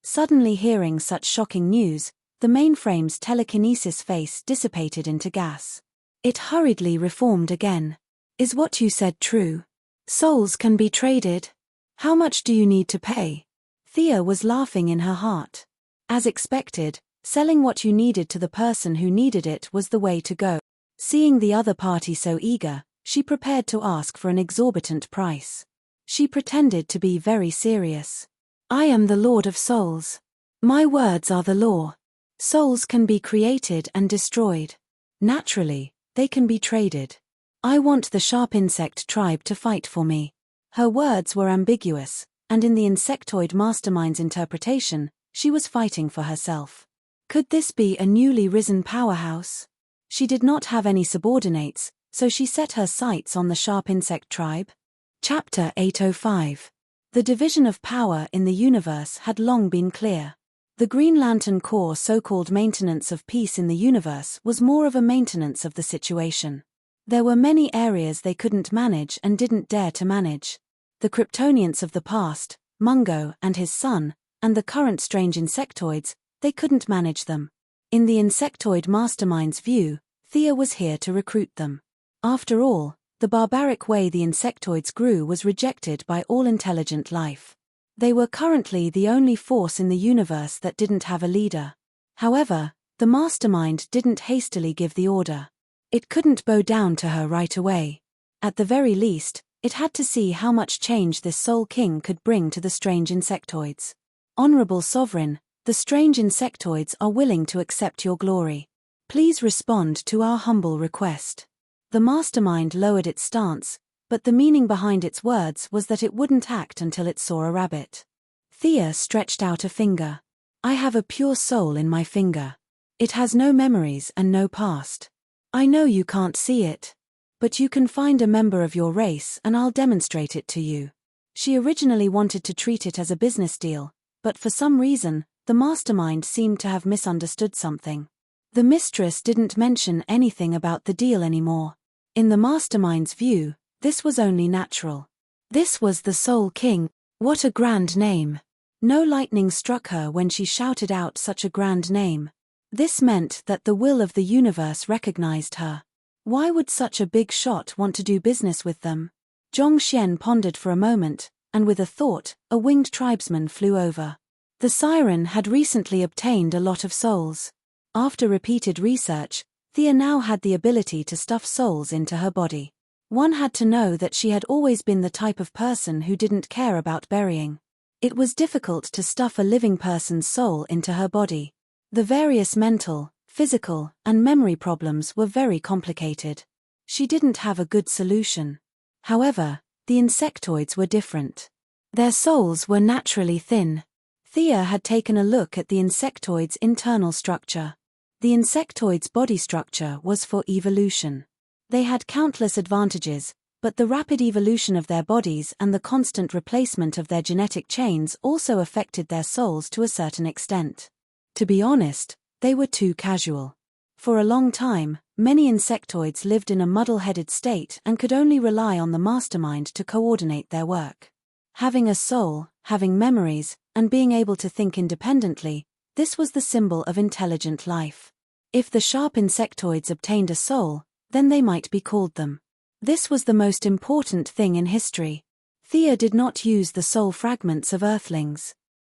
Suddenly hearing such shocking news, the mainframe's telekinesis face dissipated into gas. It hurriedly reformed again. "Is what you said true? Souls can be traded? How much do you need to pay?" Thea was laughing in her heart. As expected, selling what you needed to the person who needed it was the way to go. Seeing the other party so eager, she prepared to ask for an exorbitant price. She pretended to be very serious. "I am the Lord of Souls. My words are the law. Souls can be created and destroyed. Naturally, they can be traded. I want the sharp insect tribe to fight for me." Her words were ambiguous, and in the insectoid mastermind's interpretation, she was fighting for herself. Could this be a newly risen powerhouse? She did not have any subordinates, so she set her sights on the sharp insect tribe. Chapter 805. The division of power in the universe had long been clear. The Green Lantern Corps' so-called maintenance of peace in the universe was more of a maintenance of the situation. There were many areas they couldn't manage and didn't dare to manage. The Kryptonians of the past, Mungo and his son, and the current strange insectoids, they couldn't manage them. In the insectoid mastermind's view, Thea was here to recruit them. After all, the barbaric way the insectoids grew was rejected by all intelligent life. They were currently the only force in the universe that didn't have a leader. However, the mastermind didn't hastily give the order. It couldn't bow down to her right away. At the very least, it had to see how much change this Soul King could bring to the strange insectoids. "Honorable Sovereign, the strange insectoids are willing to accept your glory. Please respond to our humble request." The mastermind lowered its stance, but the meaning behind its words was that it wouldn't act until it saw a rabbit. Thea stretched out a finger. "I have a pure soul in my finger. It has no memories and no past. I know you can't see it. But you can find a member of your race and I'll demonstrate it to you." She originally wanted to treat it as a business deal, but for some reason, the mastermind seemed to have misunderstood something. The mistress didn't mention anything about the deal anymore. In the mastermind's view, this was only natural. This was the Soul King. What a grand name. No lightning struck her when she shouted out such a grand name. This meant that the will of the universe recognized her. Why would such a big shot want to do business with them? Zhongxian pondered for a moment, and with a thought, a winged tribesman flew over. The siren had recently obtained a lot of souls. After repeated research, Thea now had the ability to stuff souls into her body. One had to know that she had always been the type of person who didn't care about burying. It was difficult to stuff a living person's soul into her body. The various mental, physical, and memory problems were very complicated. She didn't have a good solution. However, the insectoids were different. Their souls were naturally thin. Thea had taken a look at the insectoid's internal structure. The insectoid's body structure was for evolution. They had countless advantages, but the rapid evolution of their bodies and the constant replacement of their genetic chains also affected their souls to a certain extent. To be honest, they were too casual. For a long time, many insectoids lived in a muddle-headed state and could only rely on the mastermind to coordinate their work. Having a soul, having memories, and being able to think independently, this was the symbol of intelligent life. If the sharp insectoids obtained a soul, then they might be called them. This was the most important thing in history. Thea did not use the soul fragments of Earthlings.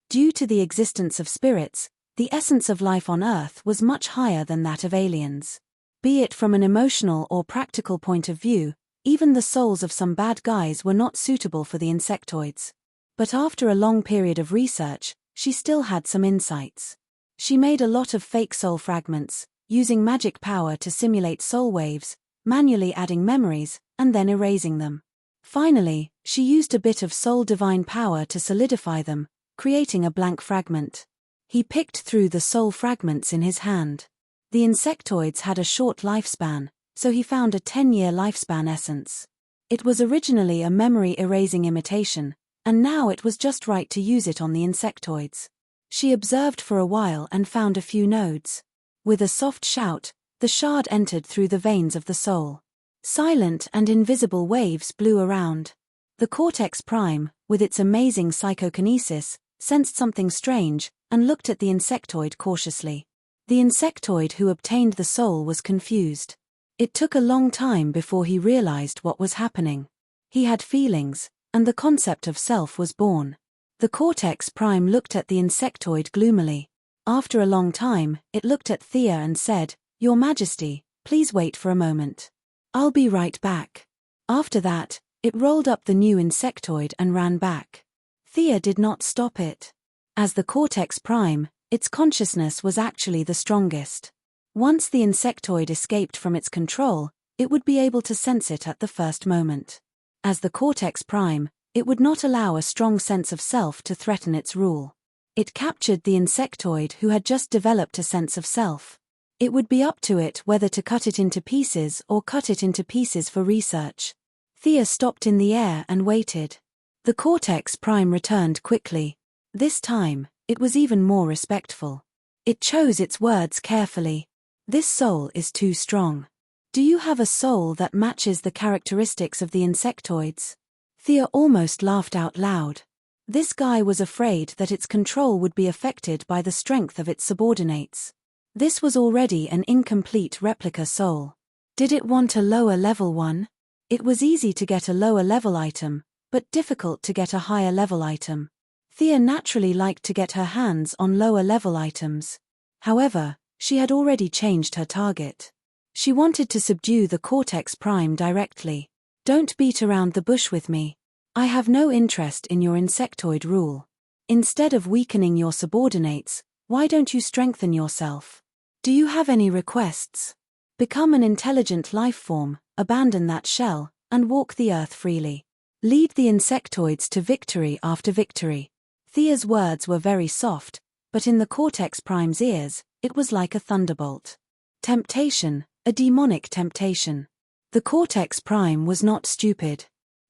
Due to the existence of spirits, The essence of life on Earth was much higher than that of aliens. Be it from an emotional or practical point of view, even the souls of some bad guys were not suitable for the insectoids. But after a long period of research, she still had some insights. She made a lot of fake soul fragments, using magic power to simulate soul waves, manually adding memories, and then erasing them. Finally, she used a bit of soul divine power to solidify them, creating a blank fragment. He picked through the soul fragments in his hand. The insectoids had a short lifespan, so he found a 10-year lifespan essence. It was originally a memory-erasing imitation, and now it was just right to use it on the insectoids. She observed for a while and found a few nodes. With a soft shout, the shard entered through the veins of the soul. Silent and invisible waves blew around. The cortex prime, with its amazing psychokinesis, sensed something strange, and looked at the insectoid cautiously. The insectoid who obtained the soul was confused. It took a long time before he realized what was happening. He had feelings, and the concept of self was born. The cortex prime looked at the insectoid gloomily. After a long time, it looked at Thea and said, "Your Majesty, please wait for a moment. I'll be right back." After that, it rolled up the new insectoid and ran back. Thea did not stop it. As the cortex prime, its consciousness was actually the strongest. Once the insectoid escaped from its control, it would be able to sense it at the first moment. As the cortex prime, it would not allow a strong sense of self to threaten its rule. It captured the insectoid who had just developed a sense of self. It would be up to it whether to cut it into pieces or cut it into pieces for research. Thea stopped in the air and waited. The cortex prime returned quickly. This time, it was even more respectful. It chose its words carefully. "This soul is too strong. Do you have a soul that matches the characteristics of the insectoids?" Thea almost laughed out loud. This guy was afraid that its control would be affected by the strength of its subordinates. This was already an incomplete replica soul. Did it want a lower level one? It was easy to get a lower level item, but difficult to get a higher level item. Thea naturally liked to get her hands on lower level items. However, she had already changed her target. She wanted to subdue the cortex prime directly. "Don't beat around the bush with me. I have no interest in your insectoid rule. Instead of weakening your subordinates, why don't you strengthen yourself? Do you have any requests? Become an intelligent life form, abandon that shell, and walk the earth freely. Lead the insectoids to victory after victory." Thea's words were very soft, but in the cortex prime's ears, it was like a thunderbolt. Temptation, a demonic temptation. The cortex prime was not stupid.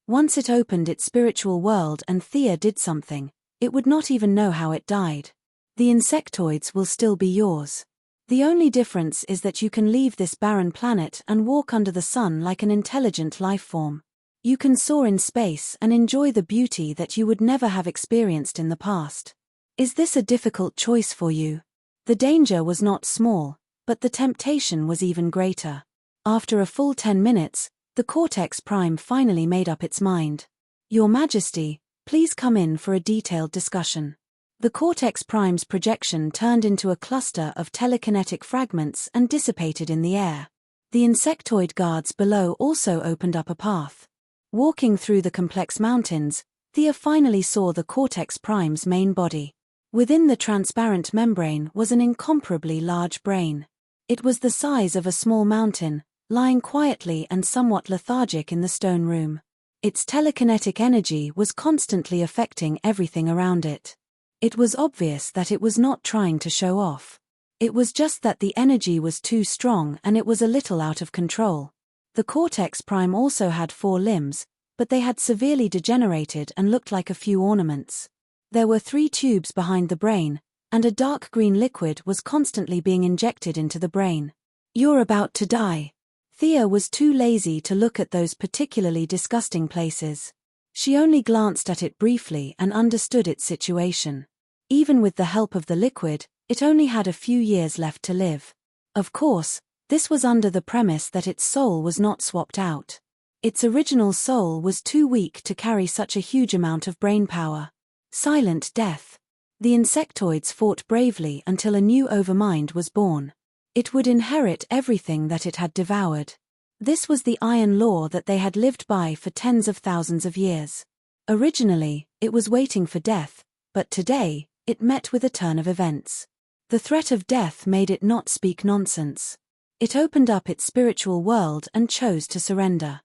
Once it opened its spiritual world and Thea did something, it would not even know how it died. The insectoids will still be yours. The only difference is that you can leave this barren planet and walk under the sun like an intelligent life form. You can soar in space and enjoy the beauty that you would never have experienced in the past. Is this a difficult choice for you? The danger was not small, but the temptation was even greater. After a full 10 minutes, the cortex prime finally made up its mind. "Your Majesty, please come in for a detailed discussion." The cortex prime's projection turned into a cluster of telekinetic fragments and dissipated in the air. The insectoid guards below also opened up a path. Walking through the complex mountains, Thea finally saw the cortex prime's main body. Within the transparent membrane was an incomparably large brain. It was the size of a small mountain, lying quietly and somewhat lethargic in the stone room. Its telekinetic energy was constantly affecting everything around it. It was obvious that it was not trying to show off. It was just that the energy was too strong and it was a little out of control. The cortex prime also had 4 limbs, but they had severely degenerated and looked like a few ornaments. There were 3 tubes behind the brain, and a dark green liquid was constantly being injected into the brain. "You're about to die." Thea was too lazy to look at those particularly disgusting places. She only glanced at it briefly and understood its situation. Even with the help of the liquid, it only had a few years left to live. Of course, this was under the premise that its soul was not swapped out. Its original soul was too weak to carry such a huge amount of brain power. Silent death. The insectoids fought bravely until a new overmind was born. It would inherit everything that it had devoured. This was the iron law that they had lived by for tens of thousands of years. Originally, it was waiting for death, but today, it met with a turn of events. The threat of death made it not speak nonsense. It opened up its spiritual world and chose to surrender.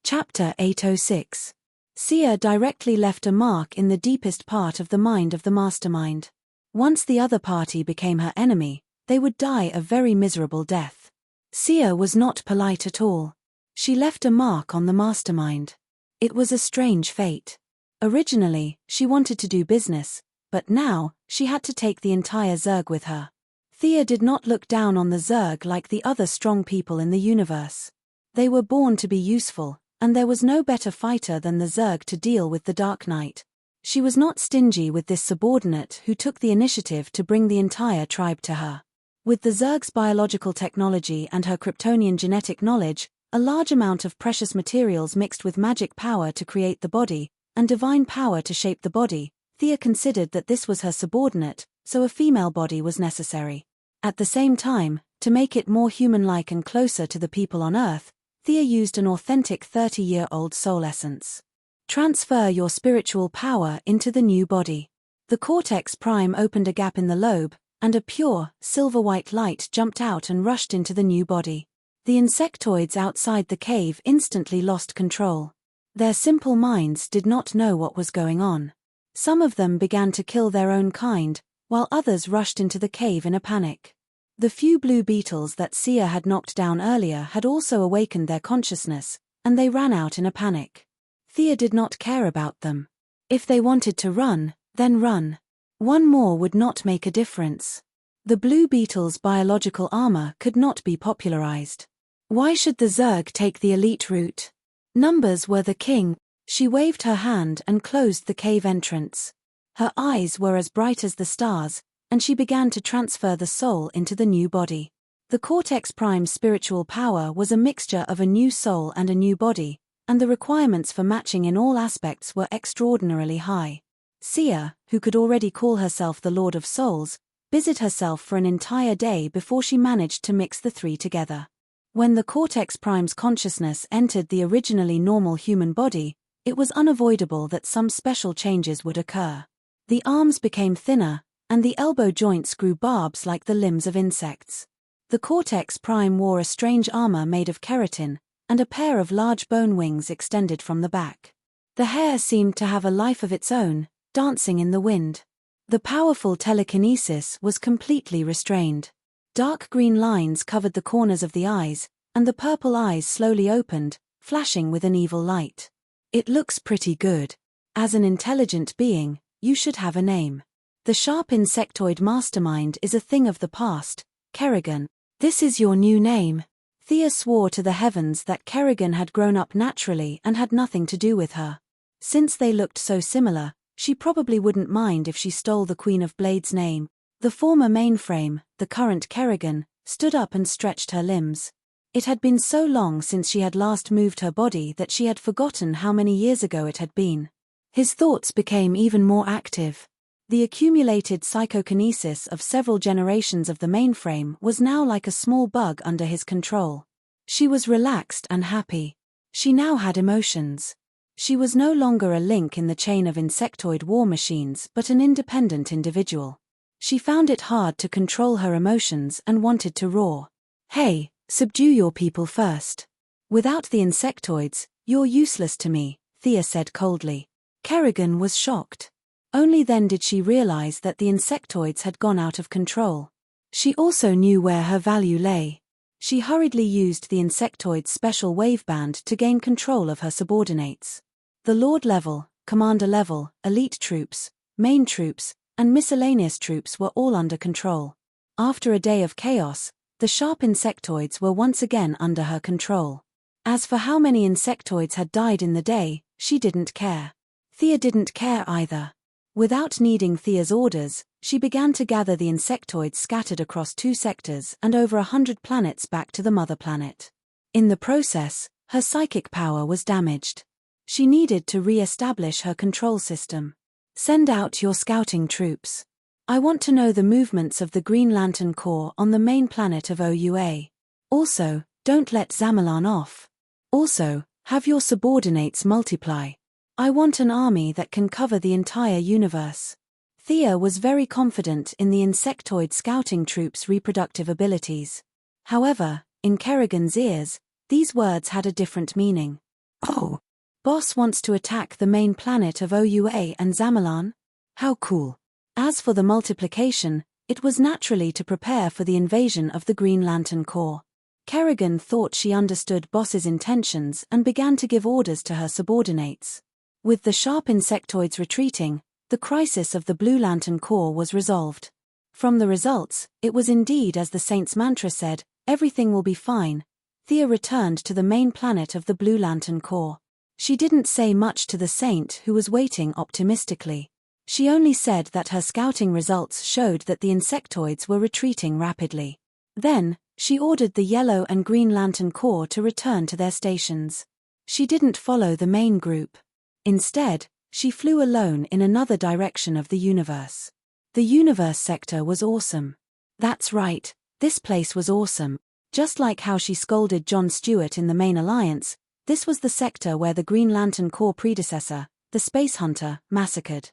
Chapter 806. Sia directly left a mark in the deepest part of the mind of the mastermind. Once the other party became her enemy, they would die a very miserable death. Sia was not polite at all. She left a mark on the mastermind. It was a strange fate. Originally, she wanted to do business, but now, she had to take the entire Zerg with her. Thea did not look down on the Zerg like the other strong people in the universe. They were born to be useful, and there was no better fighter than the Zerg to deal with the Dark Knight. She was not stingy with this subordinate who took the initiative to bring the entire tribe to her. With the Zerg's biological technology and her Kryptonian genetic knowledge, a large amount of precious materials mixed with magic power to create the body, and divine power to shape the body, Thea considered that this was her subordinate, so a female body was necessary. At the same time, to make it more human-like and closer to the people on Earth, Thea used an authentic 30-year-old soul essence. Transfer your spiritual power into the new body. The cortex prime opened a gap in the lobe, and a pure, silver-white light jumped out and rushed into the new body. The insectoids outside the cave instantly lost control. Their simple minds did not know what was going on. Some of them began to kill their own kind, while others rushed into the cave in a panic. The few blue beetles that Sia had knocked down earlier had also awakened their consciousness, and they ran out in a panic. Thea did not care about them. If they wanted to run, then run. One more would not make a difference. The blue beetle's biological armor could not be popularized. Why should the Zerg take the elite route? Numbers were the king. She waved her hand and closed the cave entrance. Her eyes were as bright as the stars, and she began to transfer the soul into the new body. The Cortex Prime's spiritual power was a mixture of a new soul and a new body, and the requirements for matching in all aspects were extraordinarily high. Sia, who could already call herself the Lord of Souls, busied herself for an entire day before she managed to mix the three together. When the Cortex Prime's consciousness entered the originally normal human body, it was unavoidable that some special changes would occur. The arms became thinner, and the elbow joints grew barbs like the limbs of insects. The Cortex Prime wore a strange armor made of keratin, and a pair of large bone wings extended from the back. The hair seemed to have a life of its own, dancing in the wind. The powerful telekinesis was completely restrained. Dark green lines covered the corners of the eyes, and the purple eyes slowly opened, flashing with an evil light. It looks pretty good. As an intelligent being, you should have a name. The sharp insectoid mastermind is a thing of the past, Kerrigan. This is your new name. Thea swore to the heavens that Kerrigan had grown up naturally and had nothing to do with her. Since they looked so similar, she probably wouldn't mind if she stole the Queen of Blades' name. The former mainframe, the current Kerrigan, stood up and stretched her limbs. It had been so long since she had last moved her body that she had forgotten how many years ago it had been. His thoughts became even more active. The accumulated psychokinesis of several generations of the mainframe was now like a small bug under his control. She was relaxed and happy. She now had emotions. She was no longer a link in the chain of insectoid war machines but an independent individual. She found it hard to control her emotions and wanted to roar. Hey, subdue your people first. Without the insectoids, you're useless to me, Thea said coldly. Kerrigan was shocked. Only then did she realize that the insectoids had gone out of control. She also knew where her value lay. She hurriedly used the insectoid's special waveband to gain control of her subordinates. The Lord level, Commander level, elite troops, main troops, and miscellaneous troops were all under control. After a day of chaos, the sharp insectoids were once again under her control. As for how many insectoids had died in the day, she didn't care. Thea didn't care either. Without needing Thea's orders, she began to gather the insectoids scattered across 2 sectors and over 100 planets back to the mother planet. In the process, her psychic power was damaged. She needed to re-establish her control system. Send out your scouting troops. I want to know the movements of the Green Lantern Corps on the main planet of OUA. Also, don't let Zamalan off. Also, have your subordinates multiply. I want an army that can cover the entire universe. Thea was very confident in the insectoid scouting troop's reproductive abilities. However, in Kerrigan's ears, these words had a different meaning. Oh, Boss wants to attack the main planet of OUA and Zamalan? How cool. As for the multiplication, it was naturally to prepare for the invasion of the Green Lantern Corps. Kerrigan thought she understood Boss's intentions and began to give orders to her subordinates. With the sharp insectoids retreating, the crisis of the Blue Lantern Corps was resolved. From the results, it was indeed as the Saint's mantra said, everything will be fine. Thea returned to the main planet of the Blue Lantern Corps. She didn't say much to the Saint, who was waiting optimistically. She only said that her scouting results showed that the insectoids were retreating rapidly. Then, she ordered the Yellow and Green Lantern Corps to return to their stations. She didn't follow the main group. Instead, she flew alone in another direction of the universe. The universe sector was awesome. That's right, this place was awesome. Just like how she scolded Jon Stewart in the main alliance, this was the sector where the Green Lantern Corps predecessor, the Space Hunter, massacred.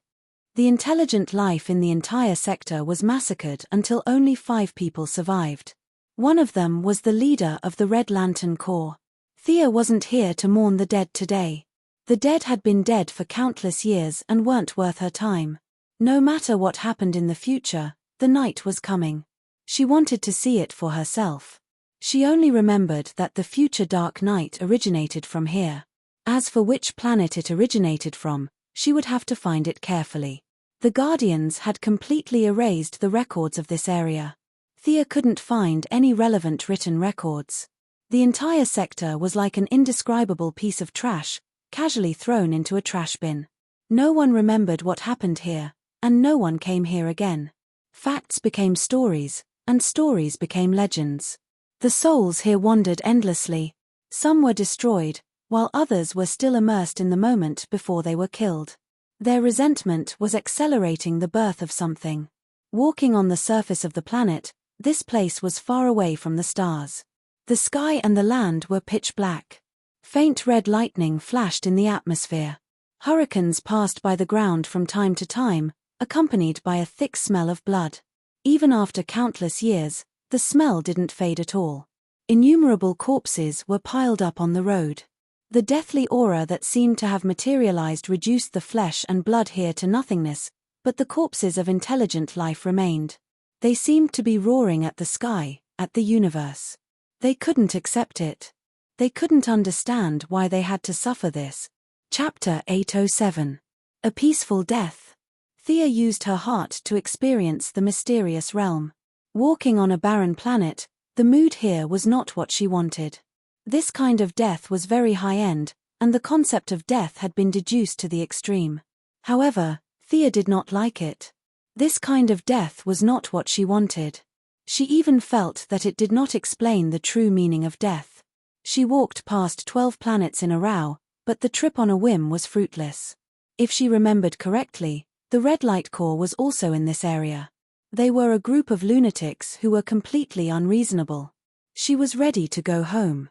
The intelligent life in the entire sector was massacred until only 5 people survived. One of them was the leader of the Red Lantern Corps. Thea wasn't here to mourn the dead today. The dead had been dead for countless years and weren't worth her time. No matter what happened in the future, the night was coming. She wanted to see it for herself. She only remembered that the future dark night originated from here. As for which planet it originated from, she would have to find it carefully. The Guardians had completely erased the records of this area. Thea couldn't find any relevant written records. The entire sector was like an indescribable piece of trash, casually thrown into a trash bin. No one remembered what happened here, and no one came here again. Facts became stories, and stories became legends. The souls here wandered endlessly. Some were destroyed, while others were still immersed in the moment before they were killed. Their resentment was accelerating the birth of something. Walking on the surface of the planet, this place was far away from the stars. The sky and the land were pitch black. Faint red lightning flashed in the atmosphere. Hurricanes passed by the ground from time to time, accompanied by a thick smell of blood. Even after countless years, the smell didn't fade at all. Innumerable corpses were piled up on the road. The deathly aura that seemed to have materialized reduced the flesh and blood here to nothingness, but the corpses of intelligent life remained. They seemed to be roaring at the sky, at the universe. They couldn't accept it. They couldn't understand why they had to suffer this. Chapter 807. A Peaceful Death. Thea used her heart to experience the mysterious realm. Walking on a barren planet, the mood here was not what she wanted. This kind of death was very high-end, and the concept of death had been deduced to the extreme. However, Thea did not like it. This kind of death was not what she wanted. She even felt that it did not explain the true meaning of death. She walked past 12 planets in a row, but the trip on a whim was fruitless. If she remembered correctly, the Red Light Corps was also in this area. They were a group of lunatics who were completely unreasonable. She was ready to go home.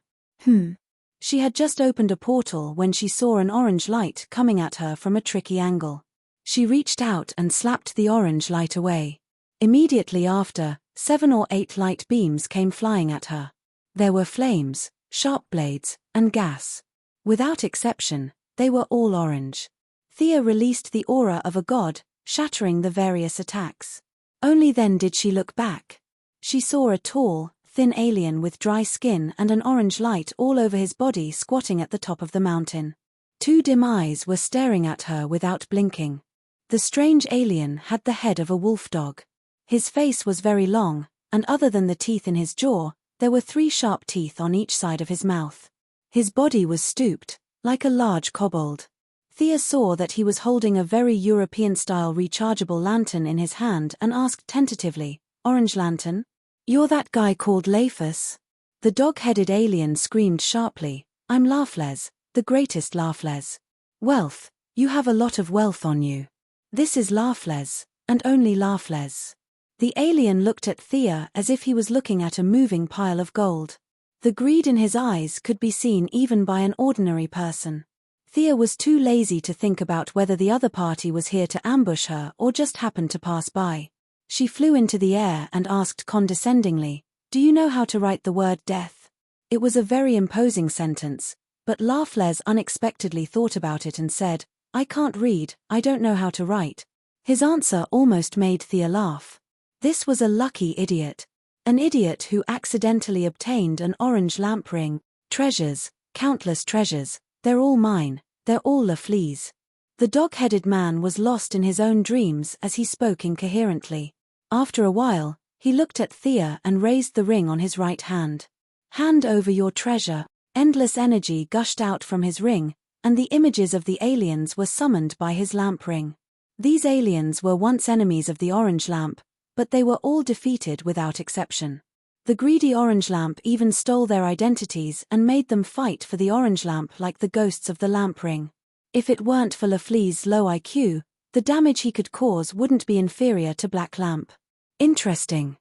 She had just opened a portal when she saw an orange light coming at her from a tricky angle. She reached out and slapped the orange light away. Immediately after, 7 or 8 light beams came flying at her. There were flames, sharp blades, and gas. Without exception, they were all orange. Thea released the aura of a god, shattering the various attacks. Only then did she look back. She saw a tall, thin alien with dry skin and an orange light all over his body squatting at the top of the mountain. 2 dim eyes were staring at her without blinking. The strange alien had the head of a wolf dog. His face was very long, and other than the teeth in his jaw, there were 3 sharp teeth on each side of his mouth. His body was stooped, like a large kobold. Thea saw that he was holding a very European-style rechargeable lantern in his hand and asked tentatively, "Orange lantern? You're that guy called Laphus?" The dog-headed alien screamed sharply, "I'm Larfles, the greatest Larfles. Wealth, you have a lot of wealth on you. This is Larfles, and only Larfles. The alien looked at Thea as if he was looking at a moving pile of gold. The greed in his eyes could be seen even by an ordinary person. Thea was too lazy to think about whether the other party was here to ambush her or just happened to pass by. She flew into the air and asked condescendingly, "Do you know how to write the word death?" It was a very imposing sentence, but Larfles unexpectedly thought about it and said, "I can't read, I don't know how to write." His answer almost made Thea laugh. This was a lucky idiot. An idiot who accidentally obtained an orange lamp ring. Treasures, countless treasures, they're all mine, they're all Larfles'. The dog-headed man was lost in his own dreams as he spoke incoherently. After a while, he looked at Thea and raised the ring on his right hand. "Hand over your treasure." Endless energy gushed out from his ring, and the images of the aliens were summoned by his lamp ring. These aliens were once enemies of the orange lamp, but they were all defeated without exception. The greedy orange lamp even stole their identities and made them fight for the orange lamp like the ghosts of the lamp ring. If it weren't for Larfles' low IQ, the damage he could cause wouldn't be inferior to Black Lamp. Interesting.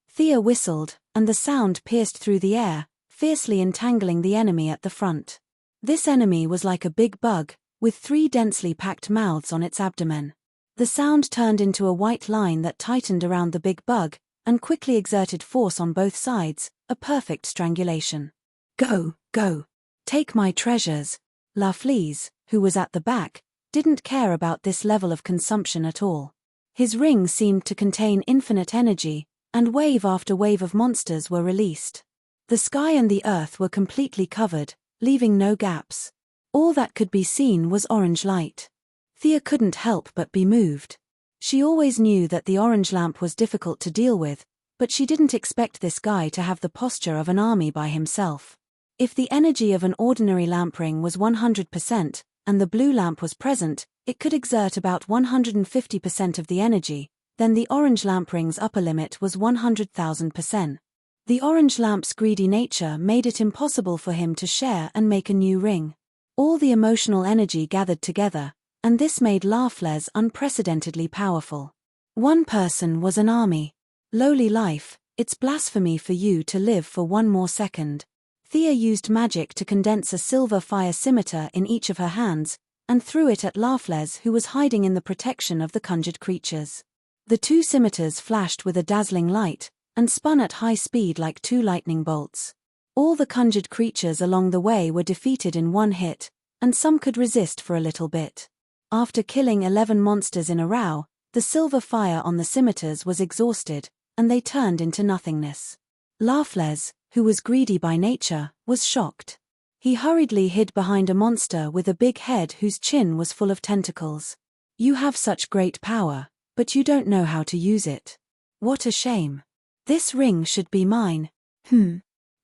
Thea whistled, and the sound pierced through the air, fiercely entangling the enemy at the front. This enemy was like a big bug, with 3 densely packed mouths on its abdomen. The sound turned into a white line that tightened around the big bug, and quickly exerted force on both sides, a perfect strangulation. "Go, go. Take my treasures." Larfles, who was at the back, didn't care about this level of consumption at all. His ring seemed to contain infinite energy, and wave after wave of monsters were released. The sky and the earth were completely covered, leaving no gaps. All that could be seen was orange light. Thea couldn't help but be moved. She always knew that the orange lamp was difficult to deal with, but she didn't expect this guy to have the posture of an army by himself. If the energy of an ordinary lamp ring was 100%, and the blue lamp was present, it could exert about 150% of the energy, then the orange lamp ring's upper limit was 100,000%. The orange lamp's greedy nature made it impossible for him to share and make a new ring. All the emotional energy gathered together, and this made Larfles unprecedentedly powerful. One person was an army. Lowly life, it's blasphemy for you to live for one more second. Thea used magic to condense a silver fire scimitar in each of her hands, and threw it at Larfles, who was hiding in the protection of the conjured creatures. The 2 scimitars flashed with a dazzling light, and spun at high speed like 2 lightning bolts. All the conjured creatures along the way were defeated in one hit, and some could resist for a little bit. After killing 11 monsters in a row, the silver fire on the scimitars was exhausted, and they turned into nothingness. Larfles, who was greedy by nature, was shocked. He hurriedly hid behind a monster with a big head whose chin was full of tentacles. "You have such great power, but you don't know how to use it. What a shame. This ring should be mine."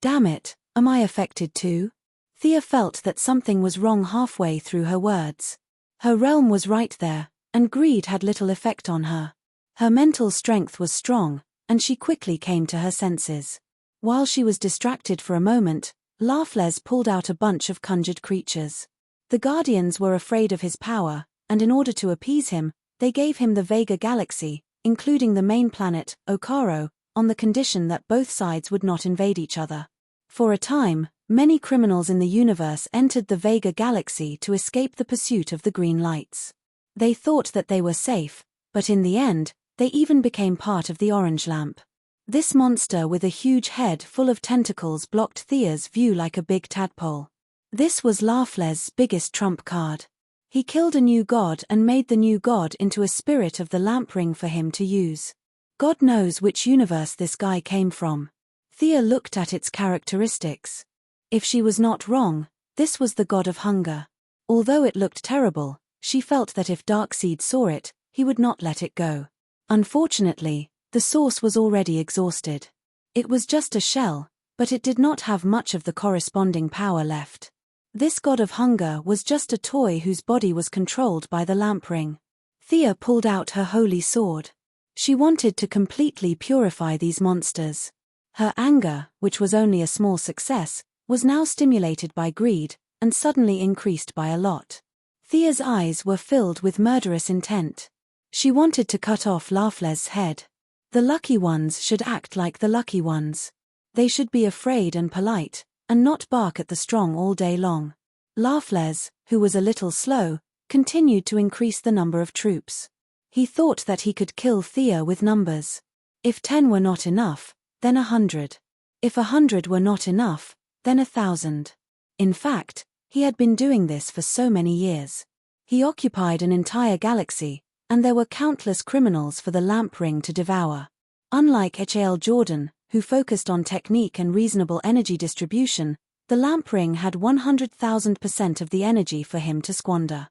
Damn it, am I affected too? Thea felt that something was wrong halfway through her words. Her realm was right there, and greed had little effect on her. Her mental strength was strong, and she quickly came to her senses. While she was distracted for a moment, Larfles pulled out a bunch of conjured creatures. The Guardians were afraid of his power, and in order to appease him, they gave him the Vega Galaxy, including the main planet, Okaro, on the condition that both sides would not invade each other. For a time, many criminals in the universe entered the Vega Galaxy to escape the pursuit of the green lights. They thought that they were safe, but in the end, they even became part of the orange lamp. This monster with a huge head full of tentacles blocked Thea's view like a big tadpole. This was Larfles' biggest trump card. He killed a new god and made the new god into a spirit of the lamp ring for him to use. God knows which universe this guy came from. Thea looked at its characteristics. If she was not wrong, this was the god of hunger. Although it looked terrible, she felt that if Darkseid saw it, he would not let it go. Unfortunately, the source was already exhausted. It was just a shell, but it did not have much of the corresponding power left. This god of hunger was just a toy whose body was controlled by the lamp ring. Thea pulled out her holy sword. She wanted to completely purify these monsters. Her anger, which was only a small success, was now stimulated by greed, and suddenly increased by a lot. Thea's eyes were filled with murderous intent. She wanted to cut off Larfleez's head. The lucky ones should act like the lucky ones. They should be afraid and polite, and not bark at the strong all day long. Larfleez, who was a little slow, continued to increase the number of troops. He thought that he could kill Thea with numbers. If 10 were not enough, then 100. If 100 were not enough, then 1,000. In fact, he had been doing this for so many years. He occupied an entire galaxy, and there were countless criminals for the lamp ring to devour. Unlike H.L. Jordan, who focused on technique and reasonable energy distribution, the lamp ring had 100,000% of the energy for him to squander.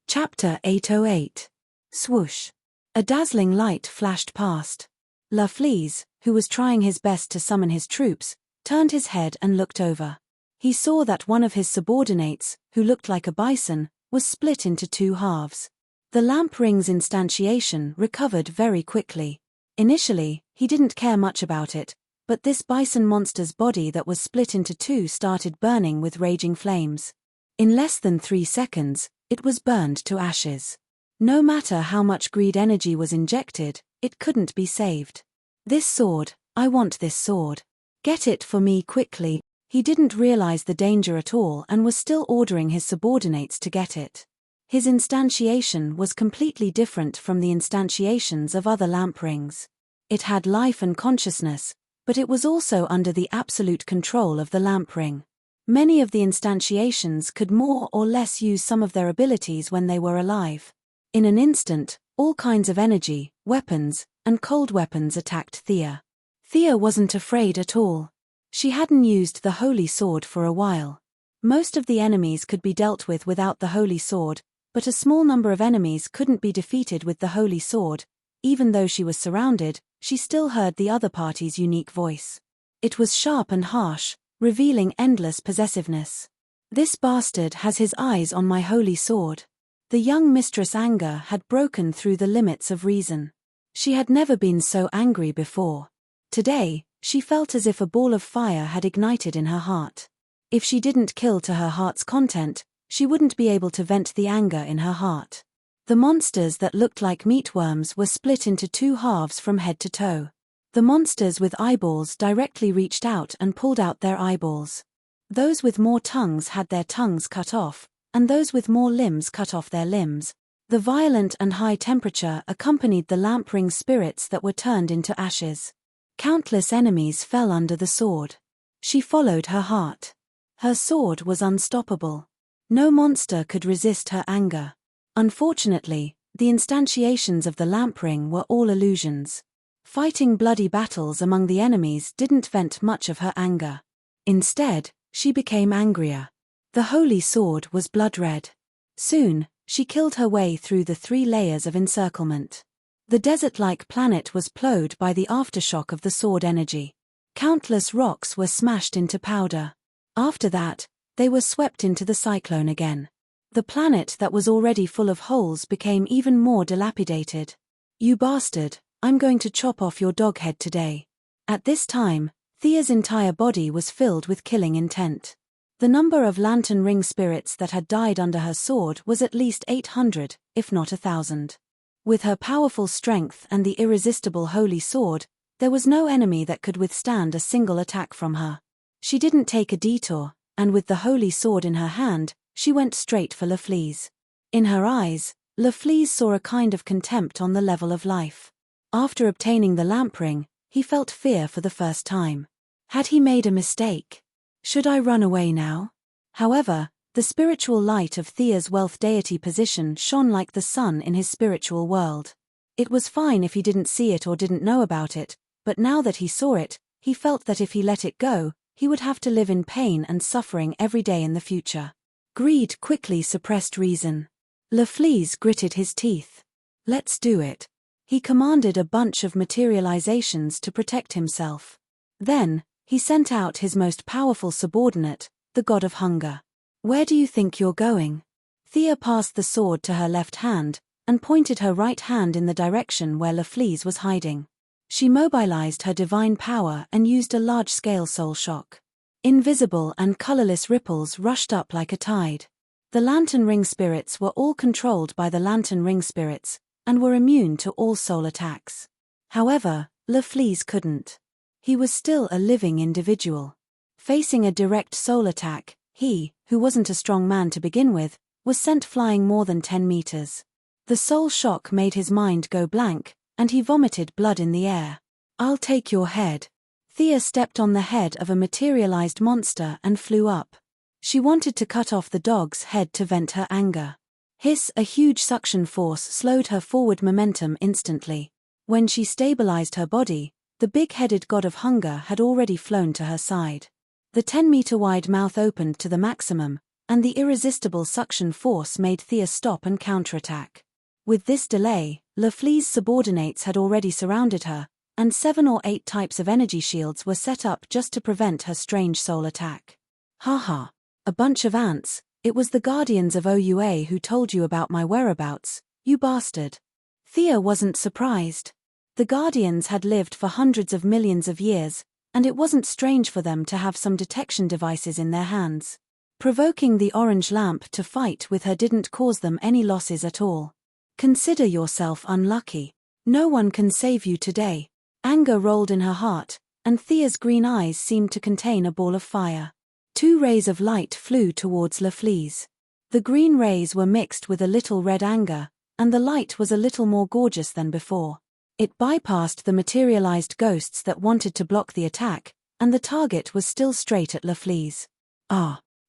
Chapter 808. Swoosh. A dazzling light flashed past. Larfleez, who was trying his best to summon his troops, turned his head and looked over. He saw that one of his subordinates, who looked like a bison, was split into 2 halves. The lamp ring's instantiation recovered very quickly. Initially, he didn't care much about it, but this bison monster's body that was split into 2 started burning with raging flames. In less than 3 seconds, it was burned to ashes. No matter how much greed energy was injected, it couldn't be saved. This sword, I want this sword. Get it for me quickly. He didn't realize the danger at all and was still ordering his subordinates to get it. His instantiation was completely different from the instantiations of other lamp rings. It had life and consciousness, but it was also under the absolute control of the lamp ring. Many of the instantiations could more or less use some of their abilities when they were alive. In an instant, all kinds of energy, weapons, and cold weapons attacked Thea. Thea wasn't afraid at all. She hadn't used the holy sword for a while. Most of the enemies could be dealt with without the holy sword, but a small number of enemies couldn't be defeated with the holy sword. Even though she was surrounded, she still heard the other party's unique voice. It was sharp and harsh, revealing endless possessiveness. This bastard has his eyes on my holy sword. The young mistress' anger had broken through the limits of reason. She had never been so angry before. Today, she felt as if a ball of fire had ignited in her heart. If she didn't kill to her heart's content, she wouldn't be able to vent the anger in her heart. The monsters that looked like meatworms were split into 2 halves from head to toe. The monsters with eyeballs directly reached out and pulled out their eyeballs. Those with more tongues had their tongues cut off, and those with more limbs cut off their limbs. The violent and high temperature accompanied the lamp ring spirits that were turned into ashes. Countless enemies fell under the sword. She followed her heart. Her sword was unstoppable. No monster could resist her anger. Unfortunately, the instantiations of the lamp ring were all illusions. Fighting bloody battles among the enemies didn't vent much of her anger. Instead, she became angrier. The holy sword was blood red. Soon, she killed her way through the 3 layers of encirclement. The desert-like planet was plowed by the aftershock of the sword energy. Countless rocks were smashed into powder. After that, they were swept into the cyclone again. The planet that was already full of holes became even more dilapidated. You bastard, I'm going to chop off your dog head today. At this time, Thea's entire body was filled with killing intent. The number of lantern ring spirits that had died under her sword was at least 800, if not 1,000. With her powerful strength and the irresistible holy sword, there was no enemy that could withstand a single attack from her. She didn't take a detour, and with the holy sword in her hand, she went straight for Larfleez. In her eyes, Larfleez saw a kind of contempt on the level of life. After obtaining the lamp ring, he felt fear for the first time. Had he made a mistake? Should I run away now? However, the spiritual light of Thea's wealth deity position shone like the sun in his spiritual world. It was fine if he didn't see it or didn't know about it, but now that he saw it, he felt that if he let it go, he would have to live in pain and suffering every day in the future. Greed quickly suppressed reason. Larfleez gritted his teeth. Let's do it. He commanded a bunch of materializations to protect himself. Then, he sent out his most powerful subordinate, the god of hunger. Where do you think you're going? Thea passed the sword to her left hand, and pointed her right hand in the direction where Larfleez was hiding. She mobilized her divine power and used a large-scale soul shock. Invisible and colorless ripples rushed up like a tide. The lantern ring spirits were all controlled by the lantern ring spirits, and were immune to all soul attacks. However, Laflease couldn't. He was still a living individual. Facing a direct soul attack, he, who wasn't a strong man to begin with, was sent flying more than 10 meters. The soul shock made his mind go blank, and he vomited blood in the air. "I'll take your head." Thea stepped on the head of a materialized monster and flew up. She wanted to cut off the dog's head to vent her anger. Hiss! A huge suction force slowed her forward momentum instantly. When she stabilized her body, the big-headed god of hunger had already flown to her side. The 10-meter-wide mouth opened to the maximum, and the irresistible suction force made Thea stop and counterattack. With this delay, Laflease's subordinates had already surrounded her, and 7 or 8 types of energy shields were set up just to prevent her strange soul attack. "Haha. A bunch of ants. It was the Guardians of OUA who told you about my whereabouts, you bastard." Thea wasn't surprised. The Guardians had lived for hundreds of millions of years, and it wasn't strange for them to have some detection devices in their hands. Provoking the orange lamp to fight with her didn't cause them any losses at all. "Consider yourself unlucky. No one can save you today." Anger rolled in her heart, and Thea's green eyes seemed to contain a ball of fire. 2 rays of light flew towards Laflease. The green rays were mixed with a little red anger, and the light was a little more gorgeous than before. It bypassed the materialized ghosts that wanted to block the attack, and the target was still straight at Laflease.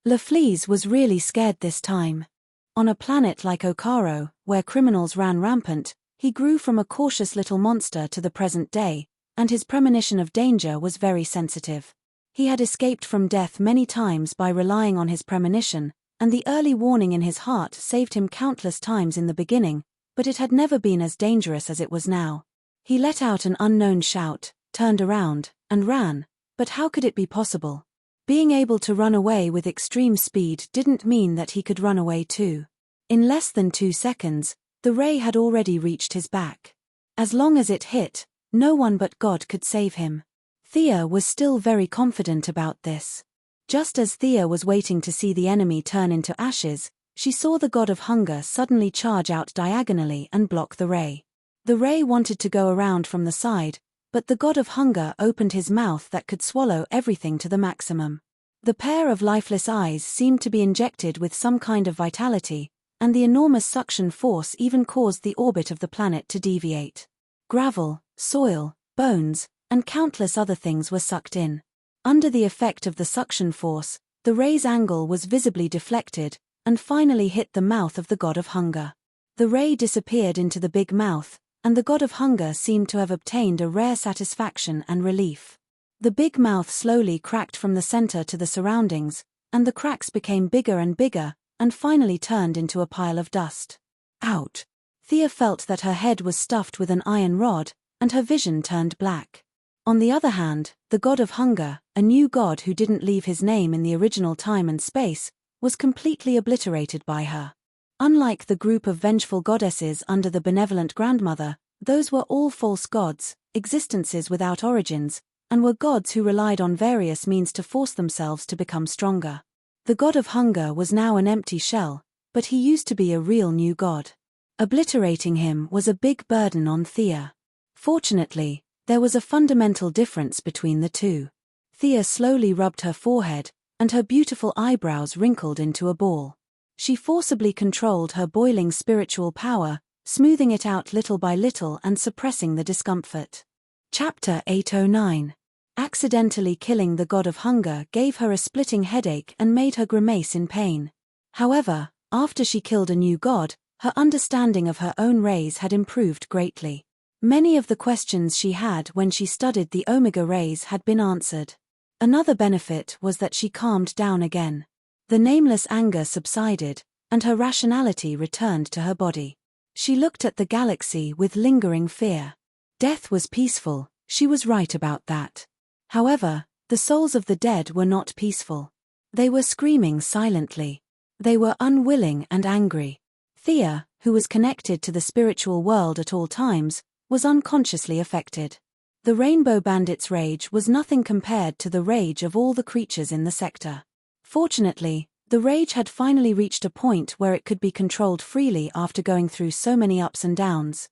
Laflease was really scared this time. On a planet like Okaro, where criminals ran rampant, he grew from a cautious little monster to the present day, and his premonition of danger was very sensitive. He had escaped from death many times by relying on his premonition, and the early warning in his heart saved him countless times in the beginning, but it had never been as dangerous as it was now. He let out an unknown shout, turned around, and ran, but how could it be possible? Being able to run away with extreme speed didn't mean that he could run away too. In less than 2 seconds, the ray had already reached his back. As long as it hit, no one but God could save him. Thea was still very confident about this. Just as Thea was waiting to see the enemy turn into ashes, she saw the god of hunger suddenly charge out diagonally and block the ray. The ray wanted to go around from the side, but the god of hunger opened his mouth that could swallow everything to the maximum. The pair of lifeless eyes seemed to be injected with some kind of vitality, and the enormous suction force even caused the orbit of the planet to deviate. Gravel, soil, bones, and countless other things were sucked in. Under the effect of the suction force, the ray's angle was visibly deflected, and finally hit the mouth of the god of hunger. The ray disappeared into the big mouth, and the god of hunger seemed to have obtained a rare satisfaction and relief. The big mouth slowly cracked from the center to the surroundings, and the cracks became bigger and bigger, and finally turned into a pile of dust. Out! Thea felt that her head was stuffed with an iron rod, and her vision turned black. On the other hand, the god of hunger, a new god who didn't leave his name in the original time and space, was completely obliterated by her. Unlike the group of vengeful goddesses under the benevolent grandmother, those were all false gods, existences without origins, and were gods who relied on various means to force themselves to become stronger. The god of hunger was now an empty shell, but he used to be a real new god. Obliterating him was a big burden on Thea. Fortunately, there was a fundamental difference between the two. Thea slowly rubbed her forehead, and her beautiful eyebrows wrinkled into a ball. She forcibly controlled her boiling spiritual power, smoothing it out little by little and suppressing the discomfort. Chapter 809. Accidentally killing the god of hunger gave her a splitting headache and made her grimace in pain. However, after she killed a new god, her understanding of her own rays had improved greatly. Many of the questions she had when she studied the Omega rays had been answered. Another benefit was that she calmed down again. The nameless anger subsided, and her rationality returned to her body. She looked at the galaxy with lingering fear. Death was peaceful, she was right about that. However, the souls of the dead were not peaceful. They were screaming silently. They were unwilling and angry. Thea, who was connected to the spiritual world at all times, was unconsciously affected. The Rainbow Bandit's rage was nothing compared to the rage of all the creatures in the sector. Fortunately, The rage had finally reached a point where it could be controlled freely after going through so many ups and downs.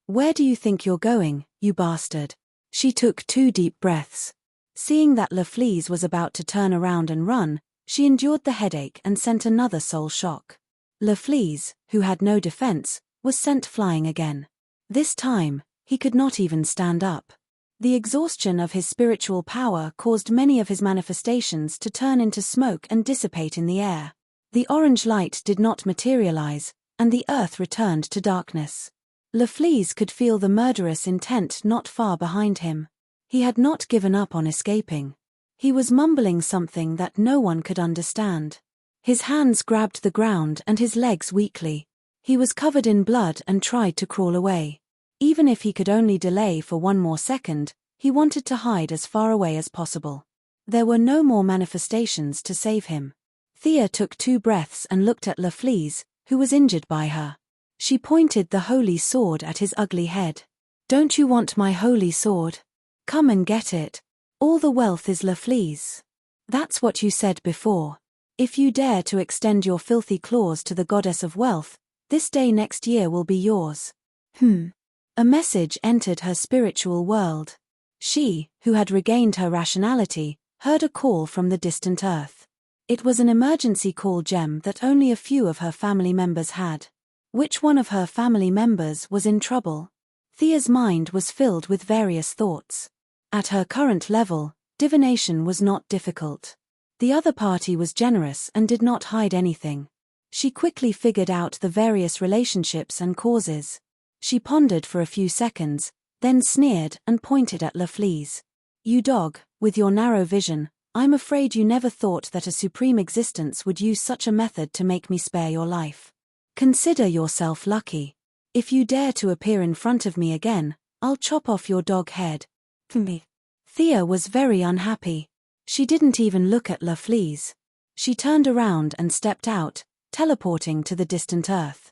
Where do you think you're going, you bastard? She took 2 deep breaths. Seeing that Le Fleas was about to turn around and run, she endured the headache and sent another soul shock. Le Fleas, who had no defense, was sent flying again. This time, he could not even stand up. The exhaustion of his spiritual power caused many of his manifestations to turn into smoke and dissipate in the air. The orange light did not materialize, and the earth returned to darkness. Le Fleas could feel the murderous intent not far behind him. He had not given up on escaping. He was mumbling something that no one could understand. His hands grabbed the ground and his legs weakly. He was covered in blood and tried to crawl away. Even if he could only delay for 1 more second, he wanted to hide as far away as possible. There were no more manifestations to save him. Thea took 2 breaths and looked at Le Fleas, who was injured by her. She pointed the holy sword at his ugly head. "Don't you want my holy sword? Come and get it. All the wealth is Le Fleas. That's what you said before. If you dare to extend your filthy claws to the goddess of wealth, this day next year will be yours." A message entered her spiritual world. She, who had regained her rationality, heard a call from the distant earth. It was an emergency call gem that only a few of her family members had. Which one of her family members was in trouble? Thea's mind was filled with various thoughts. At her current level, divination was not difficult. The other party was generous and did not hide anything. She quickly figured out the various relationships and causes. She pondered for a few seconds, then sneered and pointed at Le Fleas. "You dog, with your narrow vision, I'm afraid you never thought that a supreme existence would use such a method to make me spare your life. Consider yourself lucky. If you dare to appear in front of me again, I'll chop off your dog head." Thea was very unhappy. She didn't even look at Le Fleas. She turned around and stepped out, teleporting to the distant earth.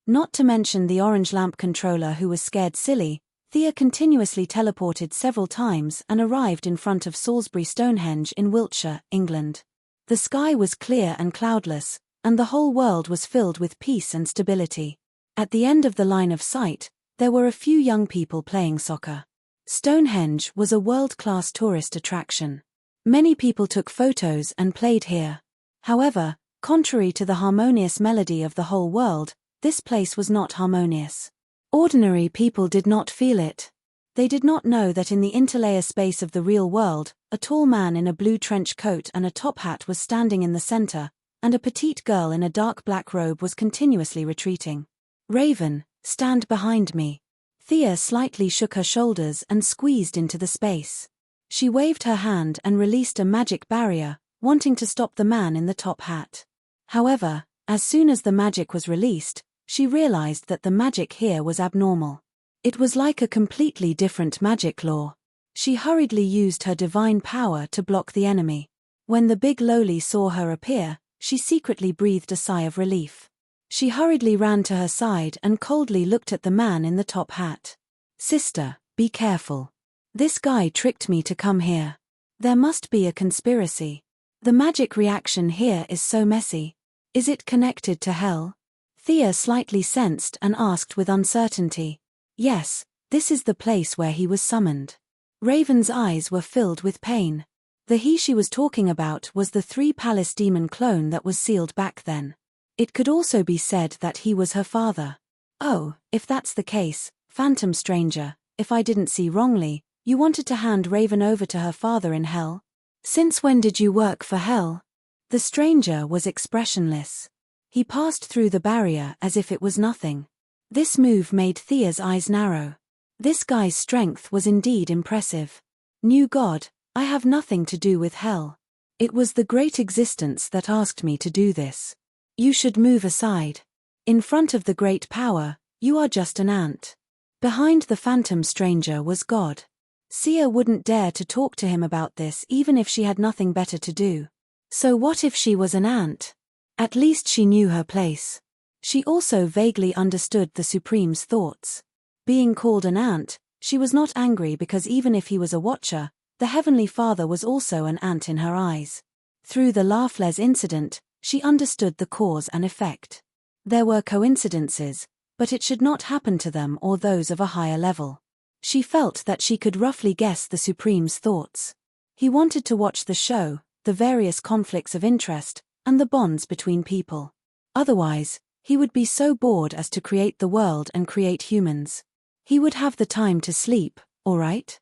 Not to mention the orange lamp controller who was scared silly, Thea continuously teleported several times and arrived in front of Salisbury Stonehenge in Wiltshire, England. The sky was clear and cloudless, and the whole world was filled with peace and stability. At the end of the line of sight, there were a few young people playing soccer. Stonehenge was a world-class tourist attraction. Many people took photos and played here. However, contrary to the harmonious melody of the whole world, this place was not harmonious. Ordinary people did not feel it. They did not know that in the interlayer space of the real world, a tall man in a blue trench coat and a top hat was standing in the center, and a petite girl in a dark black robe was continuously retreating. "Raven, stand behind me." Thea slightly shook her shoulders and squeezed into the space. She waved her hand and released a magic barrier, wanting to stop the man in the top hat. However, as soon as the magic was released, she realized that the magic here was abnormal. It was like a completely different magic law. She hurriedly used her divine power to block the enemy. When the big lowly saw her appear, she secretly breathed a sigh of relief. She hurriedly ran to her side and coldly looked at the man in the top hat. "Sister, be careful. This guy tricked me to come here. There must be a conspiracy. The magic reaction here is so messy. Is it connected to hell?" Thea slightly sensed and asked with uncertainty. "Yes, this is the place where he was summoned." Raven's eyes were filled with pain. The he she was talking about was the 3-palace demon clone that was sealed back then. It could also be said that he was her father. "Oh, if that's the case, phantom stranger, if I didn't see wrongly, you wanted to hand Raven over to her father in hell? Since when did you work for hell?" The stranger was expressionless. He passed through the barrier as if it was nothing. This move made Thea's eyes narrow. This guy's strength was indeed impressive. New God, I have nothing to do with hell. It was the great existence that asked me to do this. You should move aside. In front of the great power, you are just an ant. Behind the phantom stranger was God. Sia wouldn't dare to talk to him about this even if she had nothing better to do. So what if she was an ant? At least she knew her place. She also vaguely understood the Supreme's thoughts. Being called an ant, she was not angry because even if he was a watcher, the Heavenly Father was also an ant in her eyes. Through the Laughless incident, She understood the cause and effect. There were coincidences, but it should not happen to them or those of a higher level. She felt that she could roughly guess the Supreme's thoughts. He wanted to watch the show, the various conflicts of interest, and the bonds between people. Otherwise, he would be so bored as to create the world and create humans. He would have the time to sleep, all right?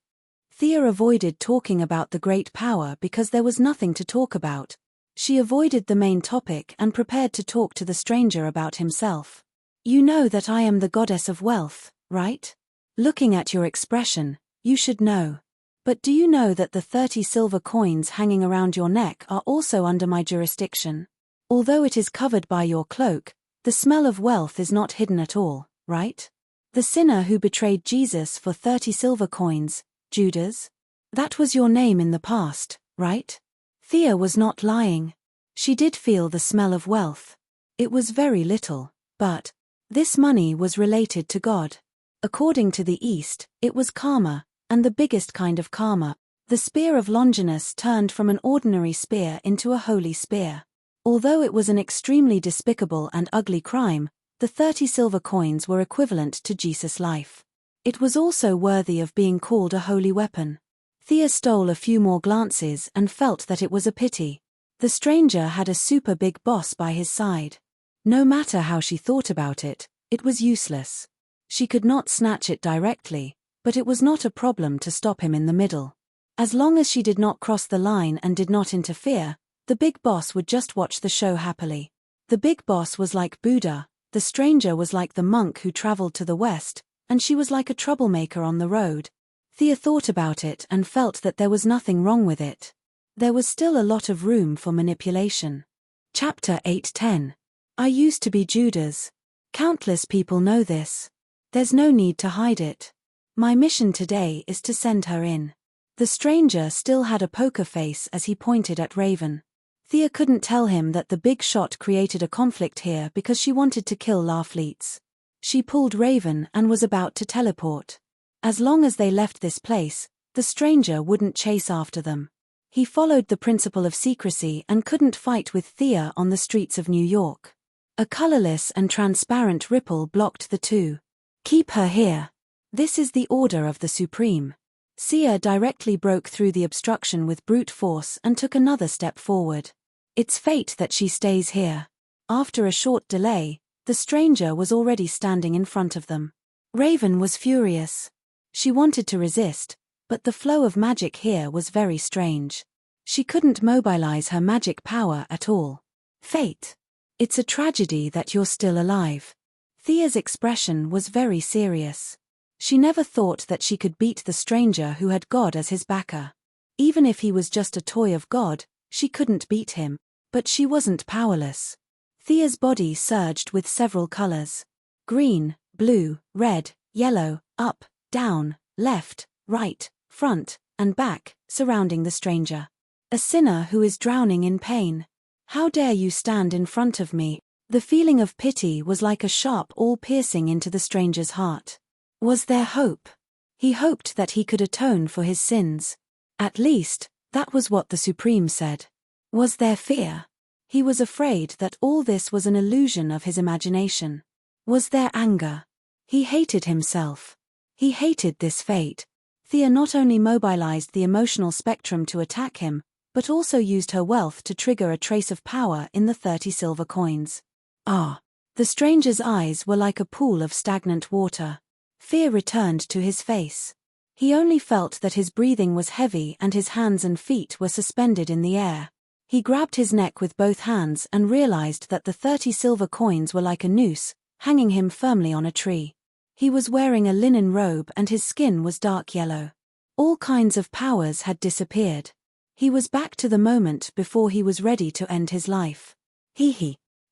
Thea avoided talking about the great power because there was nothing to talk about. She avoided the main topic and prepared to talk to the stranger about himself. You know that I am the goddess of wealth, right? Looking at your expression, you should know. But do you know that the 30 silver coins hanging around your neck are also under my jurisdiction? Although it is covered by your cloak, the smell of wealth is not hidden at all, right? The sinner who betrayed Jesus for 30 silver coins, Judas? That was your name in the past, right? Thea was not lying. She did feel the smell of wealth. It was very little, but this money was related to God. According to the East, it was karma, and the biggest kind of karma. The spear of Longinus turned from an ordinary spear into a holy spear. Although it was an extremely despicable and ugly crime, the 30 silver coins were equivalent to Jesus' life. It was also worthy of being called a holy weapon. Thea stole a few more glances and felt that it was a pity. The stranger had a super big boss by his side. No matter how she thought about it, it was useless. She could not snatch it directly, but it was not a problem to stop him in the middle. As long as she did not cross the line and did not interfere, the big boss would just watch the show happily. The big boss was like Buddha, the stranger was like the monk who traveled to the west, and she was like a troublemaker on the road. Thea thought about it and felt that there was nothing wrong with it. There was still a lot of room for manipulation. Chapter 8:10. I used to be Judas. Countless people know this. There's no need to hide it. My mission today is to send her in. The stranger still had a poker face as he pointed at Raven. Thea couldn't tell him that the big shot created a conflict here because she wanted to kill Larfleets. She pulled Raven and was about to teleport. As long as they left this place, the stranger wouldn't chase after them. He followed the principle of secrecy and couldn't fight with Thea on the streets of New York. A colorless and transparent ripple blocked the two. Keep her here. This is the order of the Supreme. Thea directly broke through the obstruction with brute force and took another step forward. It's fate that she stays here. After a short delay, the stranger was already standing in front of them. Raven was furious. She wanted to resist, but the flow of magic here was very strange. She couldn't mobilize her magic power at all. Fate. It's a tragedy that you're still alive. Thea's expression was very serious. She never thought that she could beat the stranger who had God as his backer. Even if he was just a toy of God, she couldn't beat him, but she wasn't powerless. Thea's body surged with several colors. Green, blue, red, yellow, up, down, left, right, front, and back, surrounding the stranger. A sinner who is drowning in pain. How dare you stand in front of me? The feeling of pity was like a sharp awl piercing into the stranger's heart. Was there hope? He hoped that he could atone for his sins. At least, that was what the Supreme said. Was there fear? He was afraid that all this was an illusion of his imagination. Was there anger? He hated himself. He hated this fate. Thea not only mobilized the emotional spectrum to attack him, but also used her wealth to trigger a trace of power in the 30 silver coins. Ah! The stranger's eyes were like a pool of stagnant water. Fear returned to his face. He only felt that his breathing was heavy and his hands and feet were suspended in the air. He grabbed his neck with both hands and realized that the 30 silver coins were like a noose, hanging him firmly on a tree. He was wearing a linen robe and his skin was dark yellow. All kinds of powers had disappeared. He was back to the moment before he was ready to end his life.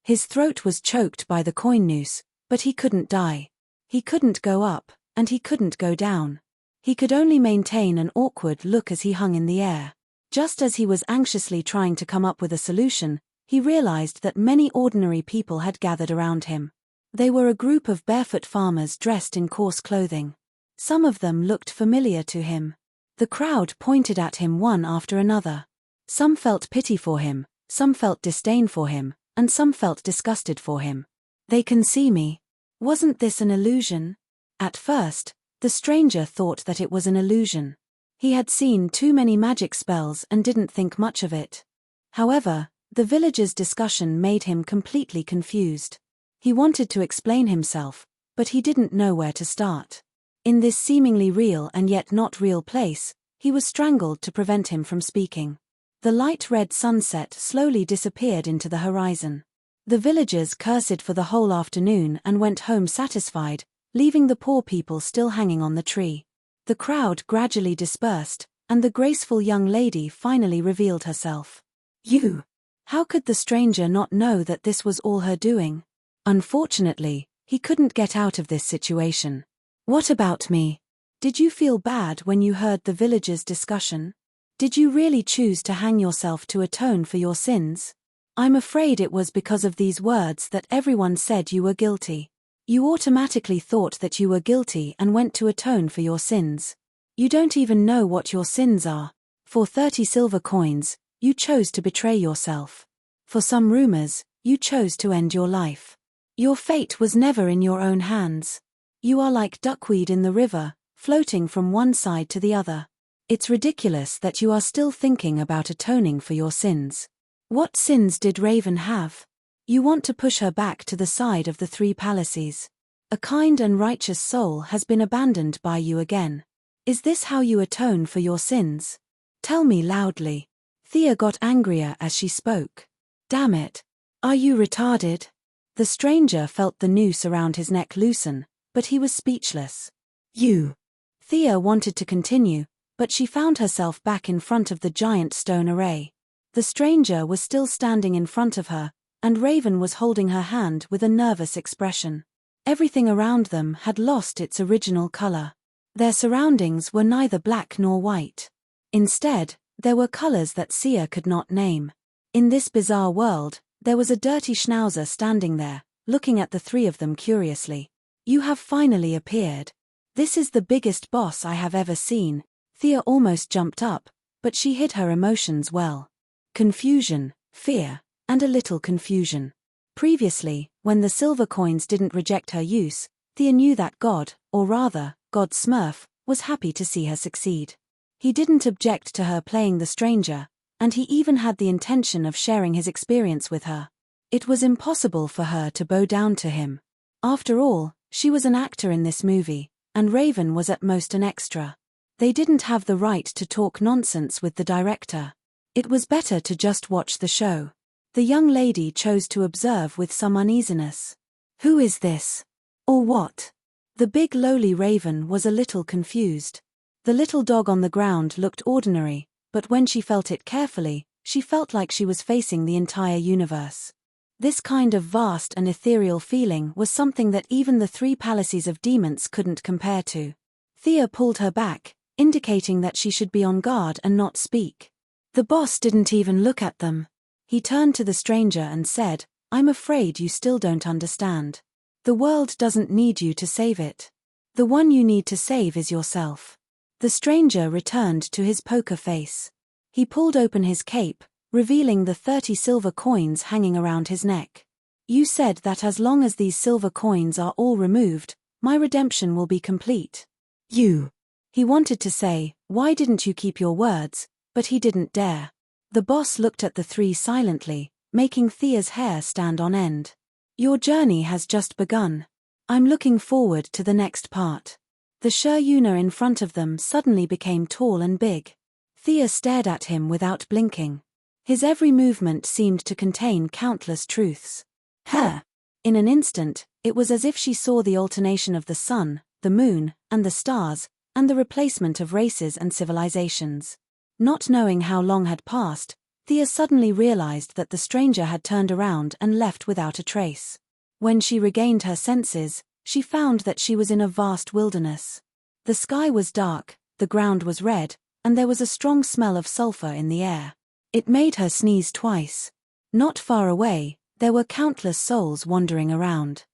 His throat was choked by the coin noose, but he couldn't die. He couldn't go up, and he couldn't go down. He could only maintain an awkward look as he hung in the air. Just as he was anxiously trying to come up with a solution, he realized that many ordinary people had gathered around him. They were a group of barefoot farmers dressed in coarse clothing. Some of them looked familiar to him. The crowd pointed at him one after another. Some felt pity for him, some felt disdain for him, and some felt disgusted for him. They can see me. Wasn't this an illusion? At first, the stranger thought that it was an illusion. He had seen too many magic spells and didn't think much of it. However, the villagers' discussion made him completely confused. He wanted to explain himself, but he didn't know where to start. In this seemingly real and yet not real place, he was strangled to prevent him from speaking. The light red sunset slowly disappeared into the horizon. The villagers cursed for the whole afternoon and went home satisfied, leaving the poor people still hanging on the tree. The crowd gradually dispersed, and the graceful young lady finally revealed herself. You! How could the stranger not know that this was all her doing? Unfortunately, he couldn't get out of this situation. What about me? Did you feel bad when you heard the villagers' discussion? Did you really choose to hang yourself to atone for your sins? I'm afraid it was because of these words that everyone said you were guilty. You automatically thought that you were guilty and went to atone for your sins. You don't even know what your sins are. For 30 silver coins, you chose to betray yourself. For some rumors, you chose to end your life. Your fate was never in your own hands. You are like duckweed in the river, floating from one side to the other. It's ridiculous that you are still thinking about atoning for your sins. What sins did Raven have? You want to push her back to the side of the 3 palaces. A kind and righteous soul has been abandoned by you again. Is this how you atone for your sins? Tell me loudly. Thea got angrier as she spoke. Damn it. Are you retarded? The stranger felt the noose around his neck loosen, but he was speechless. You. Thea wanted to continue, but she found herself back in front of the giant stone array. The stranger was still standing in front of her, and Raven was holding her hand with a nervous expression. Everything around them had lost its original color. Their surroundings were neither black nor white. Instead, there were colors that Sia could not name. In this bizarre world, there was a dirty schnauzer standing there, looking at the 3 of them curiously. You have finally appeared. This is the biggest boss I have ever seen. Thea almost jumped up, but she hid her emotions well. Confusion, fear, and a little confusion. Previously, when the silver coins didn't reject her use, Thea knew that God, or rather, God Smurf, was happy to see her succeed. He didn't object to her playing the stranger, and he even had the intention of sharing his experience with her. It was impossible for her to bow down to him. After all, she was an actor in this movie, and Raven was at most an extra. They didn't have the right to talk nonsense with the director. It was better to just watch the show. The young lady chose to observe with some uneasiness. Who is this? Or what? The big lowly Raven was a little confused. The little dog on the ground looked ordinary, but when she felt it carefully, she felt like she was facing the entire universe. This kind of vast and ethereal feeling was something that even the 3 palaces of demons couldn't compare to. Thea pulled her back, indicating that she should be on guard and not speak. The boss didn't even look at them. He turned to the stranger and said, I'm afraid you still don't understand. The world doesn't need you to save it. The one you need to save is yourself. The stranger returned to his poker face. He pulled open his cape, revealing the 30 silver coins hanging around his neck. You said that as long as these silver coins are all removed, my redemption will be complete. You. He wanted to say, why didn't you keep your words, but he didn't dare. The boss looked at the 3 silently, making Thea's hair stand on end. Your journey has just begun. I'm looking forward to the next part. The Shur-Yuna in front of them suddenly became tall and big. Thea stared at him without blinking. His every movement seemed to contain countless truths. Her. In an instant, it was as if she saw the alternation of the sun, the moon, and the stars, and the replacement of races and civilizations. Not knowing how long had passed, Thea suddenly realized that the stranger had turned around and left without a trace. When she regained her senses, she found that she was in a vast wilderness. The sky was dark, the ground was red, and there was a strong smell of sulfur in the air. It made her sneeze twice. Not far away, there were countless souls wandering around.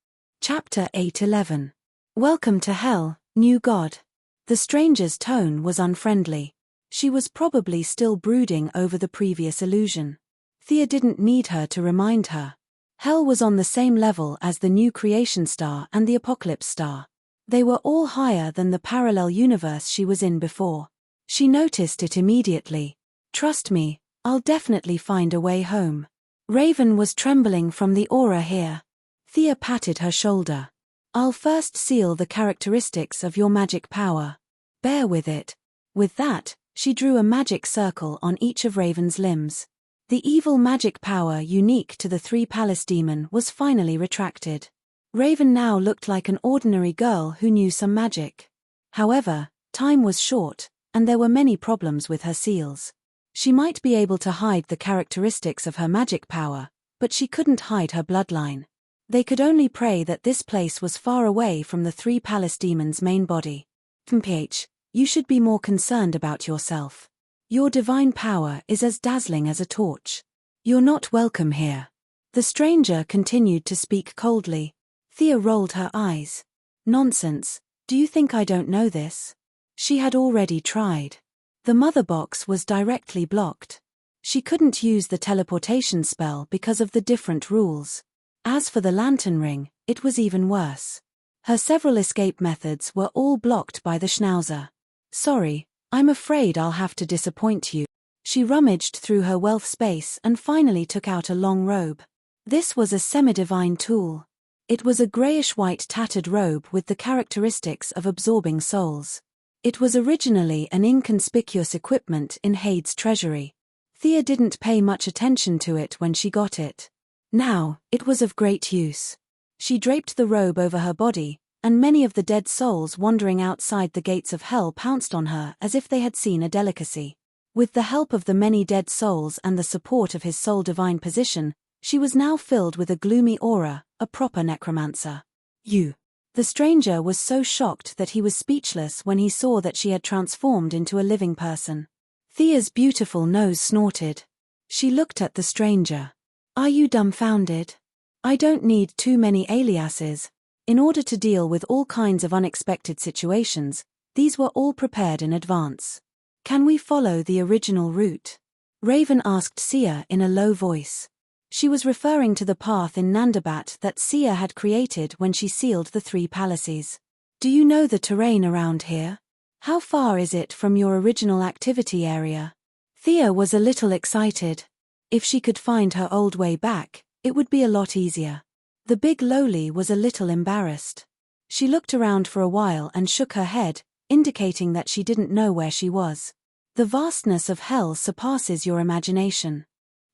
Chapter 8:11. Welcome to Hell, New God. The stranger's tone was unfriendly. She was probably still brooding over the previous illusion. Thea didn't need her to remind her. Hell was on the same level as the new creation star and the apocalypse star. They were all higher than the parallel universe she was in before. She noticed it immediately. Trust me, I'll definitely find a way home. Raven was trembling from the aura here. Thea patted her shoulder. I'll first seal the characteristics of your magic power. Bear with it. With that, she drew a magic circle on each of Raven's limbs. The evil magic power unique to the Three Palace demon was finally retracted. Raven now looked like an ordinary girl who knew some magic. However, time was short, and there were many problems with her seals. She might be able to hide the characteristics of her magic power, but she couldn't hide her bloodline. They could only pray that this place was far away from the Three Palace demon's main body. PH, you should be more concerned about yourself. Your divine power is as dazzling as a torch. You're not welcome here. The stranger continued to speak coldly. Thea rolled her eyes. Nonsense, do you think I don't know this? She had already tried. The mother box was directly blocked. She couldn't use the teleportation spell because of the different rules. As for the lantern ring, it was even worse. Her several escape methods were all blocked by the Schnauzer. Sorry, I'm afraid I'll have to disappoint you. She rummaged through her wealth space and finally took out a long robe. This was a semi-divine tool. It was a grayish-white tattered robe with the characteristics of absorbing souls. It was originally an inconspicuous equipment in Hade's treasury. Thea didn't pay much attention to it when she got it. Now, it was of great use. She draped the robe over her body, and many of the dead souls wandering outside the gates of hell pounced on her as if they had seen a delicacy. With the help of the many dead souls and the support of his soul divine position, she was now filled with a gloomy aura, a proper necromancer. You. The stranger was so shocked that he was speechless when he saw that she had transformed into a living person. Thea's beautiful nose snorted. She looked at the stranger. Are you dumbfounded? I don't need too many aliases. In order to deal with all kinds of unexpected situations, these were all prepared in advance. Can we follow the original route? Raven asked Sia in a low voice. She was referring to the path in Nandabat that Sia had created when she sealed the Three Palaces. Do you know the terrain around here? How far is it from your original activity area? Thea was a little excited. If she could find her old way back, it would be a lot easier. The big lowly was a little embarrassed. She looked around for a while and shook her head, indicating that she didn't know where she was. The vastness of hell surpasses your imagination.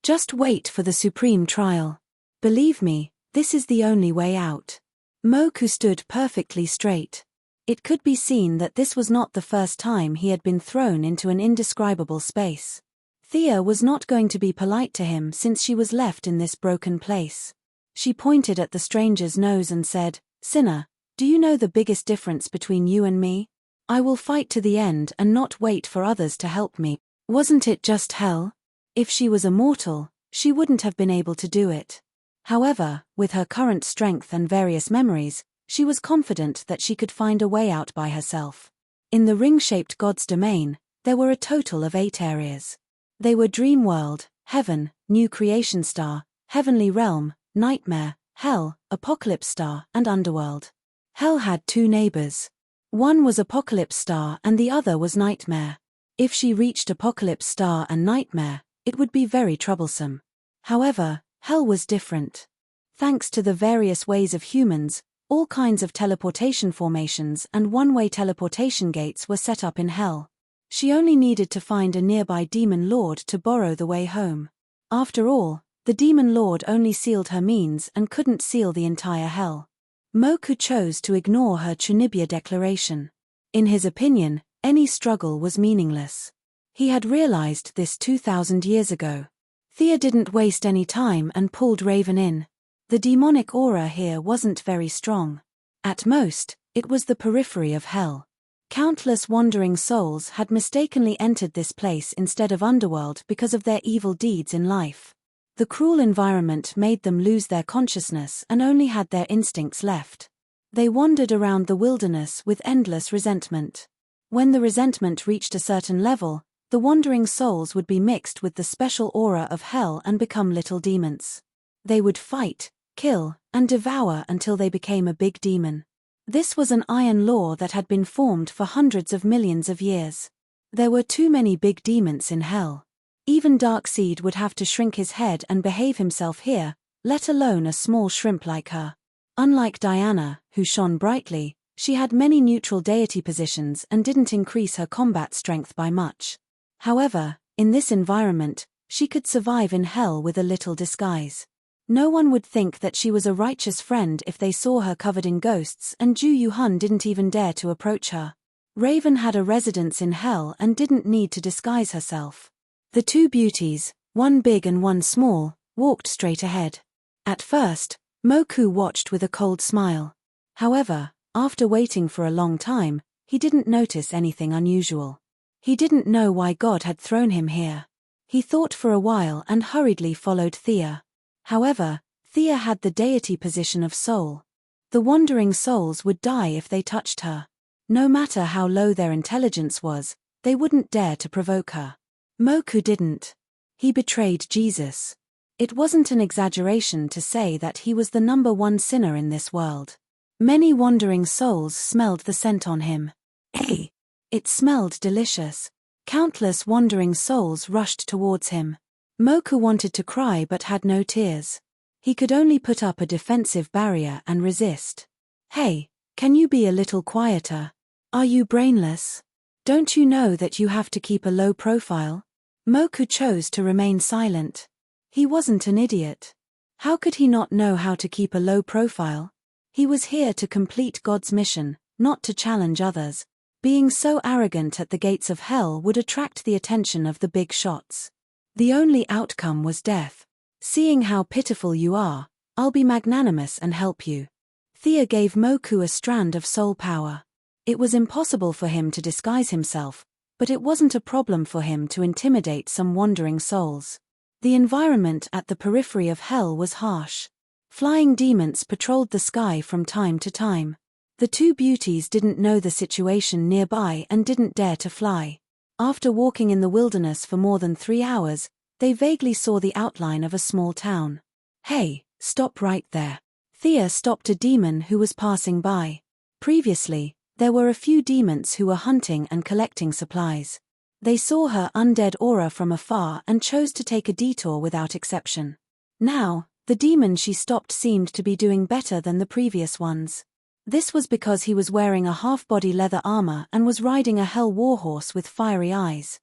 Just wait for the supreme trial. Believe me, this is the only way out. Moku stood perfectly straight. It could be seen that this was not the first time he had been thrown into an indescribable space. Thea was not going to be polite to him since she was left in this broken place. She pointed at the stranger's nose and said, "Sinner, do you know the biggest difference between you and me? I will fight to the end and not wait for others to help me. Wasn't it just hell? If she was a mortal, she wouldn't have been able to do it." However, with her current strength and various memories, she was confident that she could find a way out by herself. In the ring-shaped God's domain, there were a total of 8 areas. They were Dream World, Heaven, New Creation Star, Heavenly Realm, Nightmare, Hell, Apocalypse Star, and Underworld. Hell had 2 neighbors. One was Apocalypse Star and the other was Nightmare. If she reached Apocalypse Star and Nightmare, it would be very troublesome. However, Hell was different. Thanks to the various ways of humans, all kinds of teleportation formations and one-way teleportation gates were set up in Hell. She only needed to find a nearby demon lord to borrow the way home. After all, the demon lord only sealed her means and couldn't seal the entire Hell. Moku chose to ignore her Chunibya declaration. In his opinion, any struggle was meaningless. He had realized this 2,000 years ago. Thea didn't waste any time and pulled Raven in. The demonic aura here wasn't very strong. At most, it was the periphery of hell. Countless wandering souls had mistakenly entered this place instead of Underworld because of their evil deeds in life. The cruel environment made them lose their consciousness and only had their instincts left. They wandered around the wilderness with endless resentment. When the resentment reached a certain level, the wandering souls would be mixed with the special aura of hell and become little demons. They would fight, kill, and devour until they became a big demon. This was an iron law that had been formed for hundreds of millions of years. There were too many big demons in hell. Even Darkseid would have to shrink his head and behave himself here, let alone a small shrimp like her. Unlike Diana, who shone brightly, she had many neutral deity positions and didn't increase her combat strength by much. However, in this environment, she could survive in hell with a little disguise. No one would think that she was a righteous friend if they saw her covered in ghosts, and Ju Yuhun didn't even dare to approach her. Raven had a residence in hell and didn't need to disguise herself. The two beauties, one big and one small, walked straight ahead. At first, Moku watched with a cold smile. However, after waiting for a long time, he didn't notice anything unusual. He didn't know why God had thrown him here. He thought for a while and hurriedly followed Thea. However, Thea had the deity position of soul. The wandering souls would die if they touched her. No matter how low their intelligence was, they wouldn't dare to provoke her. Moku didn't. He betrayed Jesus. It wasn't an exaggeration to say that he was the number one sinner in this world. Many wandering souls smelled the scent on him. Hey! It smelled delicious. Countless wandering souls rushed towards him. Moku wanted to cry but had no tears. He could only put up a defensive barrier and resist. Hey, can you be a little quieter? Are you brainless? Don't you know that you have to keep a low profile? Moku chose to remain silent. He wasn't an idiot. How could he not know how to keep a low profile? He was here to complete God's mission, not to challenge others. Being so arrogant at the gates of hell would attract the attention of the big shots. The only outcome was death. Seeing how pitiful you are, I'll be magnanimous and help you. Thea gave Moku a strand of soul power. It was impossible for him to disguise himself, but it wasn't a problem for him to intimidate some wandering souls. The environment at the periphery of hell was harsh. Flying demons patrolled the sky from time to time. The two beauties didn't know the situation nearby and didn't dare to fly. After walking in the wilderness for more than 3 hours, they vaguely saw the outline of a small town. Hey, stop right there. Thea stopped a demon who was passing by. Previously, there were a few demons who were hunting and collecting supplies. They saw her undead aura from afar and chose to take a detour without exception. Now, the demon she stopped seemed to be doing better than the previous ones. This was because he was wearing a half-body leather armor and was riding a hell warhorse with fiery eyes.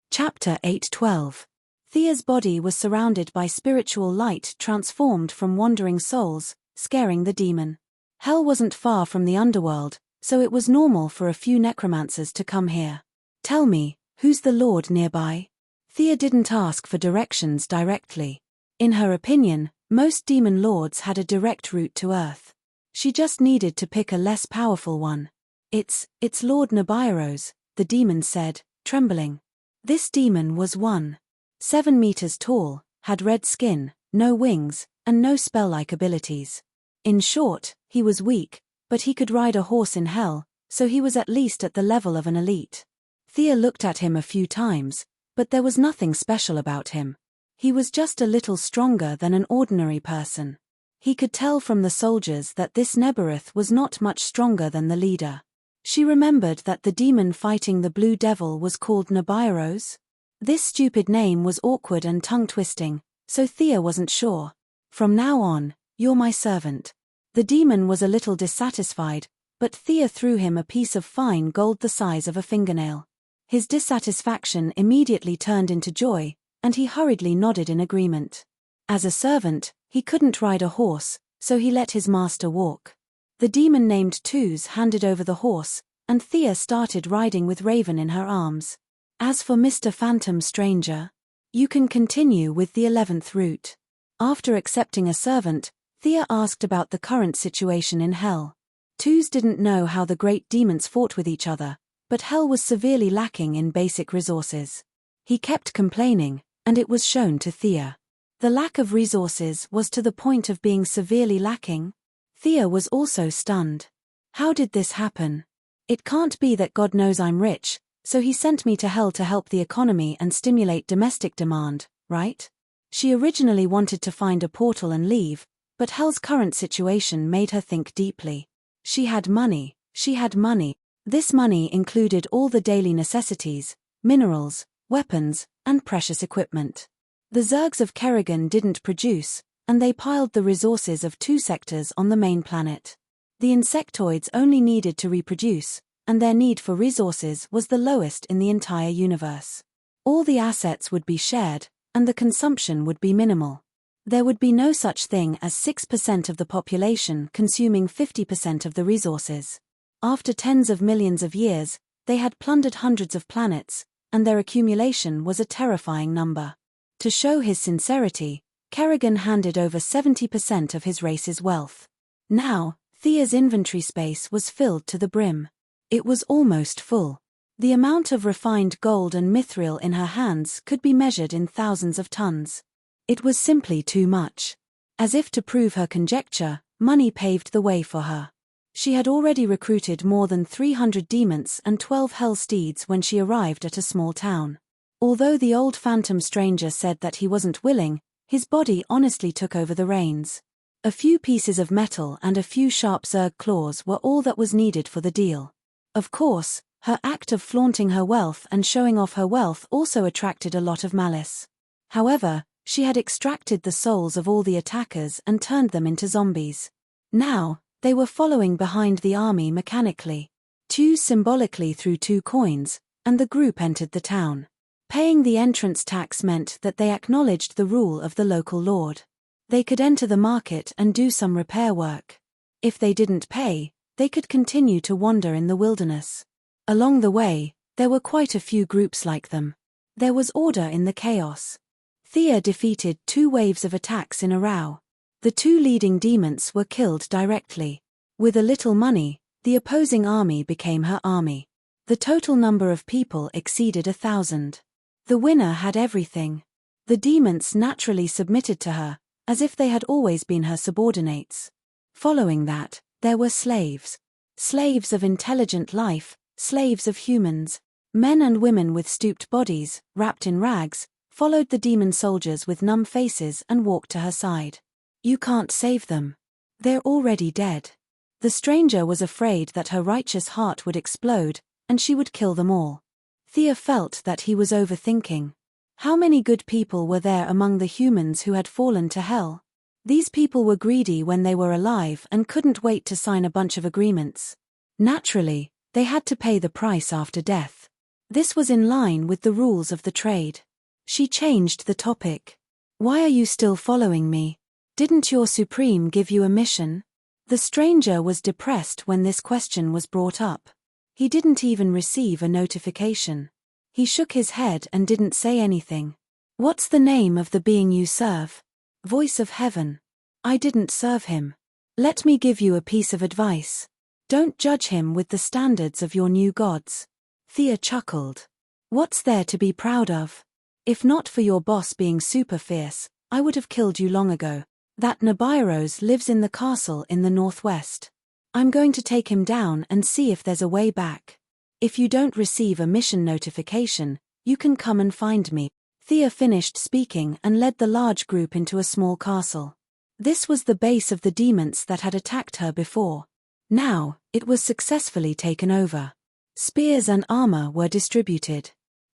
Chapter 8:12. Thea's body was surrounded by spiritual light transformed from wandering souls, scaring the demon. Hell wasn't far from the underworld, so it was normal for a few necromancers to come here. Tell me, who's the lord nearby? Thea didn't ask for directions directly. In her opinion, most demon lords had a direct route to Earth. She just needed to pick a less powerful one. It's Lord Nibiros, the demon said, trembling. This demon was 7 meters tall, had red skin, no wings, and no spell-like abilities. In short, he was weak, but he could ride a horse in hell, so he was at least at the level of an elite. Thea looked at him a few times, but there was nothing special about him. He was just a little stronger than an ordinary person. He could tell from the soldiers that this Neberith was not much stronger than the leader. She remembered that the demon fighting the Blue Devil was called Nibiros. This stupid name was awkward and tongue-twisting, so Thea wasn't sure. From now on, you're my servant. The demon was a little dissatisfied, but Thea threw him a piece of fine gold the size of a fingernail. His dissatisfaction immediately turned into joy, and he hurriedly nodded in agreement. As a servant, he couldn't ride a horse, so he let his master walk. The demon named Tuz handed over the horse, and Thea started riding with Raven in her arms. As for Mr. Phantom Stranger, you can continue with the 11th route. After accepting a servant, Thea asked about the current situation in Hell. Tuz didn't know how the great demons fought with each other, but Hell was severely lacking in basic resources. He kept complaining, and it was shown to Thea. The lack of resources was to the point of being severely lacking. Thea was also stunned. How did this happen? It can't be that God knows I'm rich, so he sent me to hell to help the economy and stimulate domestic demand, right? She originally wanted to find a portal and leave, But Hel's current situation made her think deeply. She had money. This money included all the daily necessities, minerals, weapons, and precious equipment. The Zergs of Kerrigan didn't produce, and they piled the resources of 2 sectors on the main planet. The insectoids only needed to reproduce, and their need for resources was the lowest in the entire universe. All the assets would be shared, and the consumption would be minimal. There would be no such thing as 6% of the population consuming 50% of the resources. After tens of millions of years, they had plundered hundreds of planets, and their accumulation was a terrifying number. To show his sincerity, Kerrigan handed over 70% of his race's wealth. Now, Thea's inventory space was filled to the brim. It was almost full. The amount of refined gold and mithril in her hands could be measured in thousands of tons. It was simply too much. As if to prove her conjecture, money paved the way for her. She had already recruited more than 300 demons and 12 hell steeds when she arrived at a small town. Although the old phantom stranger said that he wasn't willing, his body honestly took over the reins. A few pieces of metal and a few sharp Zerg claws were all that was needed for the deal. Of course, her act of flaunting her wealth and showing off her wealth also attracted a lot of malice. However, she had extracted the souls of all the attackers and turned them into zombies. Now, they were following behind the army mechanically. Two symbolically threw 2 coins, and the group entered the town. Paying the entrance tax meant that they acknowledged the rule of the local lord. They could enter the market and do some repair work. If they didn't pay, they could continue to wander in the wilderness. Along the way, there were quite a few groups like them. There was order in the chaos. Thea defeated 2 waves of attacks in a row. The 2 leading demons were killed directly. With a little money, the opposing army became her army. The total number of people exceeded 1,000. The winner had everything. The demons naturally submitted to her, as if they had always been her subordinates. Following that, there were slaves. Slaves of intelligent life, slaves of humans. Men and women with stooped bodies, wrapped in rags, followed the demon soldiers with numb faces and walked to her side. You can't save them. They're already dead. The stranger was afraid that her righteous heart would explode, and she would kill them all. Thea felt that he was overthinking. How many good people were there among the humans who had fallen to hell? These people were greedy when they were alive and couldn't wait to sign a bunch of agreements. Naturally, they had to pay the price after death. This was in line with the rules of the trade. She changed the topic. Why are you still following me? Didn't your Supreme give you a mission? The stranger was depressed when this question was brought up. He didn't even receive a notification. He shook his head and didn't say anything. What's the name of the being you serve? Voice of heaven. I didn't serve him. Let me give you a piece of advice. Don't judge him with the standards of your new gods. Thea chuckled. What's there to be proud of? If not for your boss being super fierce, I would have killed you long ago. That Nibiros lives in the castle in the northwest. I'm going to take him down and see if there's a way back. If you don't receive a mission notification, you can come and find me. Thea finished speaking and led the large group into a small castle. This was the base of the demons that had attacked her before. Now, it was successfully taken over. Spears and armor were distributed.